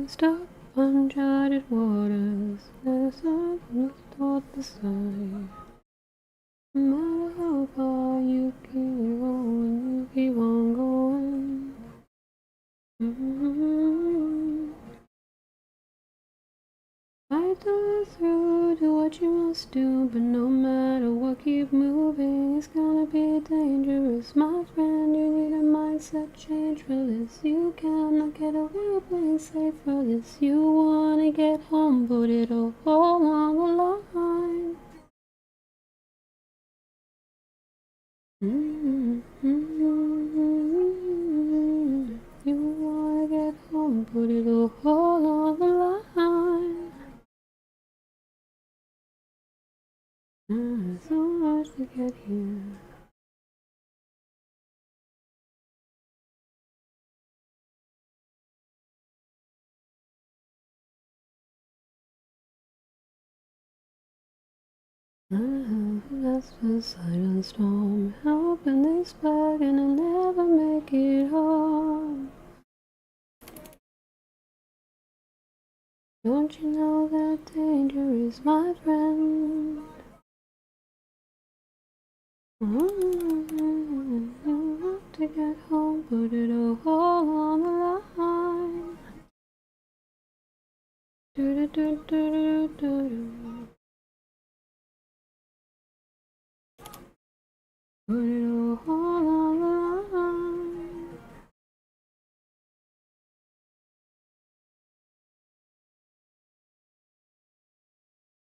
Stuck uncharted waters, there's nothing toward the side. No matter how far you keep on going. Fight through, do what you must do, but no matter what, keep moving. It's gonna be dangerous, my friend. You need a mindset change for this. You cannot get away playing safe for this. You wanna get home, put it all on the line. You wanna get home, put it all on the line. So much to get here. That's the silent storm, helping this bag and I'll never make it home. Don't you know that danger is my friend? You have to get home, put it all on the line. Do do do do do do. Put it all on the line.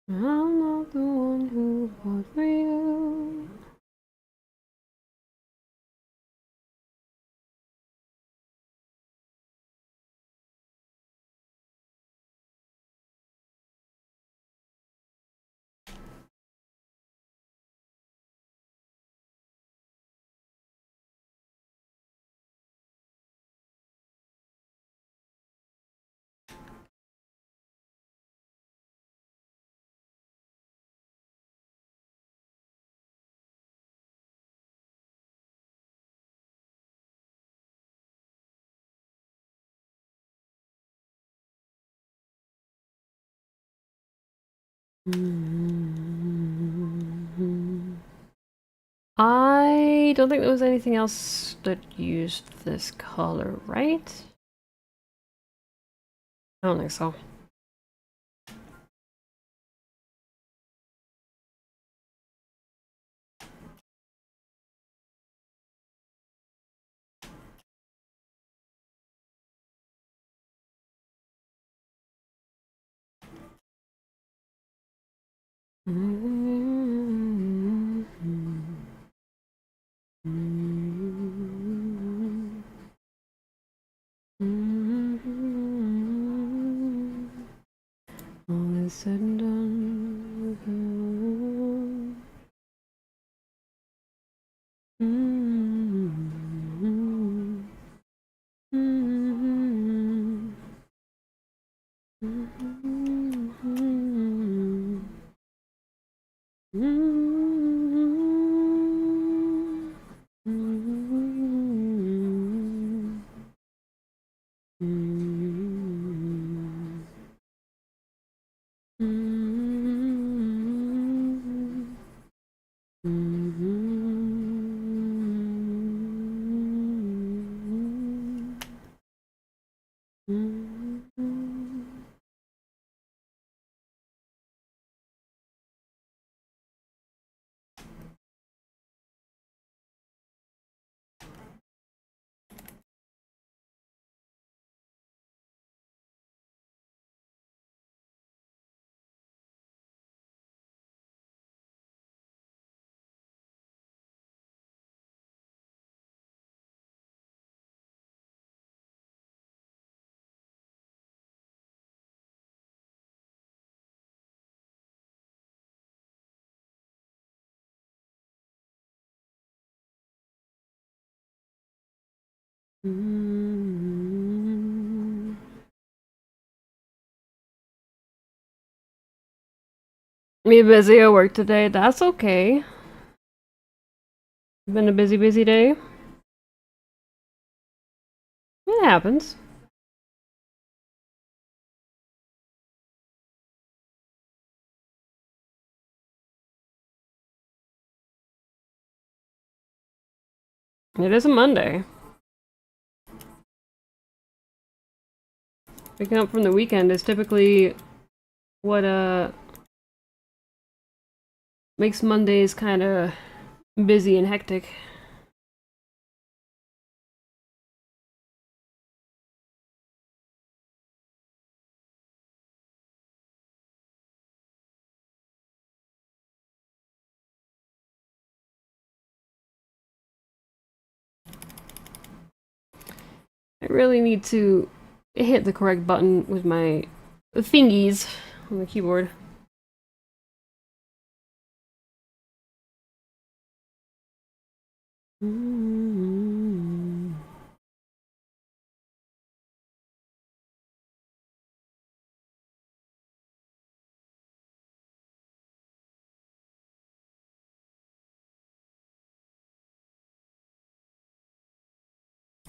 I'm not the one who fought for you. I don't think there was anything else that used this color, right? I don't think so. All is said and done. Me busy at work today, that's okay. Been a busy day. It happens. It is a Monday. Picking up from the weekend is typically what makes Mondays kind of busy and hectic. I really need to hit the correct button with my fingies on the keyboard.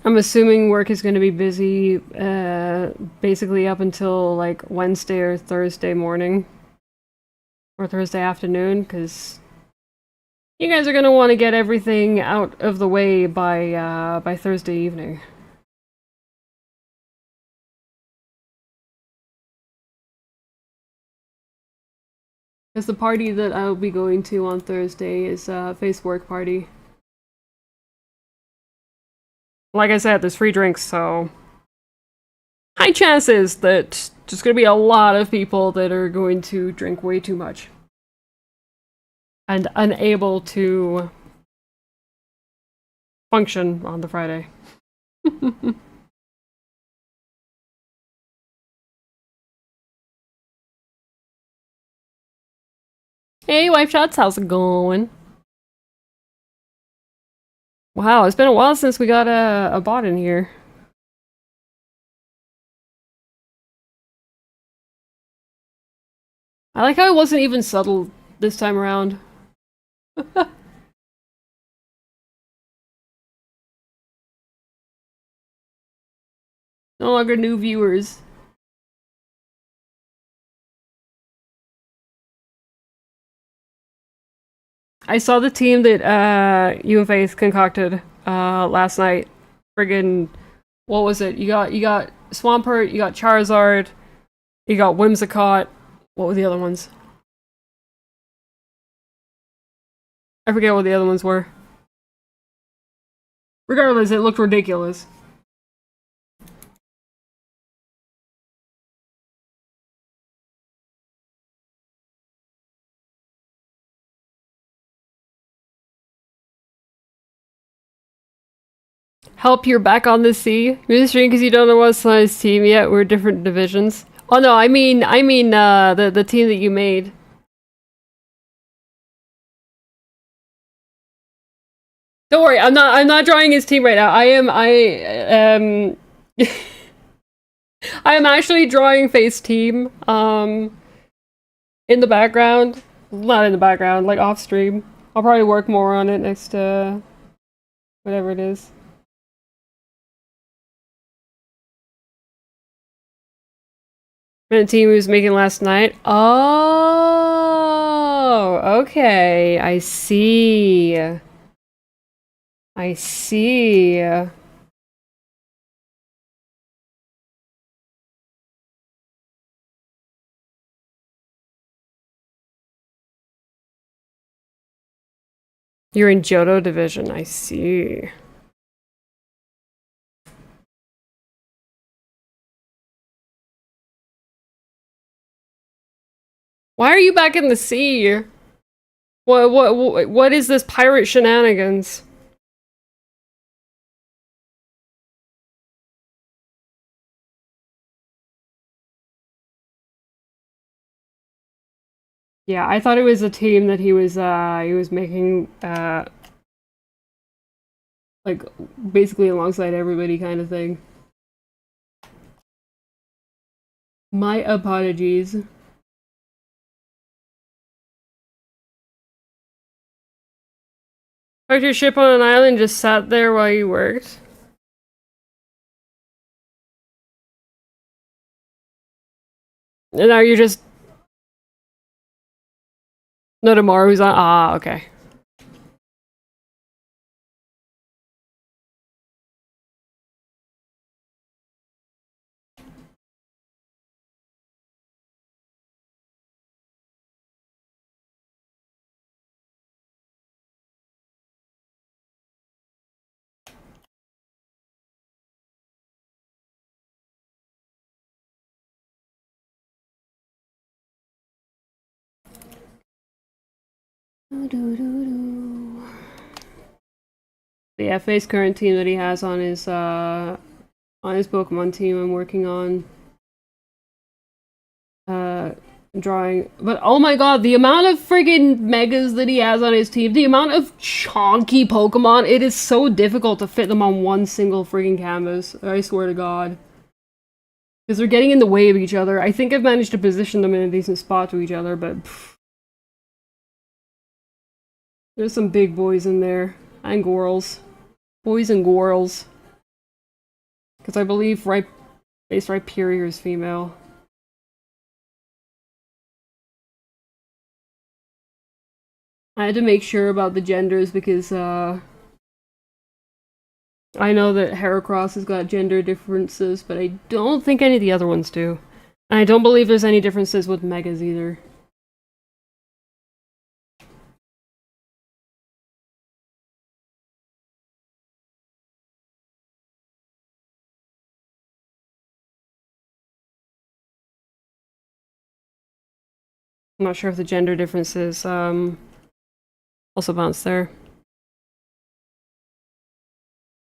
I'm assuming work is going to be busy basically up until like Wednesday or Thursday morning or Thursday afternoon, because you guys are going to want to get everything out of the way by Thursday evening. Because the party that I'll be going to on Thursday is a face work party. Like I said, there's free drinks, so high chances that there's going to be a lot of people that are going to drink way too much and unable to function on the Friday. Hey, Wife Shots, how's it going? Wow, it's been a while since we got a bot in here. I like how it wasn't even subtle this time around. No longer new viewers. I saw the team that you and Faith concocted last night. Friggin', what was it? You got Swampert, you got Charizard, you got Whimsicott. What were the other ones? I forget what the other ones were. Regardless, it looked ridiculous. Help, you're back on the sea. You're just because you don't know what size team yet. We're different divisions. Oh no, I mean, the team that you made. Don't worry, I'm not drawing his team right now. I am I am actually drawing Face's team in the background. Not in the background, like off stream. I'll probably work more on it next to whatever it is. The team he was making last night. Oh, okay. I see. I see. You're in Johto division. I see. Why are you back in the sea? What is this pirate shenanigans? Yeah, I thought it was a team that he was making like basically alongside everybody kind of thing. My apologies. Parked your ship on an island, just sat there while you worked. And now you're just no tomorrow who's on okay. Yeah, Faye's current team that he has on his Pokemon team I'm working on drawing. But oh my god, the amount of friggin' megas that he has on his team, the amount of chonky Pokemon, it is so difficult to fit them on one single friggin' canvas. I swear to god. Because they're getting in the way of each other. I think I've managed to position them in a decent spot to each other, but pff. There's some big boys in there. And girls. Boys and girls. Because I believe base Rhyperior is female. I had to make sure about the genders because I know that Heracross has got gender differences, but I don't think any of the other ones do. And I don't believe there's any differences with Megas either. I'm not sure if the gender differences also bounce there.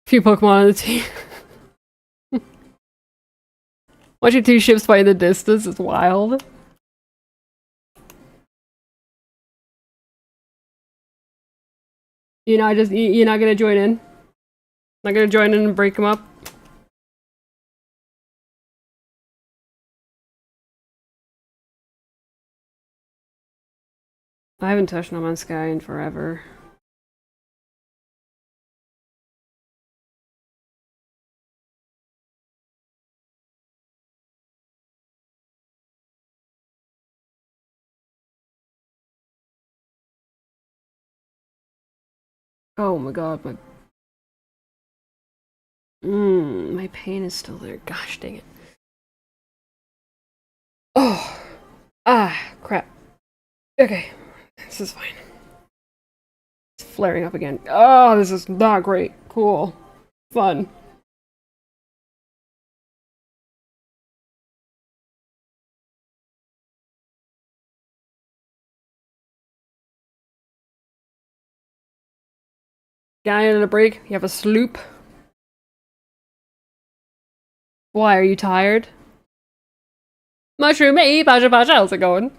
Few Pokemon on the team. Watching two ships fight in the distance is wild. You're not gonna join in? Not gonna join in and break them up? I haven't touched No Man's Sky in forever. Oh my god, my pain is still there. Gosh dang it. Oh! Ah, crap. Okay, this is fine. It's flaring up again. Oh, this is not great. Cool. Fun. Guy in a break? You have a sloop? Why, are you tired? Mushroom, hey, Baja, how's it going?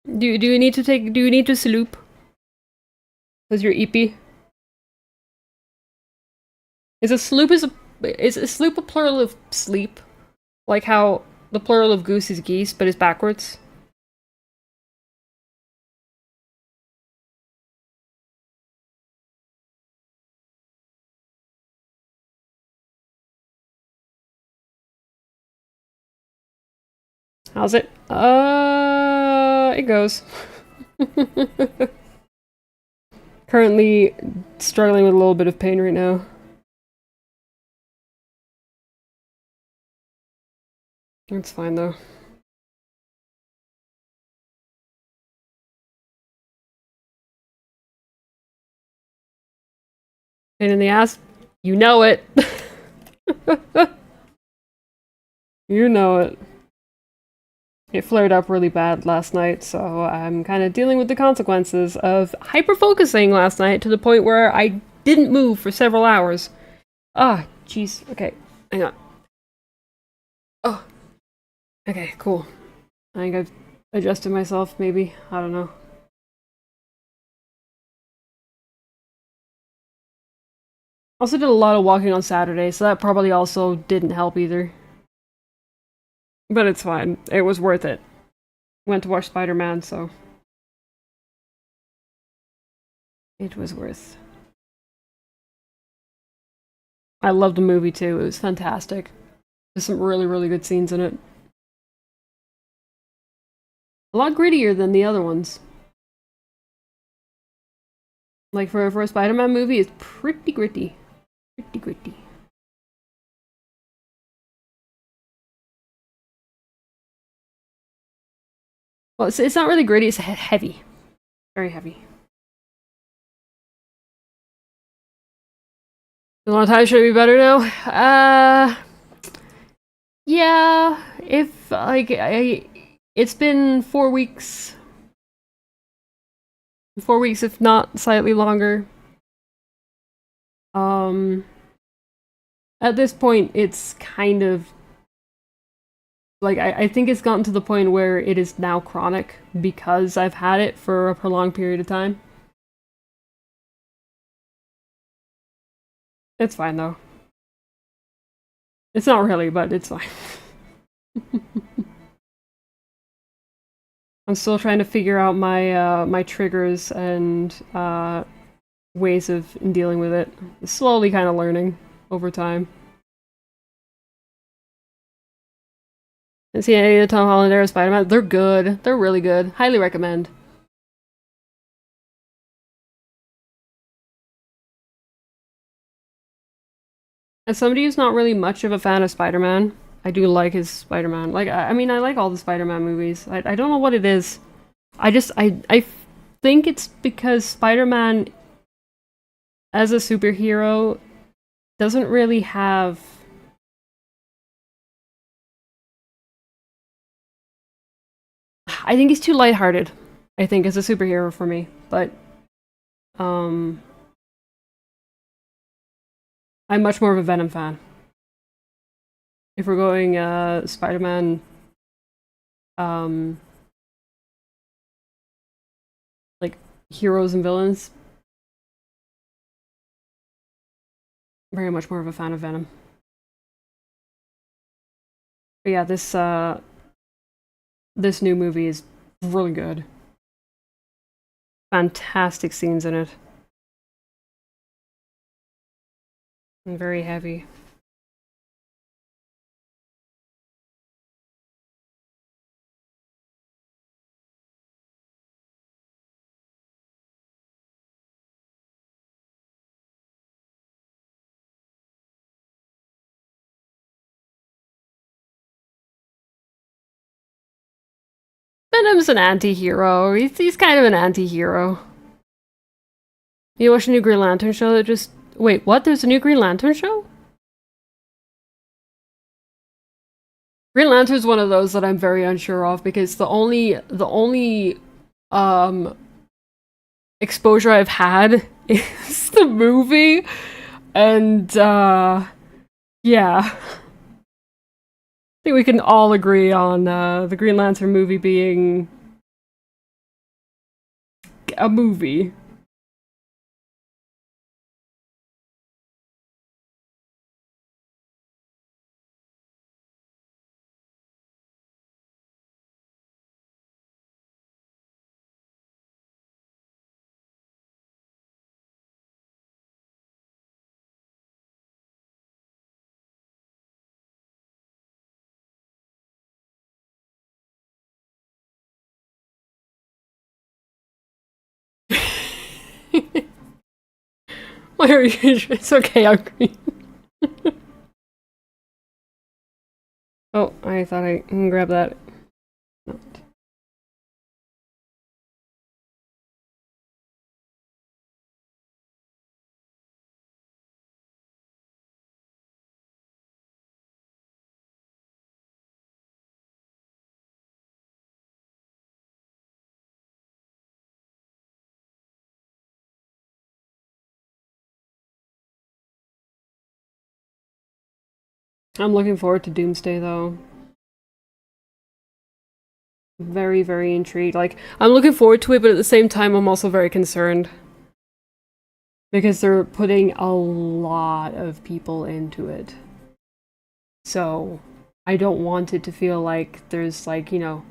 Do you need to sloop? Cause you're eepy? Is a sloop a plural of sleep? Like how the plural of goose is geese, but it's backwards? How's it? It goes. Currently struggling with a little bit of pain right now. It's fine though. Pain in the ass? You know it! You know it. It flared up really bad last night, so I'm kind of dealing with the consequences of hyper-focusing last night to the point where I didn't move for several hours. Ah, jeez. Okay, hang on. Oh. Okay, cool. I think I've adjusted myself, maybe. I don't know. Also did a lot of walking on Saturday, so that probably also didn't help either. But it's fine. It was worth it. Went to watch Spider-Man, so... it was worth. I loved the movie too, it was fantastic. There's some really, really good scenes in it. A lot grittier than the other ones. Like, for a Spider-Man movie, it's pretty gritty. Pretty gritty. Well, it's not really gritty, it's heavy. Very heavy. A long time, should it be better now? Yeah, if, like, it's been 4 weeks. 4 weeks, if not slightly longer. At this point, it's kind of like I think it's gotten to the point where it is now chronic because I've had it for a prolonged period of time. It's fine though. It's not really, but it's fine. I'm still trying to figure out my my triggers and ways of dealing with it. Slowly kind of learning over time. And see any of the Tom Holland era Spider-Man? They're good. They're really good. Highly recommend. As somebody who's not really much of a fan of Spider-Man, I do like his Spider-Man. Like, I mean, I like all the Spider-Man movies. I don't know what it is. I think it's because Spider-Man as a superhero doesn't really have I think he's too lighthearted, I think, as a superhero for me. But um I'm much more of a Venom fan. If we're going Spider-Man um like heroes and villains, very much more of a fan of Venom. But yeah, this new movie is really good. Fantastic scenes in it. And very heavy. Venom's an anti-hero. He's kind of an anti-hero. You watch a new Green Lantern show that just... Wait, what? There's a new Green Lantern show? Green Lantern's one of those that I'm very unsure of because the only exposure I've had is the movie, and yeah. I think we can all agree on the Green Lantern movie being a movie. Why are you? It's okay, I'm green. Oh, I thought I can grab that. No. I'm looking forward to Doomsday though. Very, very intrigued. Like, I'm looking forward to it, but at the same time, I'm also very concerned. Because they're putting a lot of people into it. So, I don't want it to feel like there's, like, you know,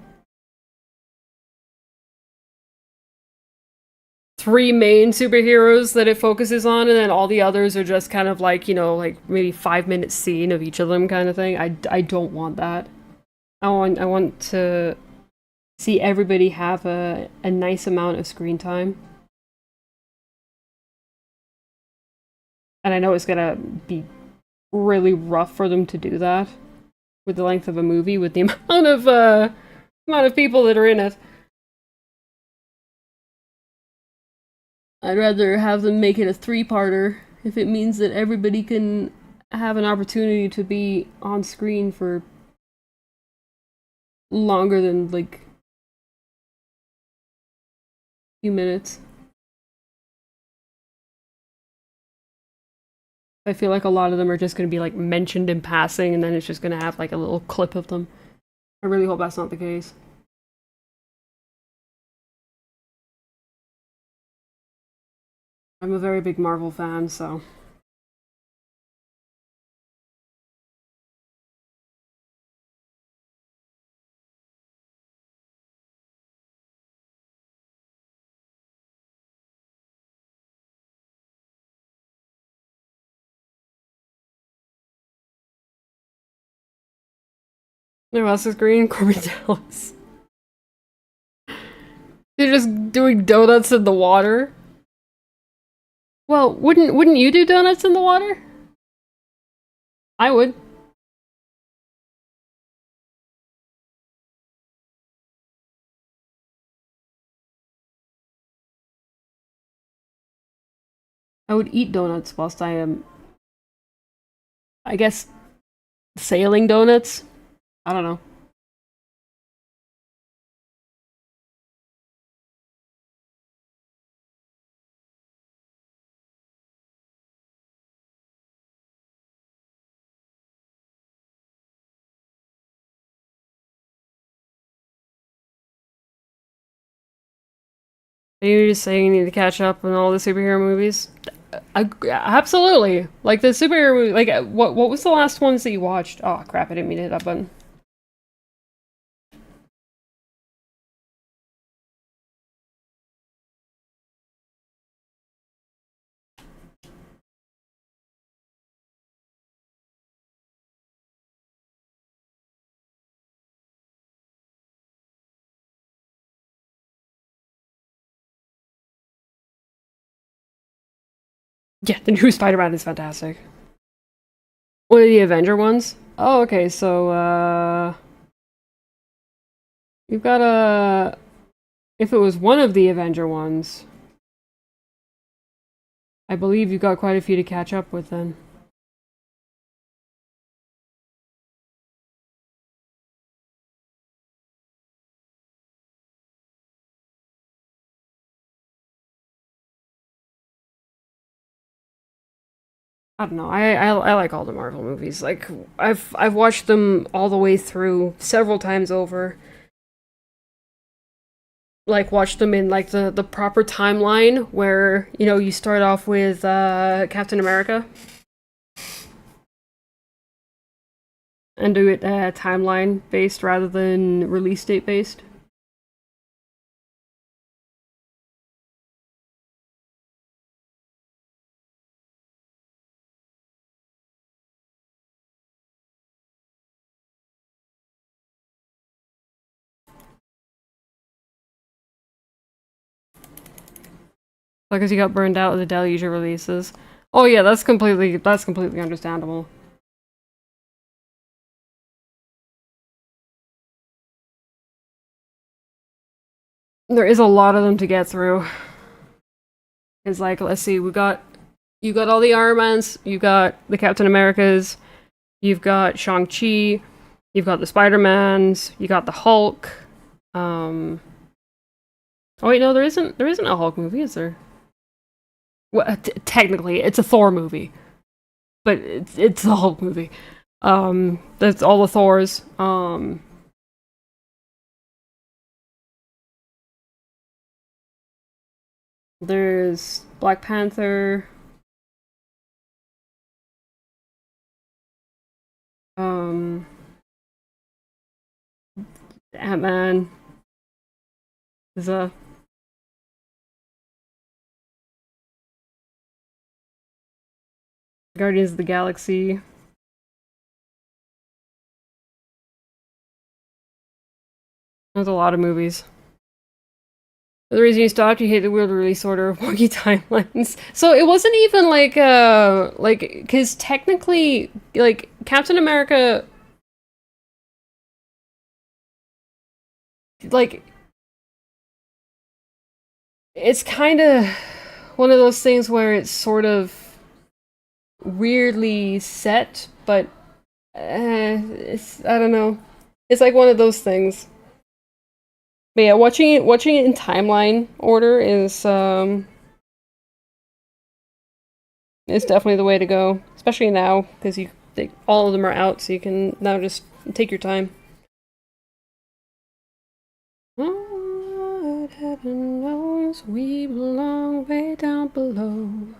three main superheroes that it focuses on, and then all the others are just kind of like, you know, like maybe 5 minute scene of each of them kind of thing. I don't want that. I want to see everybody have a nice amount of screen time. And I know it's gonna be really rough for them to do that with the length of a movie, with the amount of people that are in it. I'd rather have them make it a three-parter if it means that everybody can have an opportunity to be on screen for longer than like a few minutes. I feel like a lot of them are just gonna be like mentioned in passing, and then it's just gonna have like a little clip of them. I really hope that's not the case. I'm a very big Marvel fan, so. No, else is green. Corbin Dallas. You're just doing donuts in the water. Well, wouldn't you do donuts in the water? I would. I would eat donuts whilst I am, I guess, sailing donuts. I don't know. You're just saying you need to catch up on all the superhero movies. Absolutely. Like the superhero movie. Like what was the last ones that you watched? Oh crap! I didn't mean to hit that button. Yeah, the new Spider-Man is fantastic. What are the Avenger ones? Oh, okay. So you've got a. If it was one of the Avenger ones, I believe you've got quite a few to catch up with then. I don't know. I like all the Marvel movies. Like I've watched them all the way through several times over. Like watched them in like the proper timeline where you start off with Captain America and do it timeline based rather than release date based. Because you got burned out with the deluge of releases. Oh yeah, that's completely understandable. There is a lot of them to get through. It's like, let's see, you got all the Iron Mans, you got the Captain Americas, you've got Shang-Chi, you've got the Spider-Mans, you got the Hulk. Um Oh wait, no, there isn't a Hulk movie, is there? Well, technically, it's a Thor movie, but it's a Hulk movie. That's all the Thors. There's Black Panther. Um, Ant-Man. There's a Guardians of the Galaxy. There's a lot of movies. The reason you stopped, you hate the weird release order of wonky timelines. So it wasn't even like, because technically, like, Captain America, like, it's kind of one of those things where it's sort of weirdly set, but it's I don't know. It's like one of those things. But yeah, watching it in timeline order is It's definitely the way to go, especially now because all of them are out, so you can now just take your time. Lord, heaven knows we belong way down below.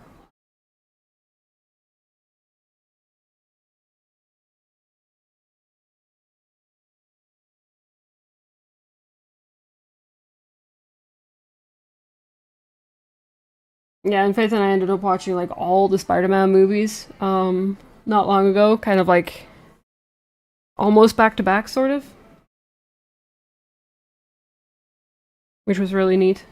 Yeah, and Faith and I ended up watching like all the Spider-Man movies not long ago, kind of like almost back to back sort of, which was really neat.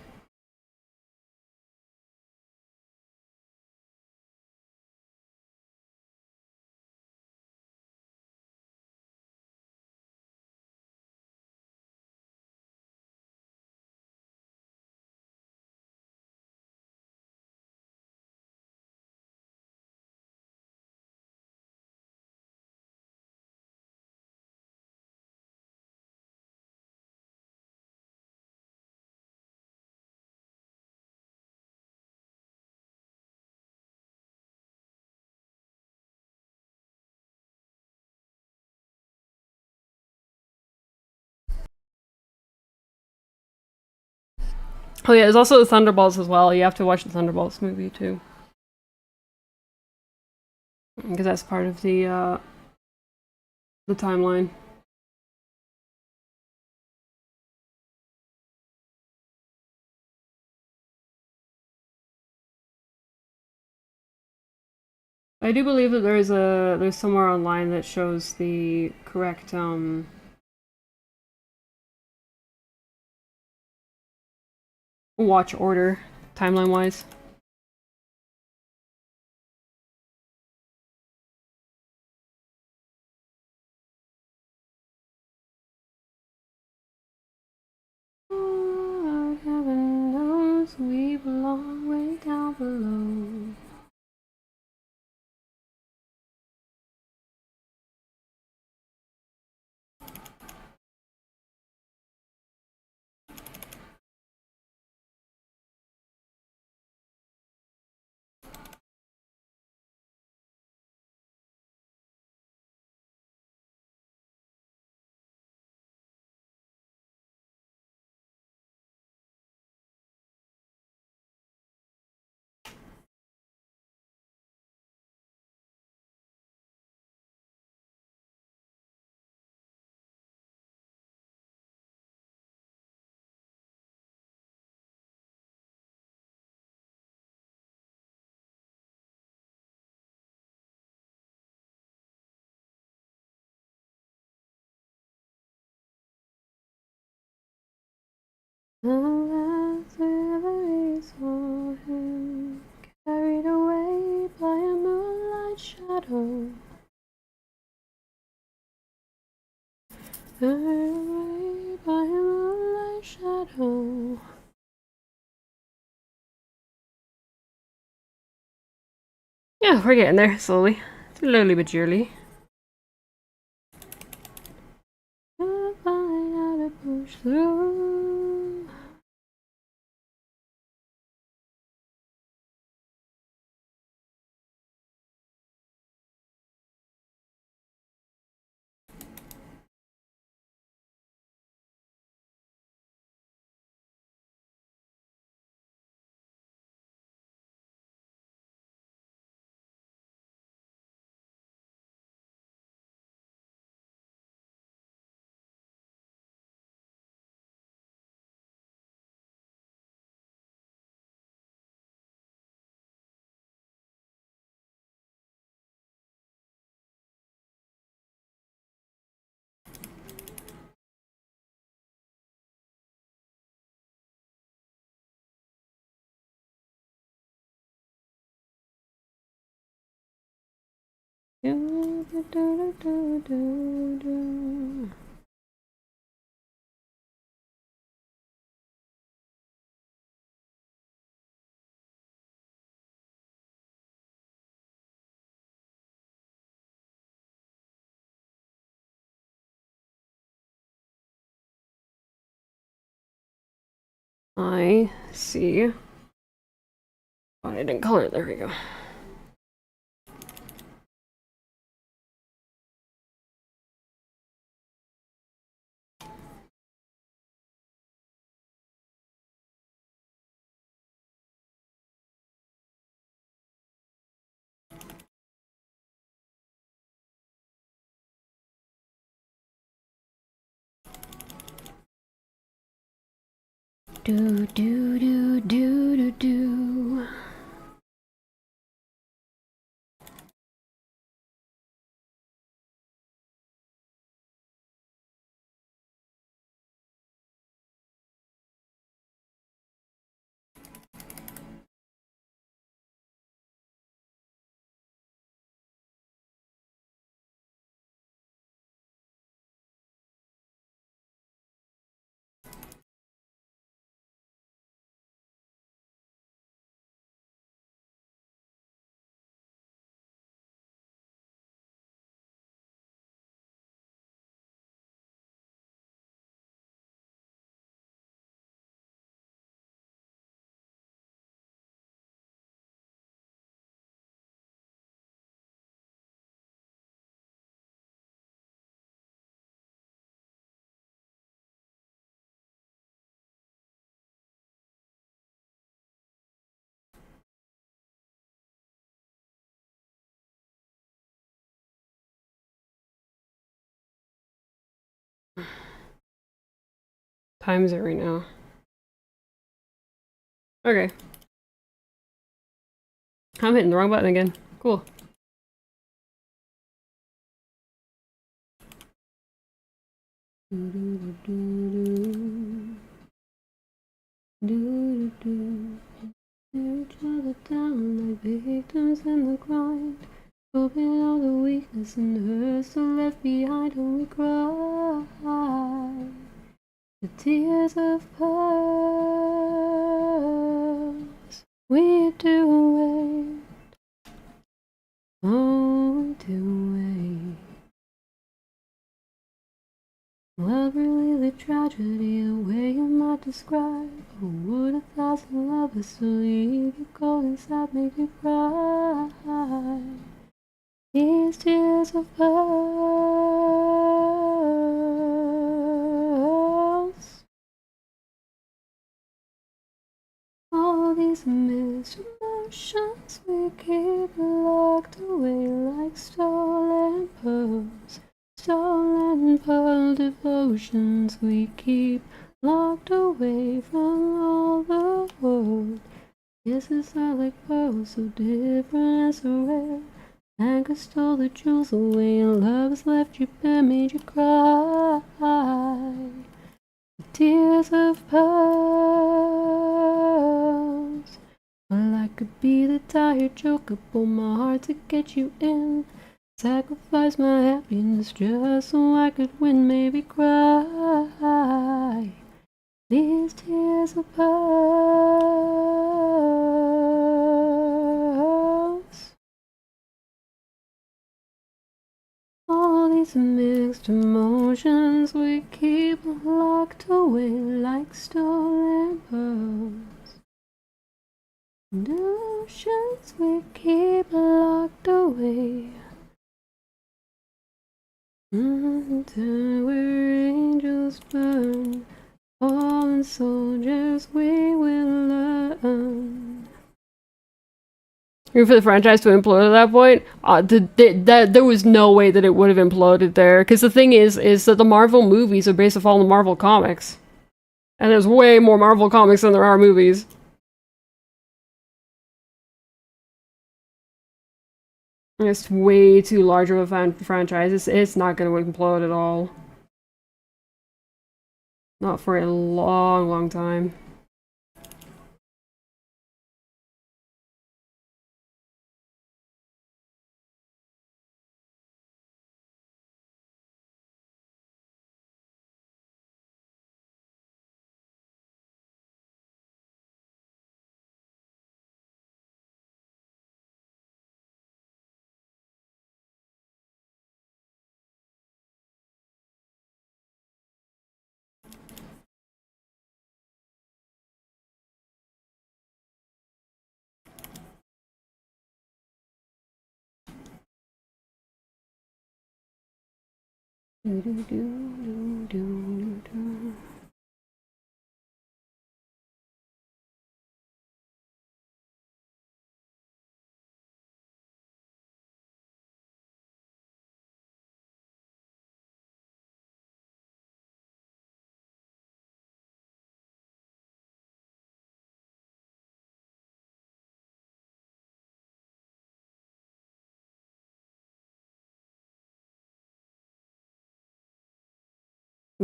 Oh yeah, there's also the Thunderbolts as well. You have to watch the Thunderbolts movie too, because that's part of the timeline. I do believe that there's somewhere online that shows the correct watch order timeline wise. Oh, heaven knows we belong way down below. Unless every song carried away by a moonlight shadow. Carried away by a moonlight shadow. Yeah, we're getting there slowly. Slowly but surely. Gotta find how to push through. Do, do, do, do, do, do. I see. Oh, I didn't color it. There we go. Do do do do do do. Time is it right now? Okay. I'm hitting the wrong button again. Cool. Each other down like victims in the grind. Hoping all the weakness and hurts are left behind when we cry. The tears of pearls we do wait. Oh, we do wait. Love really the tragedy, the way you might describe. Oh, would 1,000 lovers to leave you cold inside make you cry? These tears of pearls, all these mixed emotions we keep locked away like stolen pearls. Stolen pearl devotions we keep locked away from all the world. Kisses are like pearls, so different and so rare. Anger stole the jewels away, and love has left you bare, made you cry. The tears of pearls. Well, I could be the tired joker, pull my heart to get you in. Sacrifice my happiness just so I could win, maybe cry. These tears of pearls. All these mixed emotions we keep locked away like stolen pearls. Emotions we keep locked away. Until where angels burn, fallen soldiers we will learn. For the franchise to implode at that point, there was no way that it would have imploded there. Because the thing is that the Marvel movies are based off all the Marvel comics, and there's way more Marvel comics than there are movies. It's way too large of a franchise. It's not going to implode at all. Not for a long, long time. Do, do, do, do, do.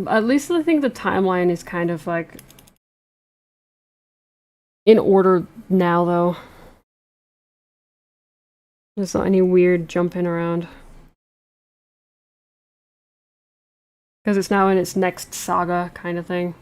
At least I think the timeline is kind of like in order now, though. There's not any weird jumping around. Because it's now in its next saga kind of thing.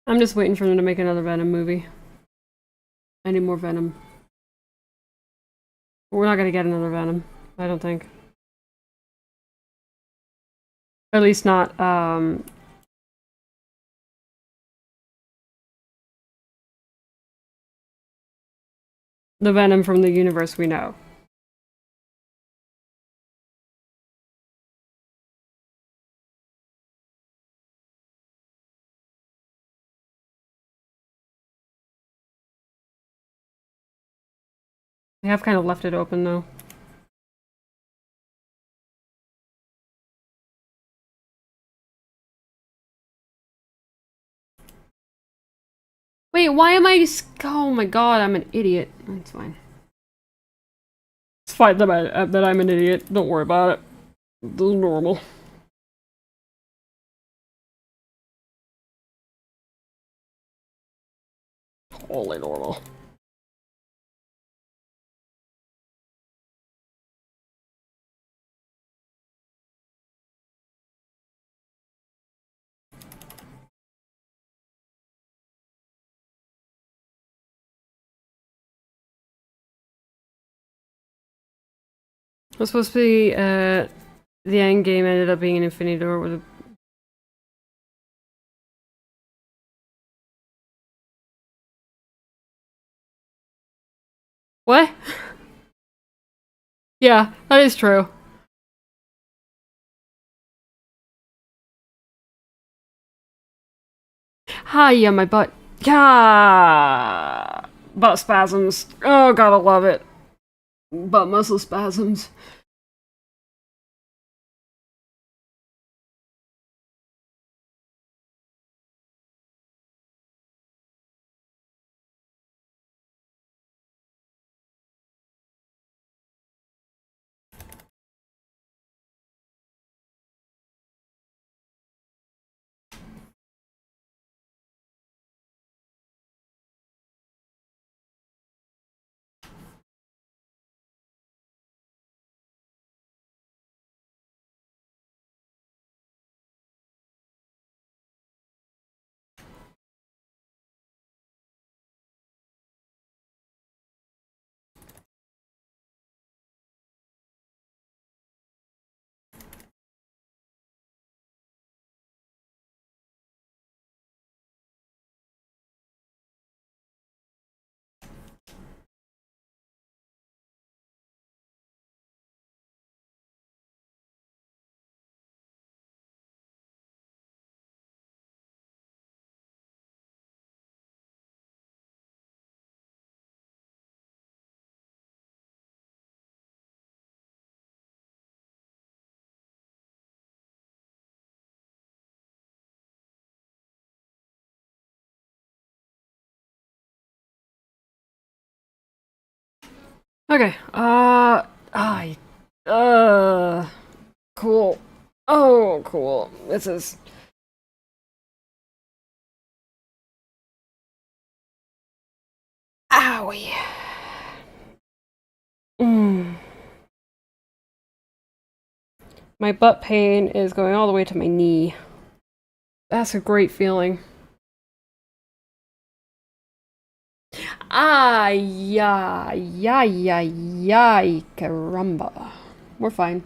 I'm just waiting for them to make another Venom movie. I need more Venom. We're not gonna get another Venom, I don't think. At least not, the Venom from the universe we know. They have kind of left it open, though. Wait, why am I... Oh my god, I'm an idiot. It's fine. It's fine that I'm an idiot. Don't worry about it. This is normal. Totally normal. It was supposed to be, the end game ended up being an Infinity Door with a... What? Yeah, that is true. Hi, yeah, my butt. Yeah, butt spasms. Oh, gotta love it. Butt muscle spasms. Okay, cool. Oh, cool. This is... Owie. My butt pain is going all the way to my knee. That's a great feeling. Ay, ay, ay, ay, ay, caramba. We're fine.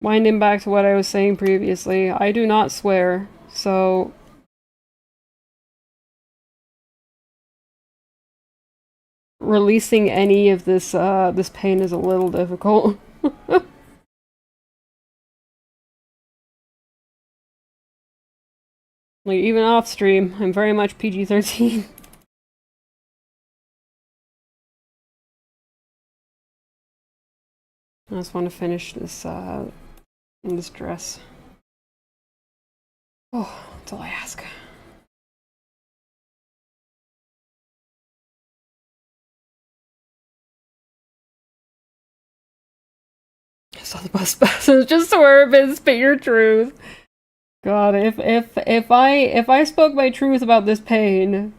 Winding back to what I was saying previously, I do not swear, so releasing any of this this pain is a little difficult. Like, even off stream, I'm very much PG-13. I just want to finish this this dress. Oh, that's all I ask. I saw the bus passes just swerve and spit your truth. God, if I spoke my truth about this pain,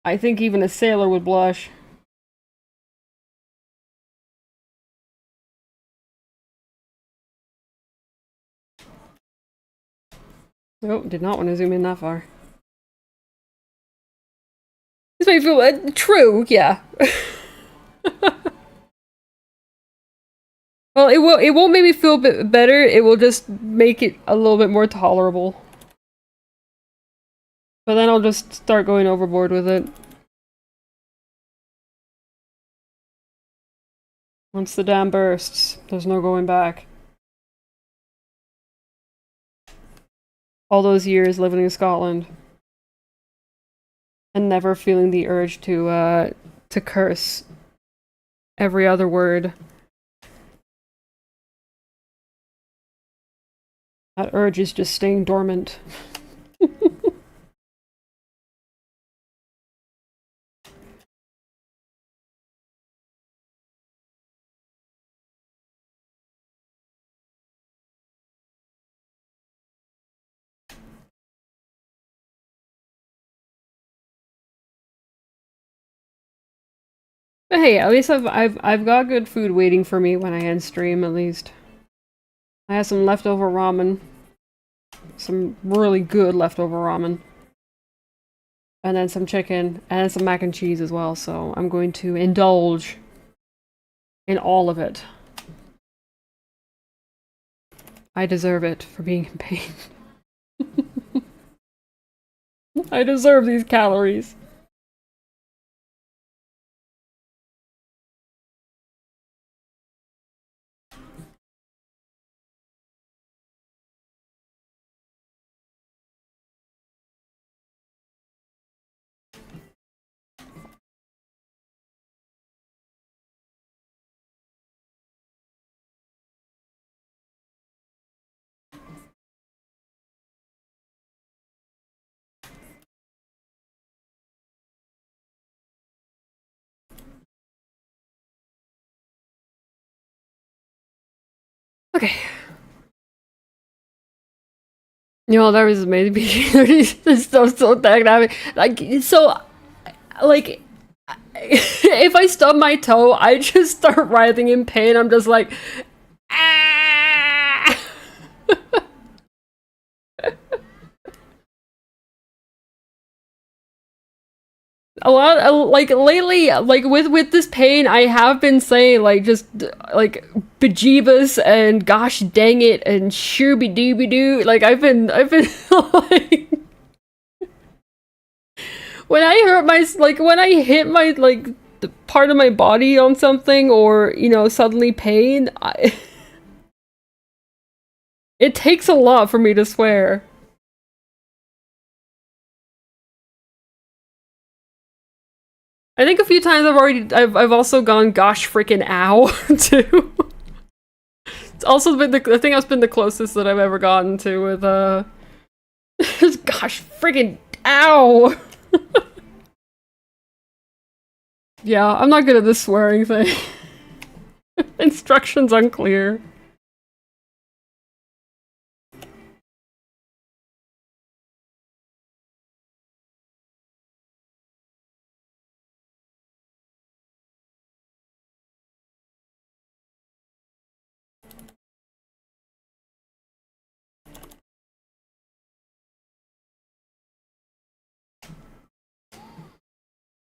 I think even a sailor would blush. Oh, did not want to zoom in that far. This may feel true, yeah. Well, it won't make me feel a bit better, it will just make it a little bit more tolerable. But then I'll just start going overboard with it. Once the dam bursts, there's no going back. All those years living in Scotland. And never feeling the urge to curse every other word. That urge is just staying dormant. But hey, at least I've got good food waiting for me when I end stream, at least. I have some leftover ramen. Some really good leftover ramen. And then some chicken, and some mac and cheese as well, so I'm going to indulge in all of it. I deserve it for being in pain. I deserve these calories. Okay. You know, that was maybe this stuff's so dynamic. Like, so, like, if I stub my toe, I just start writhing in pain. I'm just like, ah! A lot, like, lately, like, with this pain, I have been saying, like, just, like, bejeebus and gosh dang it and shooby dooby doo. Like, I've been, like, when I hurt my, like, when I hit my, like, the part of my body on something or, you know, suddenly pain, it takes a lot for me to swear. I think a few times I've also gone gosh freaking ow too. It's also been I think that's been the closest that I've ever gotten to with gosh freaking ow. Yeah, I'm not good at this swearing thing. Instructions unclear.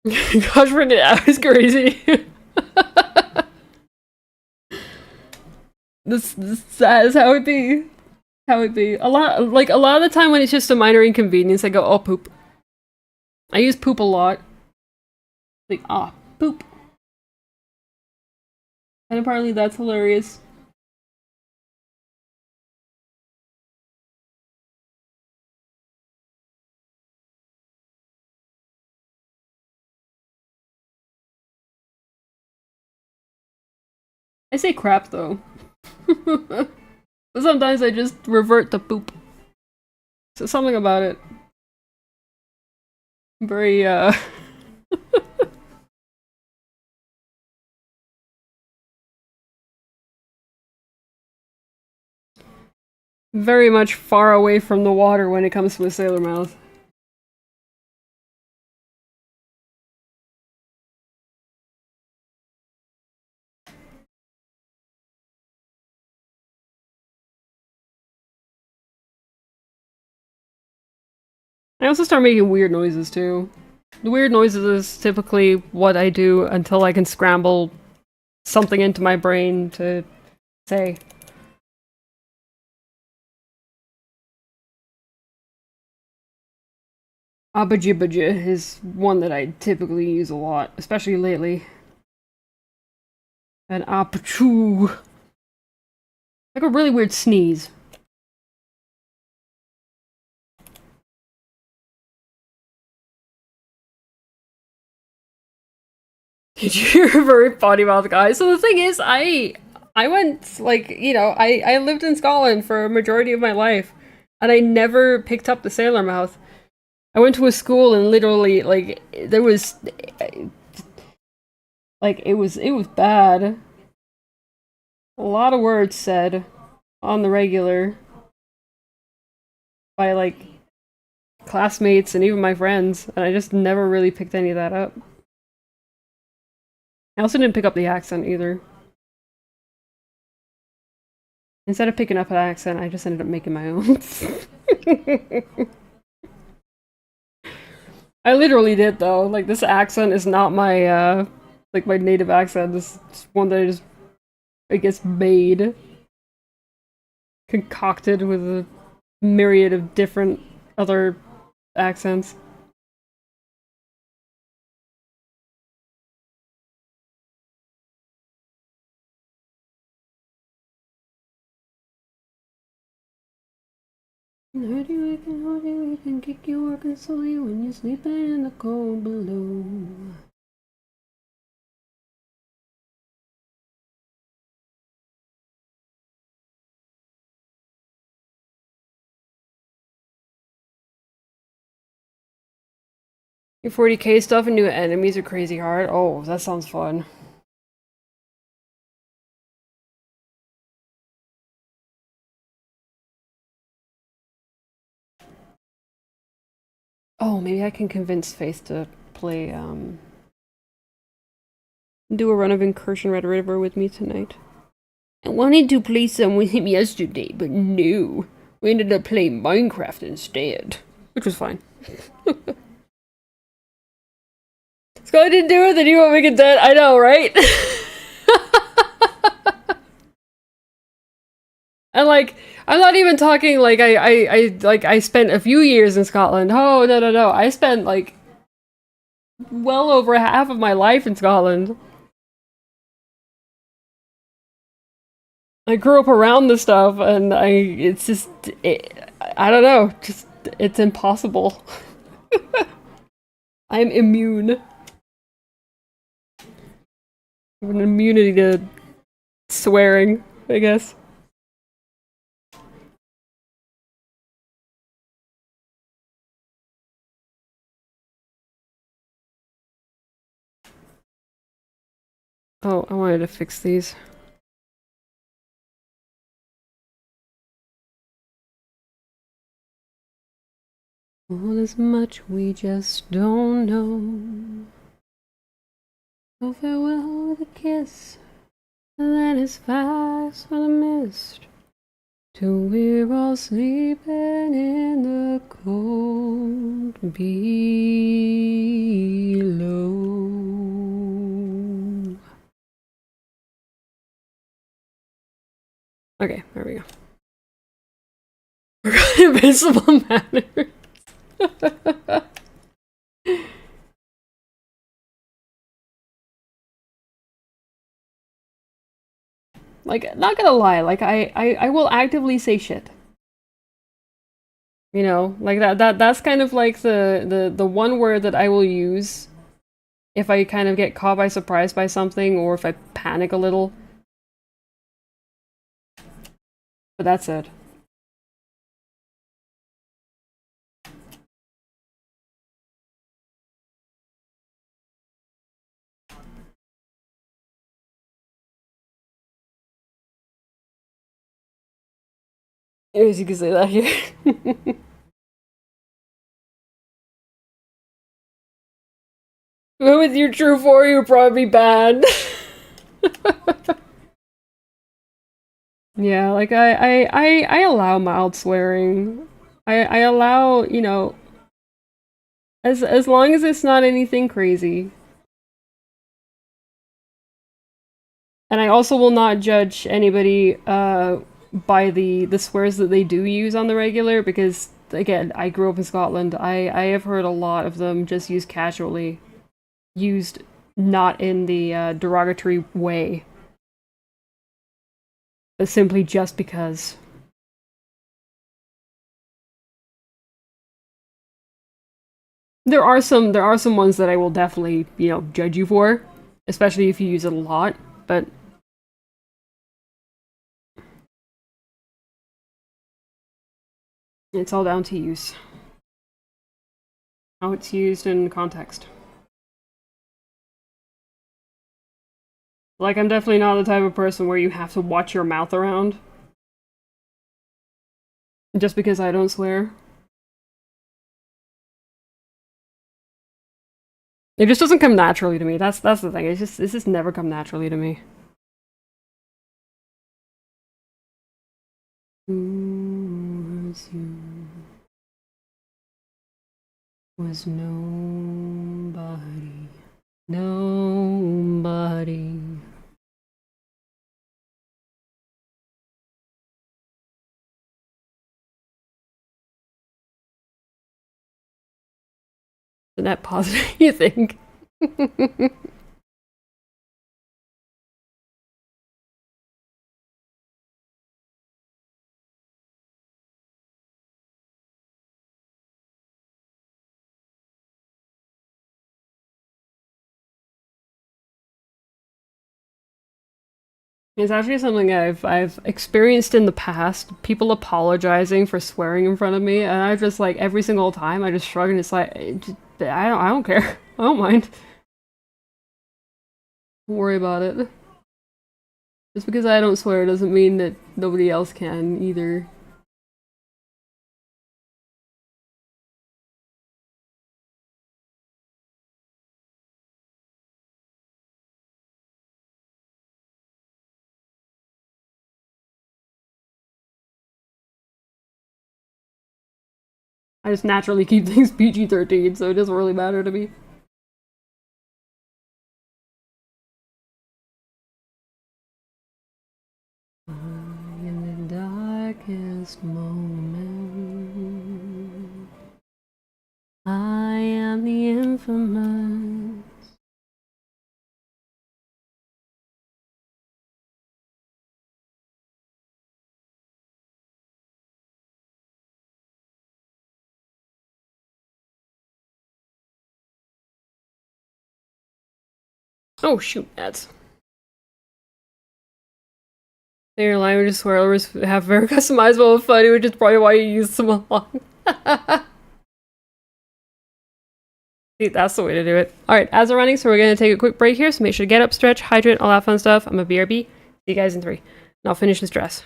Gosh freaking ow is crazy. That is how it be. How it be. A lot of the time when it's just a minor inconvenience, I go, oh, poop. I use poop a lot. Like, ah, poop. And apparently that's hilarious. I say crap though. Sometimes I just revert to poop. So something about it. Very, very much far away from the water when it comes to a sailor mouth. I also start making weird noises too. The weird noises is typically what I do until I can scramble something into my brain to say. Abajibajah is one that I typically use a lot, especially lately. And apachoo. Like a really weird sneeze. You're a very potty mouth guy. So the thing is, I went like, you know, I lived in Scotland for a majority of my life, and I never picked up the sailor mouth. I went to a school and literally like there was like it was bad. A lot of words said on the regular by like classmates and even my friends, and I just never really picked any of that up. I also didn't pick up the accent either. Instead of picking up an accent, I just ended up making my own. I literally did though. Like this accent is not my like my native accent. This is one that I just I guess made concocted with a myriad of different other accents. Hardy we can kick you working slowly when you're sleeping in the cold below. Your 40k stuff and new enemies are crazy hard. Oh, that sounds fun. Oh, maybe I can convince Faith to play, do a run of Incursion Red River with me tonight. I wanted to play some with him yesterday, but no. We ended up playing Minecraft instead. Which was fine. Scully didn't do it, then you won't make it dead. I know, right? And like, I'm not even talking like I spent a few years in Scotland. Oh no. I spent like well over half of my life in Scotland. I grew up around the stuff, and it's just, I don't know, just, it's impossible. I'm immune. I have an immunity to swearing, I guess. Oh, I wanted to fix these. All this much we just don't know. So farewell with a kiss, and then it's fast for the mist, till we're all sleeping in the cold below. Okay, there we go. Invisible manners. Like, not gonna lie, like I will actively say shit. You know, like that's kind of like the one word that I will use if I kind of get caught by surprise by something or if I panic a little. But that's it. Yes, you can say that here. With your true four, you're probably bad. Yeah, like I allow mild swearing. I allow, you know, as long as it's not anything crazy. And I also will not judge anybody by the swears that they do use on the regular because again, I grew up in Scotland. I have heard a lot of them just used casually, used not in the derogatory way, but simply just because. There are some ones that I will definitely, you know, judge you for, especially if you use it a lot, but it's all down to use. How it's used in context. Like, I'm definitely not the type of person where you have to watch your mouth around just because I don't swear. It just doesn't come naturally to me. That's the thing. It's just never come naturally to me. Was nobody, nobody. The net positive, you think? It's actually something I've experienced in the past. People apologizing for swearing in front of me, and I just like every single time I just shrug and it's like I don't care. I don't mind. Don't worry about it. Just because I don't swear doesn't mean that nobody else can either. I just naturally keep things PG-13, so it doesn't really matter to me. In the darkest moment, I am the infamous. Oh shoot, ads. Their language swearers have very customizable and funny, which is probably why you use them a lot. See, that's the way to do it. Alright, ads are running, so we're gonna take a quick break here, so make sure to get up, stretch, hydrate, all that fun stuff. I'm a BRB. See you guys in 3. And I'll finish this dress.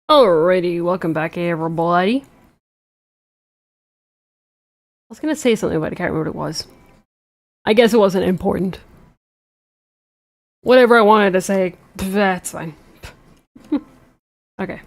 Alrighty, welcome back, everybody. I was gonna say something, but I can't remember what it was. I guess it wasn't important. Whatever I wanted to say, that's fine. Okay.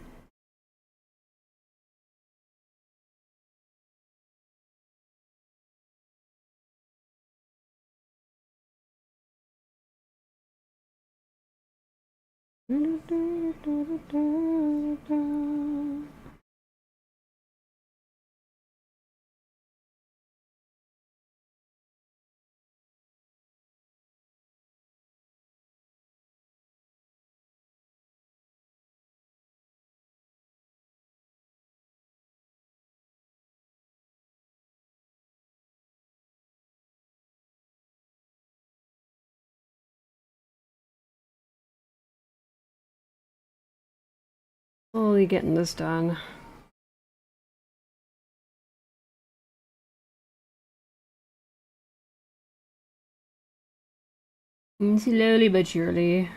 Slowly getting this done. Slowly but surely.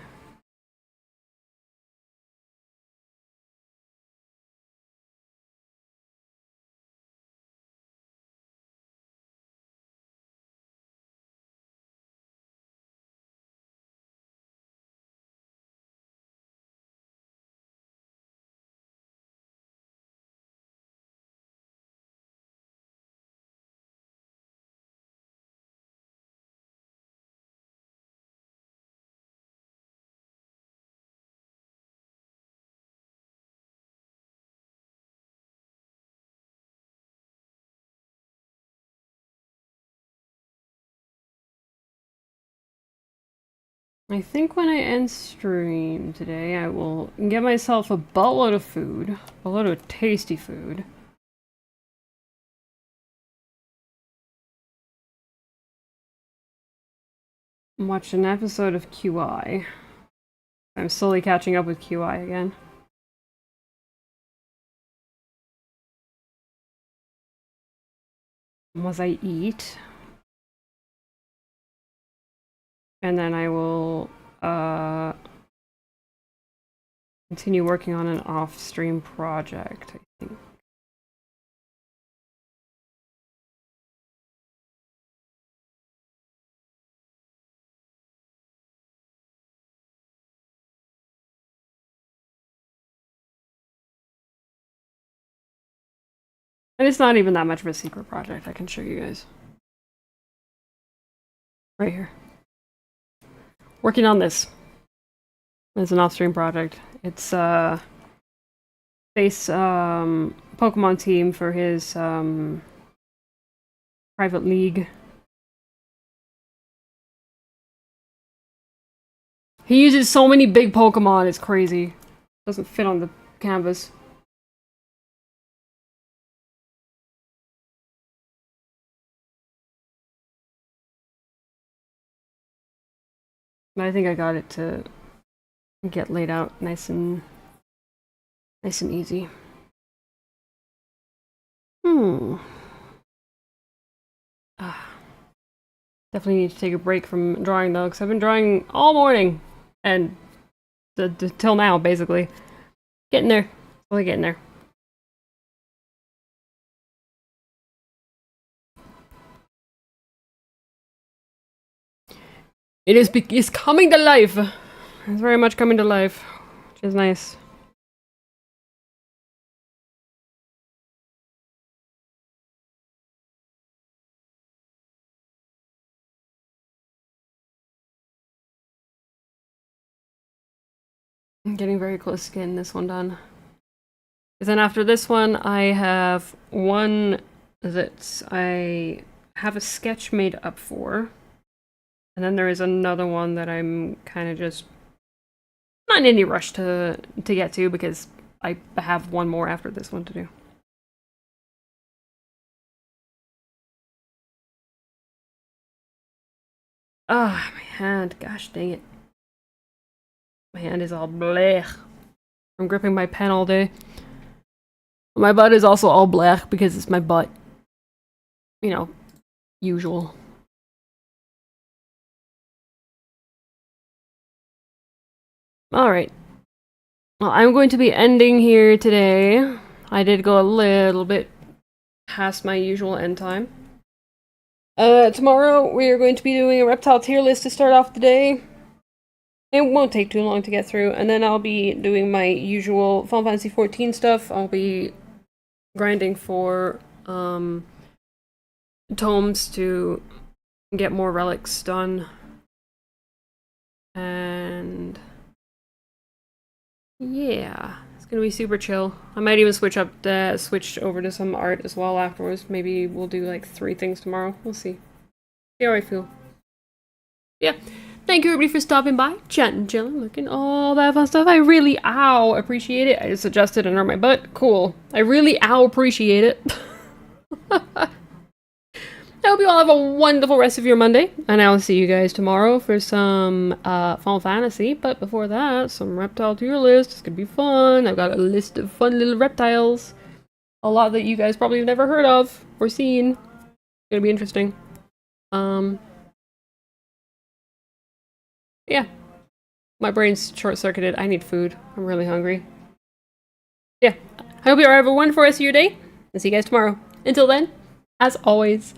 I think when I end stream today, I will get myself a buttload of food. A load of tasty food. And watch an episode of QI. I'm slowly catching up with QI again. Once I eat. And then I will continue working on an off-stream project, I think. And it's not even that much of a secret project, I can show you guys. Right here. Working on this. It's an off-stream project. It's Space Pokemon team for his private league. He uses so many big Pokemon, it's crazy. Doesn't fit on the canvas. But I think I got it to get laid out nice and easy. Definitely need to take a break from drawing though, because I've been drawing all morning and till now, basically. Getting there. Slowly getting there. It's coming to life. It's very much coming to life, which is nice. I'm getting very close to getting this one done. Because then after this one, I have one that I have a sketch made up for. And then there is another one that I'm kind of just not in any rush to get to because I have one more after this one to do. Ah, my hand. Gosh dang it. My hand is all blech from gripping my pen all day. My butt is also all black because it's my butt. You know, usual. Alright. Well, I'm going to be ending here today. I did go a little bit past my usual end time. Tomorrow we are going to be doing a reptile tier list to start off the day. It won't take too long to get through, and then I'll be doing my usual Final Fantasy XIV stuff. I'll be grinding for tomes to get more relics done. And yeah, it's gonna be super chill. I might even switch over to some art as well afterwards. Maybe we'll do like 3 things tomorrow. We'll see. See how I feel. Yeah. Thank you everybody for stopping by, chatting, chilling, looking, all that fun stuff. I really, appreciate it. I just adjusted under my butt. Cool. I really, appreciate it. I hope you all have a wonderful rest of your Monday, and I'll see you guys tomorrow for some Final Fantasy. But before that, some reptile tier list. It's gonna be fun. I've got a list of fun little reptiles. A lot that you guys probably have never heard of or seen. It's gonna be interesting. Yeah. My brain's short-circuited. I need food. I'm really hungry. Yeah. I hope you all have a wonderful rest of your day. I'll see you guys tomorrow. Until then, as always,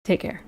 take care.